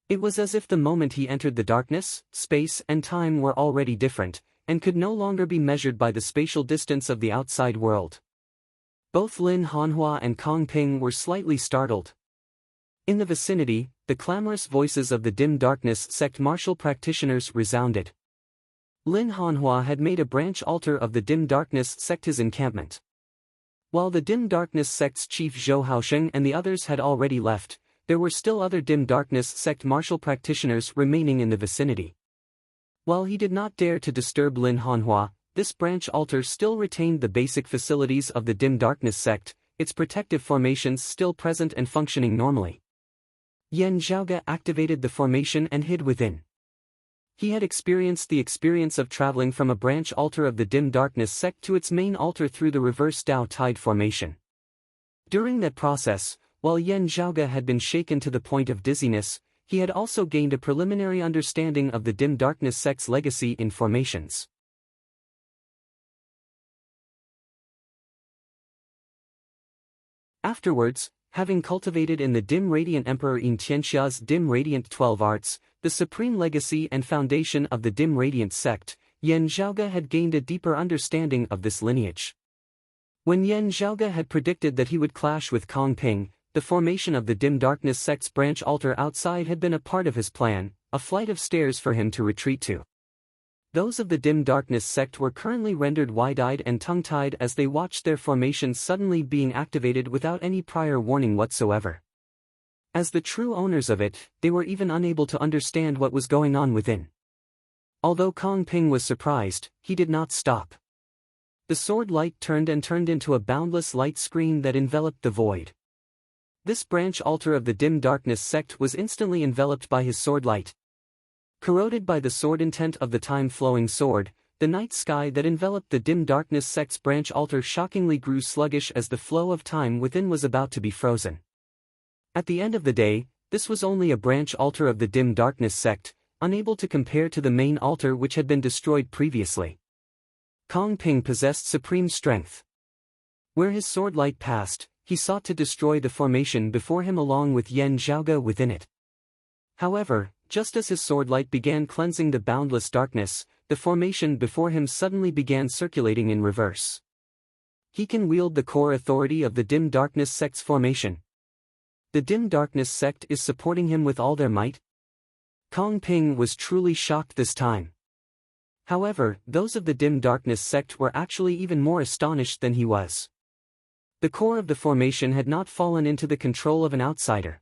It was as if the moment he entered the darkness, space and time were already different, and could no longer be measured by the spatial distance of the outside world. Both Lin Hanhua and Kong Ping were slightly startled. In the vicinity, the clamorous voices of the dim darkness sect martial practitioners resounded. Lin Hanhua had made a branch altar of the dim darkness sect his encampment. While the dim darkness sect's chief Zhou Haosheng and the others had already left, there were still other dim darkness sect martial practitioners remaining in the vicinity. While he did not dare to disturb Lin Hanhua, this branch altar still retained the basic facilities of the dim darkness sect, its protective formations still present and functioning normally. Yan Zhaoge activated the formation and hid within. He had experienced the experience of traveling from a branch altar of the dim darkness sect to its main altar through the reverse Dao tide formation. During that process, while Yan Zhaoge had been shaken to the point of dizziness, he had also gained a preliminary understanding of the dim darkness sect's legacy in formations. Afterwards, having cultivated in the dim radiant Emperor Yin Tianxia's dim radiant 12 arts, the supreme legacy and foundation of the dim radiant sect, Yan Zhaoge had gained a deeper understanding of this lineage. When Yan Zhaoge had predicted that he would clash with Kong Ping, the formation of the dim darkness sect's branch altar outside had been a part of his plan, a flight of stairs for him to retreat to. Those of the dim darkness sect were currently rendered wide-eyed and tongue-tied as they watched their formation suddenly being activated without any prior warning whatsoever. As the true owners of it, they were even unable to understand what was going on within. Although Kong Ping was surprised, he did not stop. The sword light turned into a boundless light screen that enveloped the void. This branch altar of the dim darkness sect was instantly enveloped by his sword light. Corroded by the sword intent of the time-flowing sword, the night sky that enveloped the dim darkness sect's branch altar shockingly grew sluggish as the flow of time within was about to be frozen. At the end of the day, this was only a branch altar of the dim darkness sect, unable to compare to the main altar which had been destroyed previously. Kong Ping possessed supreme strength. Where his sword light passed, he sought to destroy the formation before him along with Yan Zhaoge within it. However, just as his sword light began cleansing the boundless darkness, the formation before him suddenly began circulating in reverse. He can wield the core authority of the dim darkness sect's formation. The dim darkness sect is supporting him with all their might? Kong Ping was truly shocked this time. However, those of the dim darkness sect were actually even more astonished than he was. The core of the formation had not fallen into the control of an outsider.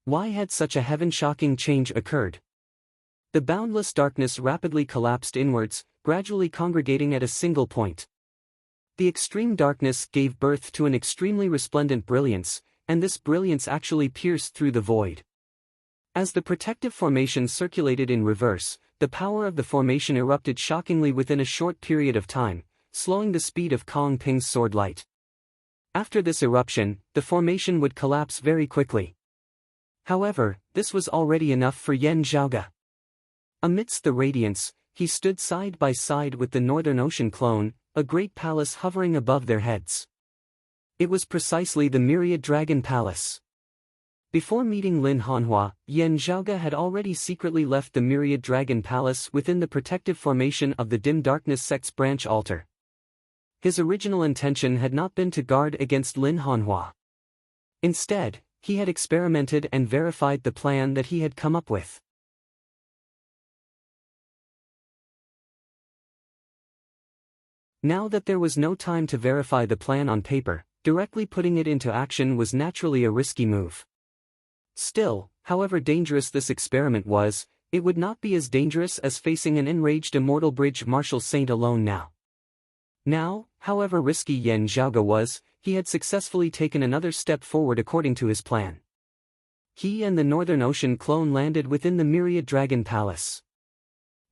Why had such a heaven-shocking change occurred? The boundless darkness rapidly collapsed inwards, gradually congregating at a single point. The extreme darkness gave birth to an extremely resplendent brilliance, and this brilliance actually pierced through the void. As the protective formation circulated in reverse, the power of the formation erupted shockingly within a short period of time, slowing the speed of Kong Ping's sword light. After this eruption, the formation would collapse very quickly. However, this was already enough for Yan Zhaoge. Amidst the radiance, he stood side by side with the Northern Ocean clone, a great palace hovering above their heads. It was precisely the Myriad Dragon Palace. Before meeting Lin Hanhua, Yan Zhaoge had already secretly left the Myriad Dragon Palace within the protective formation of the Dim Darkness sect's branch altar. His original intention had not been to guard against Lin Hanhua. Instead, he had experimented and verified the plan that he had come up with. Now that there was no time to verify the plan on paper, directly putting it into action was naturally a risky move. Still, however dangerous this experiment was, it would not be as dangerous as facing an enraged immortal bridge martial saint alone now. Now, however risky Yan Zhaoge was, he had successfully taken another step forward according to his plan. He and the Northern Ocean clone landed within the Myriad Dragon Palace.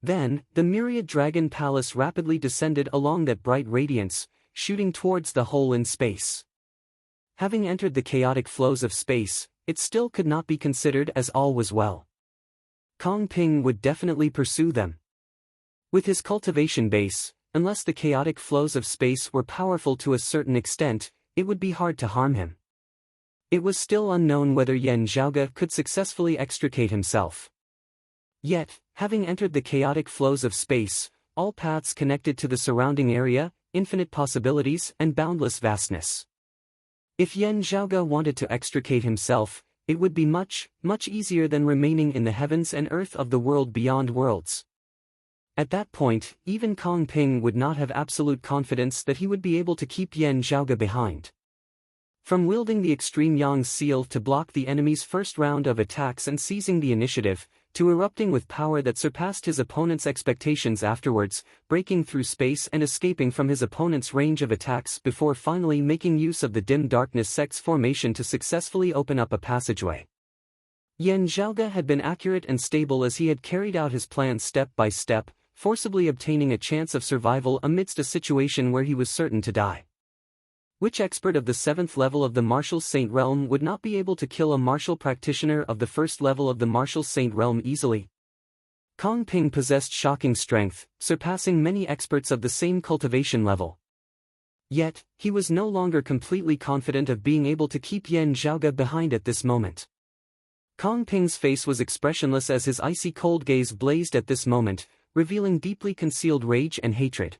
Then, the Myriad Dragon Palace rapidly descended along that bright radiance, shooting towards the hole in space. Having entered the chaotic flows of space, it still could not be considered as all was well. Kong Ping would definitely pursue them. With his cultivation base, unless the chaotic flows of space were powerful to a certain extent, it would be hard to harm him. It was still unknown whether Yan Zhaoge could successfully extricate himself. Yet, having entered the chaotic flows of space, all paths connected to the surrounding area, infinite possibilities and boundless vastness. If Yan Zhaoge wanted to extricate himself, it would be much, much easier than remaining in the heavens and earth of the world beyond worlds. At that point, even Kong Ping would not have absolute confidence that he would be able to keep Yan Zhaoge behind. From wielding the Extreme Yang's seal to block the enemy's first round of attacks and seizing the initiative, to erupting with power that surpassed his opponent's expectations afterwards, breaking through space and escaping from his opponent's range of attacks before finally making use of the Dim Darkness sect's formation to successfully open up a passageway. Yan Zhaoge had been accurate and stable as he had carried out his plan step by step, forcibly obtaining a chance of survival amidst a situation where he was certain to die. Which expert of the 7th level of the Martial Saint Realm would not be able to kill a martial practitioner of the 1st level of the Martial Saint Realm easily? Kong Ping possessed shocking strength, surpassing many experts of the same cultivation level. Yet, he was no longer completely confident of being able to keep Yan Zhaoge behind at this moment. Kong Ping's face was expressionless as his icy cold gaze blazed at this moment, revealing deeply concealed rage and hatred.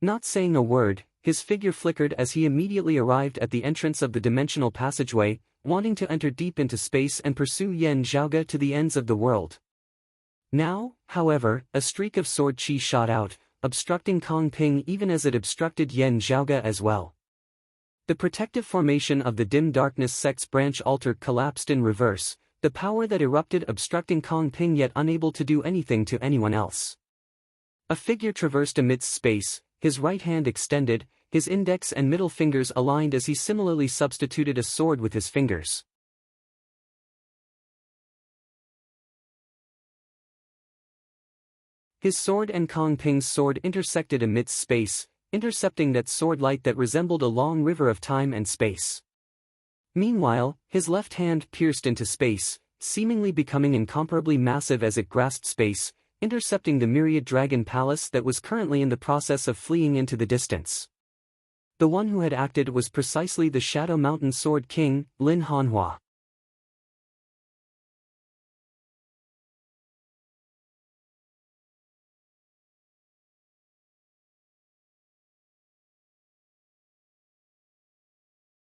Not saying a word, his figure flickered as he immediately arrived at the entrance of the dimensional passageway, wanting to enter deep into space and pursue Yan Zhaoge to the ends of the world. Now, however, a streak of sword chi shot out, obstructing Kong Ping even as it obstructed Yan Zhaoge as well. The protective formation of the Dim Darkness sect's branch altar collapsed in reverse, the power that erupted obstructing Kong Ping yet unable to do anything to anyone else. A figure traversed amidst space, his right hand extended, his index and middle fingers aligned as he similarly substituted a sword with his fingers. His sword and Kong Ping's sword intersected amidst space, intercepting that sword light that resembled a long river of time and space. Meanwhile, his left hand pierced into space, seemingly becoming incomparably massive as it grasped space, intercepting the Myriad Dragon Palace that was currently in the process of fleeing into the distance. The one who had acted was precisely the Shadow Mountain Sword King, Lin Hanhua.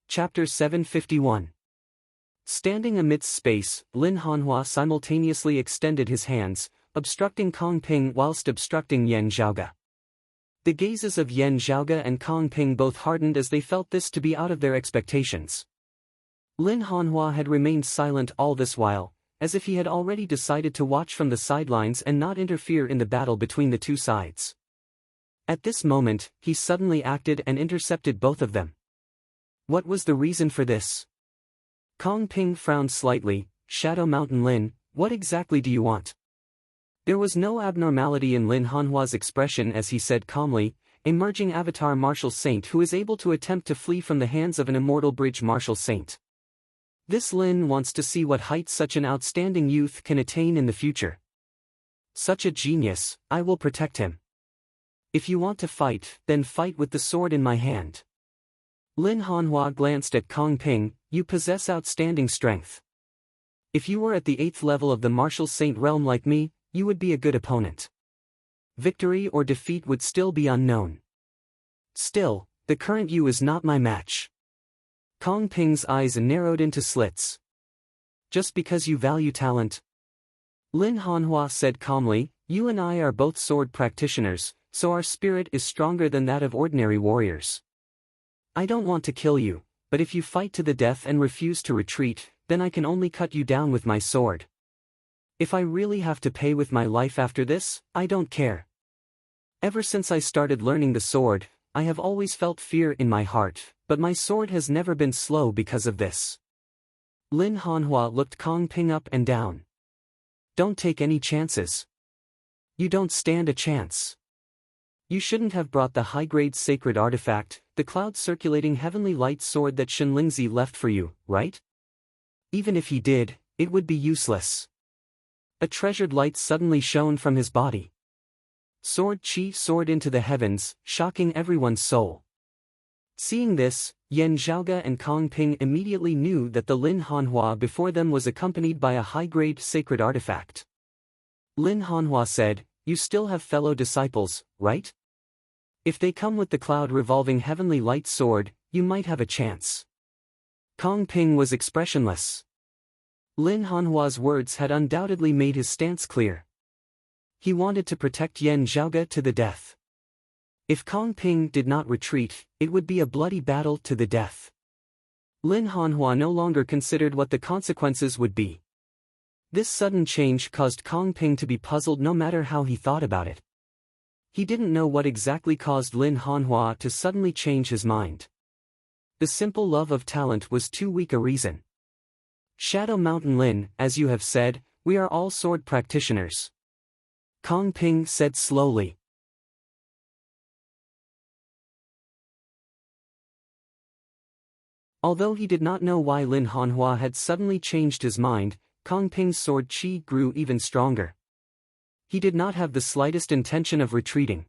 Chapter 751. Standing amidst space, Lin Hanhua simultaneously extended his hands, obstructing Kong Ping whilst obstructing Yan Zhaoge. The gazes of Yan Zhaoge and Kong Ping both hardened as they felt this to be out of their expectations. Lin Hanhua had remained silent all this while, as if he had already decided to watch from the sidelines and not interfere in the battle between the two sides. At this moment, he suddenly acted and intercepted both of them. What was the reason for this? Kong Ping frowned slightly. Shadow Mountain Lin, what exactly do you want? There was no abnormality in Lin Hanhua's expression as he said calmly, a merging avatar martial saint who is able to attempt to flee from the hands of an immortal bridge martial saint. This Lin wants to see what heights such an outstanding youth can attain in the future. Such a genius, I will protect him. If you want to fight, then fight with the sword in my hand. Lin Hanhua glanced at Kong Ping, you possess outstanding strength. If you were at the 8th level of the martial saint realm like me, you would be a good opponent. Victory or defeat would still be unknown. Still, the current you is not my match. Kong Ping's eyes narrowed into slits. Just because you value talent? Lin Hanhua said calmly, you and I are both sword practitioners, so our spirit is stronger than that of ordinary warriors. I don't want to kill you, but if you fight to the death and refuse to retreat, then I can only cut you down with my sword. If I really have to pay with my life after this, I don't care. Ever since I started learning the sword, I have always felt fear in my heart, but my sword has never been slow because of this. Lin Hanhua looked Kong Ping up and down. Don't take any chances. You don't stand a chance. You shouldn't have brought the high-grade sacred artifact, the cloud-circulating heavenly light sword that Shenlingzi left for you, right? Even if he did, it would be useless. A treasured light suddenly shone from his body. Sword chi soared into the heavens, shocking everyone's soul. Seeing this, Yan Zhaoge and Kong Ping immediately knew that the Lin Hanhua before them was accompanied by a high-grade sacred artifact. Lin Hanhua said, you still have fellow disciples, right? If they come with the cloud-revolving heavenly light sword, you might have a chance. Kong Ping was expressionless. Lin Hanhua's words had undoubtedly made his stance clear. He wanted to protect Yan Zhaoge to the death. If Kong Ping did not retreat, it would be a bloody battle to the death. Lin Hanhua no longer considered what the consequences would be. This sudden change caused Kong Ping to be puzzled no matter how he thought about it. He didn't know what exactly caused Lin Hanhua to suddenly change his mind. The simple love of talent was too weak a reason. Shadow Mountain Lin, as you have said, we are all sword practitioners. Kong Ping said slowly. Although he did not know why Lin Hanhua had suddenly changed his mind, Kong Ping's sword chi grew even stronger. He did not have the slightest intention of retreating.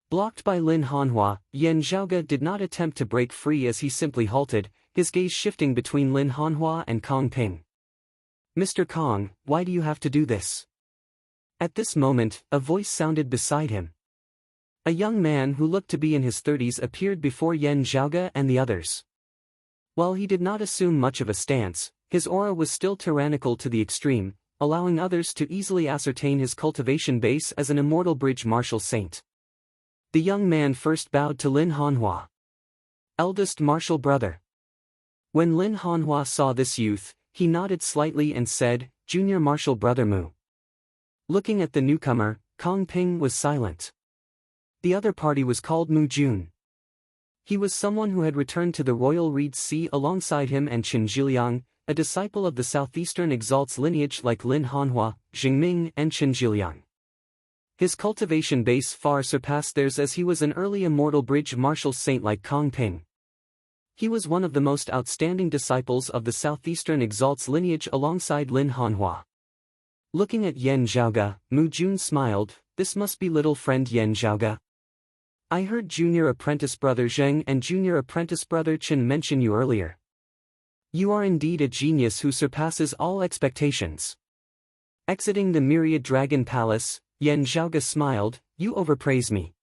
Blocked by Lin Hanhua, Yan Zhaoge did not attempt to break free as he simply halted, his gaze shifting between Lin Hanhua and Kong Ping. Mr. Kong, why do you have to do this? At this moment, a voice sounded beside him. A young man who looked to be in his 30s appeared before Yan Zhaoge and the others. While he did not assume much of a stance, his aura was still tyrannical to the extreme, allowing others to easily ascertain his cultivation base as an immortal bridge martial saint. The young man first bowed to Lin Hanhua. Eldest martial brother. When Lin Hanhua saw this youth, he nodded slightly and said, Junior martial brother Mu. Looking at the newcomer, Kong Ping was silent. The other party was called Mu Jun. He was someone who had returned to the royal Reed Sea alongside him and Qin Zhiliang, a disciple of the southeastern exalts lineage like Lin Hanhua, Jingming and Qin Zhiliang. His cultivation base far surpassed theirs as he was an early immortal bridge martial saint like Kong Ping. He was one of the most outstanding disciples of the southeastern exalts lineage alongside Lin Hanhua. Looking at Yan Zhaoge, Mu Jun smiled, this must be little friend Yan Zhaoge. I heard junior apprentice brother Zheng and junior apprentice brother Qin mention you earlier. You are indeed a genius who surpasses all expectations. Exiting the Myriad Dragon Palace, Yan Zhaoge smiled, you overpraise me.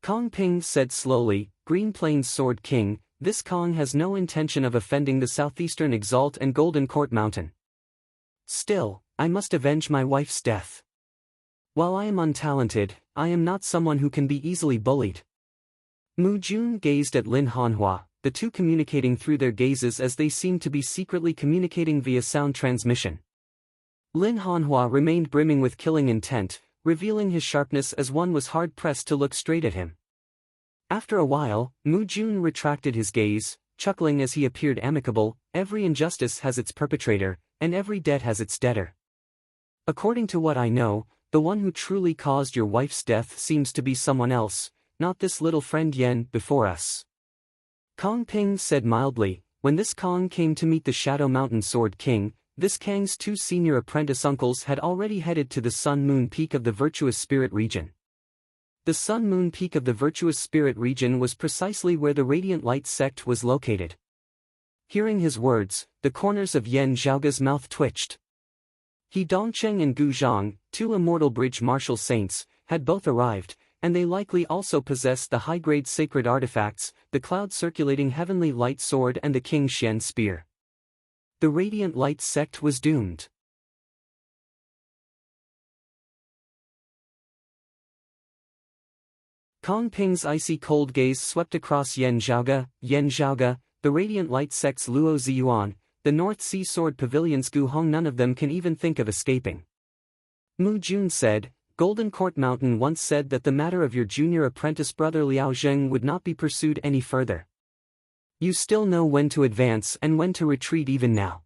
Kong Ping said slowly, Green Plains Sword King, this Kong has no intention of offending the southeastern Exalt and Golden Court Mountain. Still, I must avenge my wife's death. While I am untalented, I am not someone who can be easily bullied. Mu Jun gazed at Lin Hanhua, the two communicating through their gazes as they seemed to be secretly communicating via sound transmission. Lin Hanhua remained brimming with killing intent, revealing his sharpness as one was hard-pressed to look straight at him. After a while, Mu Jun retracted his gaze, chuckling as he appeared amicable. Every injustice has its perpetrator, and every debt has its debtor. According to what I know, the one who truly caused your wife's death seems to be someone else, not this little friend Yen before us. Kong Ping said mildly. When this Kong came to meet the Shadow Mountain Sword King, this Kang's two senior apprentice uncles had already headed to the Sun-Moon Peak of the Virtuous Spirit region. The Sun-Moon Peak of the Virtuous Spirit region was precisely where the Radiant Light sect was located. Hearing his words, the corners of Yan Zhaoga's mouth twitched. He Dongcheng and Gu Zhang, two immortal bridge martial saints, had both arrived, and they likely also possessed the high-grade sacred artifacts, the cloud-circulating heavenly light sword and the King Xian spear. The Radiant Light sect was doomed. Kong Ping's icy cold gaze swept across Yan Zhaoga, the Radiant Light sect's Luo Ziyuan, the North Sea Sword Pavilion's Gu Hong. None of them can even think of escaping. Mu Jun said, Golden Court Mountain once said that the matter of your junior apprentice brother Liao Zheng would not be pursued any further. You still know when to advance and when to retreat even now.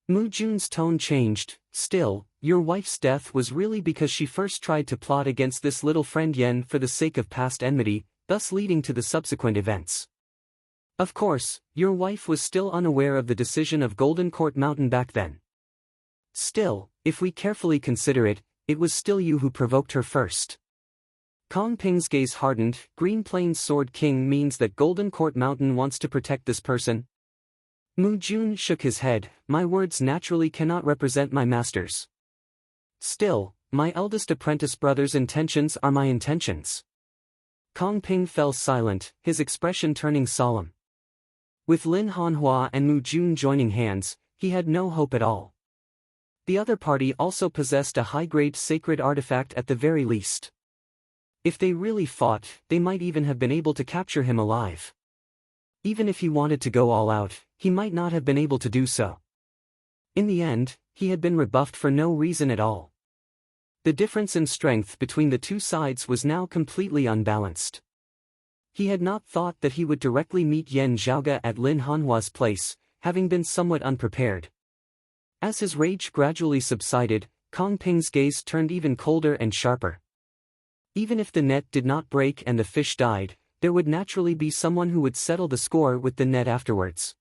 Mu Jun's tone changed. Still, your wife's death was really because she first tried to plot against this little friend Yen for the sake of past enmity, thus leading to the subsequent events. Of course, your wife was still unaware of the decision of Golden Court Mountain back then. Still, if we carefully consider it, it was still you who provoked her first. Kong Ping's gaze hardened. Green Plains Sword King means that Golden Court Mountain wants to protect this person? Mu Jun shook his head. My words naturally cannot represent my master's. Still, my eldest apprentice brother's intentions are my intentions. Kong Ping fell silent, his expression turning solemn. With Lin Hanhua and Mu Jun joining hands, he had no hope at all. The other party also possessed a high-grade sacred artifact at the very least. If they really fought, they might even have been able to capture him alive. Even if he wanted to go all out, he might not have been able to do so. In the end, he had been rebuffed for no reason at all. The difference in strength between the two sides was now completely unbalanced. He had not thought that he would directly meet Yan Zhaoga at Lin Hanhua's place, having been somewhat unprepared. As his rage gradually subsided, Kong Ping's gaze turned even colder and sharper. Even if the net did not break and the fish died, there would naturally be someone who would settle the score with the net afterwards.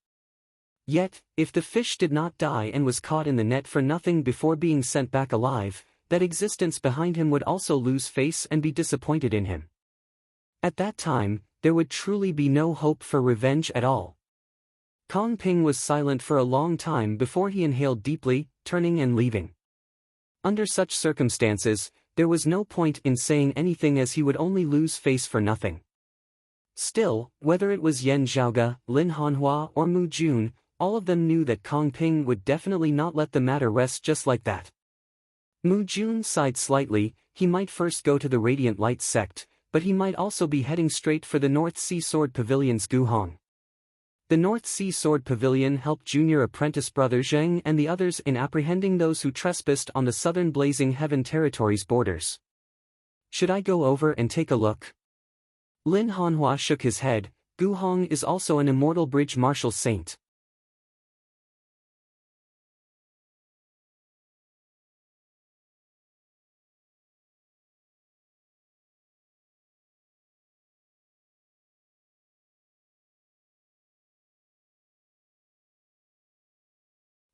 Yet, if the fish did not die and was caught in the net for nothing before being sent back alive, that existence behind him would also lose face and be disappointed in him. At that time, there would truly be no hope for revenge at all. Kong Ping was silent for a long time before he inhaled deeply, turning and leaving. Under such circumstances, there was no point in saying anything as he would only lose face for nothing. Still, whether it was Yan Zhaoga, Lin Hanhua or Mu Jun, all of them knew that Kong Ping would definitely not let the matter rest just like that. Mu Jun sighed slightly. He might first go to the Radiant Light sect, but he might also be heading straight for the North Sea Sword Pavilion's Gu Hong. The North Sea Sword Pavilion helped junior apprentice brother Zheng and the others in apprehending those who trespassed on the southern Blazing Heaven territory's borders. Should I go over and take a look? Lin Hanhua shook his head. Gu Hong is also an immortal bridge martial saint.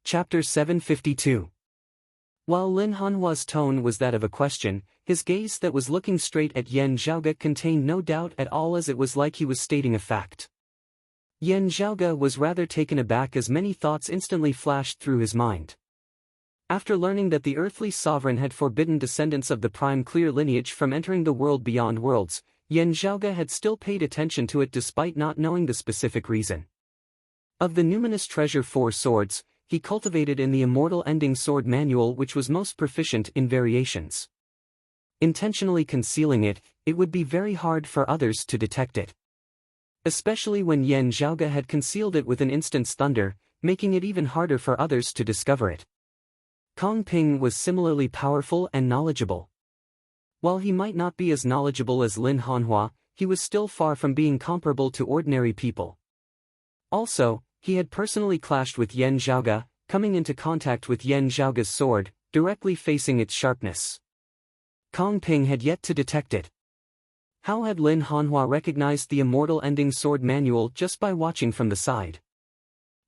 Chapter 752. While Lin Hanhua's tone was that of a question, his gaze that was looking straight at Yan Zhaoga contained no doubt at all, as it was like he was stating a fact. Yan Zhaoga was rather taken aback as many thoughts instantly flashed through his mind. After learning that the earthly sovereign had forbidden descendants of the prime clear lineage from entering the world beyond worlds, Yan Zhaoga had still paid attention to it despite not knowing the specific reason. Of the numinous treasure 4 swords, he cultivated in the Immortal Ending Sword Manual, which was most proficient in variations. Intentionally concealing it, it would be very hard for others to detect it. Especially when Yan Zhaoga had concealed it with an instant's thunder, making it even harder for others to discover it. Kong Ping was similarly powerful and knowledgeable. While he might not be as knowledgeable as Lin Hanhua, he was still far from being comparable to ordinary people. Also, he had personally clashed with Yan Zhaoge, coming into contact with Yan Zhaoge's sword, directly facing its sharpness. Kong Ping had yet to detect it. How had Lin Hanhua recognized the immortal ending sword manual just by watching from the side?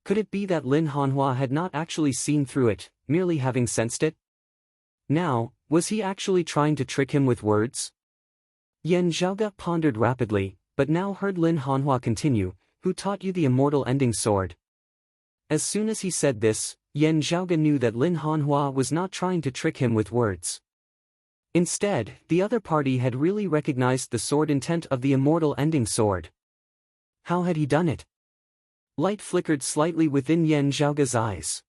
Could it be that Lin Hanhua had not actually seen through it, merely having sensed it? Now, was he actually trying to trick him with words? Yan Zhaoge pondered rapidly, but now heard Lin Hanhua continue, "Who taught you the immortal ending sword?" As soon as he said this, Yan Zhaoge knew that Lin Hanhua was not trying to trick him with words. Instead, the other party had really recognized the sword intent of the immortal ending sword. How had he done it? Light flickered slightly within Yan Zhaoge's eyes.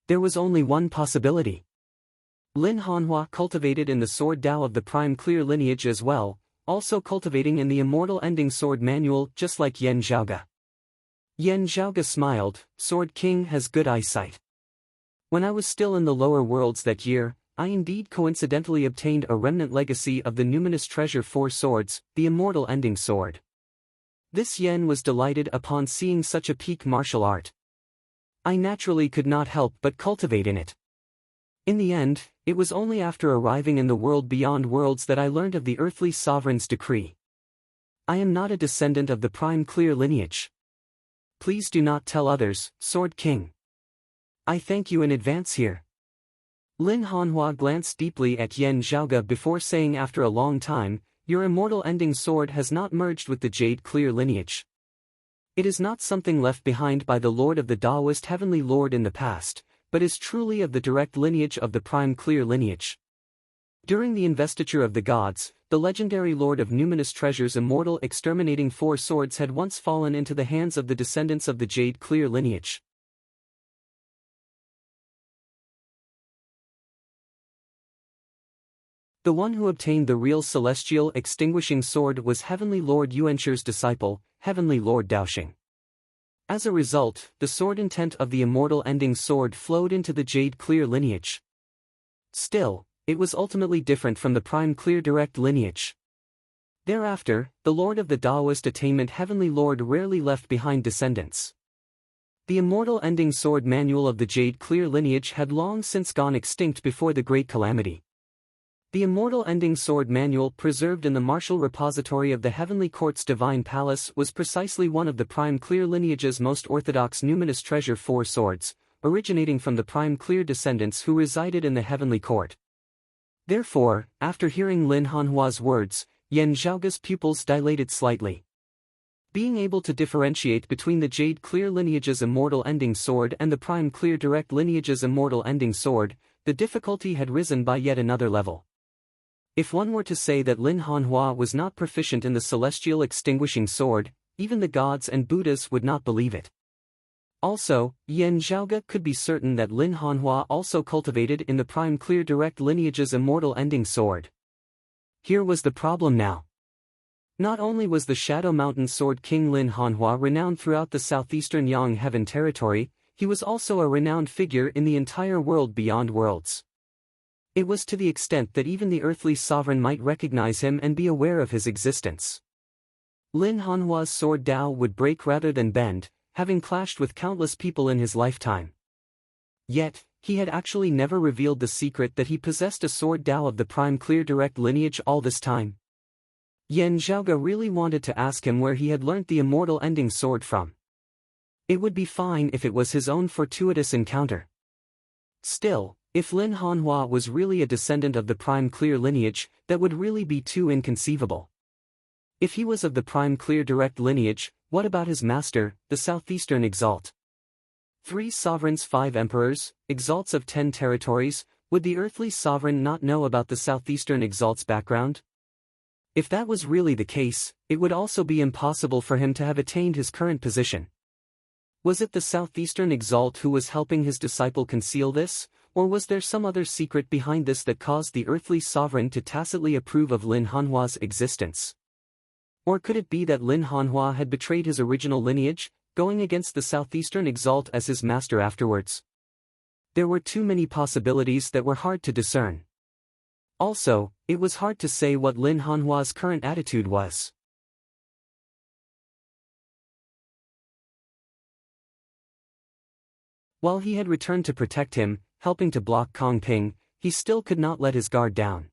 There was only one possibility. Lin Hanhua cultivated in the sword Dao of the prime clear lineage as well, also cultivating in the immortal ending sword manual just like Yan Zhaoge. Yan Zhaoge smiled, "Sword King has good eyesight. When I was still in the lower worlds that year, I indeed coincidentally obtained a remnant legacy of the numinous treasure 4 swords, the immortal ending sword." This Yan was delighted upon seeing such a peak martial art. "I naturally could not help but cultivate in it. In the end, it was only after arriving in the world beyond worlds that I learned of the earthly sovereign's decree. I am not a descendant of the prime clear lineage. Please do not tell others, Sword King. I thank you in advance here." Lin Hanhua glanced deeply at Yan Zhaoge before saying after a long time, "Your immortal ending sword has not merged with the Jade Clear lineage. It is not something left behind by the Lord of the Taoist Heavenly Lord in the past, but is truly of the direct lineage of the Prime Clear lineage. During the investiture of the gods, the legendary Lord of Numinous Treasure's immortal exterminating 4 swords had once fallen into the hands of the descendants of the Jade Clear lineage. The one who obtained the real celestial extinguishing sword was Heavenly Lord Yuanshir's disciple, Heavenly Lord Daoxing. As a result, the sword intent of the immortal ending sword flowed into the Jade Clear lineage. Still, it was ultimately different from the Prime Clear direct lineage. Thereafter, the Lord of the Taoist attainment Heavenly Lord rarely left behind descendants. The immortal ending sword manual of the Jade Clear lineage had long since gone extinct before the Great Calamity. The immortal ending sword manual preserved in the martial repository of the Heavenly Court's Divine Palace was precisely one of the Prime Clear lineage's most orthodox numinous treasure 4 swords, originating from the Prime Clear descendants who resided in the Heavenly Court. Therefore, after hearing Lin Hanhua's words, Yan Zhaoge's pupils dilated slightly. Being able to differentiate between the Jade Clear lineage's immortal ending sword and the Prime Clear direct lineage's immortal ending sword, the difficulty had risen by yet another level. If one were to say that Lin Hanhua was not proficient in the celestial extinguishing sword, even the gods and Buddhas would not believe it. Also, Yan Zhaoge could be certain that Lin Hanhua also cultivated in the Prime Clear direct lineage's immortal ending sword. Here was the problem now. Not only was the Shadow Mountain Sword King Lin Hanhua renowned throughout the southeastern Yang Heaven territory, he was also a renowned figure in the entire world beyond worlds. It was to the extent that even the earthly sovereign might recognize him and be aware of his existence. Lin Hanhua's sword Dao would break rather than bend, having clashed with countless people in his lifetime. Yet, he had actually never revealed the secret that he possessed a sword Dao of the Prime Clear direct lineage all this time. Yan Zhaoge really wanted to ask him where he had learnt the immortal ending sword from. It would be fine if it was his own fortuitous encounter. Still, if Lin Hanhua was really a descendant of the Prime Clear lineage, that would really be too inconceivable. If he was of the Prime Clear direct lineage, what about his master, the Southeastern Exalt? 3 sovereigns, 5 emperors, exalts of 10 territories, would the earthly sovereign not know about the Southeastern Exalt's background? If that was really the case, it would also be impossible for him to have attained his current position. Was it the Southeastern Exalt who was helping his disciple conceal this? Or was there some other secret behind this that caused the earthly sovereign to tacitly approve of Lin Hanhua's existence? Or could it be that Lin Hanhua had betrayed his original lineage, going against the Southeastern Exalt as his master afterwards? There were too many possibilities that were hard to discern. Also, It was hard to say what Lin Hanhua's current attitude was. While he had returned to protect him, helping to block Kong Ping, he still could not let his guard down.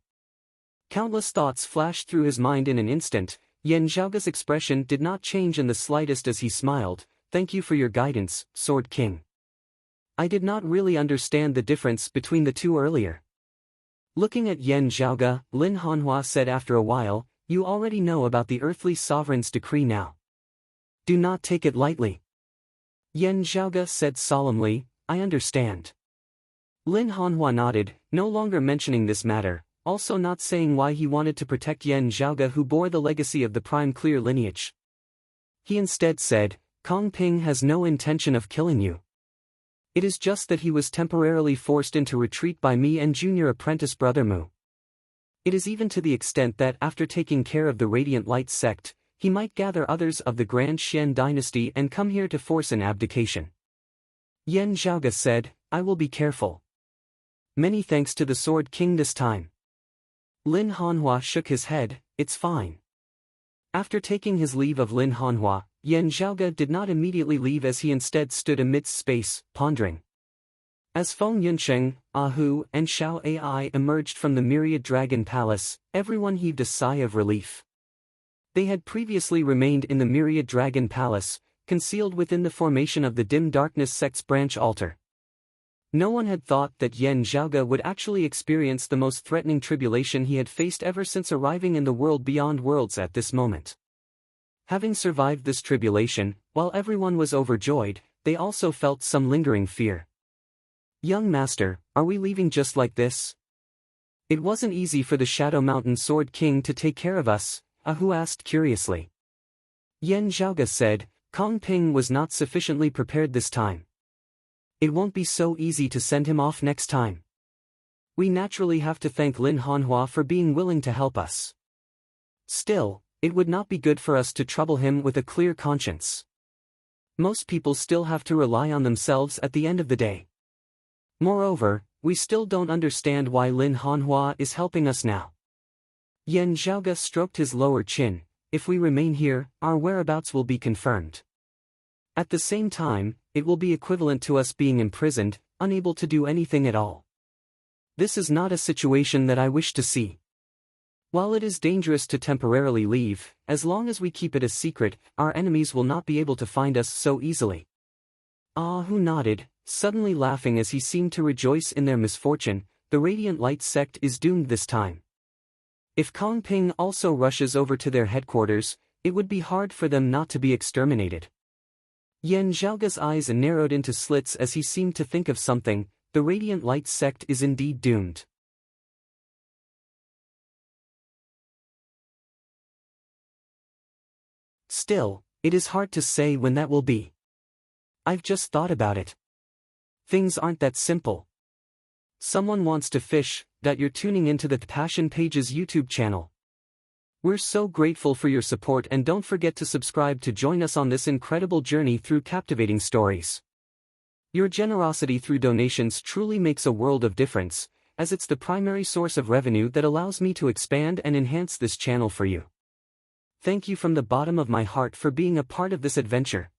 Countless thoughts flashed through his mind in an instant. Yan Zhaoge's expression did not change in the slightest as he smiled. "Thank you for your guidance, Sword King. I did not really understand the difference between the two earlier." Looking at Yan Zhaoge, Lin Hanhua said after a while, "You already know about the earthly sovereign's decree now. Do not take it lightly." Yan Zhaoge said solemnly, "I understand." Lin Hanhua nodded, no longer mentioning this matter, also not saying why he wanted to protect Yan Zhaoge, who bore the legacy of the prime clear lineage. He instead said, "Kong Ping has no intention of killing you. It is just that he was temporarily forced into retreat by me and junior apprentice brother Mu. It is even to the extent that after taking care of the Radiant Light sect, he might gather others of the Grand Xian dynasty and come here to force an abdication." Yan Zhaoge said, "I will be careful. Many thanks to the Sword King this time." Lin Hanhua shook his head, "It's fine." After taking his leave of Lin Hanhua, Yan Zhaoge did not immediately leave, as he instead stood amidst space, pondering. As Feng Yunsheng, Ahu, and Xiao Ai emerged from the Myriad Dragon Palace, everyone heaved a sigh of relief. They had previously remained in the Myriad Dragon Palace, concealed within the formation of the Dim Darkness sect's branch altar. No one had thought that Yan Zhaoge would actually experience the most threatening tribulation he had faced ever since arriving in the world beyond worlds at this moment. Having survived this tribulation, while everyone was overjoyed, they also felt some lingering fear. "Young master, are we leaving just like this? It wasn't easy for the Shadow Mountain Sword King to take care of us," Ahu asked curiously. Yan Zhaoge said, "Kong Ping was not sufficiently prepared this time. It won't be so easy to send him off next time. We naturally have to thank Lin Hanhua for being willing to help us. Still, it would not be good for us to trouble him with a clear conscience. Most people still have to rely on themselves at the end of the day. Moreover, we still don't understand why Lin Hanhua is helping us now." Yan Zhaoge stroked his lower chin. "If we remain here, our whereabouts will be confirmed. At the same time, it will be equivalent to us being imprisoned, unable to do anything at all. This is not a situation that I wish to see. While it is dangerous to temporarily leave, as long as we keep it a secret, our enemies will not be able to find us so easily." Ahu nodded, suddenly laughing as he seemed to rejoice in their misfortune. "The Radiant Light sect is doomed this time. If Kong Ping also rushes over to their headquarters, it would be hard for them not to be exterminated." Yan Zhaoge's eyes narrowed into slits as he seemed to think of something. The Radiant Light sect is indeed doomed. Still, it is hard to say when that will be. I've just thought about it. Things aren't that simple. Someone wants to fish. That you're tuning into the Passion Pages YouTube channel. We're so grateful for your support, and don't forget to subscribe to join us on this incredible journey through captivating stories. Your generosity through donations truly makes a world of difference, as it's the primary source of revenue that allows me to expand and enhance this channel for you. Thank you from the bottom of my heart for being a part of this adventure.